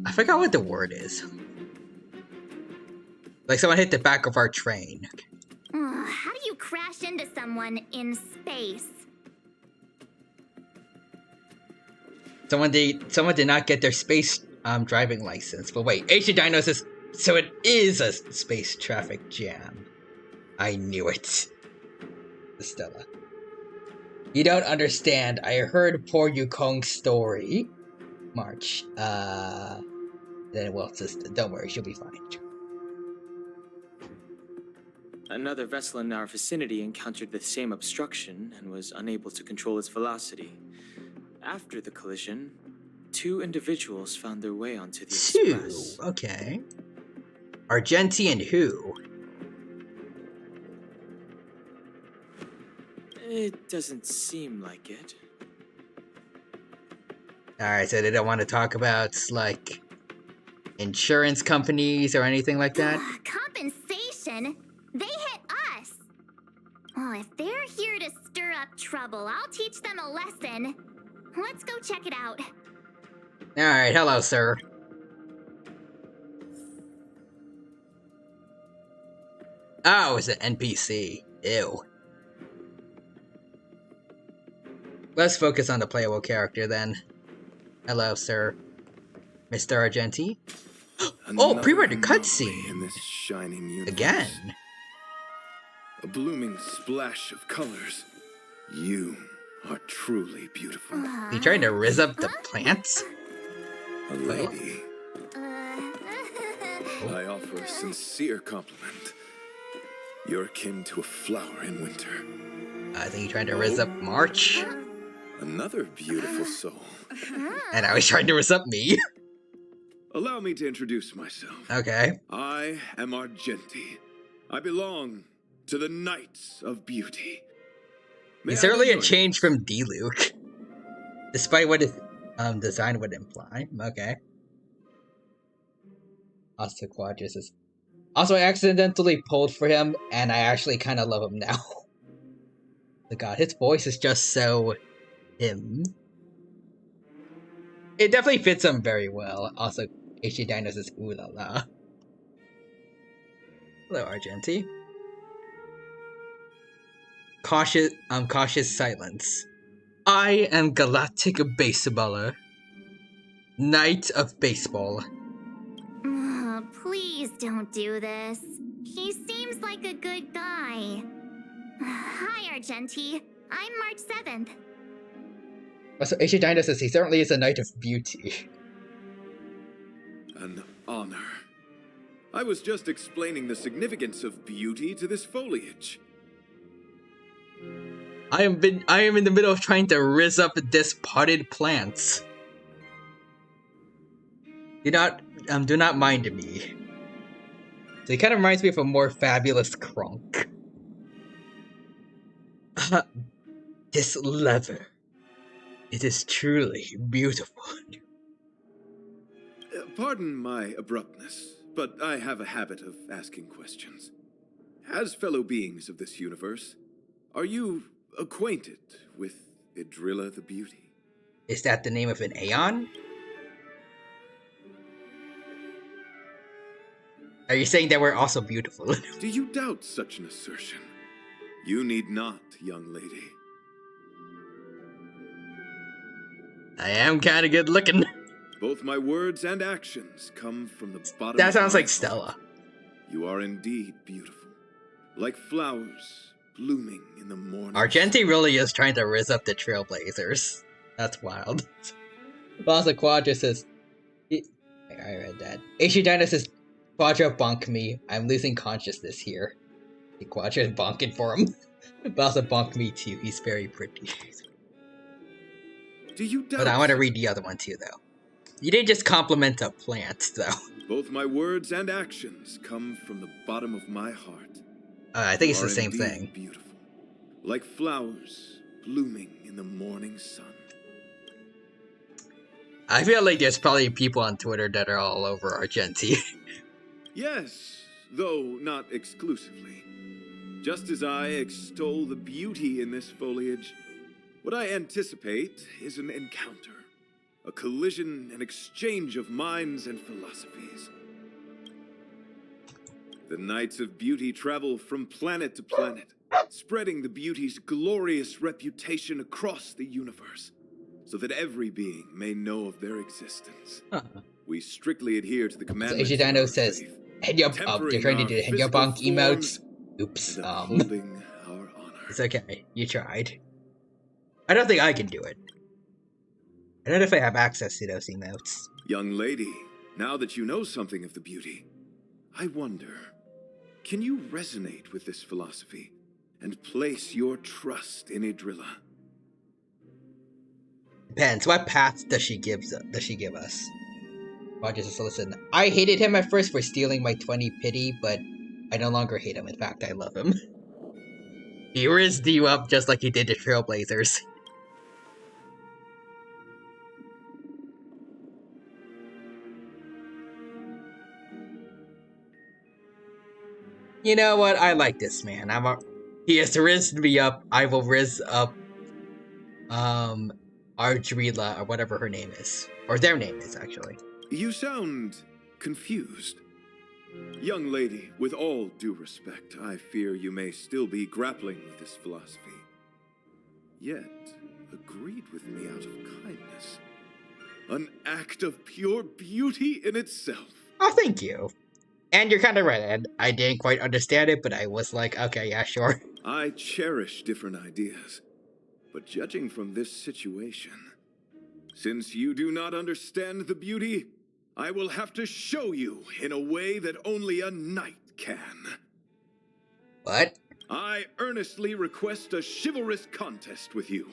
I forgot what the word is. Like someone hit the back of our train. How do you crash into someone in space? Someone did not get their space driving license. But wait, Ancient Dino says, so it is a space traffic jam. I knew it. Stella. You don't understand. I heard poor Yukong's story. March. Then well, just don't worry, she'll be fine. Another vessel in our vicinity encountered the same obstruction and was unable to control its velocity. After the collision, 2 individuals found their way onto the Express. 2? Okay. Argenti and who? It doesn't seem like it. Alright, so they don't want to talk about, like, insurance companies or anything like that? Compensation? They hit us! Well, if they're here to stir up trouble, I'll teach them a lesson. Let's go check it out. Alright, hello, sir. Oh, it's an NPC. Ew. Let's focus on the playable character then. Hello, sir. Mr. Argenti? Oh, pre-rendered cutscene! In this shining universe. Again? A blooming splash of colors. You are truly beautiful. You trying to rizz up the plants? A lady. I offer a sincere compliment. You're akin to a flower in winter. I think you're trying to rizz up March. Another beautiful soul. And I was trying to rizz up me. Allow me to introduce myself. Okay. I am Argenti. I belong to the Knights of Beauty. He's certainly a change from D-Luke. Despite what his design would imply. Okay. Also, Quadras is... Also, I accidentally pulled for him, and I actually kind of love him now. The god, his voice is just so... him. It definitely fits him very well. Also, HD Dinos is ooh la la. Hello, Argenti. Cautious silence. I am Galactic Baseballer. Knight of Baseball. Please don't do this. He seems like a good guy. Hi, Argenti. I'm March 7th. Also, HD Dino says he certainly is a Knight of Beauty. An honor. I was just explaining the significance of beauty to this foliage. I am in the middle of trying to rizz up this potted plants. Do not mind me. So he kind of reminds me of a more fabulous Kronk. This leather. It is truly beautiful. Pardon my abruptness, but I have a habit of asking questions. As fellow beings of this universe, are you acquainted with Idrilla the Beauty? Is that the name of an Aeon? Are you saying that we're also beautiful? Do you doubt such an assertion? You need not, young lady. I am kind of good looking. Both my words and actions come from the bottom That of sounds my like heart. Stella. You are indeed beautiful, like flowers blooming in the morning. Argenti really is trying to rizz up the Trailblazers. That's wild. Boss of Quadra says... I read that. Ishidina says, Quadra bonk me. I'm losing consciousness here. The Quadra is bonking for him. Boss of bonk me too. He's very pretty. Do you doubt? But I want to read the other one too, though. You didn't just compliment a plant, though. Both my words and actions come from the bottom of my heart. I think it's You the are same indeed thing. Beautiful, like flowers blooming in the morning sun. I feel like there's probably people on Twitter that are all over Argenti. Yes, though not exclusively. Just as I extol the beauty in this foliage, what I anticipate is an encounter. A collision and exchange of minds and philosophies. The Knights of Beauty travel from planet to planet, spreading the beauty's glorious reputation across the universe, so that every being may know of their existence. We strictly adhere to the commandments So of our Ishidino says, faith, they're tempering trying to our do physical bonk emotes. forms Oops, and upholding our honor. It's okay, you tried. I don't think I can do it. I don't know if I have access to those emotes. Young lady, now that you know something of the beauty, I wonder, can you resonate with this philosophy and place your trust in Idrilla? Depends. What path does she give us? Rogers says, listen, I hated him at first for stealing my 20 pity, but I no longer hate him. In fact, I love him. He rizzed you up just like he did the Trailblazers. You know what? I like this man. He has rizzed me up. I will rizz up Ardrila, or whatever her name is. Or their name is, actually. You sound confused. Young lady, with all due respect, I fear you may still be grappling with this philosophy. Yet, agreed with me out of kindness. An act of pure beauty in itself. Oh, thank you. And you're kind of right, Ed. I didn't quite understand it, but I was like, okay, yeah, sure. I cherish different ideas, but judging from this situation, since you do not understand the beauty, I will have to show you in a way that only a knight can. What? I earnestly request a chivalrous contest with you.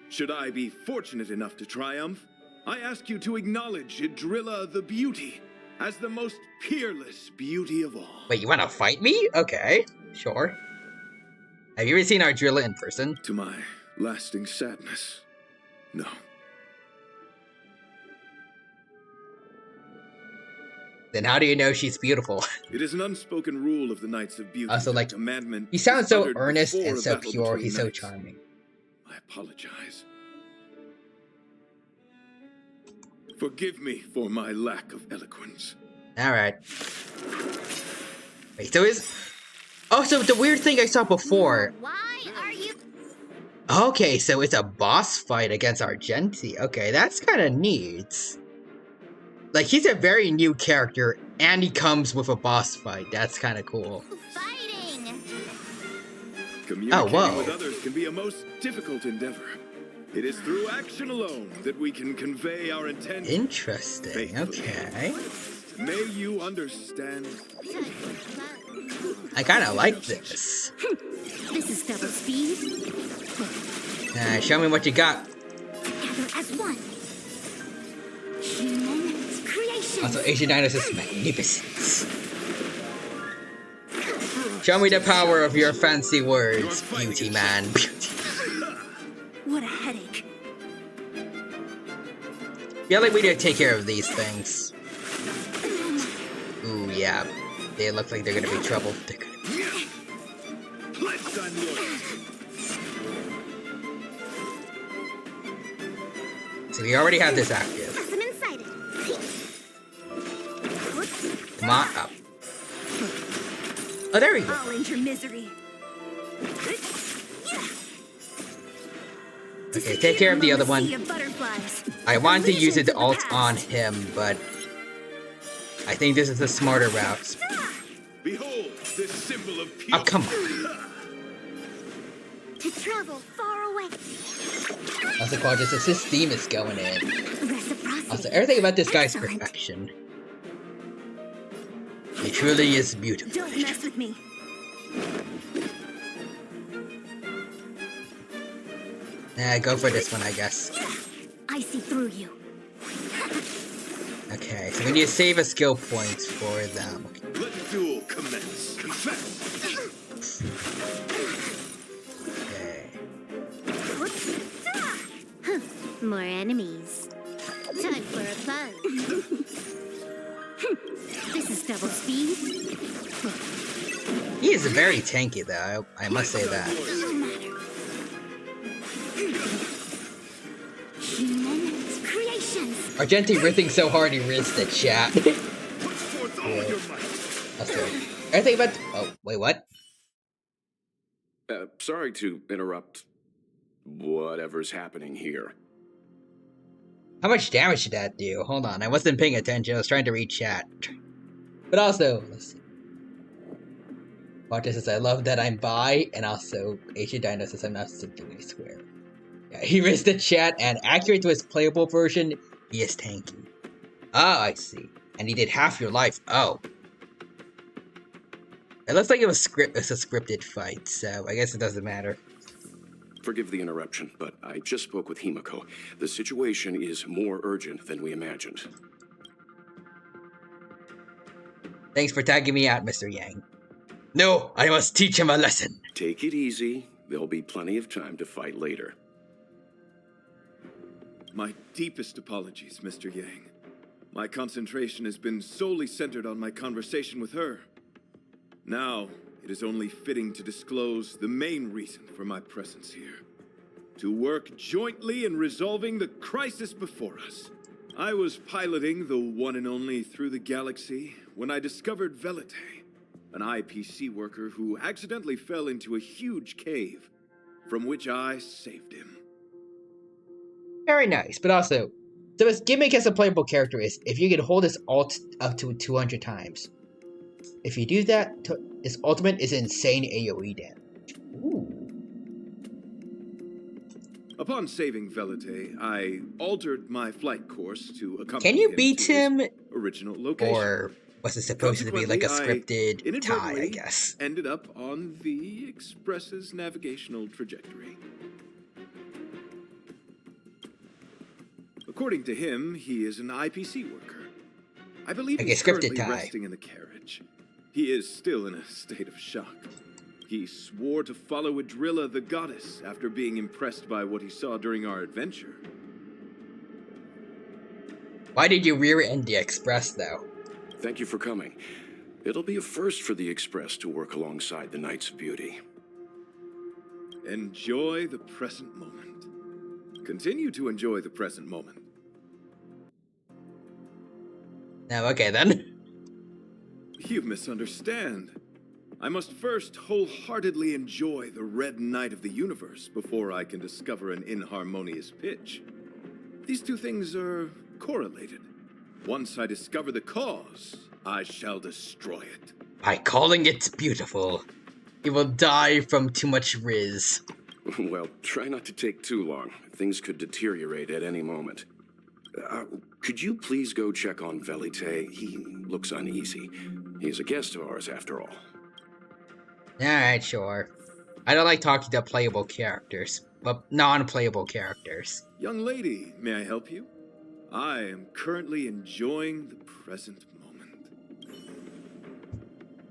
Should I be fortunate enough to triumph, I ask you to acknowledge Idrilla the Beauty as the most peerless beauty of all. Wait, you want to fight me? Okay, sure. Have you ever seen Ardrilla in person? To my lasting sadness, no. Then how do you know she's beautiful? It is an unspoken rule of the Knights of Beauty. Also, like, commandment he sounds is so uttered earnest before and a so battle pure. between He's so knights. charming. I apologize. Forgive me for my lack of eloquence. Alright. Wait, so is... Oh, so the weird thing I saw before... Why are you... Okay, so it's a boss fight against Argenti. Okay, that's kind of neat. Like, he's a very new character, and he comes with a boss fight. That's kind of cool. Fighting! Communicating with others can be a most difficult endeavor. It is through action alone that we can convey our intent. Interesting, okay. May you understand. I kind of like this. This is double speed. Show me what you got. Together as one. Human creation. Also, Asian Dinos is magnificent. Show me the power of your fancy words, beauty man. Beauty. What a headache. Yeah, like we need to take care of these things. Ooh, yeah. They look like they're gonna be trouble. So we already have this active. Come on up. Oh, there we go. I'll end your misery. Okay, take care of the other one. I wanted to use it to ult on him, but I think this is the smarter route. Behold, this symbol of peace. Oh, come on. To travel far away. Also, Quadras, his theme is going in. Also, everything about this guy's perfection. He truly is beautiful. Don't mess with me. Go for this one, I guess. I see through you. Okay, so we need to save a skill point for them. Let the duel commence. Confess. Okay. More enemies. Time for a buzz. This is double speed. He is very tanky, though. I must say that. Human creations. Argenti ripping so hard he rinsed the chat. Also, everything about... Oh, wait, what? Sorry to interrupt whatever's happening here. How much damage did that do? Hold on, I wasn't paying attention. I was trying to read chat. But also, let's see. Walter says, I love that I'm bi, and also, Asian Dino says, I'm not simply swear. Yeah, he rinsed the chat, and accurate to his playable version, he is tanky. Oh, I see. And he did half your life. Oh. It looks like it's a scripted fight, so I guess it doesn't matter. Forgive the interruption, but I just spoke with Himiko. The situation is more urgent than we imagined. Thanks for tagging me out, Mr. Yang. No, I must teach him a lesson. Take it easy. There'll be plenty of time to fight later. My deepest apologies, Mr. Yang. My concentration has been solely centered on my conversation with her. Now, it is only fitting to disclose the main reason for my presence here. To work jointly in resolving the crisis before us. I was piloting the one and only Through the Galaxy when I discovered Velite, an IPC worker who accidentally fell into a huge cave, from which I saved him. Very nice, but also, so his gimmick as a playable character is if you can hold his ult up to 200 times. If you do that, his ultimate is insane AoE damage. Ooh. Upon saving Velite, I altered my flight course to accompany Can you him beat to him? his original location. Or was it supposed to be like a scripted tie, I guess? Ended up on the Express's navigational trajectory. According to him, he is an IPC worker. I believe he's currently resting in the carriage. He is still in a state of shock. He swore to follow Idrilla the goddess after being impressed by what he saw during our adventure. Why did you rear-end the Express, though? Thank you for coming. It'll be a first for the Express to work alongside the Knights of Beauty. Enjoy the present moment. Continue to enjoy the present moment. Now, okay then. You misunderstand. I must first wholeheartedly enjoy the red night of the universe before I can discover an inharmonious pitch. These two things are correlated. Once I discover the cause, I shall destroy it. By calling it beautiful, he will die from too much riz. Well, try not to take too long. Things could deteriorate at any moment. Could you please go check on Velite? He looks uneasy. He's a guest of ours, after all. Alright, sure. I don't like talking to playable characters, but non-playable characters. Young lady, may I help you? I am currently enjoying the present moment.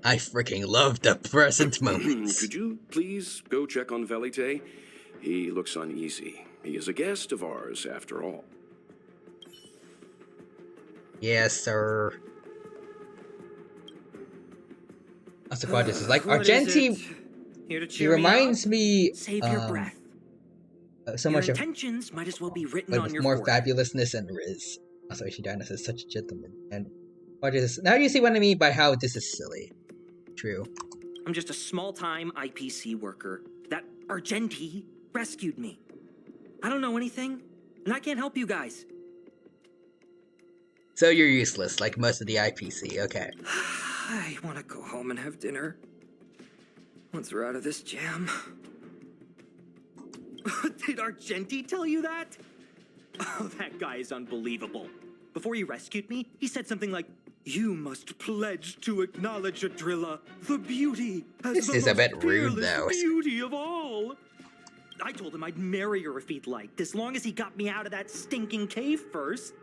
I freaking love the present moments. Could you please go check on Velite? He looks uneasy. He is a guest of ours, after all. Yes, sir. Also, this is like What Argenti. is it? Here to He cheer me reminds up? me. Save your breath. So your much of intentions might as well be written like, on your more forehead. fabulousness and riz. Also, Ishidana is such a gentleman. And what is now? You see what I mean by how this is silly. True. I'm just a small-time IPC worker. That Argenti rescued me. I don't know anything, and I can't help you guys. So you're useless, like most of the IPC. Okay. I want to go home and have dinner. Once we're out of this jam. Did Argenti tell you that? Oh, that guy is unbelievable. Before he rescued me, he said something like, "You must pledge to acknowledge Adrilla, the beauty, as This the is a most bit rude, fearless though. beauty of all." I told him I'd marry her if he'd liked, as long as he got me out of that stinking cave first.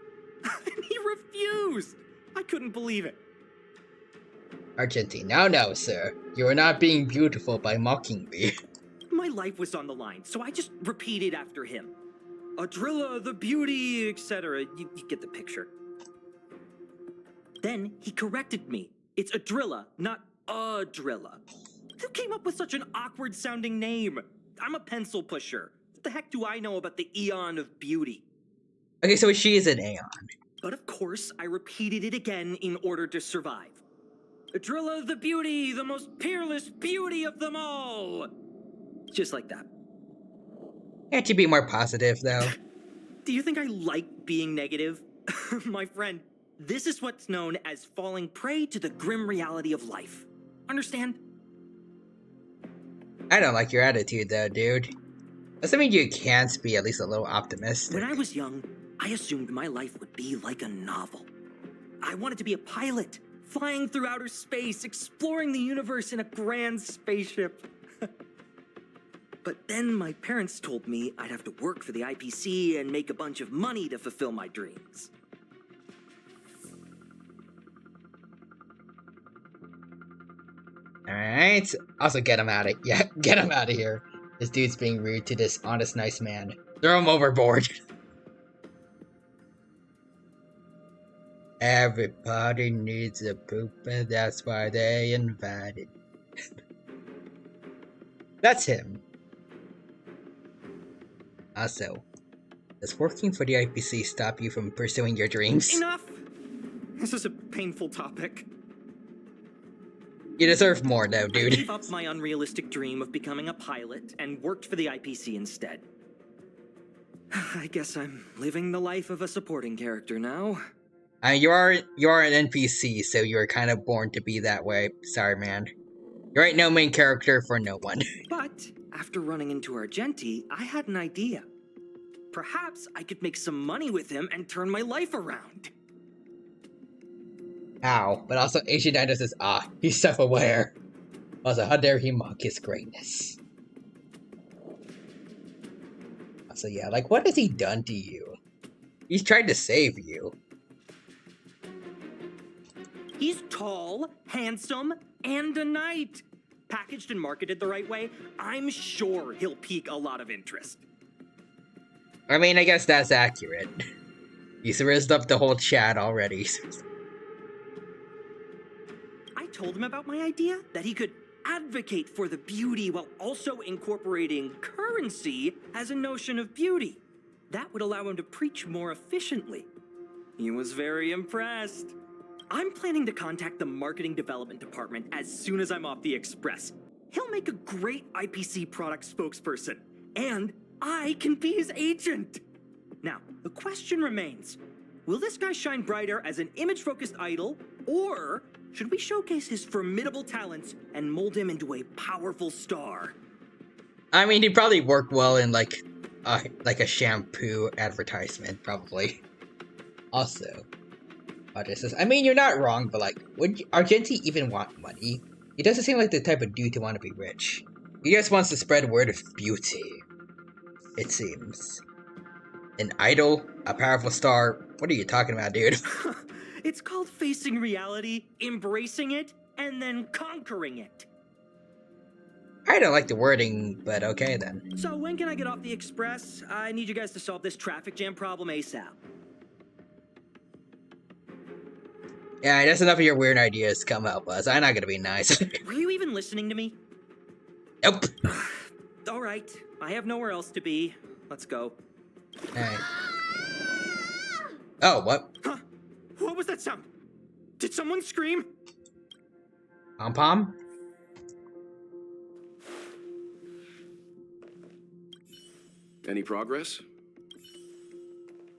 And he refused. I couldn't believe it. Argenti, no, sir. You are not being beautiful by mocking me. My life was on the line, so I just repeated after him. Adrilla, the beauty, etc. You get the picture. Then he corrected me. It's Adrilla, not Adrilla. Who came up with such an awkward-sounding name? I'm a pencil pusher. What the heck do I know about the Eon of Beauty? Okay, so she is an Aeon. But of course, I repeated it again in order to survive. Adrilla, the beauty, the most peerless beauty of them all! Just like that. Can't you be more positive, though? Do you think I like being negative? My friend, this is what's known as falling prey to the grim reality of life. Understand? I don't like your attitude, though, dude. Doesn't mean you can't be at least a little optimistic. When I was young, I assumed my life would be like a novel. I wanted to be a pilot, flying through outer space, exploring the universe in a grand spaceship. But then my parents told me I'd have to work for the IPC and make a bunch of money to fulfill my dreams. Alright. Also, get him out of here. This dude's being rude to this honest, nice man. Throw him overboard. Everybody needs a poop, and that's why they invited. That's him. Also, does working for the IPC stop you from pursuing your dreams? Enough! This is a painful topic. You deserve more now, dude. I gave up my unrealistic dream of becoming a pilot and worked for the IPC instead. I guess I'm living the life of a supporting character now. You are an NPC, so you're kind of born to be that way. Sorry, man. You ain't no main character for no one. But after running into Argenti, I had an idea. Perhaps I could make some money with him and turn my life around. Ow. But also, Asian Dino says, he's self-aware. Also, how dare he mock his greatness? Also, yeah, like, what has he done to you? He's tried to save you. He's tall, handsome, and a knight. Packaged and marketed the right way, I'm sure he'll pique a lot of interest. I mean, I guess that's accurate. He's rizzed up the whole chat already. told him about my idea? That he could advocate for the beauty while also incorporating currency as a notion of beauty. That would allow him to preach more efficiently. He was very impressed. I'm planning to contact the marketing development department as soon as I'm off the express. He'll make a great IPC product spokesperson, and I can be his agent. Now, the question remains, will this guy shine brighter as an image-focused idol, or should we showcase his formidable talents and mold him into a powerful star? I mean, he'd probably work well in like a shampoo advertisement, probably. Also, I mean, you're not wrong, but like, would Argenti even want money? He doesn't seem like the type of dude to want to be rich. He just wants to spread word of beauty. It seems. An idol, a powerful star. What are you talking about, dude? It's called facing reality, embracing it, and then conquering it. I don't like the wording, but okay then. So when can I get off the express? I need you guys to solve this traffic jam problem ASAP. Yeah, that's enough of your weird ideas. Come help us. I'm not gonna be nice. Were you even listening to me? Nope. All right, I have nowhere else to be. Let's go. Alright. Oh, what? Huh? What was that sound? Did someone scream? Pom-pom? Any progress?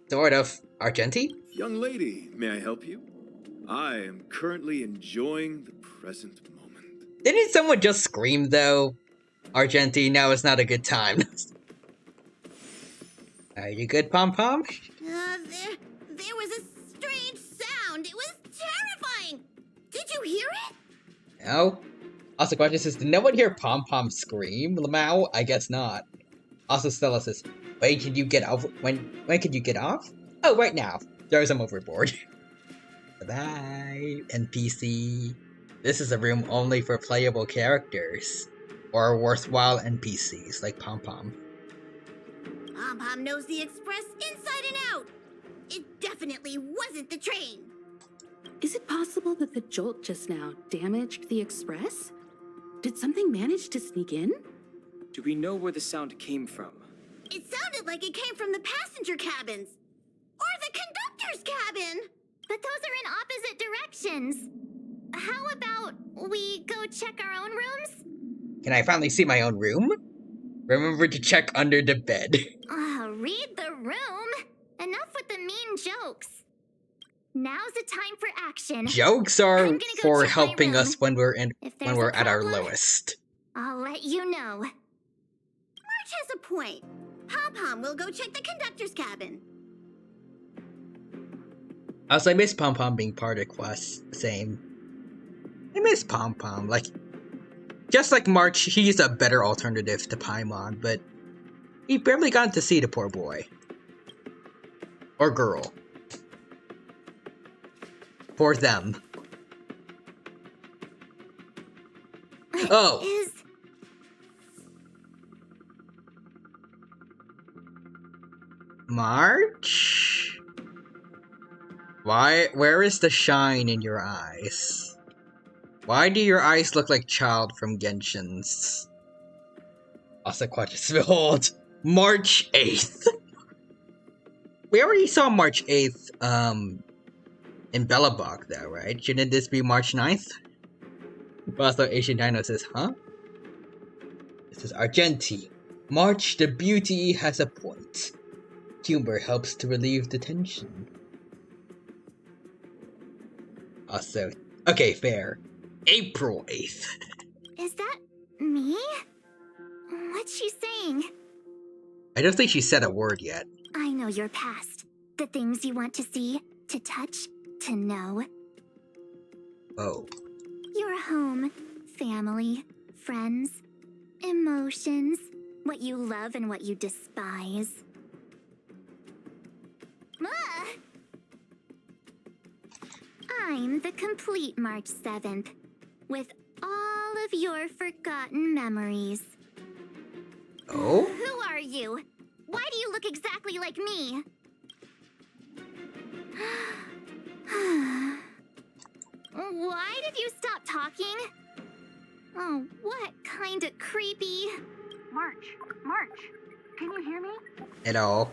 Sort of. Argenti? Young lady, may I help you? I am currently enjoying the present moment. Didn't someone just scream, though? Argenti, now is not a good time. Are you good, Pom-Pom? There was a strange sound. It was terrifying. Did you hear it? No. Also, question says, did no one hear Pom-Pom scream? Lamau? I guess not. Also, Stella says, when can you get off? When can you get off? Oh, right now. Throws him overboard. Bye, NPC. This is a room only for playable characters. Or worthwhile NPCs, like Pom-Pom. Pom-Pom knows the express inside and out. It definitely wasn't the train. Is it possible that the jolt just now damaged the express? Did something manage to sneak in? Do we know where the sound came from? It sounded like it came from the passenger cabins. Or the conductor's cabin. But those are in opposite directions. How about we go check our own rooms? Can I finally see my own room? Remember to check under the bed. Read the room. Enough with the mean jokes. Now's the time for action. Jokes are for helping us when we're at our problem, lowest. I'll let you know. March has a point. Pom-Pom will go check the conductor's cabin. Also, I miss Pom-Pom being part of quest. Same. I miss Pom-Pom. Like, just like March, he's a better alternative to Paimon, but he barely got to see the poor boy. Or girl. For them. Oh! March? Where is the shine in your eyes? Why do your eyes look like Child from Genshin's? Asaquatchus, behold! March 8th! We already saw March 8th, in Belobog, though, right? Shouldn't this be March 9th? But also, Asian Dino says, huh? This is Argenti. March the beauty has a point. Humor helps to relieve the tension. Also, okay, fair. April 8th. Is that me? What's she saying? I don't think she said a word yet. I know your past. The things you want to see, to touch, to know. Oh. Your home, family, friends, emotions, what you love and what you despise. Ah! I'm the complete March 7th, with all of your forgotten memories. Oh? Who are you? Why do you look exactly like me? Why did you stop talking? Oh, what kind of creepy... March, can you hear me? Hello.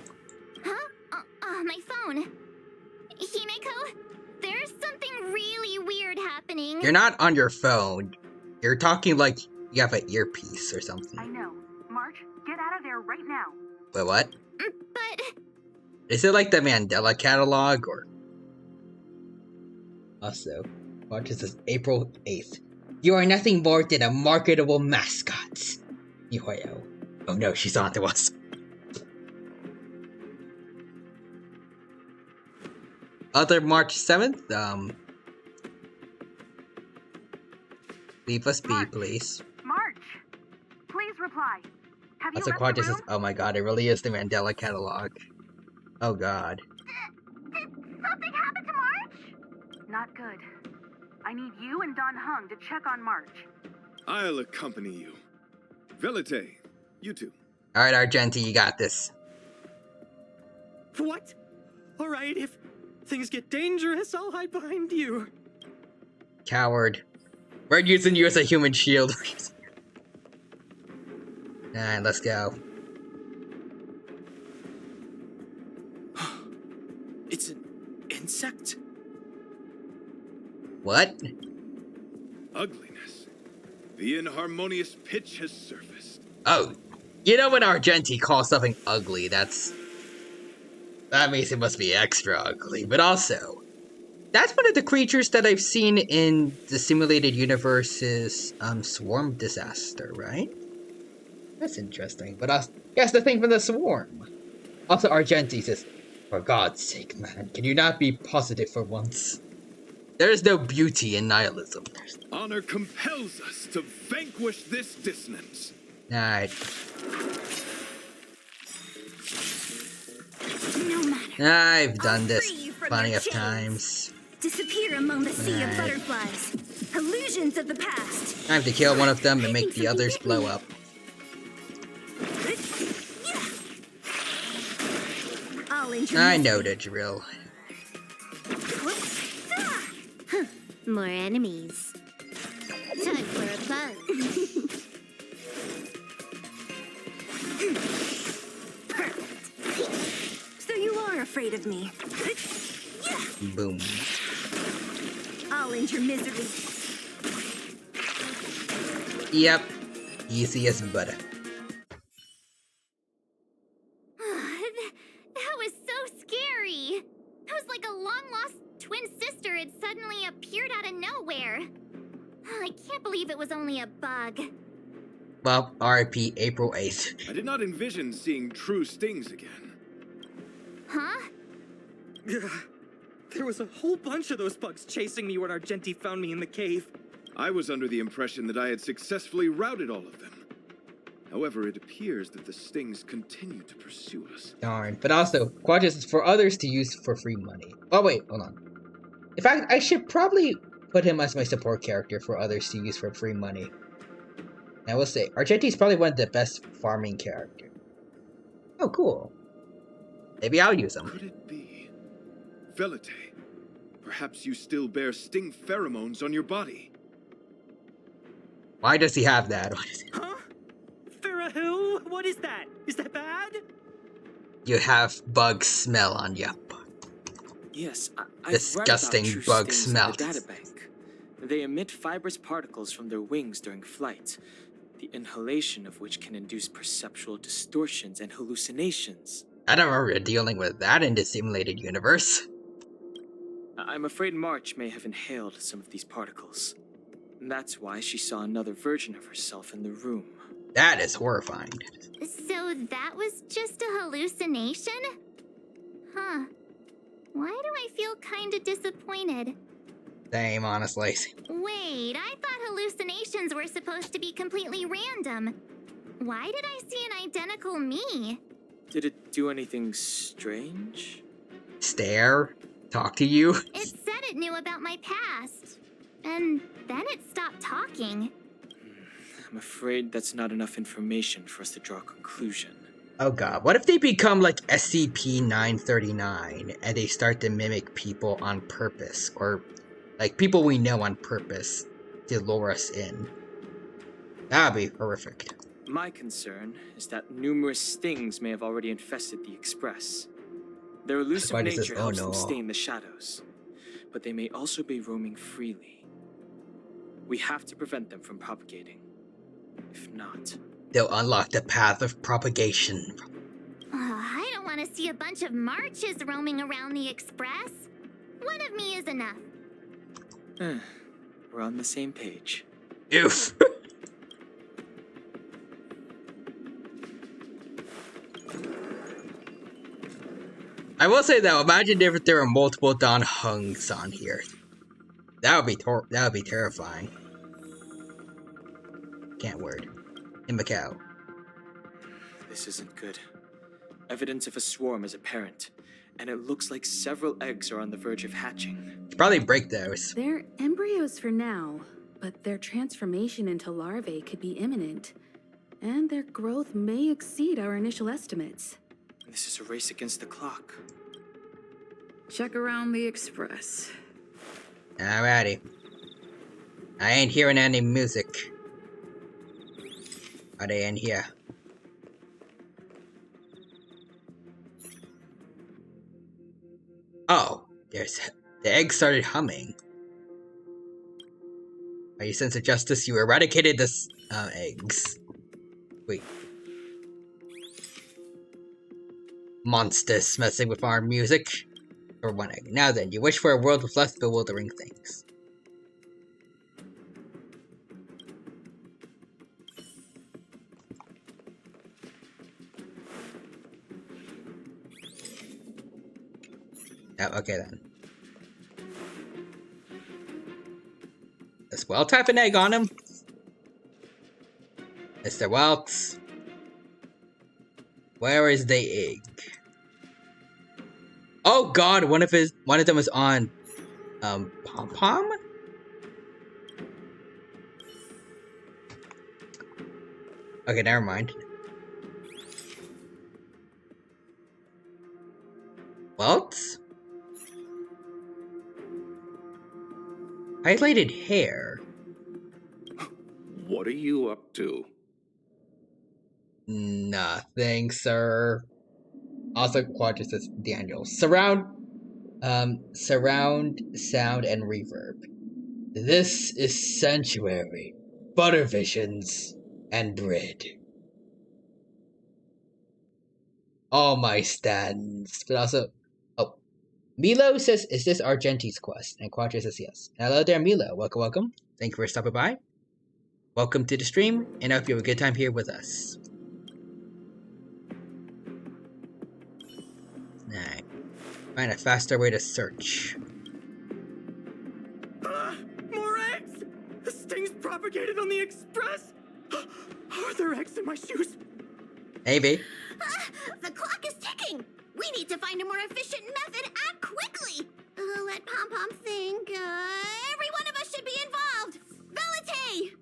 Huh? My phone. Himeko, there's something really weird happening. You're not on your phone. You're talking like you have an earpiece or something. I know. March, get out of there right now. Wait, what? But... Is it like the Mandela catalog, or... Also, watch, this is April 8th. You are nothing more than a marketable mascot. Mihoyo. Oh no, she's on to us. Other March 7th, leave us be, please. March, please reply. Have you Also, left Quad the just room? says, oh my god, it really is the Mandela catalog. Oh god. Did something happen to March? Not good. I need you and Don Hung to check on March. I'll accompany you. Velite, you two. Alright, Argenti, you got this. What? Alright, if things get dangerous, I'll hide behind you. Coward. We're using you as a human shield. Alright, let's go. It's an insect? What? Ugliness. The inharmonious pitch has surfaced. Oh. You know when Argenti calls something ugly, that means it must be extra ugly. But also, that's one of the creatures that I've seen in the simulated universe's swarm disaster, right? That's interesting. But yes, the thing from the swarm. Also, Argenti says, for God's sake, man, can you not be positive for once? There is no beauty in nihilism. Honor compels us to vanquish this dissonance. Alright. No matter. I've done this free you from plenty your of chains. times. Disappear among the sea of Right. butterflies. Illusions of the past. Time to kill one of them and make the others blow up. I'll introduce I know the drill. More enemies. Time for a buzz. So you are afraid of me. Boom. I'll end your misery. Yep. Easy as butter. That was so scary. It was like a long-lost twin sister had suddenly appeared out of nowhere. I can't believe it was only a bug. Well, RIP April 8th. I did not envision seeing true stings again. Huh? There was a whole bunch of those bugs chasing me when Argenti found me in the cave. I was under the impression that I had successfully routed all of them. However, it appears that the stings continue to pursue us. Darn. But also, Quadras is for others to use for free money. Oh wait, hold on. In fact, I should probably put him as my support character for others to use for free money. I will say, Argenti is probably one of the best farming characters. Oh, cool. Maybe I'll use him. Could it be? Velite, perhaps you still bear sting pheromones on your body. Why does he have that? Huh? Farah, what is that? Is that bad? You have bug smell on you. Yes, I've Disgusting read about bug true stings smell. in the databank. They emit fibrous particles from their wings during flight, the inhalation of which can induce perceptual distortions and hallucinations. I don't remember dealing with that in the simulated universe. I'm afraid March may have inhaled some of these particles. That's why she saw another version of herself in the room. That is horrifying. So that was just a hallucination? Huh. Why do I feel kinda disappointed? Same, honestly. Wait, I thought hallucinations were supposed to be completely random. Why did I see an identical me? Did it do anything strange? Stare? Talk to you? It said it knew about my past. And then it stopped talking. I'm afraid that's not enough information for us to draw a conclusion. Oh god, what if they become like SCP-939 and they start to mimic people on purpose? Or Like, people we know on purpose to lure us in. That would be horrific. My concern is that numerous stings may have already infested the Express. Their elusive Spider nature says, "Oh, helps no." them stay in the shadows, but they may also be roaming freely. We have to prevent them from propagating. If not, they'll unlock the path of propagation. Oh, I don't want to see a bunch of marches roaming around the Express. One of me is enough. we're on the same page. Oof. I will say though, imagine if there were multiple Dan Hungs on here. That would be terrifying. Can't word. In Macau. This isn't good. Evidence of a swarm is apparent, and it looks like several eggs are on the verge of hatching. Should probably break those. They're embryos for now, but their transformation into larvae could be imminent, and their growth may exceed our initial estimates. This is a race against the clock. Check around the Express. Alrighty. I ain't hearing any music. Are they in here? Oh, the egg started humming. By your sense of justice, you eradicated the eggs. Wait. Monsters messing with our music. Or one egg. Now then, you wish for a world with less bewildering things. Oh, okay then. Let's well tap an egg on him. Mr. Welts. Where is the egg? Oh god, one of them is on Pom Pom? Okay, never mind. Welts? Highlighted hair. What are you up to? Nothing, sir. Also, Quadra says Daniel. Surround, sound, and reverb. This is Sanctuary, Butter Visions, and Bread. All my stands. But also, oh, Milo says, is this Argenti's quest? And Quadra says yes. Hello there, Milo. Welcome, welcome. Thank you for stopping by. Welcome to the stream, and I hope you have a good time here with us. Alright. Find a faster way to search. More eggs! The stings propagated on the Express! Are there eggs in my shoes? Maybe. The clock is ticking! We need to find a more efficient method. Act quickly! Let Pom Pom think. Every one of us should be involved! Velite!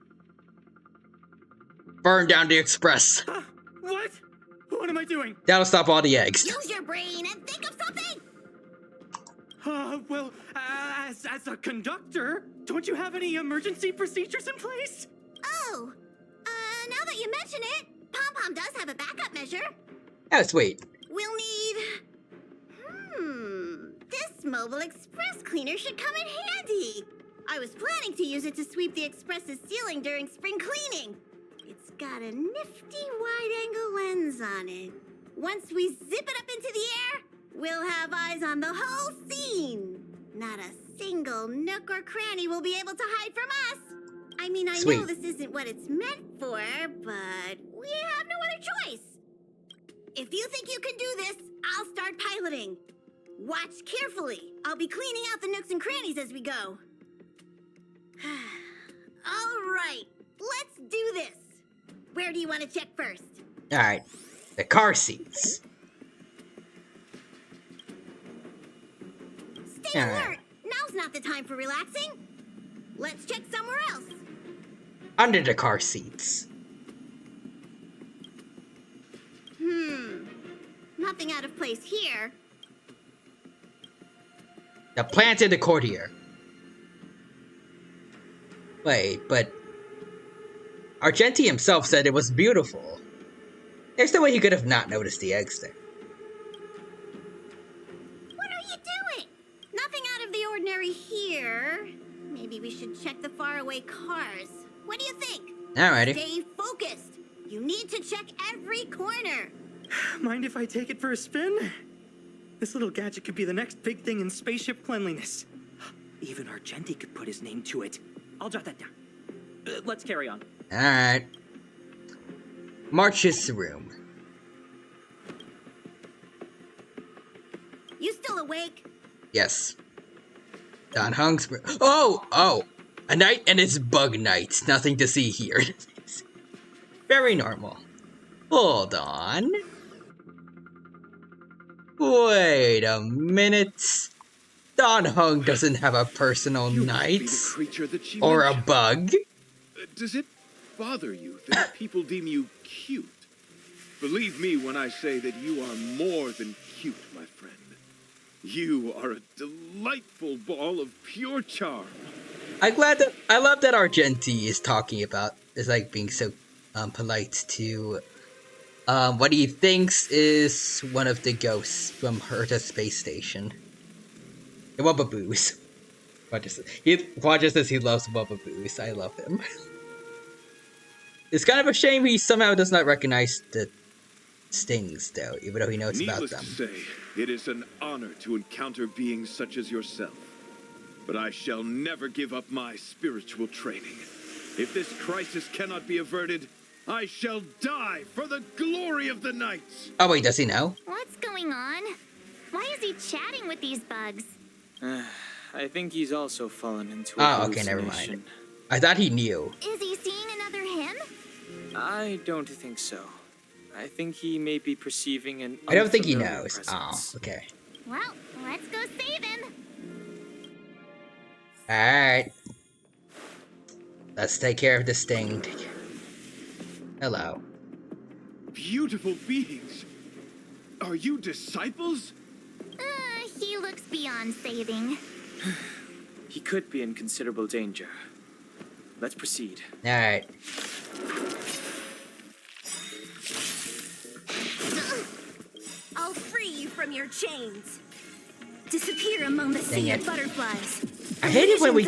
Burn down the Express. What? What am I doing? That'll stop all the eggs. Use your brain and think of something! Well, as a conductor, don't you have any emergency procedures in place? Oh, now that you mention it, Pom Pom does have a backup measure. Oh, sweet. We'll need... This mobile express cleaner should come in handy. I was planning to use it to sweep the Express's ceiling during spring cleaning. It's got a nifty wide-angle lens on it. Once we zip it up into the air, we'll have eyes on the whole scene. Not a single nook or cranny will be able to hide from us. I mean, I know this isn't what it's meant for, but we have no other choice. If you think you can do this, I'll start piloting. Watch carefully. I'll be cleaning out the nooks and crannies as we go. All right, let's do this. Where do you want to check first? Alright. The car seats. Stay alert. Now's not the time for relaxing. Let's check somewhere else. Under the car seats. Nothing out of place here. The planted courtier. Wait, but Argenti himself said it was beautiful. There's no way he could have not noticed the eggs there. What are you doing? Nothing out of the ordinary here. Maybe we should check the faraway cars. What do you think? Alrighty. Stay focused. You need to check every corner. Mind if I take it for a spin? This little gadget could be the next big thing in spaceship cleanliness. Even Argenti could put his name to it. I'll jot that down. Let's carry on. Alright. March's room. You still awake? Yes. Don Hung's room. Oh! A night and it's bug night. Nothing to see here. Very normal. Hold on. Wait a minute. Don Hung doesn't have a personal night. Or a bug. Does it bother you that people deem you cute? Believe me when I say that you are more than cute, my friend. You are a delightful ball of pure charm. I love that Argenti is talking about being so polite to what he thinks is one of the ghosts from Herta space station. The Wubbaboos. Quadra says he loves Wubbaboos. I love him. It's kind of a shame he somehow does not recognize the stings, though, even though he knows about them. Needless to say, it is an honor to encounter beings such as yourself. But I shall never give up my spiritual training. If this crisis cannot be averted, I shall die for the glory of the Knights! Oh wait, does he know? What's going on? Why is he chatting with these bugs? I think he's also fallen into a okay, never mind. I thought he knew. Is he seeing another him? I don't think so. I think he may be perceiving an I don't think he unfamiliar knows. presence. Oh, okay. Well, let's go save him. Alright. Let's take care of this thing. Hello. Beautiful beings! Are you disciples? He looks beyond saving. He could be in considerable danger. Let's proceed. Alright. I'll free you from your chains. Disappear among the sea of butterflies. I hate it when we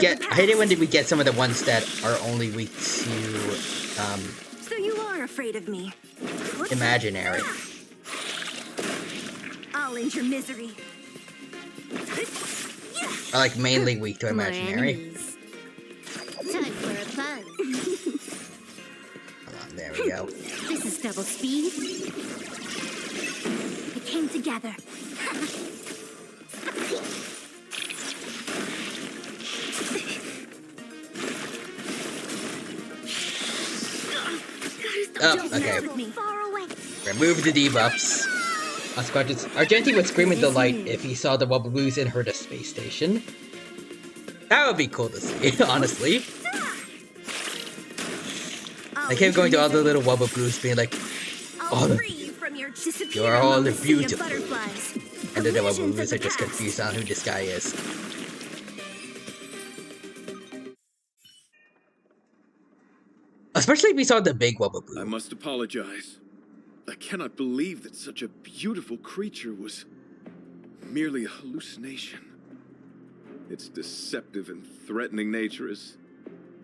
get some of the ones that are only weak to So you are afraid of me. imaginary. I'll end your misery. Or like mainly weak to imaginary. Time for a buzz. Hold on, there we go. This is double speed. We came together. Oh, okay. Remove the debuffs. Argenti would scream in delight if he saw the Wubbaboos in Herta space station. That would be cool to see, honestly. Like him going to all the little Wubbaboos being like, oh, you're all beautiful. And then the Wubbaboos are just confused on who this guy is. Especially if we saw the big Wubbaboo. I must apologize. I cannot believe that such a beautiful creature was merely a hallucination. Its deceptive and threatening nature is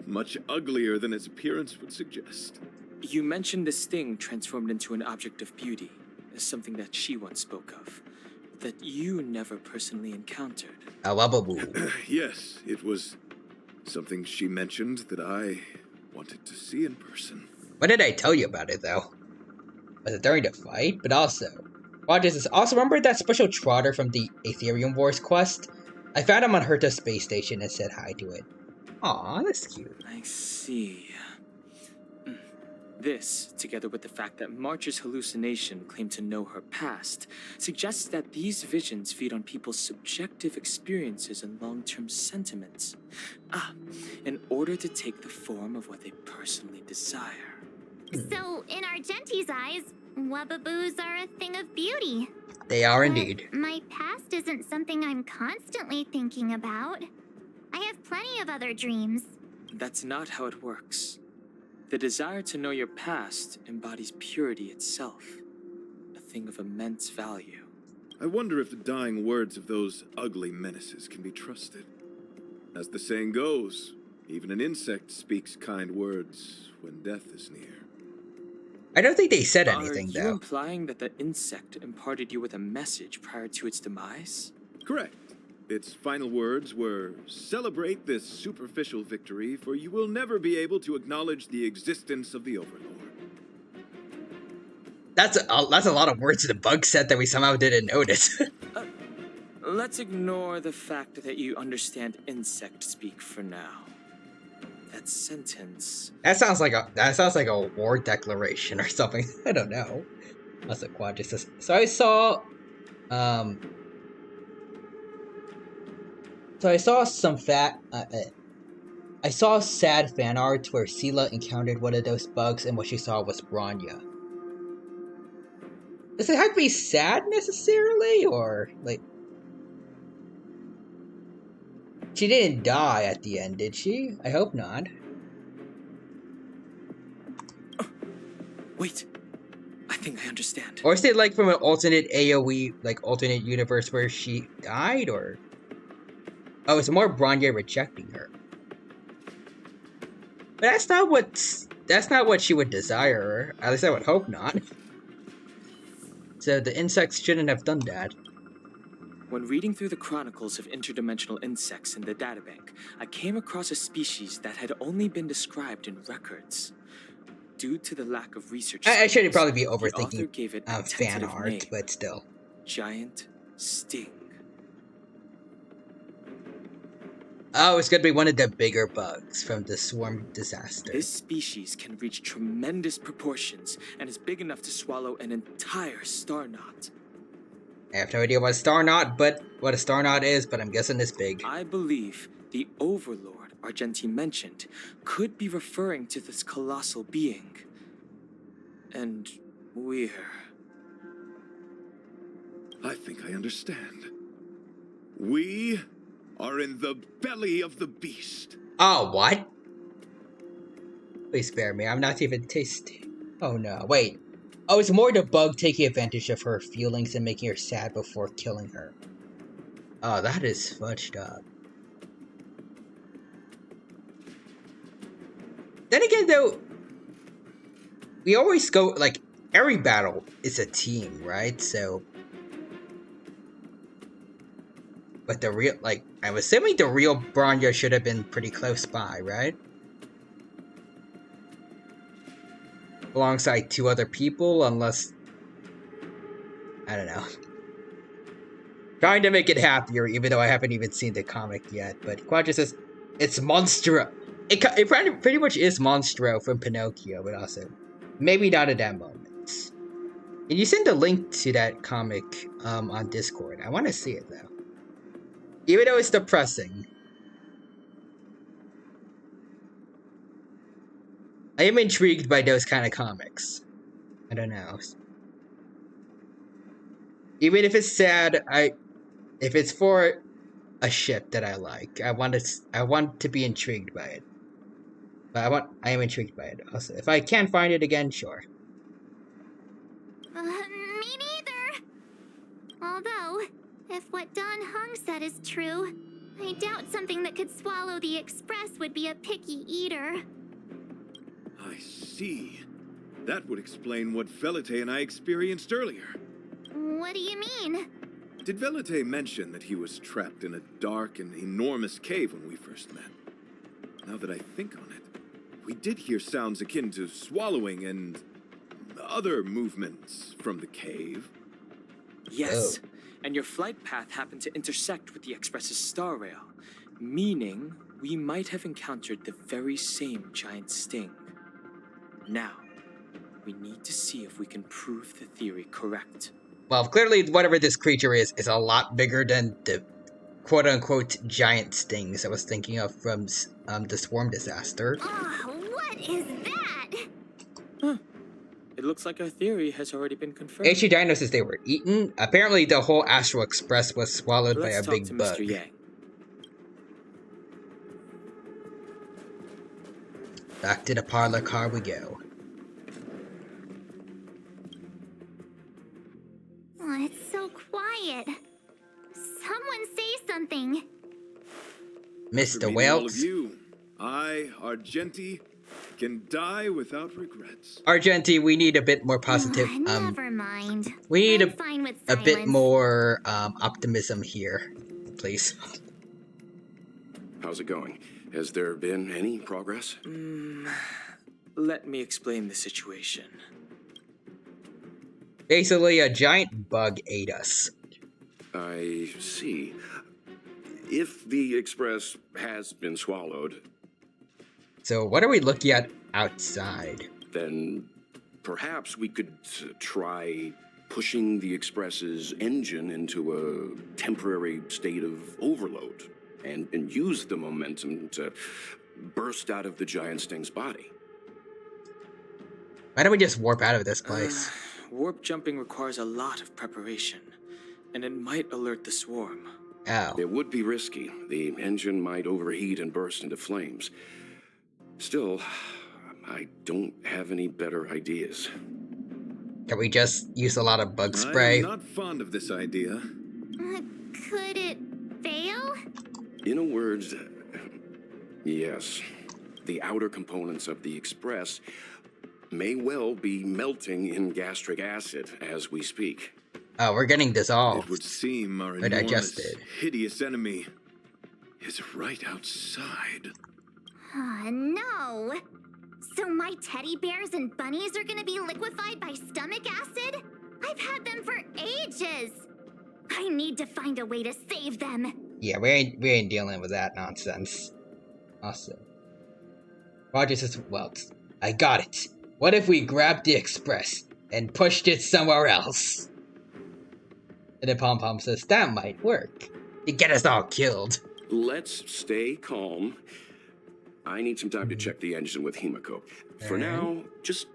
much uglier than its appearance would suggest. You mentioned this thing transformed into an object of beauty, as something that she once spoke of, that you never personally encountered. A Wubbaboo. Yes, it was something she mentioned that I wanted to see in person. When did I tell you about it, though? Was it during the fight? But also, Rogers also remember that special trotter from the Aetherium Wars quest? I found him on Herta space station and said hi to it. Aw, that's cute. I see. This, together with the fact that March's hallucination claimed to know her past, suggests that these visions feed on people's subjective experiences and long-term sentiments. In order to take the form of what they personally desire. So, in Argenti's eyes, Wubbaboos are a thing of beauty. They are indeed. My past isn't something I'm constantly thinking about. I have plenty of other dreams. That's not how it works. The desire to know your past embodies purity itself, a thing of immense value. I wonder if the dying words of those ugly menaces can be trusted. As the saying goes, even an insect speaks kind words when death is near. I don't think they said anything, Are you though. implying that the insect imparted you with a message prior to its demise? Correct. Its final words were, "Celebrate this superficial victory, for you will never be able to acknowledge the existence of the Overlord." That's a lot of words the bug said that we somehow didn't notice. Let's ignore the fact that you understand insect speak for now. That sentence... that sounds like a war declaration or something. I don't know. That's what Quad just says. So I saw some I saw sad fan art where Sela encountered one of those bugs and what she saw was Bronya. Does it have to be sad necessarily, or like she didn't die at the end, did she? I hope not. Wait, I think I understand. Or is it like from an alternate AoE, like alternate universe where she died, or oh, it's more Bronya rejecting her. But that's not what she would desire. At least I would hope not. So the insects shouldn't have done that. When reading through the chronicles of interdimensional insects in the databank, I came across a species that had only been described in records. Due to the lack of research, I shouldn't probably be the author overthinking gave it a fan tentative art, name, but still. Giant Sting. Oh, it's gonna be one of the bigger bugs from the swarm disaster. This species can reach tremendous proportions and is big enough to swallow an entire star knot. I have no idea what a star knot is, but I'm guessing it's big. I believe the Overlord Argenti mentioned could be referring to this colossal being. And we're... I think I understand. We are in the belly of the beast. Oh, what? Please spare me, I'm not even tasting. Oh no, wait. Oh, it's more the bug taking advantage of her feelings and making her sad before killing her. Oh, that is fudged up. Then again, though, we always go, like, every battle is a team, right? So... but the real, like, I'm assuming the real Bronya should have been pretty close by, right? Alongside two other people, unless... I don't know. Trying to make it happier, even though I haven't even seen the comic yet. But Quadra says, it's Monstro. It pretty much is Monstro from Pinocchio, but also... maybe not at that moment. Can you send a link to that comic on Discord? I want to see it, though. Even though it's depressing. I am intrigued by those kind of comics. I don't know. Even if it's sad, if it's for a ship that I like, I want to be intrigued by it. But I am intrigued by it. Also, if I can't find it again, sure. Me neither. Although, if what Don Hung said is true, I doubt something that could swallow the Express would be a picky eater. I see. That would explain what Velite and I experienced earlier. What do you mean? Did Velite mention that he was trapped in a dark and enormous cave when we first met? Now that I think on it, we did hear sounds akin to swallowing and other movements from the cave. Yes, and your flight path happened to intersect with the Express's star rail, meaning we might have encountered the very same giant sting. Now, we need to see if we can prove the theory correct. Well, clearly whatever this creature is a lot bigger than the quote-unquote giant stings I was thinking of from the swarm disaster. Oh, what is that? Huh. It looks like our theory has already been confirmed. HE Dino says they were eaten. Apparently the whole Astral Express was swallowed by a big bug. Mr. Yang. Back to the parlor car we go. Oh, it's so quiet. Someone say something. Mr. Meeting all of Welts. you, I, Argenti, can die without regrets. Argenti, we need a bit more positive. Never mind. We need I'm fine with a bit silence. more optimism here, please. How's it going? Has there been any progress? Let me explain the situation. Basically, a giant bug ate us. I see. If the Express has been swallowed... So what are we looking at outside? Then perhaps we could try pushing the Express's engine into a temporary state of overload and use the momentum to burst out of the giant sting's body. Why don't we just warp out of this place? Warp jumping requires a lot of preparation, and it might alert the swarm. Oh. It would be risky. The engine might overheat and burst into flames. Still, I don't have any better ideas. Can we just use a lot of bug spray? I'm not fond of this idea. Could it fail? In a word, yes. The outer components of the Express may well be melting in gastric acid as we speak. Oh, we're getting dissolved. It would seem our Or enormous, digested. hideous enemy is right outside. No. So my teddy bears and bunnies are gonna be liquefied by stomach acid? I've had them for ages. I need to find a way to save them. Yeah, we ain't dealing with that nonsense. Awesome. Roger says, well, I got it. What if we grabbed the Express and pushed it somewhere else? And then Pom Pom says, that might work. To get us all killed. Let's stay calm. I need some time to check the engine with Himiko. For now, just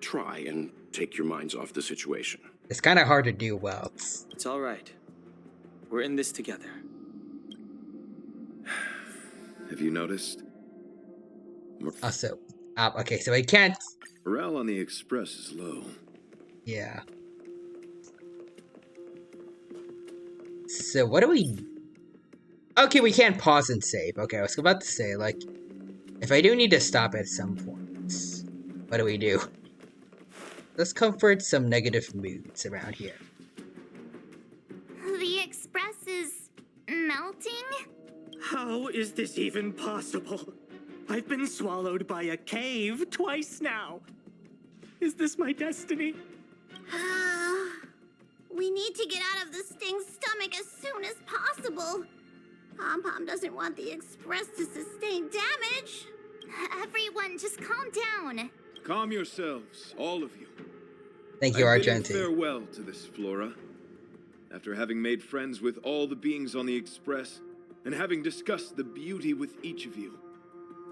try and take your minds off the situation. It's kind of hard to do, Welts. It's all right. We're in this together. Have you noticed? Also, okay, so we can't... Morale on the Express is low. Yeah. So what do we... Okay, we can't pause and save. Okay, I was about to say, like, if I do need to stop at some point, what do we do? Let's comfort some negative moods around here. The Express is melting? How is this even possible? I've been swallowed by a cave twice now. Is this my destiny? We need to get out of the Sting's stomach as soon as possible. Pom Pom doesn't want the Express to sustain damage. Everyone, just calm down. Calm yourselves, all of you. Thank you, I bid Argenti. farewell to this flora. After having made friends with all the beings on the Express, and having discussed the beauty with each of you,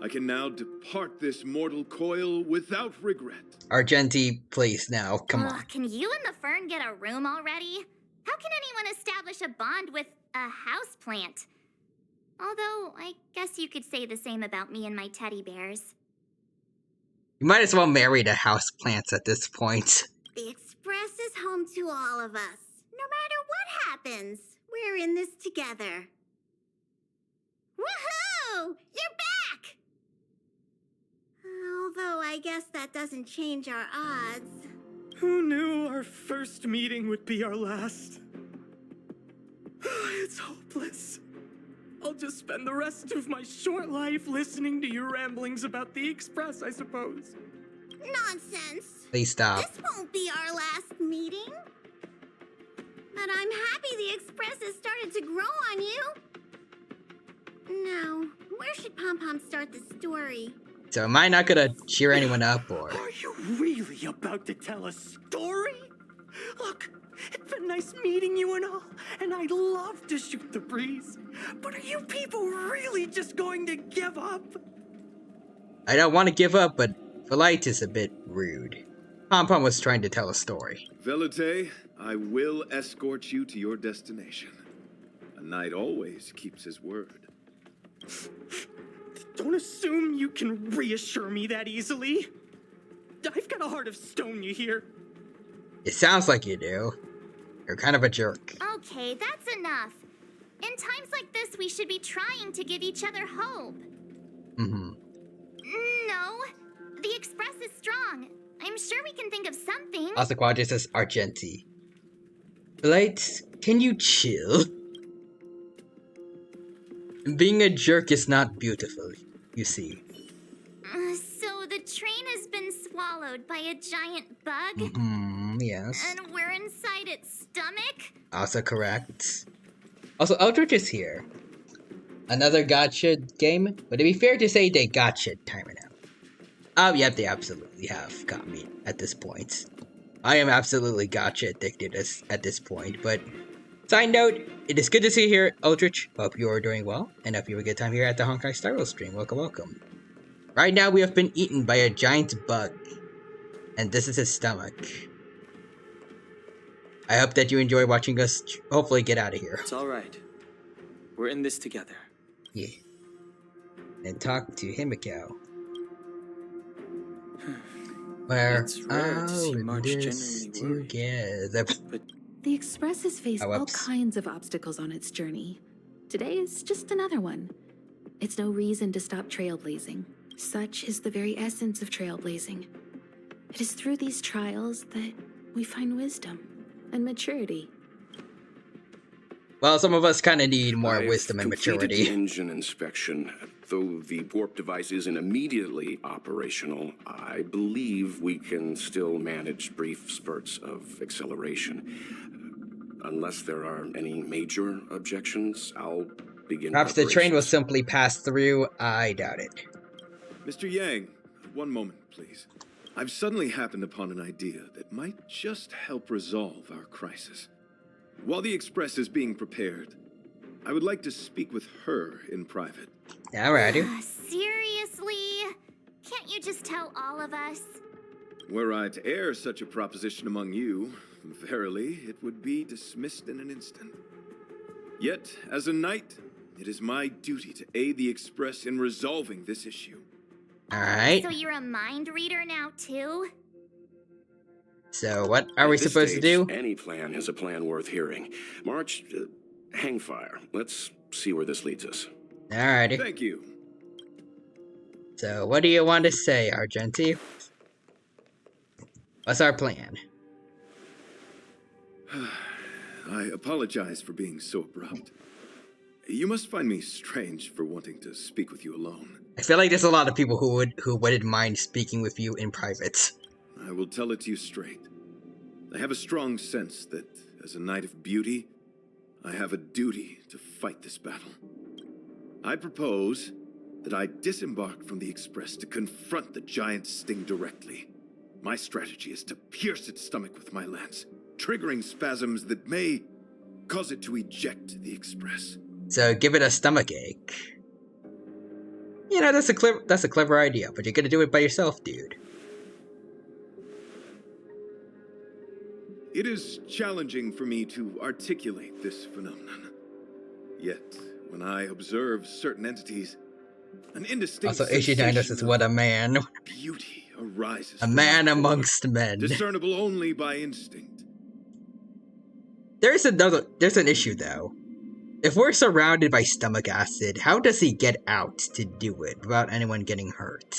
I can now depart this mortal coil without regret. Argenti, please, now, come on. Can you and the Fern get a room already? How can anyone establish a bond with a houseplant? Although, I guess you could say the same about me and my teddy bears. You might as well marry the houseplants at this point. The Express is home to all of us. No matter what happens, we're in this together. Woohoo! You're back! Although I guess that doesn't change our odds. Who knew our first meeting would be our last? It's hopeless. I'll just spend the rest of my short life listening to your ramblings about the Express, I suppose. Nonsense. Please stop. This won't be our last meeting. But I'm happy the Express has started to grow on you. Now, where should Pom Pom start the story? So am I not gonna cheer anyone up, or... Are you really about to tell a story? Look, it's been nice meeting you and all, and I'd love to shoot the breeze. But are you people really just going to give up? I don't want to give up, but polite is a bit rude. Pom Pom was trying to tell a story. Velite, I will escort you to your destination. A knight always keeps his word. Don't assume you can reassure me that easily. I've got a heart of stone, you hear? It sounds like you do. You're kind of a jerk. Okay, that's enough. In times like this, we should be trying to give each other hope. Mm-hmm. No, the Express is strong. I'm sure we can think of something. Also, Quadra says Argenti. Lights, can you chill? Being a jerk is not beautiful, you see. So the train has been swallowed by a giant bug? Mm-hmm, yes. And we're inside its stomach? Also correct. Also, Eldritch is here. Another gacha game? Would it be fair to say they gacha timer now? Oh, yep, they absolutely have got me at this point. I am absolutely gacha addicted at this point, but side note, it is good to see you here, Eldritch. Hope you are doing well, and hope you have a good time here at the Honkai Star Wars stream. Welcome, welcome. Right now, we have been eaten by a giant bug, and this is his stomach. I hope that you enjoy watching us hopefully get out of here. It's alright. We're in this together. Yeah. And talk to Himiko. Where It's rare to see March this genuinely worried. together? The Express has faced Oh, all whoops. kinds of obstacles on its journey. Today is just another one. It's no reason to stop trailblazing. Such is the very essence of trailblazing. It is through these trials that we find wisdom and maturity. Well, some of us kind of need more I've wisdom and completed maturity. the engine inspection. Though the warp device isn't immediately operational, I believe we can still manage brief spurts of acceleration. Unless there are any major objections, I'll begin. Perhaps the train will preparations. simply pass through. I doubt it. Mr. Yang, one moment, please. I've suddenly happened upon an idea that might just help resolve our crisis. While the Express is being prepared, I would like to speak with her in private. Alrighty. Seriously? Can't you just tell all of us? Were I to air such a proposition among you, verily, it would be dismissed in an instant. Yet, as a knight, it is my duty to aid the Express in resolving this issue. Alright. So you're a mind reader now, too? So, what are we At this supposed to stage, do? Any plan is a plan worth hearing. March, hang fire. Let's see where this leads us. Alrighty. Thank you. So, what do you want to say, Argenti? What's our plan? I apologize for being so abrupt. You must find me strange for wanting to speak with you alone. I feel like there's a lot of people who wouldn't mind speaking with you in private. I will tell it to you straight. I have a strong sense that, as a knight of beauty, I have a duty to fight this battle. I propose that I disembark from the Express to confront the giant sting directly. My strategy is to pierce its stomach with my lance, triggering spasms that may cause it to eject the Express. So, give it a stomach ache. You know, that's a clever idea, but you're gonna do it by yourself, dude. It is challenging for me to articulate this phenomenon. Yet, when I observe certain entities, an indistinct Also, Ishidana says, what a man. beauty arises. A man amongst men. Discernible only by instinct. There's an issue, though. If we're surrounded by stomach acid, how does he get out to do it without anyone getting hurt?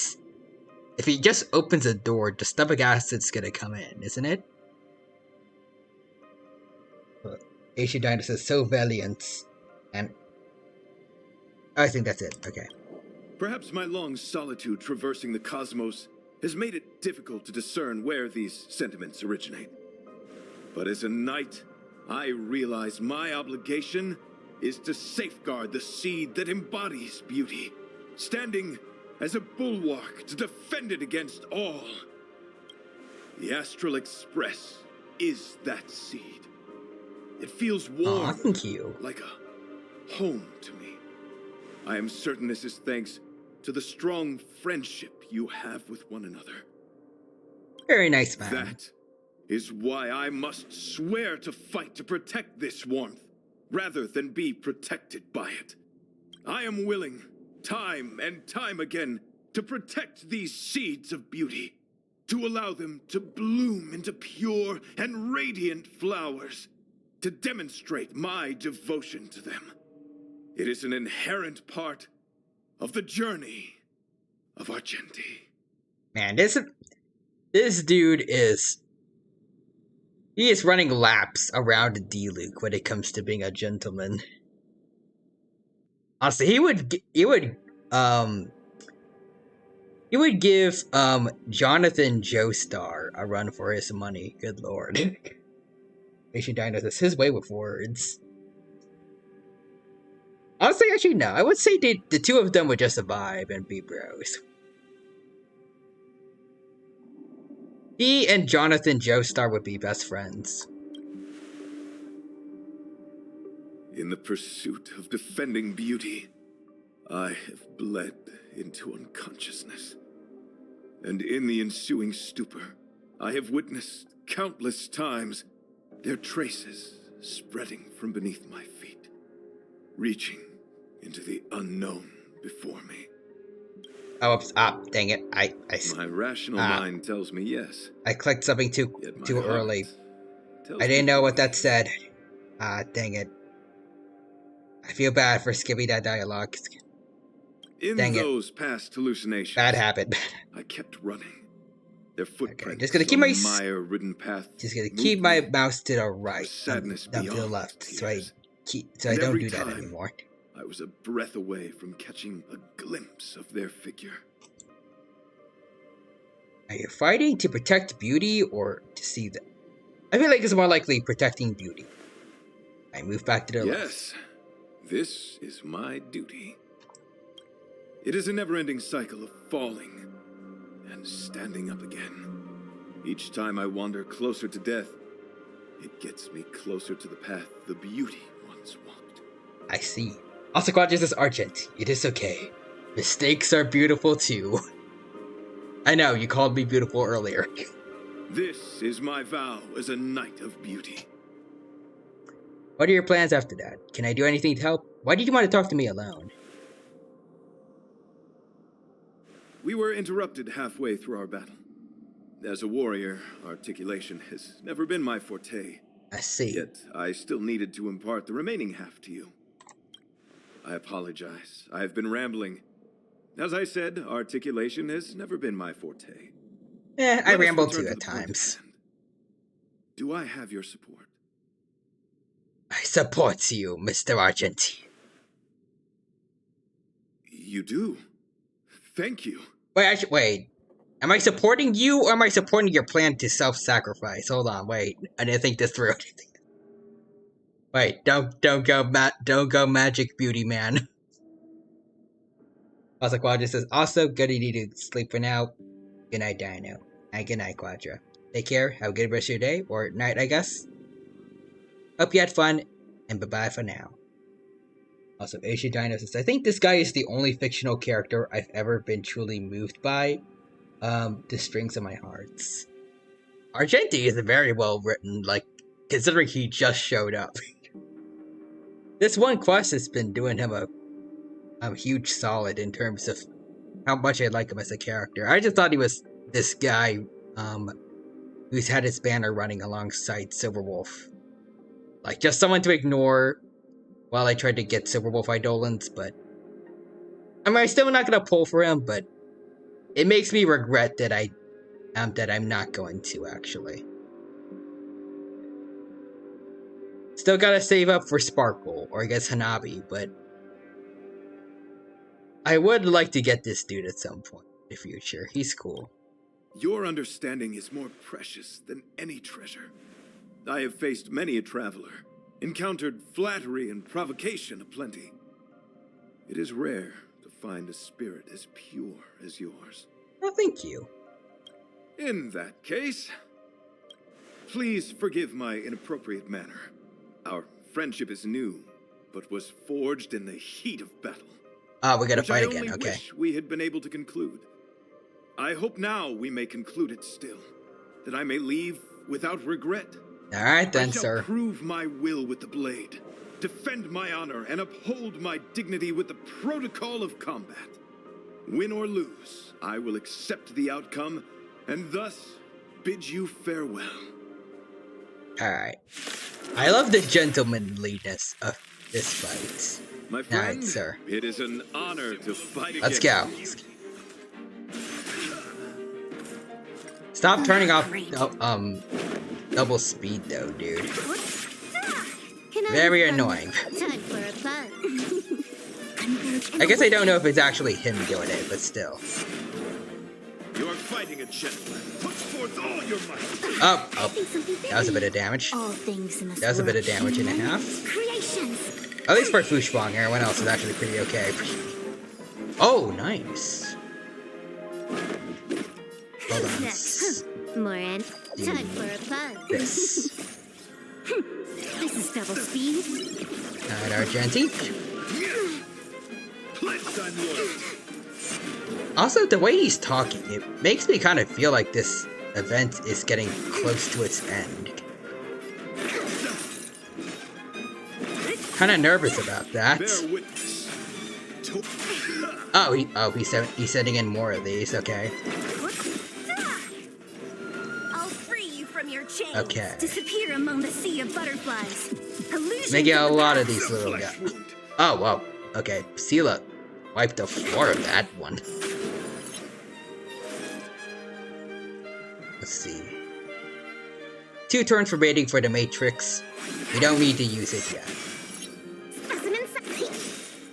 If he just opens a door, the stomach acid's gonna come in, isn't it? Ishidana says, so valiant. And I think that's it. Okay. Perhaps my long solitude traversing the cosmos has made it difficult to discern where these sentiments originate. But as a knight, I realize my obligation is to safeguard the seed that embodies beauty, standing as a bulwark to defend it against all. The Astral Express is that seed. It feels warm, thank you. like a home to me. I am certain this is thanks to the strong friendship you have with one another. Very nice, man. That is why I must swear to fight to protect this warmth, rather than be protected by it. I am willing time and time again, to protect these seeds of beauty, to allow them to bloom into pure and radiant flowers, to demonstrate my devotion to them. It is an inherent part of the journey of Argenti. Man, this dude is... He is running laps around D-Luke when it comes to being a gentleman. Honestly, he would give Jonathan Joestar a run for his money. Good lord. Asian Dino says his way with words. Honestly, actually no. I would say the two of them would just vibe and be bros. He and Jonathan Joestar would be best friends. In the pursuit of defending beauty, I have bled into unconsciousness. And in the ensuing stupor, I have witnessed countless times their traces spreading from beneath my feet, reaching into the unknown before me. Oh, oops, dang it. My rational mind tells me yes. I clicked something too early. tells I didn't me know what that said. Dang it. I feel bad for skipping that dialogue. In Dang those past hallucinations, bad habit. I kept running. Their footprints just gonna keep on my a mire-ridden path. Just gonna keep my mouse to the right, sadness up to the beyond left, tears. so I And don't every do that time, anymore. I was a breath away from catching a glimpse of their figure. Are you fighting to protect beauty or to see them? I feel like it's more likely protecting beauty. I move back to the left. Yes, this is my duty. It is a never-ending cycle of falling and standing up again. Each time I wander closer to death, it gets me closer to the path the beauty once walked. I see. Also, Quadras is Argent. It is okay. Mistakes are beautiful too. I know, you called me beautiful earlier. This is my vow as a knight of beauty. What are your plans after that? Can I do anything to help? Why did you want to talk to me alone? We were interrupted halfway through our battle. As a warrior, articulation has never been my forte. I see. Yet, I still needed to impart the remaining half to you. I apologize. I have been rambling. As I said, articulation has never been my forte. I ramble too at times. Do I have your support? I support you, Mr. Argenti. You do? Thank you. Wait. Am I supporting you, or am I supporting your plan to self-sacrifice? Hold on, wait. I didn't think this through. Wait, don't go magic beauty man. Also, Quadra says, also, good you need to sleep for now. Good night, Dino. And good night, Quadra. Take care, have a good rest of your day, or night, I guess. Hope you had fun, and bye-bye for now. Also, Asia Dino says, I think this guy is the only fictional character I've ever been truly moved by. The strings of my hearts. Argenti is very well written, like, considering he just showed up. This one quest has been doing him a huge solid in terms of how much I like him as a character. I just thought he was this guy, who's had his banner running alongside Silverwolf. Like, just someone to ignore while I tried to get Silverwolf Eidolons, but... I mean, I'm still not gonna pull for him, but... It makes me regret that I'm not going to, actually. Still gotta save up for Sparkle, or I guess Hanabi, but... I would like to get this dude at some point in the future. He's cool. Your understanding is more precious than any treasure. I have faced many a traveler, encountered flattery and provocation aplenty. It is rare to find a spirit as pure as yours. Oh, thank you. In that case, please forgive my inappropriate manner. Our friendship is new, but was forged in the heat of battle. We gotta fight which I again, only okay. wish we had been able to conclude. I hope now we may conclude it still, that I may leave without regret. Alright then, I shall sir. prove my will with the blade, defend my honor, and uphold my dignity with the protocol of combat. Win or lose, I will accept the outcome, and thus bid you farewell. Alright. I love the gentlemanliness of this fight. My friend, Alright, sir. it is an honor to fight Let's against go. Stop turning off double speed though, dude. Very annoying. Time for a fun. I guess I don't know if it's actually him doing it, but still. You are fighting a gentleman. Put forth all your might. Oh, that was a bit of damage. All things in this That was a bit of damage and a half. At least for Fushwang, everyone else is actually pretty okay. Oh, nice. Hold on. Moran, time for a fun. This. This is double speed. Alright, Argenti. Also, the way he's talking, it makes me kind of feel like this event is getting close to its end. Kind of nervous about that. Oh, he's sending in more of these. Okay. I'll free you from your chains. Okay. Disappear among the sea of butterflies. Making a lot of these little guys. Oh, wow. Okay, Sela wiped the floor of that one. Let's see. 2 turns for waiting for the Matrix. We don't need to use it yet.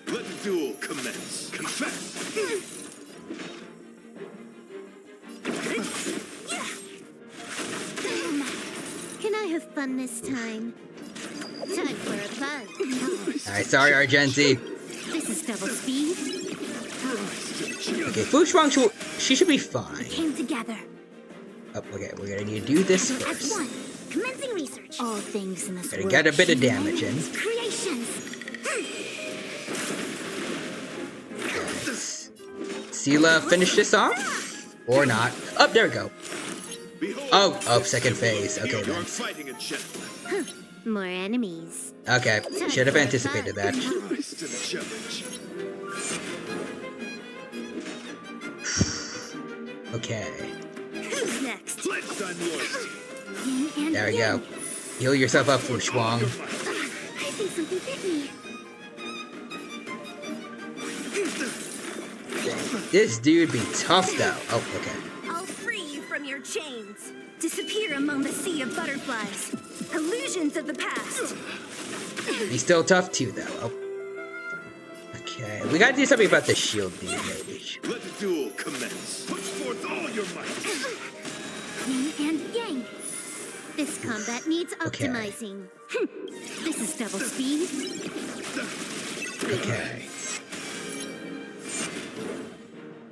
Let the duel commence. Confess. Can I have fun this time? Time for a fun. Alright, sorry, Argenti. This is double speed. Okay, Fushwang, she should be fine. Came together. Oh, okay, we're gonna need to do this As first. one. Commencing research. All things in this Gotta world. get a bit of damage in. Creations. Sela, finish this off? Or not. Oh, there we go. Oh, second phase. Okay, then. More enemies. Okay, should have anticipated that. Okay. Who's next? There we go. Heal yourself up, Fushwang. I think something bit me. This dude be tough though. Oh, okay. I'll free you from your chains. Disappear among the sea of butterflies. Illusions of the past. He's still tough too though. Oh. Okay, we gotta do something about the shield dude maybe. Let the duel commence. Put forth all your might. Yin and yang. This combat needs Okay. optimizing. This is double speed. Okay.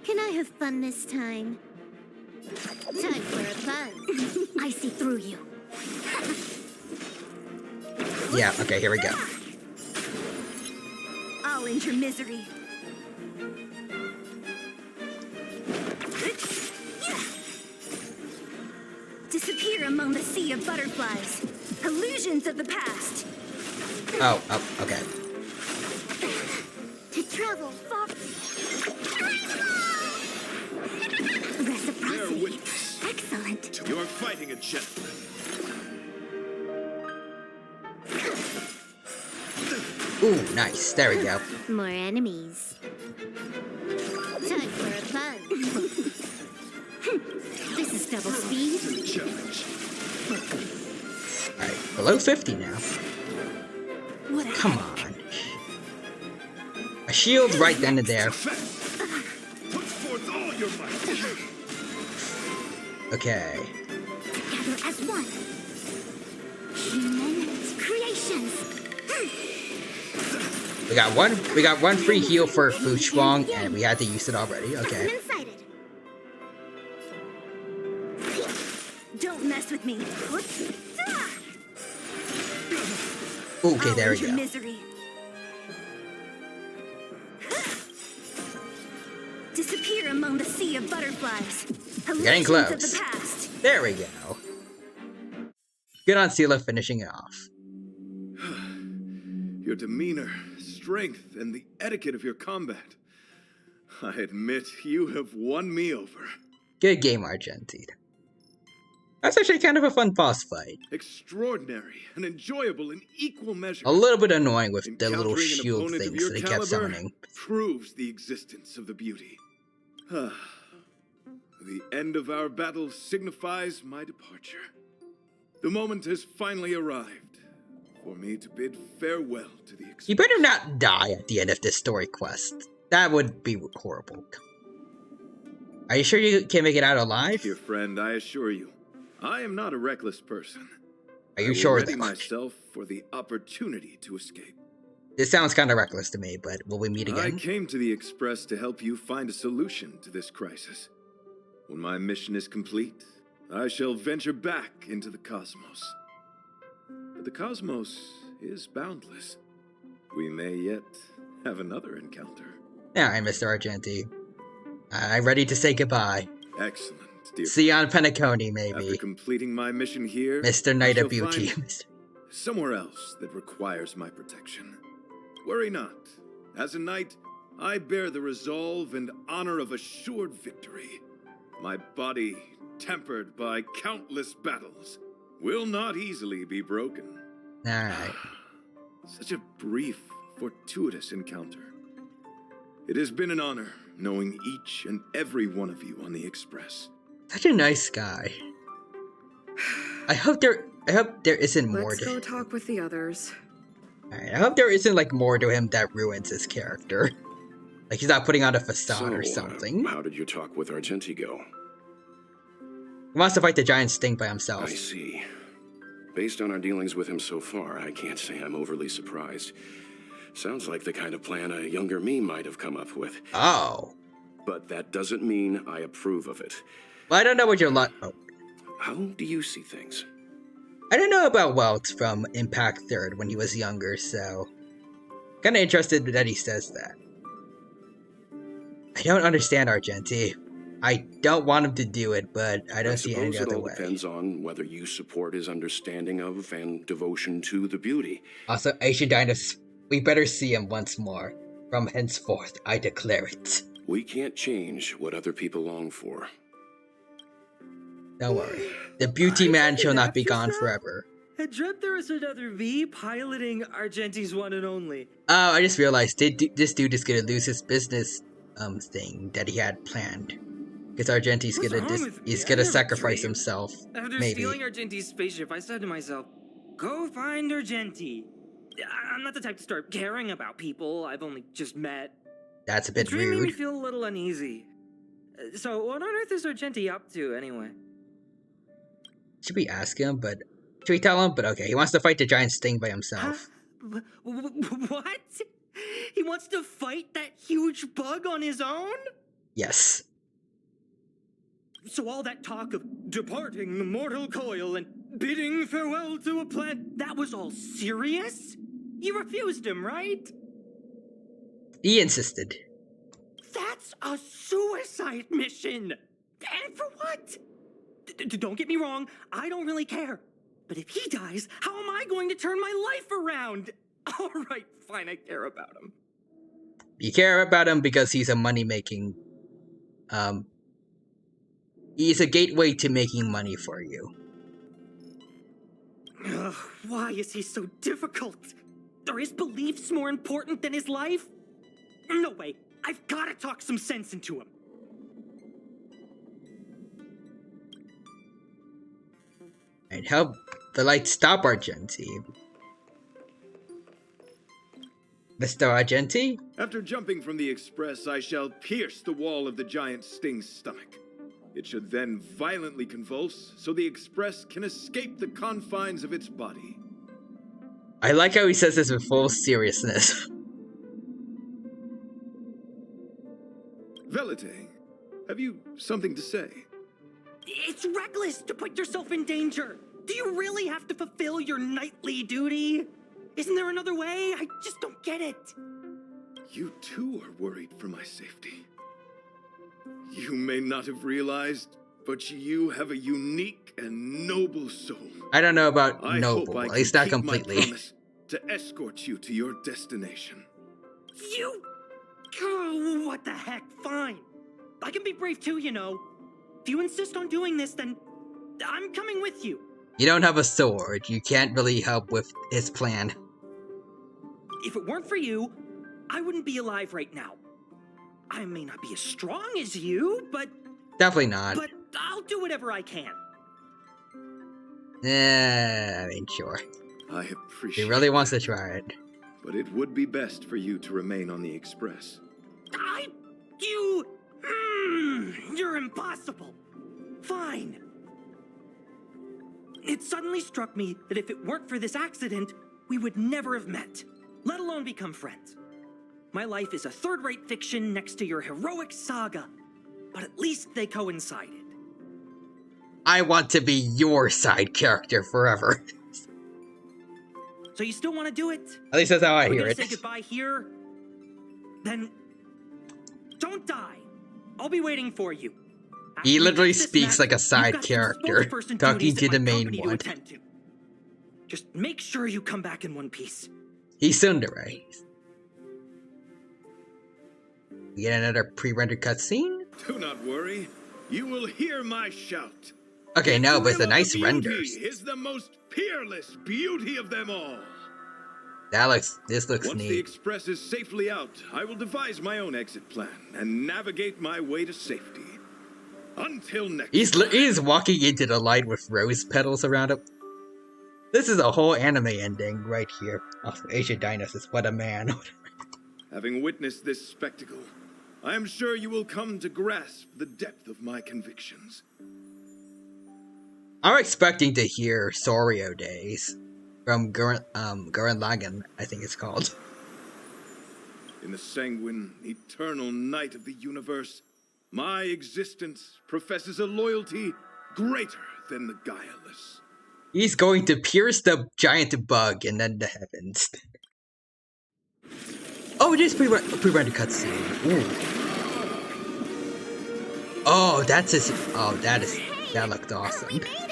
Can I have fun this time? Time for a fun. I see through you. Yeah, okay, here we go. I'll end your misery. Disappear among the sea of butterflies. Illusions of the past. Oh, okay. To travel far. Reciprocity. Excellent. You are fighting a gentleman. Ooh, nice. There we go. More enemies. Time for a fun. This is double speed. Alright, below 50 now. Come on. A shield right then and there. Okay. Together as one. Human creations. We got one free heal for Fushwang, and we had to use it already. Okay. Don't mess with me. Okay, there we Your go. misery. Disappear among the sea of butterflies. We're getting Illusions of close. the past. There we go. Good on Sela finishing it off. You Your demeanor, strength, and the etiquette of your combat. I admit, you have won me over. Good game, Argentine. That's actually kind of a fun boss fight. Extraordinary and enjoyable in equal measure. A little bit annoying with the little Encountering an shield opponent of things your that he kept caliber summoning. proves the existence of the beauty. The end of our battle signifies my departure. The moment has finally arrived for me to bid farewell to the You better not die at the end of this story quest. That would be horrible. Are you sure you can make it out alive? Dear friend, I assure you, I am not a reckless person. Are you I sure will of ready that? myself for the opportunity to escape. This sounds kind of reckless to me, but will we meet I again? came to the Express to help you find a solution to this crisis. When my mission is complete, I shall venture back into the cosmos. But the cosmos is boundless. We may yet have another encounter. Alright, Mr. Argenti. I'm ready to say goodbye. Excellent, dear. See you on Penacony, maybe. After completing my mission here, Mr. Knight I of shall Beauty. find somewhere else that requires my protection. Worry not. As a knight, I bear the resolve and honor of assured victory. My body, tempered by countless battles, will not easily be broken. Alright. Such a brief, fortuitous encounter. It has been an honor knowing each and every one of you on the Express. Such a nice guy. I hope there isn't more Let's to go him. talk with the others. Alright, I hope there isn't like more to him that ruins his character. Like he's not putting on a facade or something. How did your talk with Argenti go? He wants to fight the giant Sting by himself. I see. Based on our dealings with him so far, I can't say I'm overly surprised. Sounds like the kind of plan a younger me might have come up with. Oh. But that doesn't mean I approve of it. Well, I don't know what your oh. How do you see things? I don't know about Welt from Impact 3rd when he was younger, so kinda interested that he says that. I don't understand Argenti. I don't want him to do it, but I don't see any suppose other it all way. depends on whether you support his understanding of and devotion to the beauty. Also, Ancient Dinos, we better see him once more. From henceforth, I declare it. We can't change what other people long for. Don't worry. The beauty man shall not be gone forever. I dreamt there was another me piloting Argenti's one and only. Oh, I just realized this dude is gonna lose his business thing that he had planned. Because Argenti's gonna sacrifice himself. After maybe. stealing Argenti's spaceship, I said to myself, go find Argenti. I'm not the type to start caring about people I've only just met. That's a bit The dream made me rude. feel a little uneasy. So what on earth is Argenti up to anyway? Should we ask him? But should we tell him? But okay, he wants to fight the giant Sting by himself. What? He wants to fight that huge bug on his own? Yes. So all that talk of departing the mortal coil and bidding farewell to a planet, that was all serious? You refused him, right? He insisted. That's a suicide mission! And for what? Don't get me wrong, I don't really care. But if he dies, how am I going to turn my life around? Alright, fine, I care about him. You care about him because he's a money-making... He's a gateway to making money for you. Ugh, why is he so difficult? Are his beliefs more important than his life? No way, I've gotta talk some sense into him. And help the light stop Argenti. Mr. Argenti? After jumping from the Express, I shall pierce the wall of the giant Sting's stomach. It should then violently convulse, so the Express can escape the confines of its body. I like how he says this with full seriousness. Velite, have you something to say? It's reckless to put yourself in danger. Do you really have to fulfill your knightly duty? Isn't there another way? I just don't get it. You too are worried for my safety. You may not have realized, but you have a unique and noble soul. I don't know about I noble, hope I at least can not keep my completely. promise to escort you to your destination. You... Oh, what the heck? Fine. I can be brave too, you know. If you insist on doing this, then I'm coming with you. You don't have a sword. You can't really help with his plan. If it weren't for you, I wouldn't be alive right now. I may not be as strong as you, but... Definitely not. But I'll do whatever I can. I mean, sure. I appreciate He really wants that, to try it. but it would be best for you to remain on the Express. You're impossible. Fine. It suddenly struck me that if it weren't for this accident, we would never have met, let alone become friends. My life is a third-rate fiction next to your heroic saga, but at least they coincided. I want to be your side character forever. So you still want to do it? At least that's how I hear We're it. gonna say goodbye here? Then don't die. I'll be waiting for you. He After literally we finish this speaks mess, like a you've side got some character, spokesperson talking duties to at the my main company to one. attend to. Just make sure you come back in one piece. He's Tsundere. We get another pre-rendered cutscene? Do not worry. You will hear my shout. Okay, no, but it's a nice Beauty render. is the most peerless beauty of them all. This looks Once the neat. Express is safely out, I will devise my own exit plan and navigate my way to safety. Until next He's walking into the light with rose petals around him. This is a whole anime ending right here. Oh, Asia Dinos, what a man. Having witnessed this spectacle, I am sure you will come to grasp the depth of my convictions. I'm expecting to hear Sorio Days from Gurren Lagann, I think it's called. In the sanguine, eternal night of the universe, my existence professes a loyalty greater than the guileless. He's going to pierce the giant bug and then the heavens. Oh, it is pre-rendered cutscene. Ooh. Oh, that's his. Oh, that looked awesome. We made it.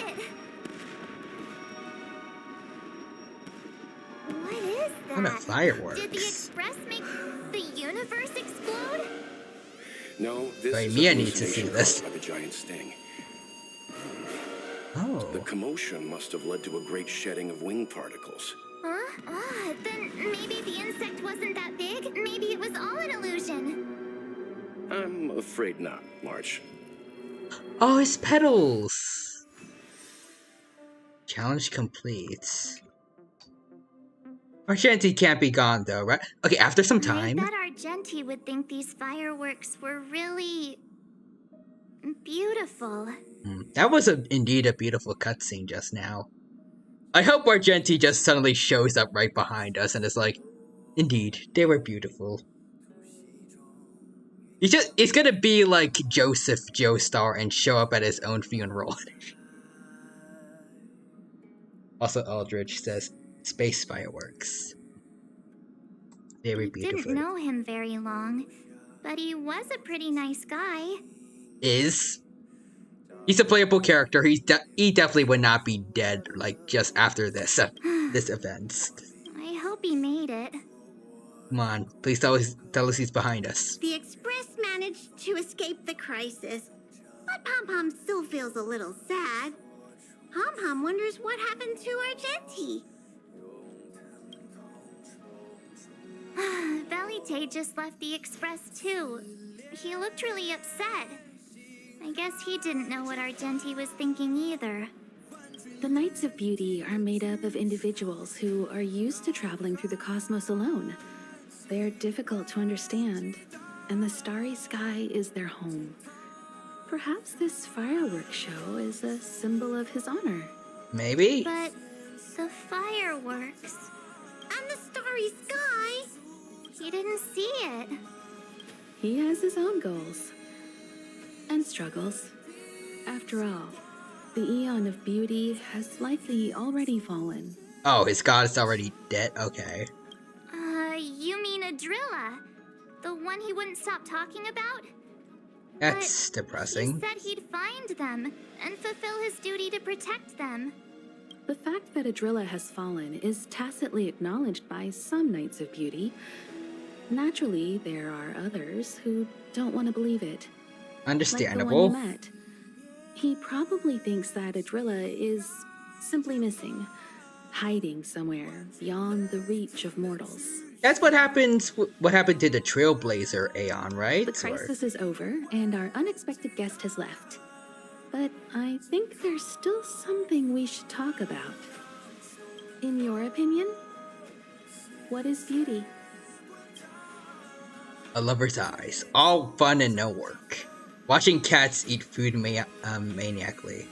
What is that? What a fireworks. Did the Express make the universe explode? No, this Wait, is Mia a needs to see hallucination this. caused by the giant sting. Oh. The commotion must have led to a great shedding of wing particles. Huh? Ah, then maybe the insect wasn't that big. Maybe it was all an illusion. I'm afraid not, March. Oh, his petals! Challenge complete. Argenti can't be gone though, right? Okay, after some time. I bet Argenti would think these fireworks were really beautiful. That was indeed a beautiful cutscene just now. I hope Argenti just suddenly shows up right behind us and is like, indeed, they were beautiful. He's gonna be like Joseph Joestar and show up at his own funeral. Also, Aldrich says, space fireworks. Very beautiful. Didn't know him very long, but he was a pretty nice guy. He's a playable character. He definitely would not be dead like just after this this event. I hope he made it. Come on, please tell us he's behind us. The Express managed to escape the crisis, but Pom Pom still feels a little sad. Pom Pom wonders what happened to Argenti. Velite just left the Express too. He looked really upset. I guess he didn't know what Argenti was thinking either. The Knights of Beauty are made up of individuals who are used to traveling through the cosmos alone. They're difficult to understand, and the starry sky is their home. Perhaps this fireworks show is a symbol of his honor. Maybe? But the fireworks and the starry sky, he didn't see it. He has his own goals and struggles. After all, the Eon of Beauty has likely already fallen. Oh, his god is already dead? Okay. You mean Adrilla? The one he wouldn't stop talking about? That's depressing. He said he'd find them and fulfill his duty to protect them. The fact that Adrilla has fallen is tacitly acknowledged by some Knights of Beauty. Naturally, there are others who don't want to believe it. Understandable. Like the one you met. He probably thinks that Adrilla is simply missing, hiding somewhere beyond the reach of mortals. That's what happens. What happened to the Trailblazer Aeon, right? The crisis is over, and our unexpected guest has left. But I think there's still something we should talk about. In your opinion, what is beauty? A lover's eyes. All fun and no work. Watching cats eat food maniacally.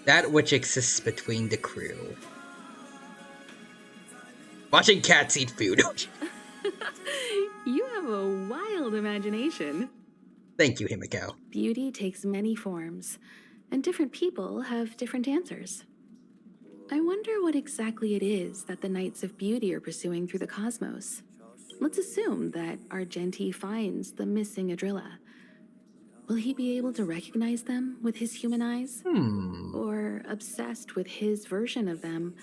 That which exists between the crew. Watching cats eat food. You have a wild imagination. Thank you, Himiko. Beauty takes many forms, and different people have different answers. I wonder what exactly it is that the Knights of Beauty are pursuing through the cosmos. Let's assume that Argenti finds the missing Adrilla. Will he be able to recognize them with his human eyes? Or, obsessed with his version of them,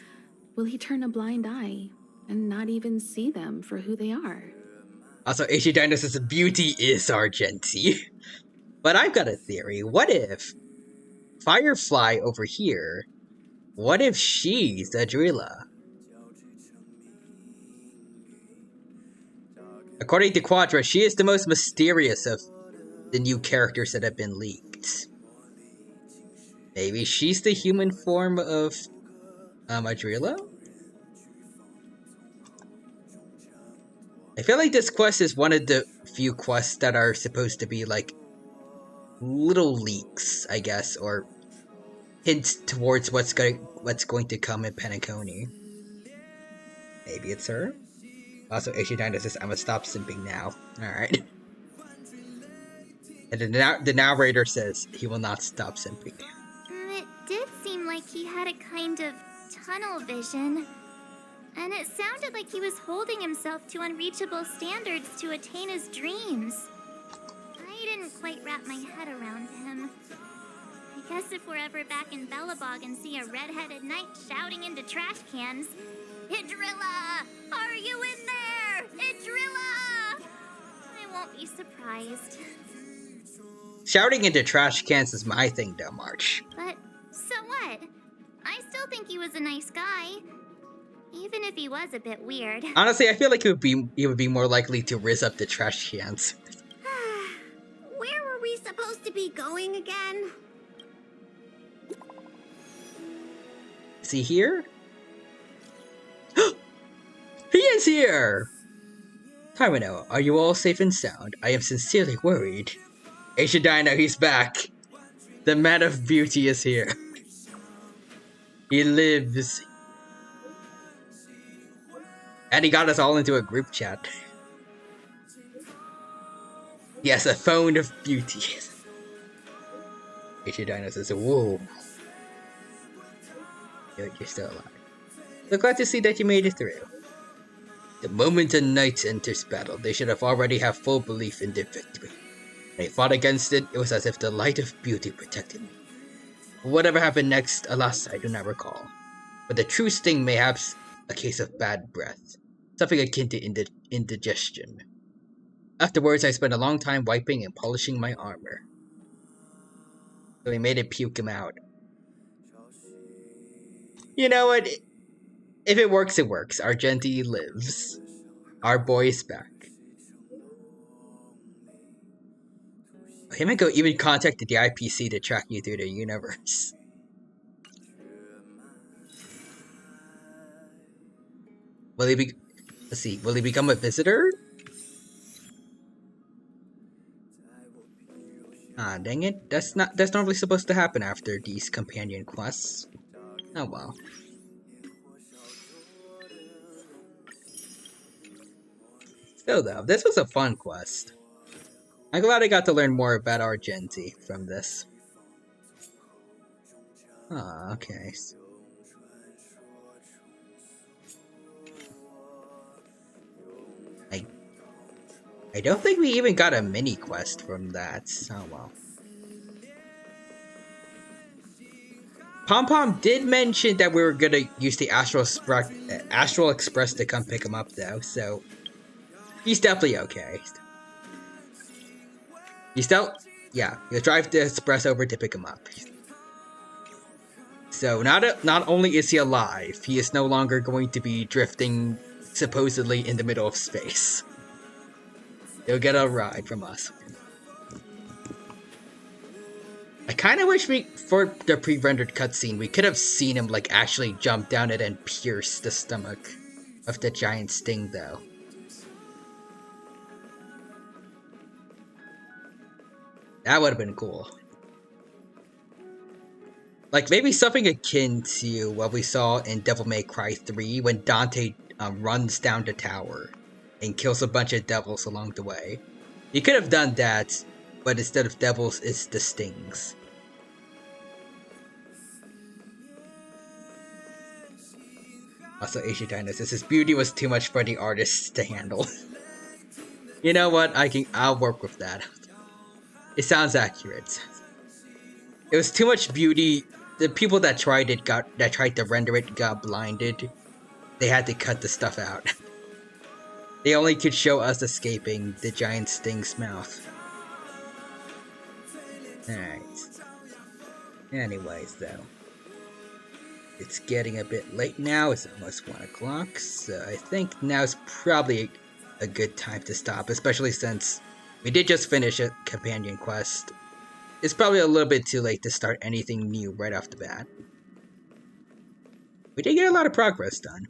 will he turn a blind eye and not even see them for who they are? Also, DINO says beauty is Argenti. But I've got a theory. What if Firefly over here, what if she's Adrilla? According to Quadra, she is the most mysterious of the new characters that have been leaked. Maybe she's the human form of Adrilla? I feel like this quest is one of the few quests that are supposed to be like little leaks, I guess, or hints towards what's going to come in Penacony. Maybe it's her. Also, DINO says, "I'm gonna stop simping now." All right. And the narrator says he will not stop simping. It did seem like he had a kind of tunnel vision. And it sounded like he was holding himself to unreachable standards to attain his dreams. I didn't quite wrap my head around him. I guess if we're ever back in Belobog and see a red-headed knight shouting into trash cans, "Idrilla! Are you in there? Idrilla!" I won't be surprised. Shouting into trash cans is my thing, though, March. But so what? I still think he was a nice guy. Even if he was a bit weird. Honestly, I feel like he would be more likely to rizz up the trash cans. Where were we supposed to be going again? Is he here? He is here! Tamino, are you all safe and sound? I am sincerely worried. DINO, he's back. The man of beauty is here. He lives. And he got us all into a group chat. Yes, a phone of beauty. DINO says, "Whoa. You're still alive. So glad to see that you made it through. The moment a knight enters battle, they should already have full belief in their victory. When they fought against it, it was as if the light of beauty protected me. Whatever happened next, alas, I do not recall. But the true sting mayhaps a case of bad breath. Something akin to indigestion. Afterwards, I spent a long time wiping and polishing my armor. So he made it puke him out. You know what? If it works, it works. Argenti lives. Our boy is back. Himiko even contacted the IPC to track you through the universe. Will he be... Let's see. Will he become a visitor? Ah, dang it. That's normally supposed to happen after these companion quests. Oh well. Still though, this was a fun quest. I'm glad I got to learn more about Argenti from this. Ah, okay. I don't think we even got a mini quest from that. Oh well. Pom Pom did mention that we were gonna use the Astral Express to come pick him up, though, so he's definitely okay. He'll drive the Express over to pick him up. So not only is he alive, he is no longer going to be drifting supposedly in the middle of space. He'll get a ride from us. I kind of wish for the pre-rendered cutscene, we could have seen him like actually jump down it and pierce the stomach of the giant sting, though. That would have been cool. Like maybe something akin to what we saw in Devil May Cry 3 when Dante runs down the tower and kills a bunch of devils along the way. You could have done that, but instead of devils, it's the stings. Also, Asian Dino says his beauty was too much for the artists to handle. You know what? I'll work with that. It sounds accurate. It was too much beauty. The people that tried to render it got blinded. They had to cut the stuff out. They only could show us escaping the giant sting's mouth. Alright. Anyways, though. It's getting a bit late now. It's almost 1 o'clock, so I think now's probably a good time to stop, especially since we did just finish a companion quest. It's probably a little bit too late to start anything new right off the bat. We did get a lot of progress done.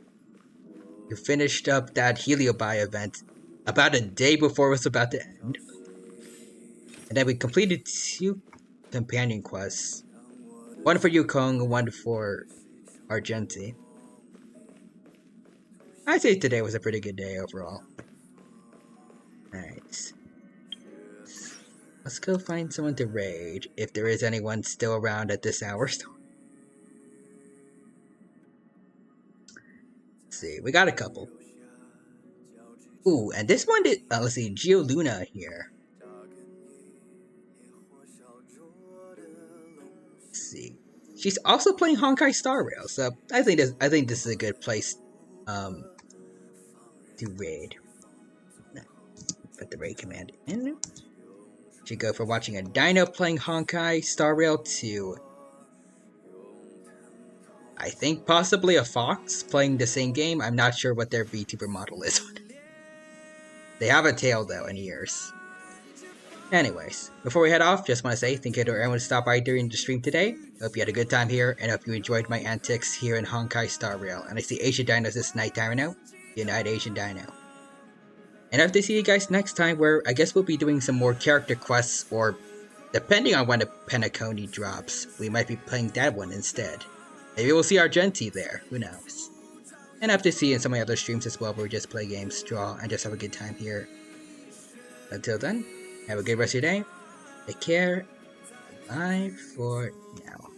We finished up that Heliobi event about a day before it was about to end. And then we completed 2 companion quests. One for Yukong and one for Argenti. I'd say today was a pretty good day overall. Alright. Let's go find someone to raid, if there is anyone still around at this hour. Let's see, we got a couple. Ooh, and this one did, let's see, Geo Luna here. Let's see. She's also playing Honkai Star Rail, so I think this is a good place to raid. Put the raid command in. Should go from watching a Dino playing Honkai Star Rail to I think possibly a Fox playing the same game. I'm not sure what their VTuber model is. They have a tail though and ears. Anyways, before we head off, just want to say thank you to everyone who stopped by during the stream today. Hope you had a good time here, and hope you enjoyed my antics here in Honkai Star Rail. And I see Asian Dinos this night, Dino. Unite Asian Dino. And I hope to see you guys next time, where I guess we'll be doing some more character quests, or depending on when the Penacony drops, we might be playing that one instead. Maybe we'll see Argenti there, who knows. And I hope to see you in some of my other streams as well, where we just play games, draw, and just have a good time here. Until then, have a good rest of your day. Take care. Bye for now.